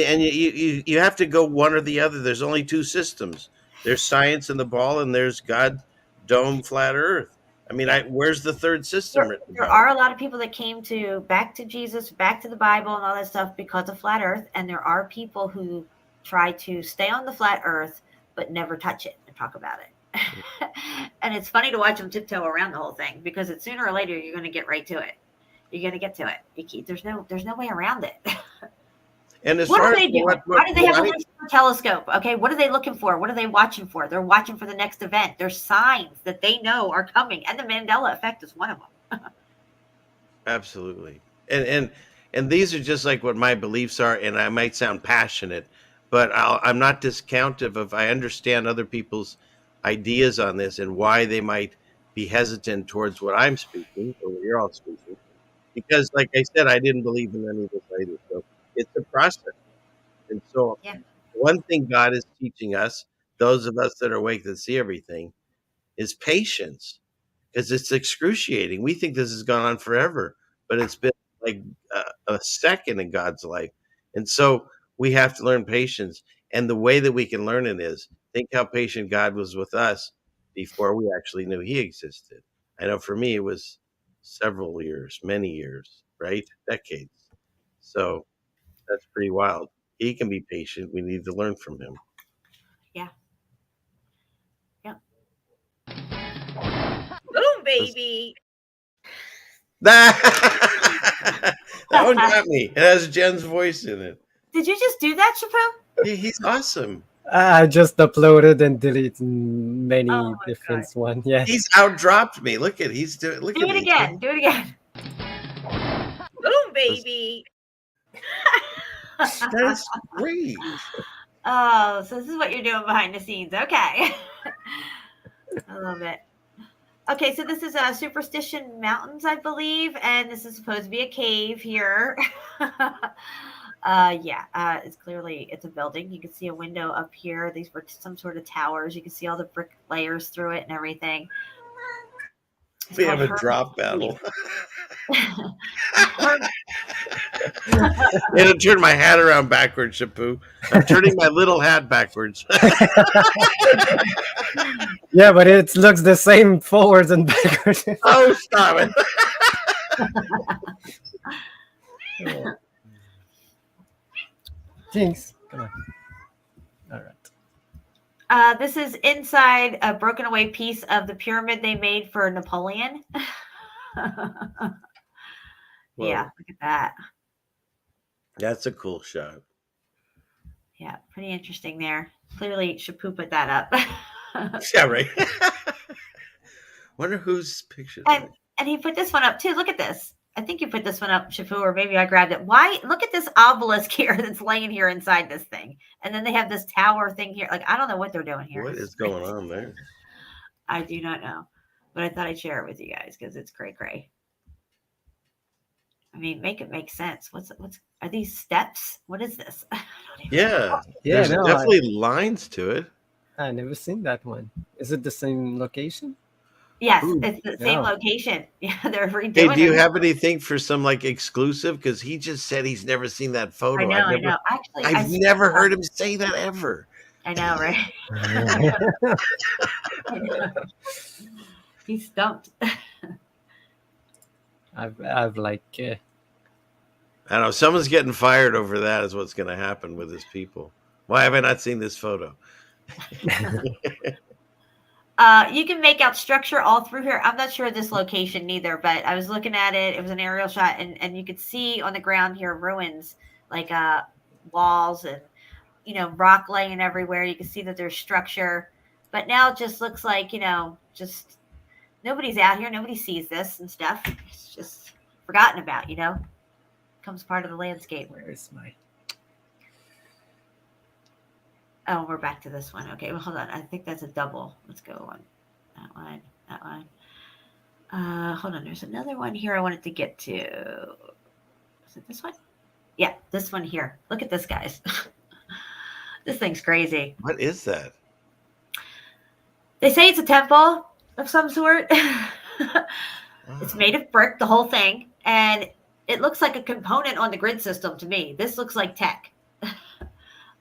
And you have to go one or the other. There's only two systems. There's science and the ball, and there's God, dome, flat Earth. I mean, where's the third system written There about? are a lot of people that came back to Jesus, back to the Bible and all that stuff because of flat Earth. And there are people who try to stay on the flat Earth, but never touch it and talk about it. And it's funny to watch them tiptoe around the whole thing because sooner or later you're going to get right to it. You're going to get to it. There's no way around it. And as What far are they as doing? Why do they have a telescope? Okay, what are they looking for? What are they watching for? They're watching for the next event. There's signs that they know are coming, and the Mandela effect is one of them. Absolutely. And these are just like what my beliefs are, and I might sound passionate, but I'm not discountive of, I understand other people's ideas on this and why they might be hesitant towards what I'm speaking or what you're all speaking. Because like I said, I didn't believe in any of this either. So it's a process. And so one thing God is teaching us, those of us that are awake that see everything, is patience. Because it's excruciating. We think this has gone on forever, but it's been like a second in God's life. And so we have to learn patience. And the way that we can learn it is think how patient God was with us before we actually knew he existed. I know for me, it was several years, many years, right? Decades. So that's pretty wild. He can be patient. We need to learn from him. Yeah. Boom, baby. That one got me. It has Jen's voice in it. Did you just do that, Shepu? He's awesome. I just uploaded and deleted many different ones. Yeah. He's outdropped me. Look at look Do at it me. again. Do it again. Boom, baby. That's great. Oh, so this is what you're doing behind the scenes. Okay. I love it. Okay, so this is Superstition Mountains, I believe, and this is supposed to be a cave here. It's a building. You can see a window up here. These were some sort of towers. You can see all the brick layers through it and everything. We have a drop battle. It'll turn my hat around backwards, Shepu. I'm turning my little hat backwards. Yeah, but it looks the same forwards and backwards. Oh, stop it. Jinx. Come on. All right. This is inside a broken away piece of the pyramid they made for Napoleon. Yeah, look at that. That's a cool shot. Yeah, pretty interesting there. Clearly, Shepu put that up. Yeah, right. Wonder whose picture. And he put this one up too. Look at this. I think you put this one up, Shepu, or maybe I grabbed it. Why? Look at this obelisk here that's laying here inside this thing. And then they have this tower thing here. Like, I don't know what they're doing here. What is going on there? I do not know. But I thought I'd share it with you guys because it's cray-cray. I mean, make it make sense. Are these steps? What is this? Yeah. There's definitely lines to it. I never seen that one. Is it the same location? Yes, it's the same location. Yeah, they're redoing Hey, do you it. have anything for some like exclusive? Because he just said he's never seen that photo. I know. Actually, I've never heard him say that ever. I know, right? I know. He's stumped. I've like. I don't know. Someone's getting fired over that. Is what's going to happen with his people. Why have I not seen this photo? You can make out structure all through here. I'm not sure of this location neither, but I was looking at it. It was an aerial shot, and you could see on the ground here ruins, like walls, and rock laying everywhere. You can see that there's structure, but now it just looks like, just nobody's out here. Nobody sees this and stuff. It's just forgotten about, becomes part of the landscape. Where's my... Oh, we're back to this one. Okay, well, hold on. I think that's a double. Let's go on. That one. Hold on. There's another one here I wanted to get to. Is it this one? Yeah, this one here. Look at this, guys. This thing's crazy. What is that? They say it's a temple of some sort. It's made of brick, the whole thing, and it looks like a component on the grid system to me. This looks like tech.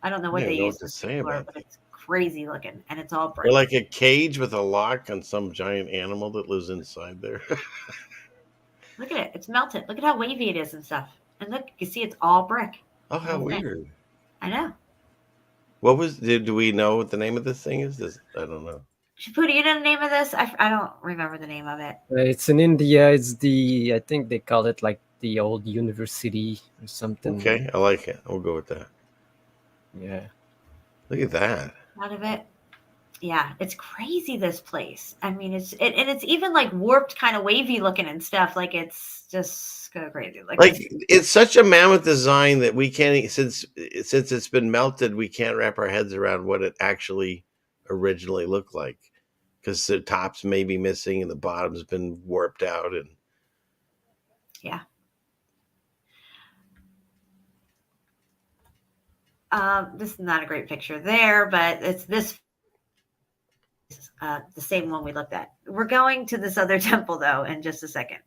I don't know what they use to say about but it's crazy looking, and it's all brick. Or like a cage with a lock on some giant animal that lives inside there. Look at it. It's melted. Look at how wavy it is and stuff. And look, you see it's all brick. Oh, how weird. I know. Do we know what the name of this thing is? I don't know. Shepu, do you know the name of this? I don't remember the name of it. It's in India. It's I think they call it like the old university or something. Okay, I like it. We'll go with that. Yeah. Look at that. Out of it. Yeah, it's crazy, this place. I mean, it's even like warped, kind of wavy looking and stuff. Like it's just kind of crazy. Like it's such a mammoth design that we can't, since it's been melted, we can't wrap our heads around what it actually originally looked like, because the top's may be missing and the bottom's been warped out. And yeah. This is not a great picture there, but it's this. The same one we looked at. We're going to this other temple though in just a second.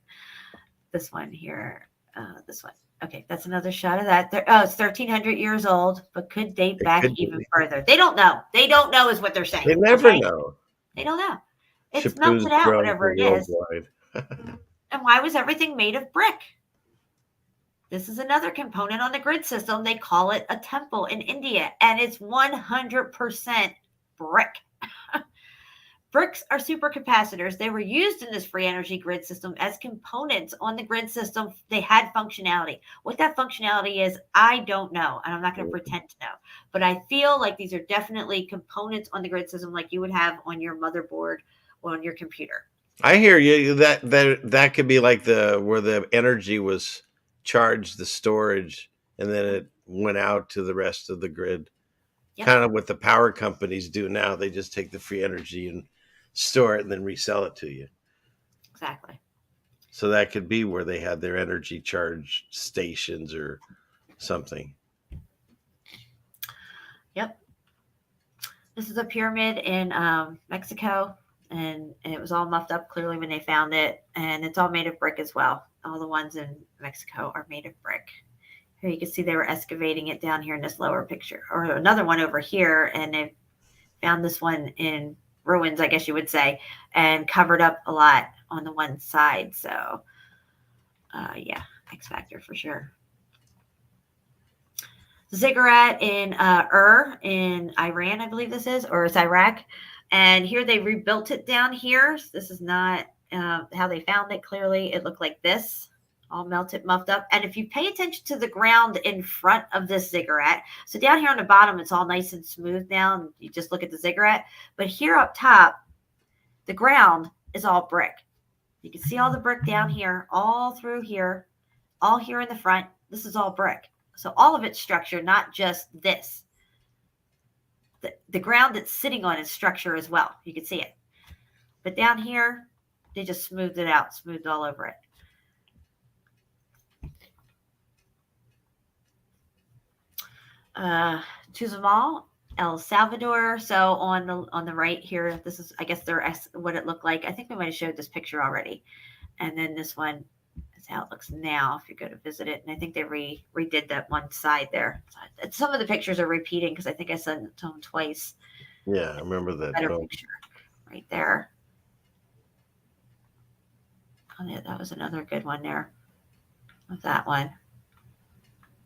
This one here, this one. Okay, that's another shot of that. It's 1,300 years old, but could date back even further. They don't know. They don't know is what they're saying. They never know. They don't know. It's Shepu's melted out, whatever it is. worldwide. And why was everything made of brick? This is another component on the grid system. They call it a temple in India, and it's 100% brick. Bricks are supercapacitors. They were used in this free energy grid system as components on the grid system. They had functionality. What that functionality is, I don't know, and I'm not going to pretend to know. But I feel like these are definitely components on the grid system like you would have on your motherboard or on your computer. I hear you. That could be like where the energy was charged, the storage, and then it went out to the rest of the grid. Yep. Kind of what the power companies do now. They just take the free energy and store it and then resell it to you. Exactly. So that could be where they had their energy charge stations or something. Yep. This is a pyramid in Mexico, and it was all muffed up clearly when they found it, and it's all made of brick as well. All the ones in Mexico are made of brick. Here you can see they were excavating it down here in this lower picture, or another one over here, and they found this one in ruins, I guess you would say, and covered up a lot on the one side. So, yeah, X Factor for sure. Ziggurat in in Iran, I believe this is, or it's Iraq. And here they rebuilt it down here. This is not how they found it. Clearly, it looked like this. All melted, muffed up. And if you pay attention to the ground in front of this ziggurat, so down here on the bottom, it's all nice and smooth now, and you just look at the ziggurat. But here up top, the ground is all brick. You can see all the brick down here, all through here, all here in the front. This is all brick. So all of it's structure, not just this. The ground it's sitting on is structure as well. You can see it. But down here, they just smoothed it out, smoothed all over it. Tuzamal, El Salvador. So on the right here, this is, I guess, what it looked like. I think we might have showed this picture already. And then this one is how it looks now if you go to visit it. And I think they redid that one side there. Some of the pictures are repeating because I think I sent it to them twice. Yeah, I remember that. Better picture right there. Oh, yeah, that was another good one there of that one.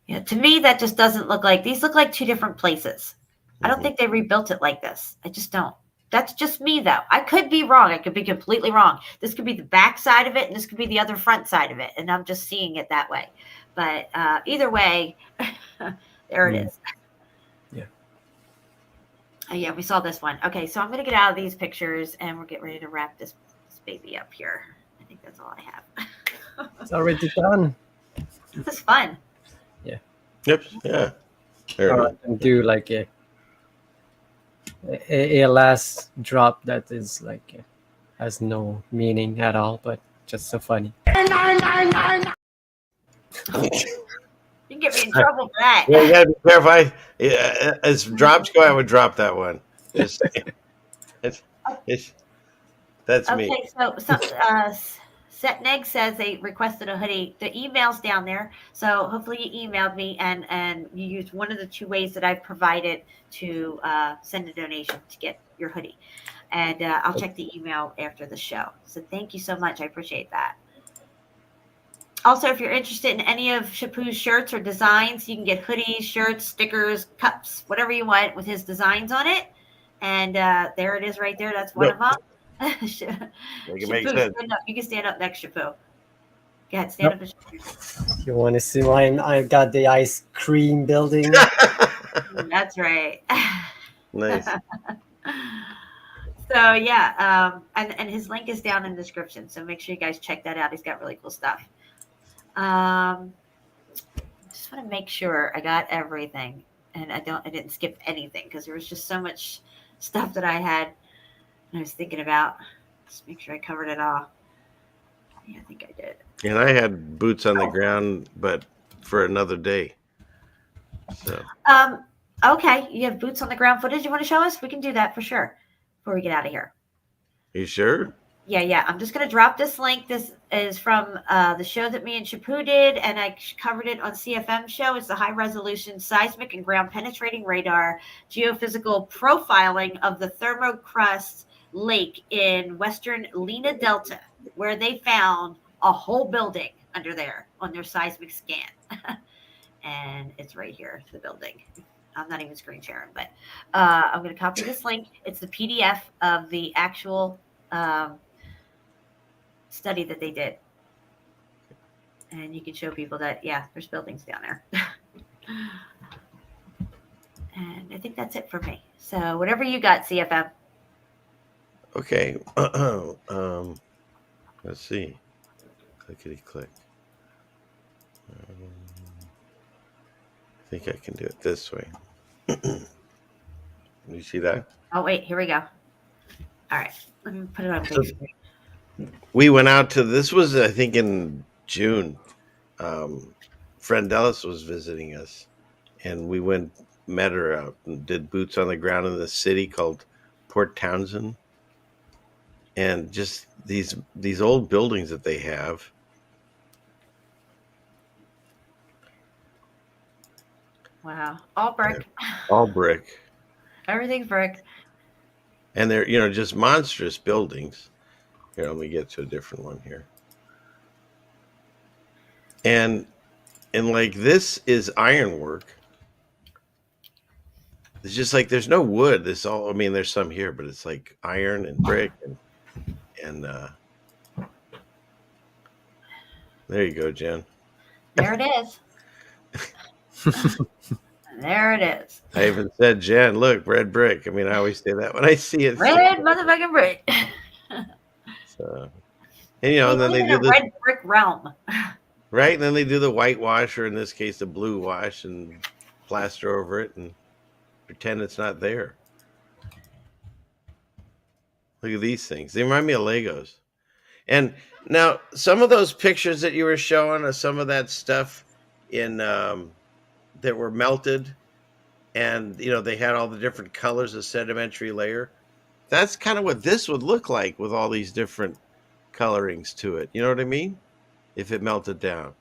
Yeah, to me, that just doesn't look like, these look like two different places. I don't think they rebuilt it like this. I just don't. That's just me, though. I could be wrong. I could be completely wrong. This could be the back side of it, and this could be the other front side of it, and I'm just seeing it that way. But either way, there it is. Yeah. Oh, yeah, we saw this one. Okay, so I'm going to get out of these pictures and we'll get ready to wrap this baby up here. I think that's all I have. It's already done. This is fun. Yeah. Yep. Yeah. There it is. And do like a last drop that is like has no meaning at all, but just so funny. You get me in trouble for that. Yeah, you gotta be careful. As drops go, I would drop that one. Just, that's me. Okay, so Setneg says they requested a hoodie. The email's down there, so hopefully you emailed me and you used one of the two ways that I've provided to send a donation to get your hoodie. And I'll check the email after the show. So thank you so much. I appreciate that. Also, if you're interested in any of Shepu's shirts or designs, you can get hoodies, shirts, stickers, cups, whatever you want with his designs on it. And there it is right there. That's one of them. Make sense. You can stand up next, Shepu. Go ahead, stand up. You want to see why I got the ice cream building? That's right. Nice. So yeah, and his link is down in the description. So make sure you guys check that out. He's got really cool stuff. Just want to make sure I got everything, and I didn't skip anything because there was just so much stuff that I had. I was thinking about. Just make sure I covered it all. Yeah, I think I did. And I had boots on the ground, but for another day. So. Okay, you have boots on the ground footage you want to show us? We can do that for sure before we get out of here. You sure? Yeah. I'm just going to drop this link. This is from the show that me and Shepu did, and I covered it on CFM show. It's the high-resolution seismic and ground-penetrating radar geophysical profiling of the thermocrust lake in western Lena Delta, where they found a whole building under there on their seismic scan. And it's right here, the building. I'm not even screen sharing, but I'm going to copy this link. It's the PDF of the actual study that they did. And you can show people that, yeah, there's buildings down there. And I think that's it for me. So whatever you got, CFM. Okay. Let's see. Clickety click. I think I can do it this way. You see that? Oh, wait, here we go. All right. Let me put it on big screen. We went out to, this was, I think, in June. Friend Ellis was visiting us, and we met her out and did boots on the ground in the city called Port Townsend. And just these old buildings that they have. Wow. All brick. All brick. Everything's brick. And they're, just monstrous buildings. Here, let me get to a different one here. And like, this is ironwork. It's just like, there's no wood. There's some here, but it's like iron and brick and there you go, Jen. There it is. There it is. I even said, Jen, look, red brick. I always say that when I see it. Red motherfucking brick. So, and and then they do the red brick realm. Right, and then they do the whitewash, or in this case, the blue wash, and plaster over it and pretend it's not there. Look at these things. They remind me of Legos. And now, some of those pictures that you were showing of some of that stuff in that were melted, and they had all the different colors of sedimentary layer. That's kind of what this would look like with all these different colorings to it. You know what I mean? If it melted down.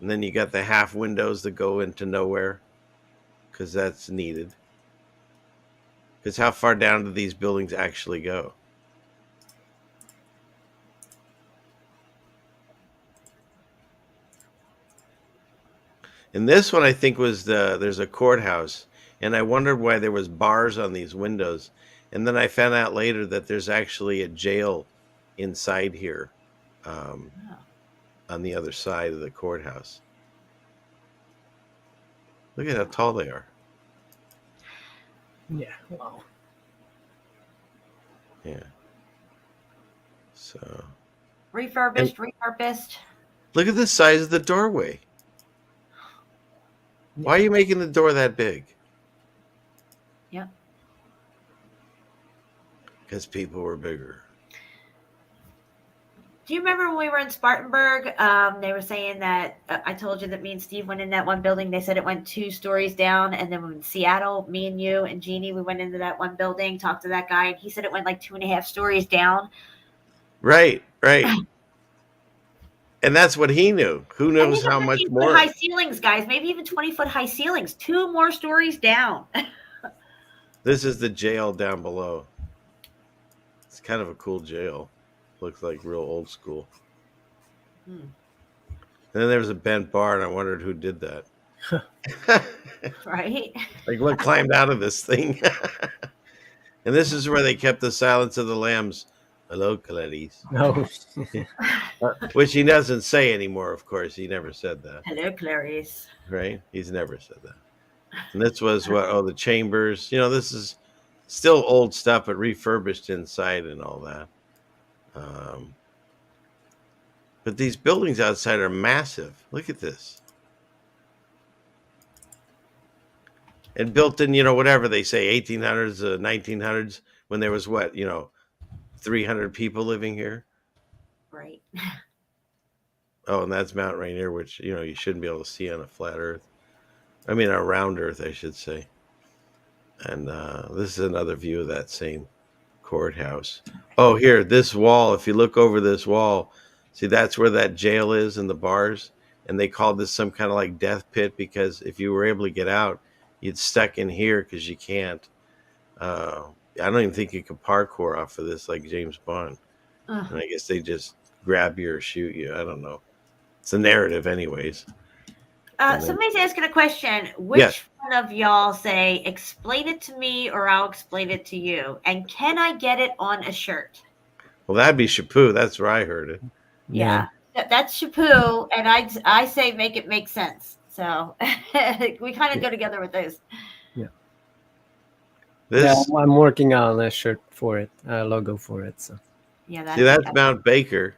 And then you got the half windows that go into nowhere, because that's needed. Because how far down do these buildings actually go? And this one, I think, was there's a courthouse, and I wondered why there was bars on these windows. And then I found out later that there's actually a jail inside here, on the other side of the courthouse. Look at how tall they are. Yeah, wow. Yeah. So Repurposed. look at the size of the doorway. Why are you making the door that big? Yep. Because people were bigger. Do you remember when we were in Spartanburg? They were saying that I told you that me and Steve went in that one building. They said it went 2 stories down. And then in Seattle, me and you and Jeannie, we went into that one building, talked to that guy, and he said it went like 2.5 stories down. Right. And that's what he knew. Who knows how much more? High ceilings, guys. Maybe even 20-foot high ceilings. 2 more stories down. This is the jail down below. It's kind of a cool jail. Looks like real old school. And then there was a bent bar, and I wondered who did that. Right? Like what climbed out of this thing? And this is where they kept the Silence of the Lambs. Hello, Clarice. No. Which he doesn't say anymore, of course. He never said that. Hello, Clarice. Right? He's never said that. And this was the chambers. This is still old stuff, but refurbished inside and all that. But these buildings outside are massive. Look at this. And built in, whatever they say, 1800s, 1900s, when there was 300 people living here. Right. Oh, and that's Mount Rainier, which, you shouldn't be able to see on a flat earth. I mean, a round earth, I should say. And this is another view of that same courthouse. Oh, here, this wall, if you look over this wall, see, that's where that jail is and the bars. And they called this some kind of like death pit because if you were able to get out, you'd stuck in here because you can't. I don't even think you could parkour off of this like James Bond. And I guess they just grab you or shoot you. I don't know. It's a narrative anyways. Somebody's asking a question. Which one of y'all say, explain it to me or I'll explain it to you? And can I get it on a shirt? Well, that'd be Shepu. That's where I heard it. Yeah. That's Shepu. And I say make it make sense. So we kind of go together with those. I'm working on a shirt for it, a logo for it. So yeah, that's Mount Baker.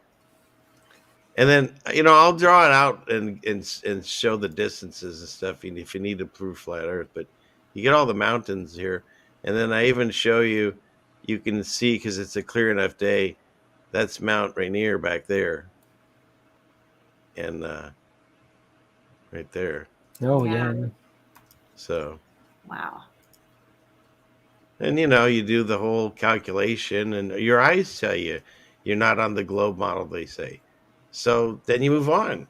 And then, I'll draw it out and show the distances and stuff if you need to prove flat earth. But you get all the mountains here. And then I even show you can see, because it's a clear enough day, that's Mount Rainier back there. And right there. Oh, yeah. So. Wow. And, you do the whole calculation, and your eyes tell you you're not on the globe model, they say. So then you move on,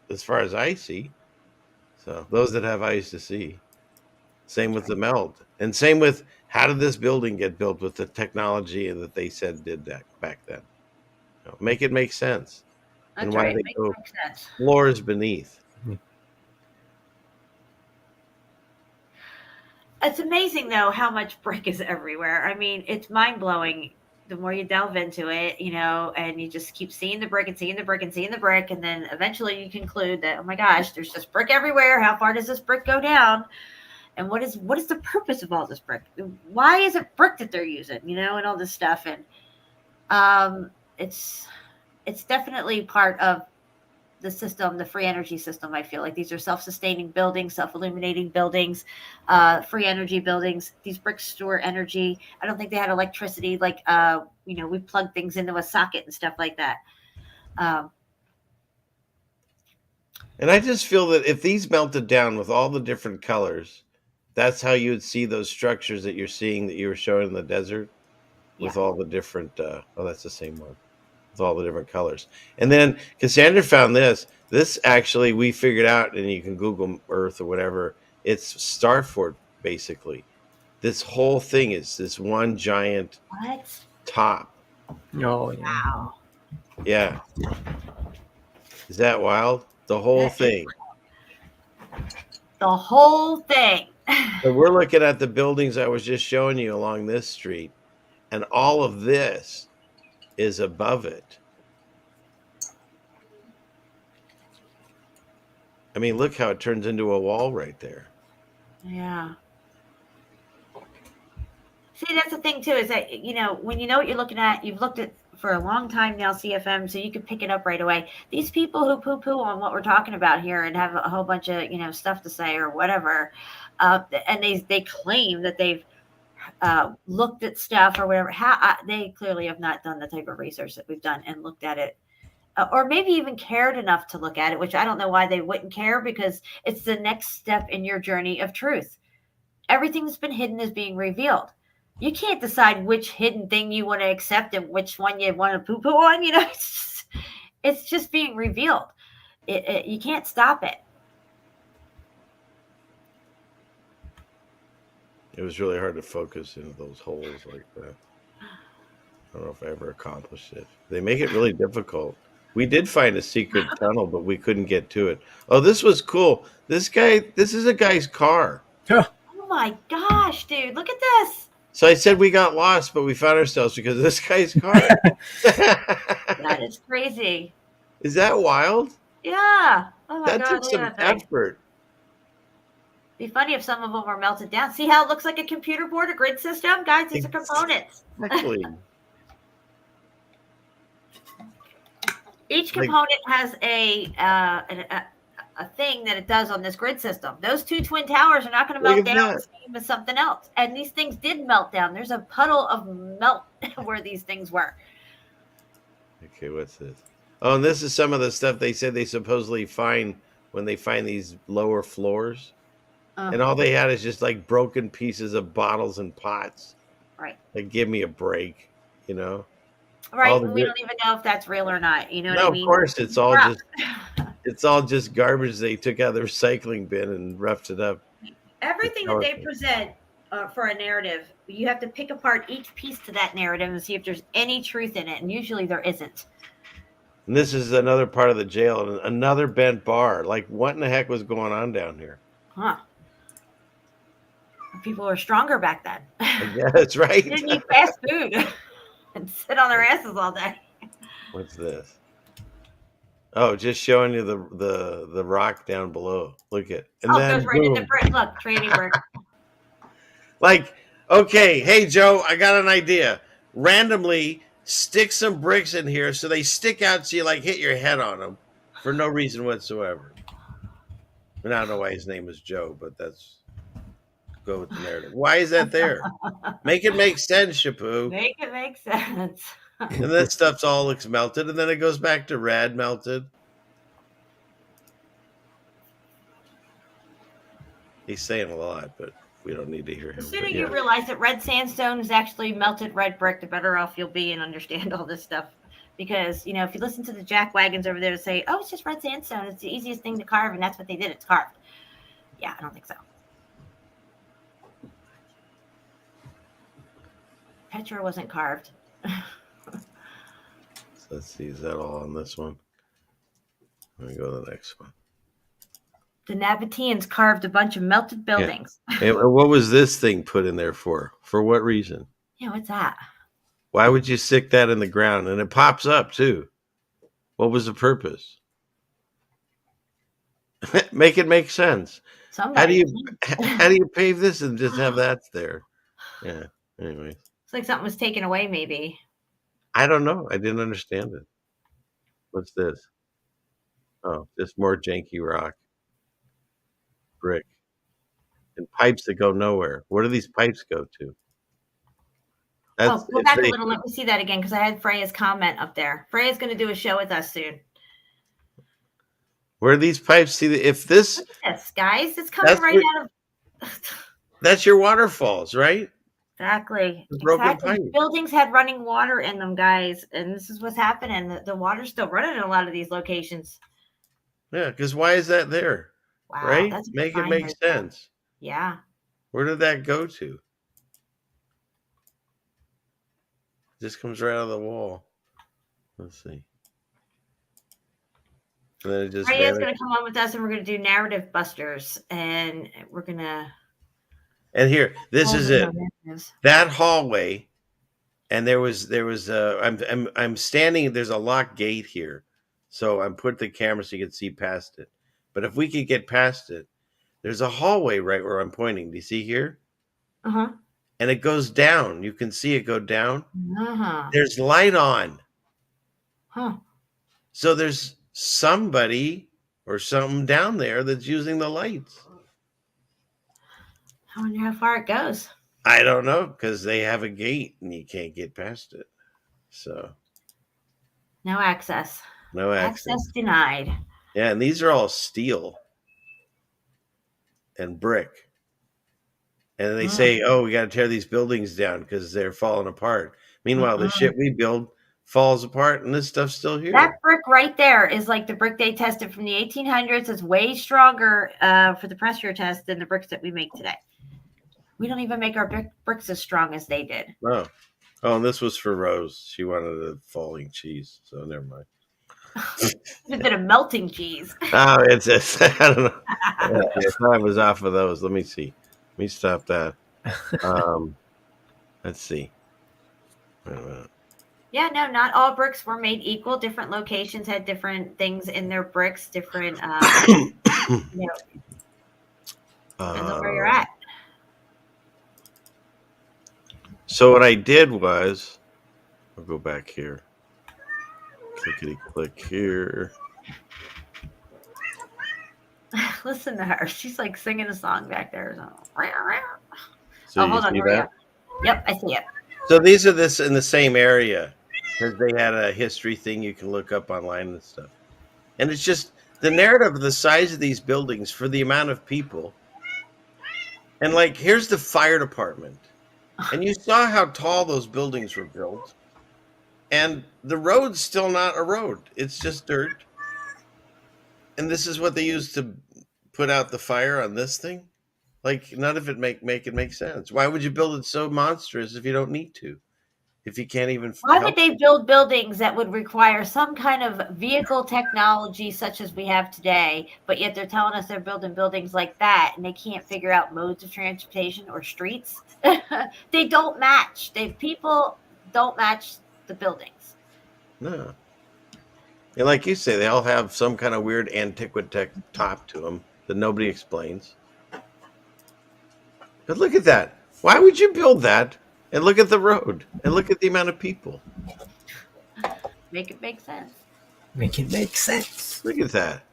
as far as I see. So those that have eyes to see. Same with the melt. And same with how did this building get built with the technology that they said did that back then. Make it make sense. That's and why right. they go floors beneath. It's amazing, though, how much brick is everywhere. I mean, it's mind-blowing the more you delve into it, and you just keep seeing the brick and seeing the brick and seeing the brick. And then eventually you conclude that, oh my gosh, there's just brick everywhere. How far does this brick go down? And what is the purpose of all this brick? Why is it brick that they're using, and all this stuff. And it's definitely part of the system, the free energy system. I feel like these are self-sustaining buildings, self-illuminating buildings, free energy buildings. These bricks store energy. I don't think they had electricity like, we plug things into a socket and stuff like that. And I just feel that if these melted down with all the different colors, that's how you would see those structures that you're seeing that you were showing in the desert with all the different, that's the same one. All the different colors. And then Cassandra found this actually we figured out, and you can Google Earth or whatever, it's Starford basically. This whole thing is this one giant top. Oh, yeah. Wow. Yeah. Is that wild? The whole thing. The whole thing. So we're looking at the buildings I was just showing you along this street, and all of this is above it. I mean, look how it turns into a wall right there. Yeah. See, that's the thing too, is that when you know what you're looking at, you've looked at for a long time now CFM, so you can pick it up right away. These people who poo-poo on what we're talking about here and have a whole bunch of stuff to say or whatever, and they claim that they've looked at stuff or whatever. They clearly have not done the type of research that we've done and looked at it. Or maybe even cared enough to look at it, which I don't know why they wouldn't care, because it's the next step in your journey of truth. Everything that's been hidden is being revealed. You can't decide which hidden thing you want to accept and which one you want to poo-poo on. It's just being revealed. You can't stop it. It was really hard to focus into those holes like that. I don't know if I ever accomplished it. They make it really difficult. We did find a secret tunnel, but we couldn't get to it. Oh, this was cool. This is a guy's car. Oh my gosh, dude. Look at this. So I said we got lost, but we found ourselves because of this guy's car. That is crazy. Is that wild? Yeah. Oh my that God. took some effort. Be funny if some of them were melted down. See how it looks like a computer board, a grid system? Guys, these are components. Exactly. Each component has a thing that it does on this grid system. Those two twin towers are not going to melt down the same as something else. And these things did melt down. There's a puddle of melt where these things were. Okay, what's this? Oh, and this is some of the stuff they said they supposedly find when they find these lower floors. And all they had is just like broken pieces of bottles and pots. Right. Like, give me a break, Right. We don't even know if that's real or not. You know what I mean? Of course, it's all just garbage they took out of the recycling bin and roughed it up. Everything that they present for a narrative, you have to pick apart each piece to that narrative and see if there's any truth in it. And usually there isn't. And this is another part of the jail, and another bent bar. Like, what in the heck was going on down here? Huh. People were stronger back then. Yeah, that's right. They didn't eat fast food and sit on their asses all day. What's this? Oh, just showing you the rock down below. Look at, and then it goes right into brick. Look, training brick. Like, okay, hey Joe, I got an idea. Randomly stick some bricks in here so they stick out, so you like hit your head on them for no reason whatsoever. And I don't know why his name is Joe, but go with the narrative. Why is that there? Make it make sense, Shepu. Make it make sense. And that stuff's all looks melted, and then it goes back to red melted. He's saying a lot, but we don't need to hear him. The sooner you realize that red sandstone is actually melted red brick, the better off you'll be and understand all this stuff. Because, if you listen to the jack wagons over there to say, oh, it's just red sandstone, it's the easiest thing to carve, and that's what they did, it's carved. Yeah, I don't think so. Petra wasn't carved. Let's see, is that all on this one? Let me go to the next one. The Nabateans carved a bunch of melted buildings. Yeah. And what was this thing put in there for? For what reason? Yeah, what's that? Why would you stick that in the ground? And it pops up too. What was the purpose? Make it make sense. How do you pave this and just have that there? Yeah. Anyway. It's like something was taken away, maybe. I don't know. I didn't understand it. What's this? Oh, just more janky rock. Brick. And pipes that go nowhere. What do these pipes go to? Go back a little. Let me see that again, because I had Freya's comment up there. Freya's going to do a show with us soon. Where are these pipes? See, if this... Look at this, guys. It's coming right out of... That's your waterfalls, right? Exactly. Broken pipe. Buildings had running water in them, guys, and this is what's happening. The water's still running in a lot of these locations. Yeah, because why is that there? Wow, right? That's Make it make sense. Yeah. Where did that go to? Just comes right out of the wall. Let's see. And then it just Freya's going to come on with us, and we're going to do narrative busters, and we're going to... And here, this is it. That hallway, and there was I'm standing. There's a locked gate here, so I'm put the camera so you can see past it. But if we could get past it, there's a hallway right where I'm pointing. Do you see here? Uh-huh. and it goes down. You can see it go down. Uh-huh. There's light on. Huh. So there's somebody or something down there that's using the lights. I wonder how far it goes. I don't know, because they have a gate and you can't get past it. So no access. No access. Access denied. Yeah, and these are all steel and brick. And they say, oh, we got to tear these buildings down because they're falling apart. Meanwhile, the shit we build falls apart and this stuff's still here. That brick right there is like the brick they tested from the 1800s. It's way stronger for the pressure test than the bricks that we make today. We don't even make our bricks as strong as they did. Oh, and this was for Rose. She wanted a falling cheese, so never mind. A bit of melting cheese. Oh, it's I don't know. Okay, I thought I was off of those. Let me see. Let me stop that. Let's see. Wait a minute. Yeah, no, not all bricks were made equal. Different locations had different things in their bricks. Different, depends on where you're at. So what I did was, I'll go back here. Clickety click here. Listen to her. She's like singing a song back there. So hold on. see Here we that? go. Yep, I see it. So these are this in the same area because they had a history thing you can look up online and stuff. And it's just the narrative of the size of these buildings for the amount of people. And like, here's the fire department. And you saw how tall those buildings were built. And the road's still not a road. It's just dirt. And this is what they use to put out the fire on this thing. Like, none of it make it make sense. Why would you build it so monstrous if you don't need to? If you can't even... Why would they build buildings that would require some kind of vehicle technology such as we have today, but yet they're telling us they're building buildings like that and they can't figure out modes of transportation or streets? They don't match. People don't match the buildings. No. And like you say, they all have some kind of weird antiquitech top to them that nobody explains. But look at that. Why would you build that? And look at the road. And look at the amount of people. Make it make sense. Make it make sense. Look at that.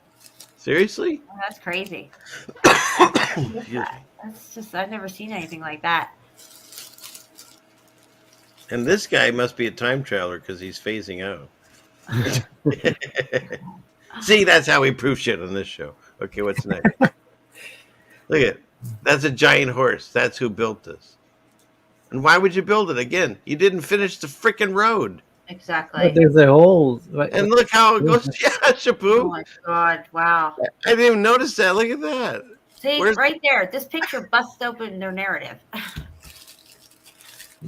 Seriously? Oh, that's crazy. Excuse me. That's just, I've never seen anything like that. And this guy must be a time traveler because he's phasing out. See, that's how we prove shit on this show. Okay, what's next? Look at it. That's a giant horse. That's who built this. And why would you build it again? You didn't finish the freaking road. Exactly. But there's a hole. And look how it goes. Yeah, Shepu. Oh my God! Wow. I didn't even notice that. Look at that. See, right there. This picture busts open their narrative.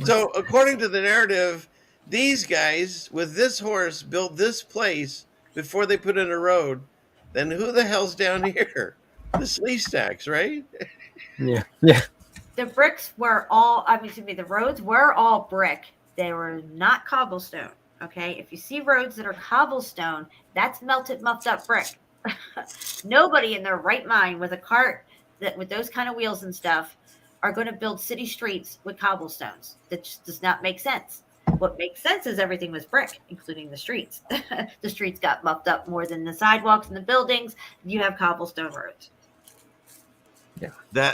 So, according to the narrative, these guys with this horse built this place before they put in a road. Then who the hell's down here? The sleeve stacks, right? Yeah. The bricks were all, the roads were all brick. They were not cobblestone. Okay. If you see roads that are cobblestone, that's melted, muffed up brick. Nobody in their right mind with a cart with those kind of wheels and stuff are going to build city streets with cobblestones. That just does not make sense. What makes sense is everything was brick, including the streets. The streets got muffed up more than the sidewalks and the buildings. You have cobblestone roads. Yeah.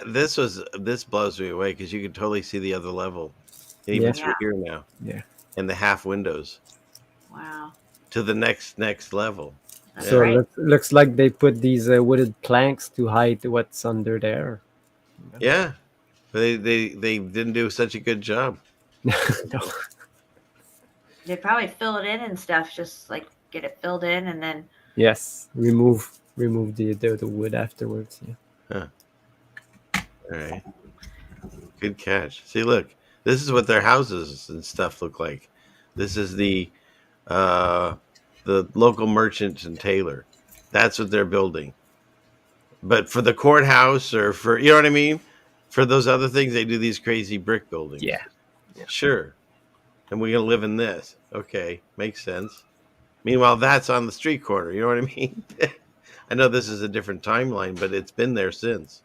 This blows me away because you can totally see the other level, even through here now. Yeah. And the half windows. Wow. To the next level. That's So right. it looks like they put these wooded planks to hide what's under there. Yeah. They didn't do such a good job. No. They probably fill it in and stuff, just like get it filled in and then. Yes. Remove the wood afterwards. Yeah. Huh. All right. Good catch. See, look, this is what their houses and stuff look like. This is the local merchant and tailor. That's what they're building. But for the courthouse or for, you know what I mean? For those other things, they do these crazy brick buildings. Yeah. Sure. And we're going to live in this. Okay. Makes sense. Meanwhile, that's on the street corner. You know what I mean? I know this is a different timeline, but it's been there since.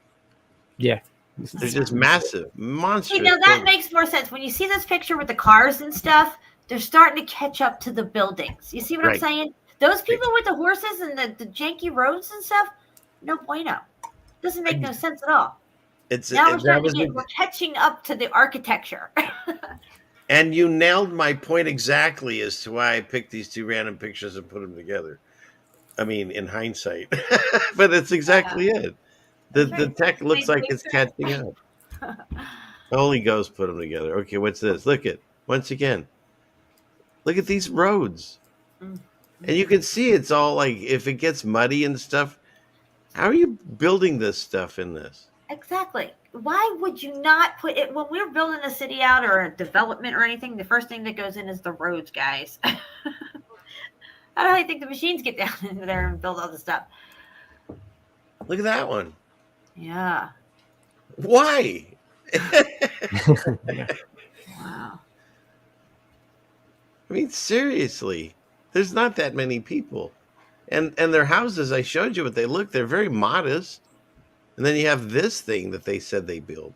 Yeah. They're just massive, monstrous. You know, that makes more sense. When you see this picture with the cars and stuff, they're starting to catch up to the buildings. You see what I'm saying? Those people with the horses and the janky roads and stuff, no bueno. Doesn't make no sense at all. We're catching up to the architecture. And you nailed my point exactly as to why I picked these two random pictures and put them together. I mean, in hindsight, but it's exactly it. The tech looks like it's catching up. Holy Ghost put them together. Okay, what's this? Once again, look at these roads. And you can see it's all like, if it gets muddy and stuff, how are you building this stuff in this? Exactly. Why would you not put it when we're building a city out or a development or anything? The first thing that goes in is the roads, guys. How do you think the machines get down into there and build all the stuff? Look at that one. Yeah. Why? Wow. I mean, seriously, there's not that many people. And their houses, I showed you what they look. They're very modest. And then you have this thing that they said they build.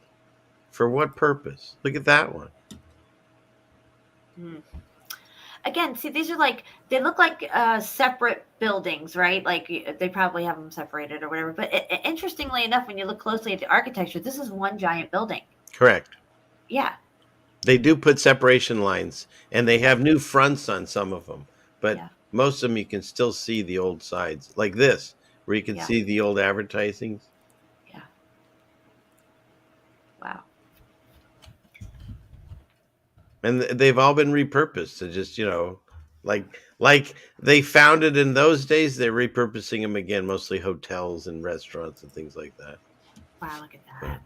For what purpose? Look at that one. Again, see, these are like, they look like separate buildings, right? Like they probably have them separated or whatever. But interestingly enough, when you look closely at the architecture, this is one giant building. Correct. Yeah. They do put separation lines, and they have new fronts on some of them. But most of them, you can still see the old sides. Like this, where you can see the old advertisings. Yeah. Wow. And they've all been repurposed to just, like they found it in those days, they're repurposing them again, mostly hotels and restaurants and things like that. Wow, look at that.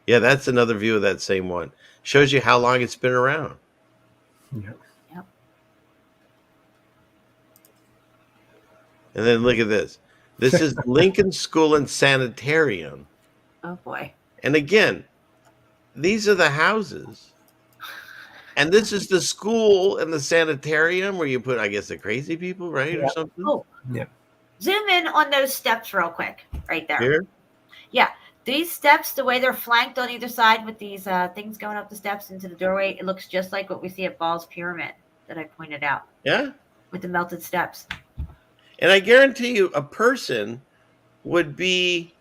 Yeah, that's another view of that same one. Shows you how long it's been around. Yep. And then look at this. This is Lincoln School and Sanitarium. Oh, boy. And again, these are the houses. And this is the school and the sanitarium where you put, I guess, the crazy people, right? Or something? Oh. Yeah. Zoom in on those steps real quick. Right there. Here? Yeah. These steps, the way they're flanked on either side with these things going up the steps into the doorway, it looks just like what we see at Ball's Pyramid that I pointed out. Yeah? With the melted steps. And I guarantee you a person would be,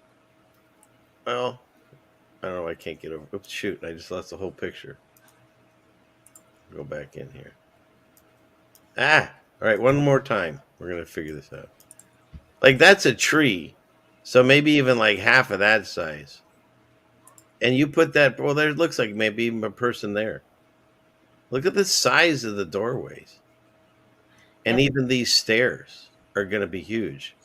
well, I don't know. I can't get over. Oops, shoot. I just lost the whole picture. Go back in here. All right. One more time. We're going to figure this out. Like, that's a tree. So maybe even like half of that size. And you put that, well, there looks like maybe even a person there. Look at the size of the doorways. And even these stairs are going to be huge.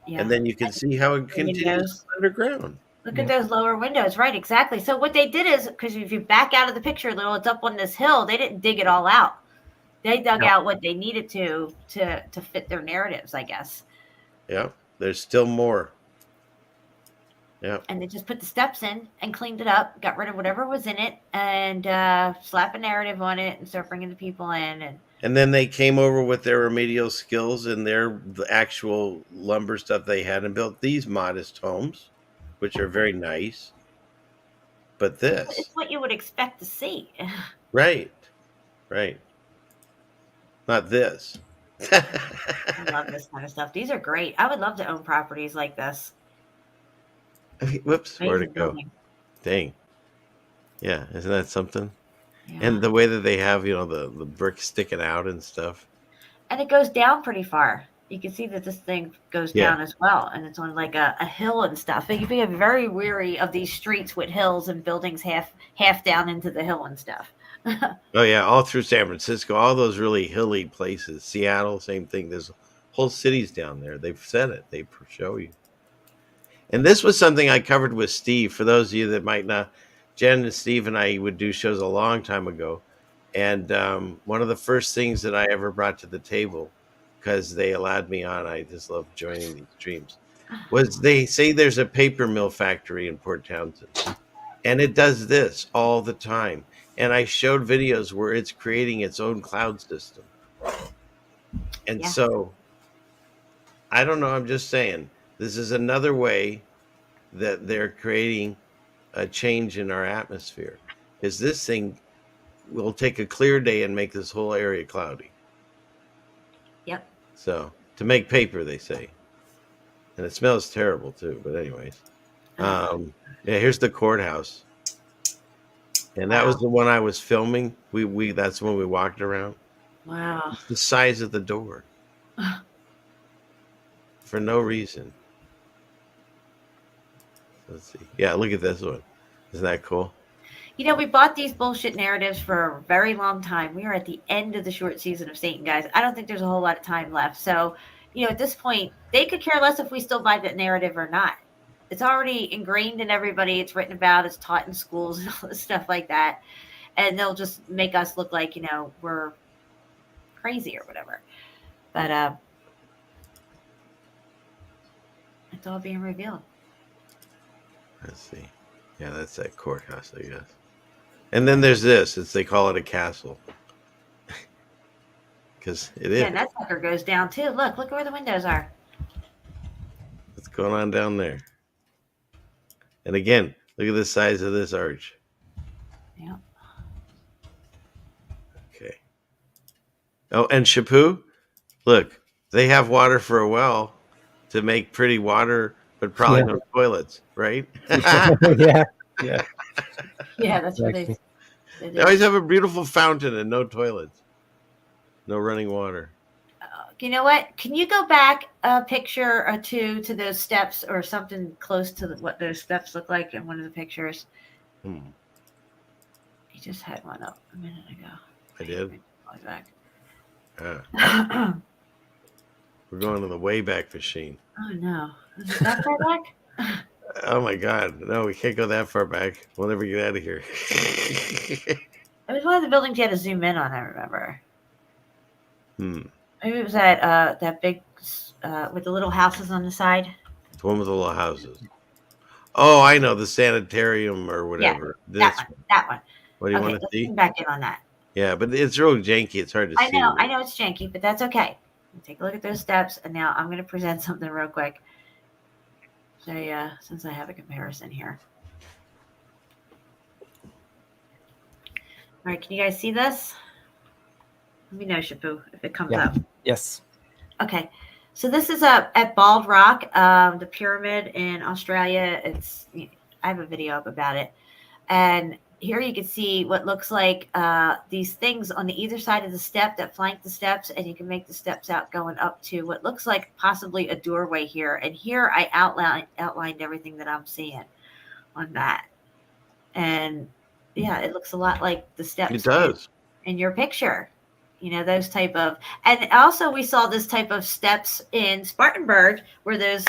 Yeah. And then you can see how it continues underground. Look at those lower windows. Right, exactly. So what they did is, because if you back out of the picture a little, it's up on this hill. They didn't dig it all out. They dug out what they needed to fit their narratives, I guess. Yeah, there's still more. Yeah. And they just put the steps in and cleaned it up, got rid of whatever was in it, and slap a narrative on it and start bringing the people in. And then they came over with their remedial skills and the actual lumber stuff they had and built these modest homes, which are very nice. But this. It's what you would expect to see. Right. Not this. I love this kind of stuff. These are great. I would love to own properties like this. Whoops, where'd it go? Dang. Yeah, isn't that something? Yeah. And the way that they have, the brick sticking out and stuff. And it goes down pretty far. You can see that this thing goes down as well. And it's on like a hill and stuff. You be very weary of these streets with hills and buildings half down into the hill and stuff. Oh, yeah. All through San Francisco, all those really hilly places. Seattle, same thing. There's whole cities down there. They've said it. They show you. And this was something I covered with Steve. For those of you that might not, Jen and Steve and I would do shows a long time ago. And one of the first things that I ever brought to the table, because they allowed me on, I just love joining these streams, was they say there's a paper mill factory in Port Townsend. And it does this all the time. And I showed videos where it's creating its own cloud system. And so, I don't know, I'm just saying, this is another way that they're creating a change in our atmosphere. Is this thing will take a clear day and make this whole area cloudy. Yep. So to make paper, they say, and it smells terrible too. But anyways, yeah. Here's the courthouse, and that was the one I was filming. We that's when we walked around. Wow. It's the size of the door for no reason. Let's see. Yeah, look at this one. Isn't that cool? You know, we bought these bullshit narratives for a very long time. We are at the end of the short season of Satan, guys. I don't think there's a whole lot of time left. So, you know, at this point, they could care less if we still buy that narrative or not. It's already ingrained in everybody. It's written about. It's taught in schools and all this stuff like that. And they'll just make us look like, you know, we're crazy or whatever. But it's all being revealed. Let's see. Yeah, that's that courthouse, I guess. And then there's this. They call it a castle. Because it is. Yeah, and that sucker goes down too. Look where the windows are. What's going on down there? And again, look at the size of this arch. Yeah. Okay. Oh, and Shepu, look, they have water for a well to make pretty water, but probably no toilets, right? Yeah. Yeah, that's what they always have a beautiful fountain and no toilets, no running water. You know what? Can you go back a picture or two to those steps or something close to what those steps look like in one of the pictures? You just had one up a minute ago. I did. Back. We're going to the Wayback Machine. Oh no, is it that far back? Oh my God! No, we can't go that far back. We'll never get out of here. It was one of the buildings you had to zoom in on. I remember. Maybe it was that big with the little houses on the side. The one with the little houses. Oh, I know, the sanitarium or whatever. Yeah, that one. What do you want to see? Zoom back in on that. Yeah, but it's real janky. It's hard to see. I know it's janky, but that's okay. Take a look at those steps, and now I'm going to present something real quick. So, since I have a comparison here. All right, can you guys see this? Let me know, Shepu, if it comes up. Yes. Okay, so this is at Bald Rock, the pyramid in Australia. I have a video up about it, and here you can see what looks like these things on the either side of the step that flank the steps, and you can make the steps out going up to what looks like possibly a doorway here. And here I outlined everything that I'm seeing on that. And yeah, it looks a lot like the steps. It does. In your picture. You know, those type of, and also we saw this type of steps in Spartanburg where those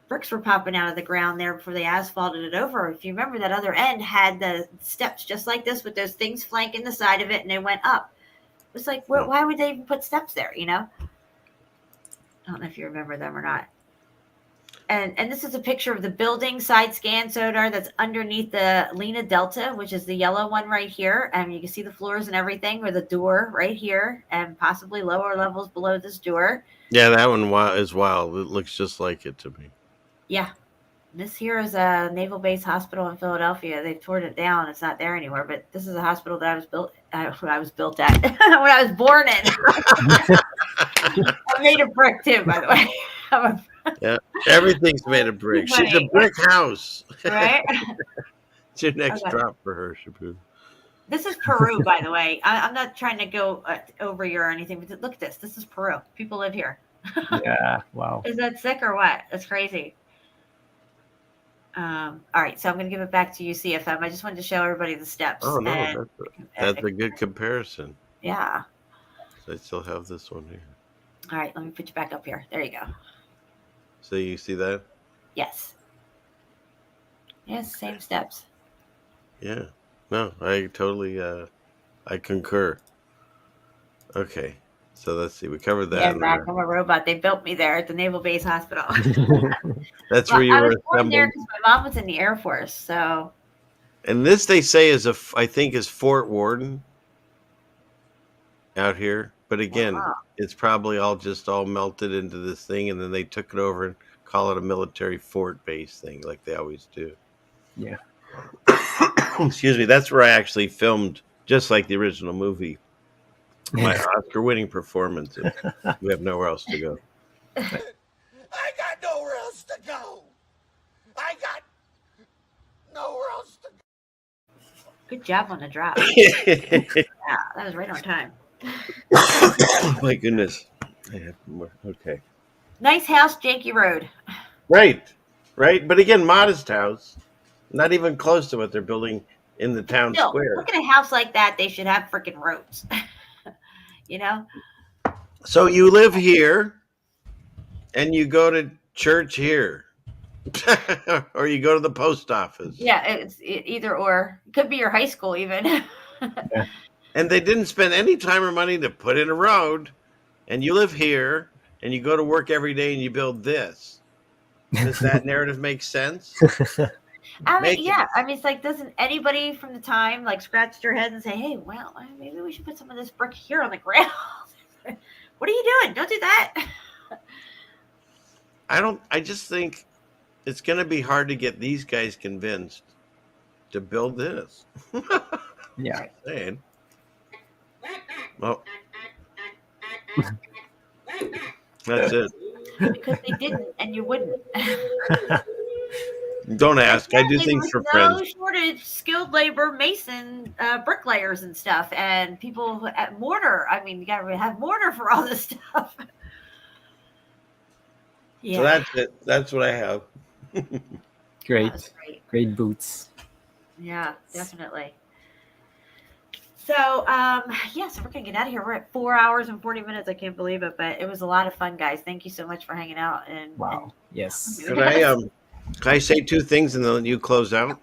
bricks were popping out of the ground there before they asphalted it over. If you remember, that other end had the steps just like this with those things flanking the side of it, and they went up. It was like, why would they even put steps there, you know? I don't know if you remember them or not. And this is a picture of the building side scan sonar that's underneath the Lena Delta, which is the yellow one right here. And you can see the floors and everything, or the door right here, and possibly lower levels below this door. Yeah, that one is wild. It looks just like it to me. Yeah. This here is a Naval Base Hospital in Philadelphia. They've torn it down. It's not there anymore. But this is a hospital that I was built at when I was born in. I made of brick too, by the way. Yeah, everything's made of brick. She's a brick house. Right? It's your next drop for her, Shepu. This is Peru, by the way. I'm not trying to go over you or anything, but look at this. This is Peru. People live here. Yeah, wow. Is that sick or what? That's crazy. All right, so I'm going to give it back to you, CFM. I just wanted to show everybody the steps. Oh, no, that's a good comparison. Yeah. So I still have this one here. All right, let me put you back up here. There you go. So you see that? Yes. Yes, same steps. Yeah. No, I totally, I concur. Okay. So let's see. We covered that. Yeah, Mac, I'm a robot. They built me there at the Naval Base Hospital. That's where you were assembled. I was born there because my mom was in the Air Force, so. And this, they say, I think is Fort Worden out here. But again, it's probably all melted into this thing, and then they took it over and call it a military fort base thing like they always do. Yeah. Excuse me. That's where I actually filmed, just like the original movie, my Oscar-winning performance of We Have Nowhere Else to Go. I got nowhere else to go. I got nowhere else to go. Good job on the drop. Yeah, that was right on time. My goodness. I have more. Okay. Nice house, janky road. Right. But again, modest house. Not even close to what they're building in the town Still, square. look at a house like that. They should have freaking roads. You know? So you live here and you go to church here. Or you go to the post office. Yeah, it's either or. It could be your high school even. Yeah. And they didn't spend any time or money to put in a road. And you live here and you go to work every day and you build this. Does that narrative make sense? I mean, yeah. I mean, it's like, doesn't anybody from the time like scratch their head and say, "Hey, well, maybe we should put some of this brick here on the ground"? What are you doing? Don't do that. I just think it's going to be hard to get these guys convinced to build this. Yeah. Saying. Well, that's it. Because they didn't, and you wouldn't. Don't ask. I do things for friends. No shortage, skilled labor, mason, bricklayers, and stuff, and people at mortar. I mean, you got to have mortar for all this stuff. Yeah. So that's it. That's what I have. Great. Great boots. Yeah, definitely. So, so we're going to get out of here. We're at 4 hours and 40 minutes. I can't believe it, but it was a lot of fun, guys. Thank you so much for hanging out. And wow. Yes. Can I say two things and then you close out?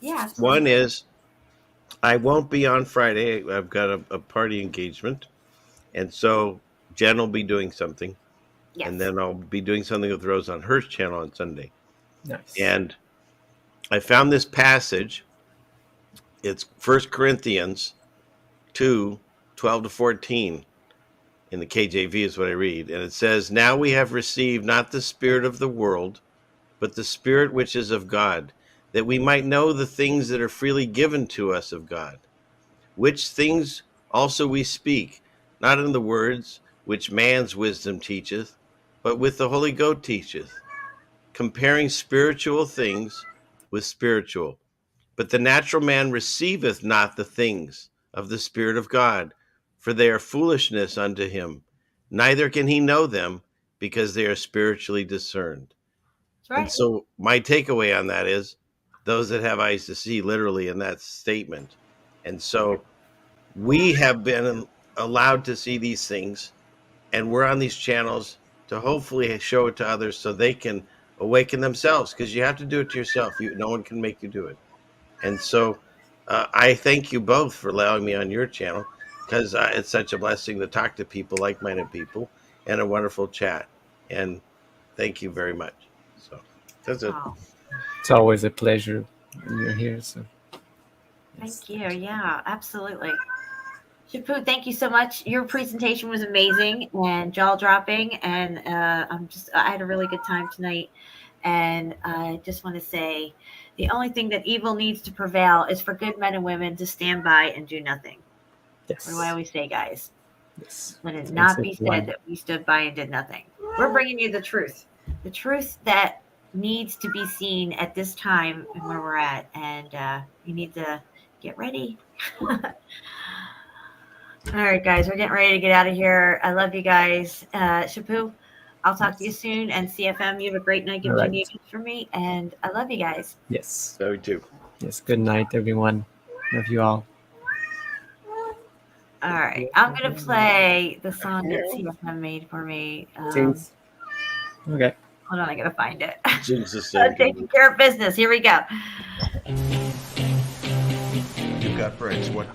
Yeah. Absolutely. One is I won't be on Friday. I've got a party engagement. And so Jen will be doing something. Yes. And then I'll be doing something with Rose on her channel on Sunday. Nice. And I found this passage. It's 1 Corinthians 2:12-14 in the KJV is what I read. And it says, "Now we have received not the spirit of the world, but the Spirit which is of God, that we might know the things that are freely given to us of God, which things also we speak, not in the words which man's wisdom teacheth, but with the Holy Ghost teacheth, comparing spiritual things with spiritual. But the natural man receiveth not the things of the Spirit of God, for they are foolishness unto him, neither can he know them, because they are spiritually discerned." Right. And so my takeaway on that is those that have eyes to see, literally in that statement. And so we have been allowed to see these things, and we're on these channels to hopefully show it to others so they can awaken themselves, because you have to do it to yourself. No one can make you do it. And so I thank you both for allowing me on your channel, because it's such a blessing to talk to people, like-minded people, and a wonderful chat. And thank you very much. So that's it. Wow. It's always a pleasure when you're here. So Thank you. Yeah, absolutely. Shepu, thank you so much. Your presentation was amazing and jaw-dropping, and I had a really good time tonight. And I just want to say, the only thing that evil needs to prevail is for good men and women to stand by and do nothing. Yes. What do I always say, guys? Yes. Let it not be said that we stood by and did nothing. We're bringing you the truth that needs to be seen at this time and where we're at, and you need to get ready. All right, guys, we're getting ready to get out of here. I love you guys. Shepu, I'll talk to you soon. And CFM, you have a great night. Give Jimmy a kiss for me. And I love you guys. Yes. Love you too. Yes. Good night, everyone. Love you all. All right. I'm going to play the song that CFM made for me. Okay. Hold on. I got to find it. Jesus. Taking care of business. Here we go. You've got brains. What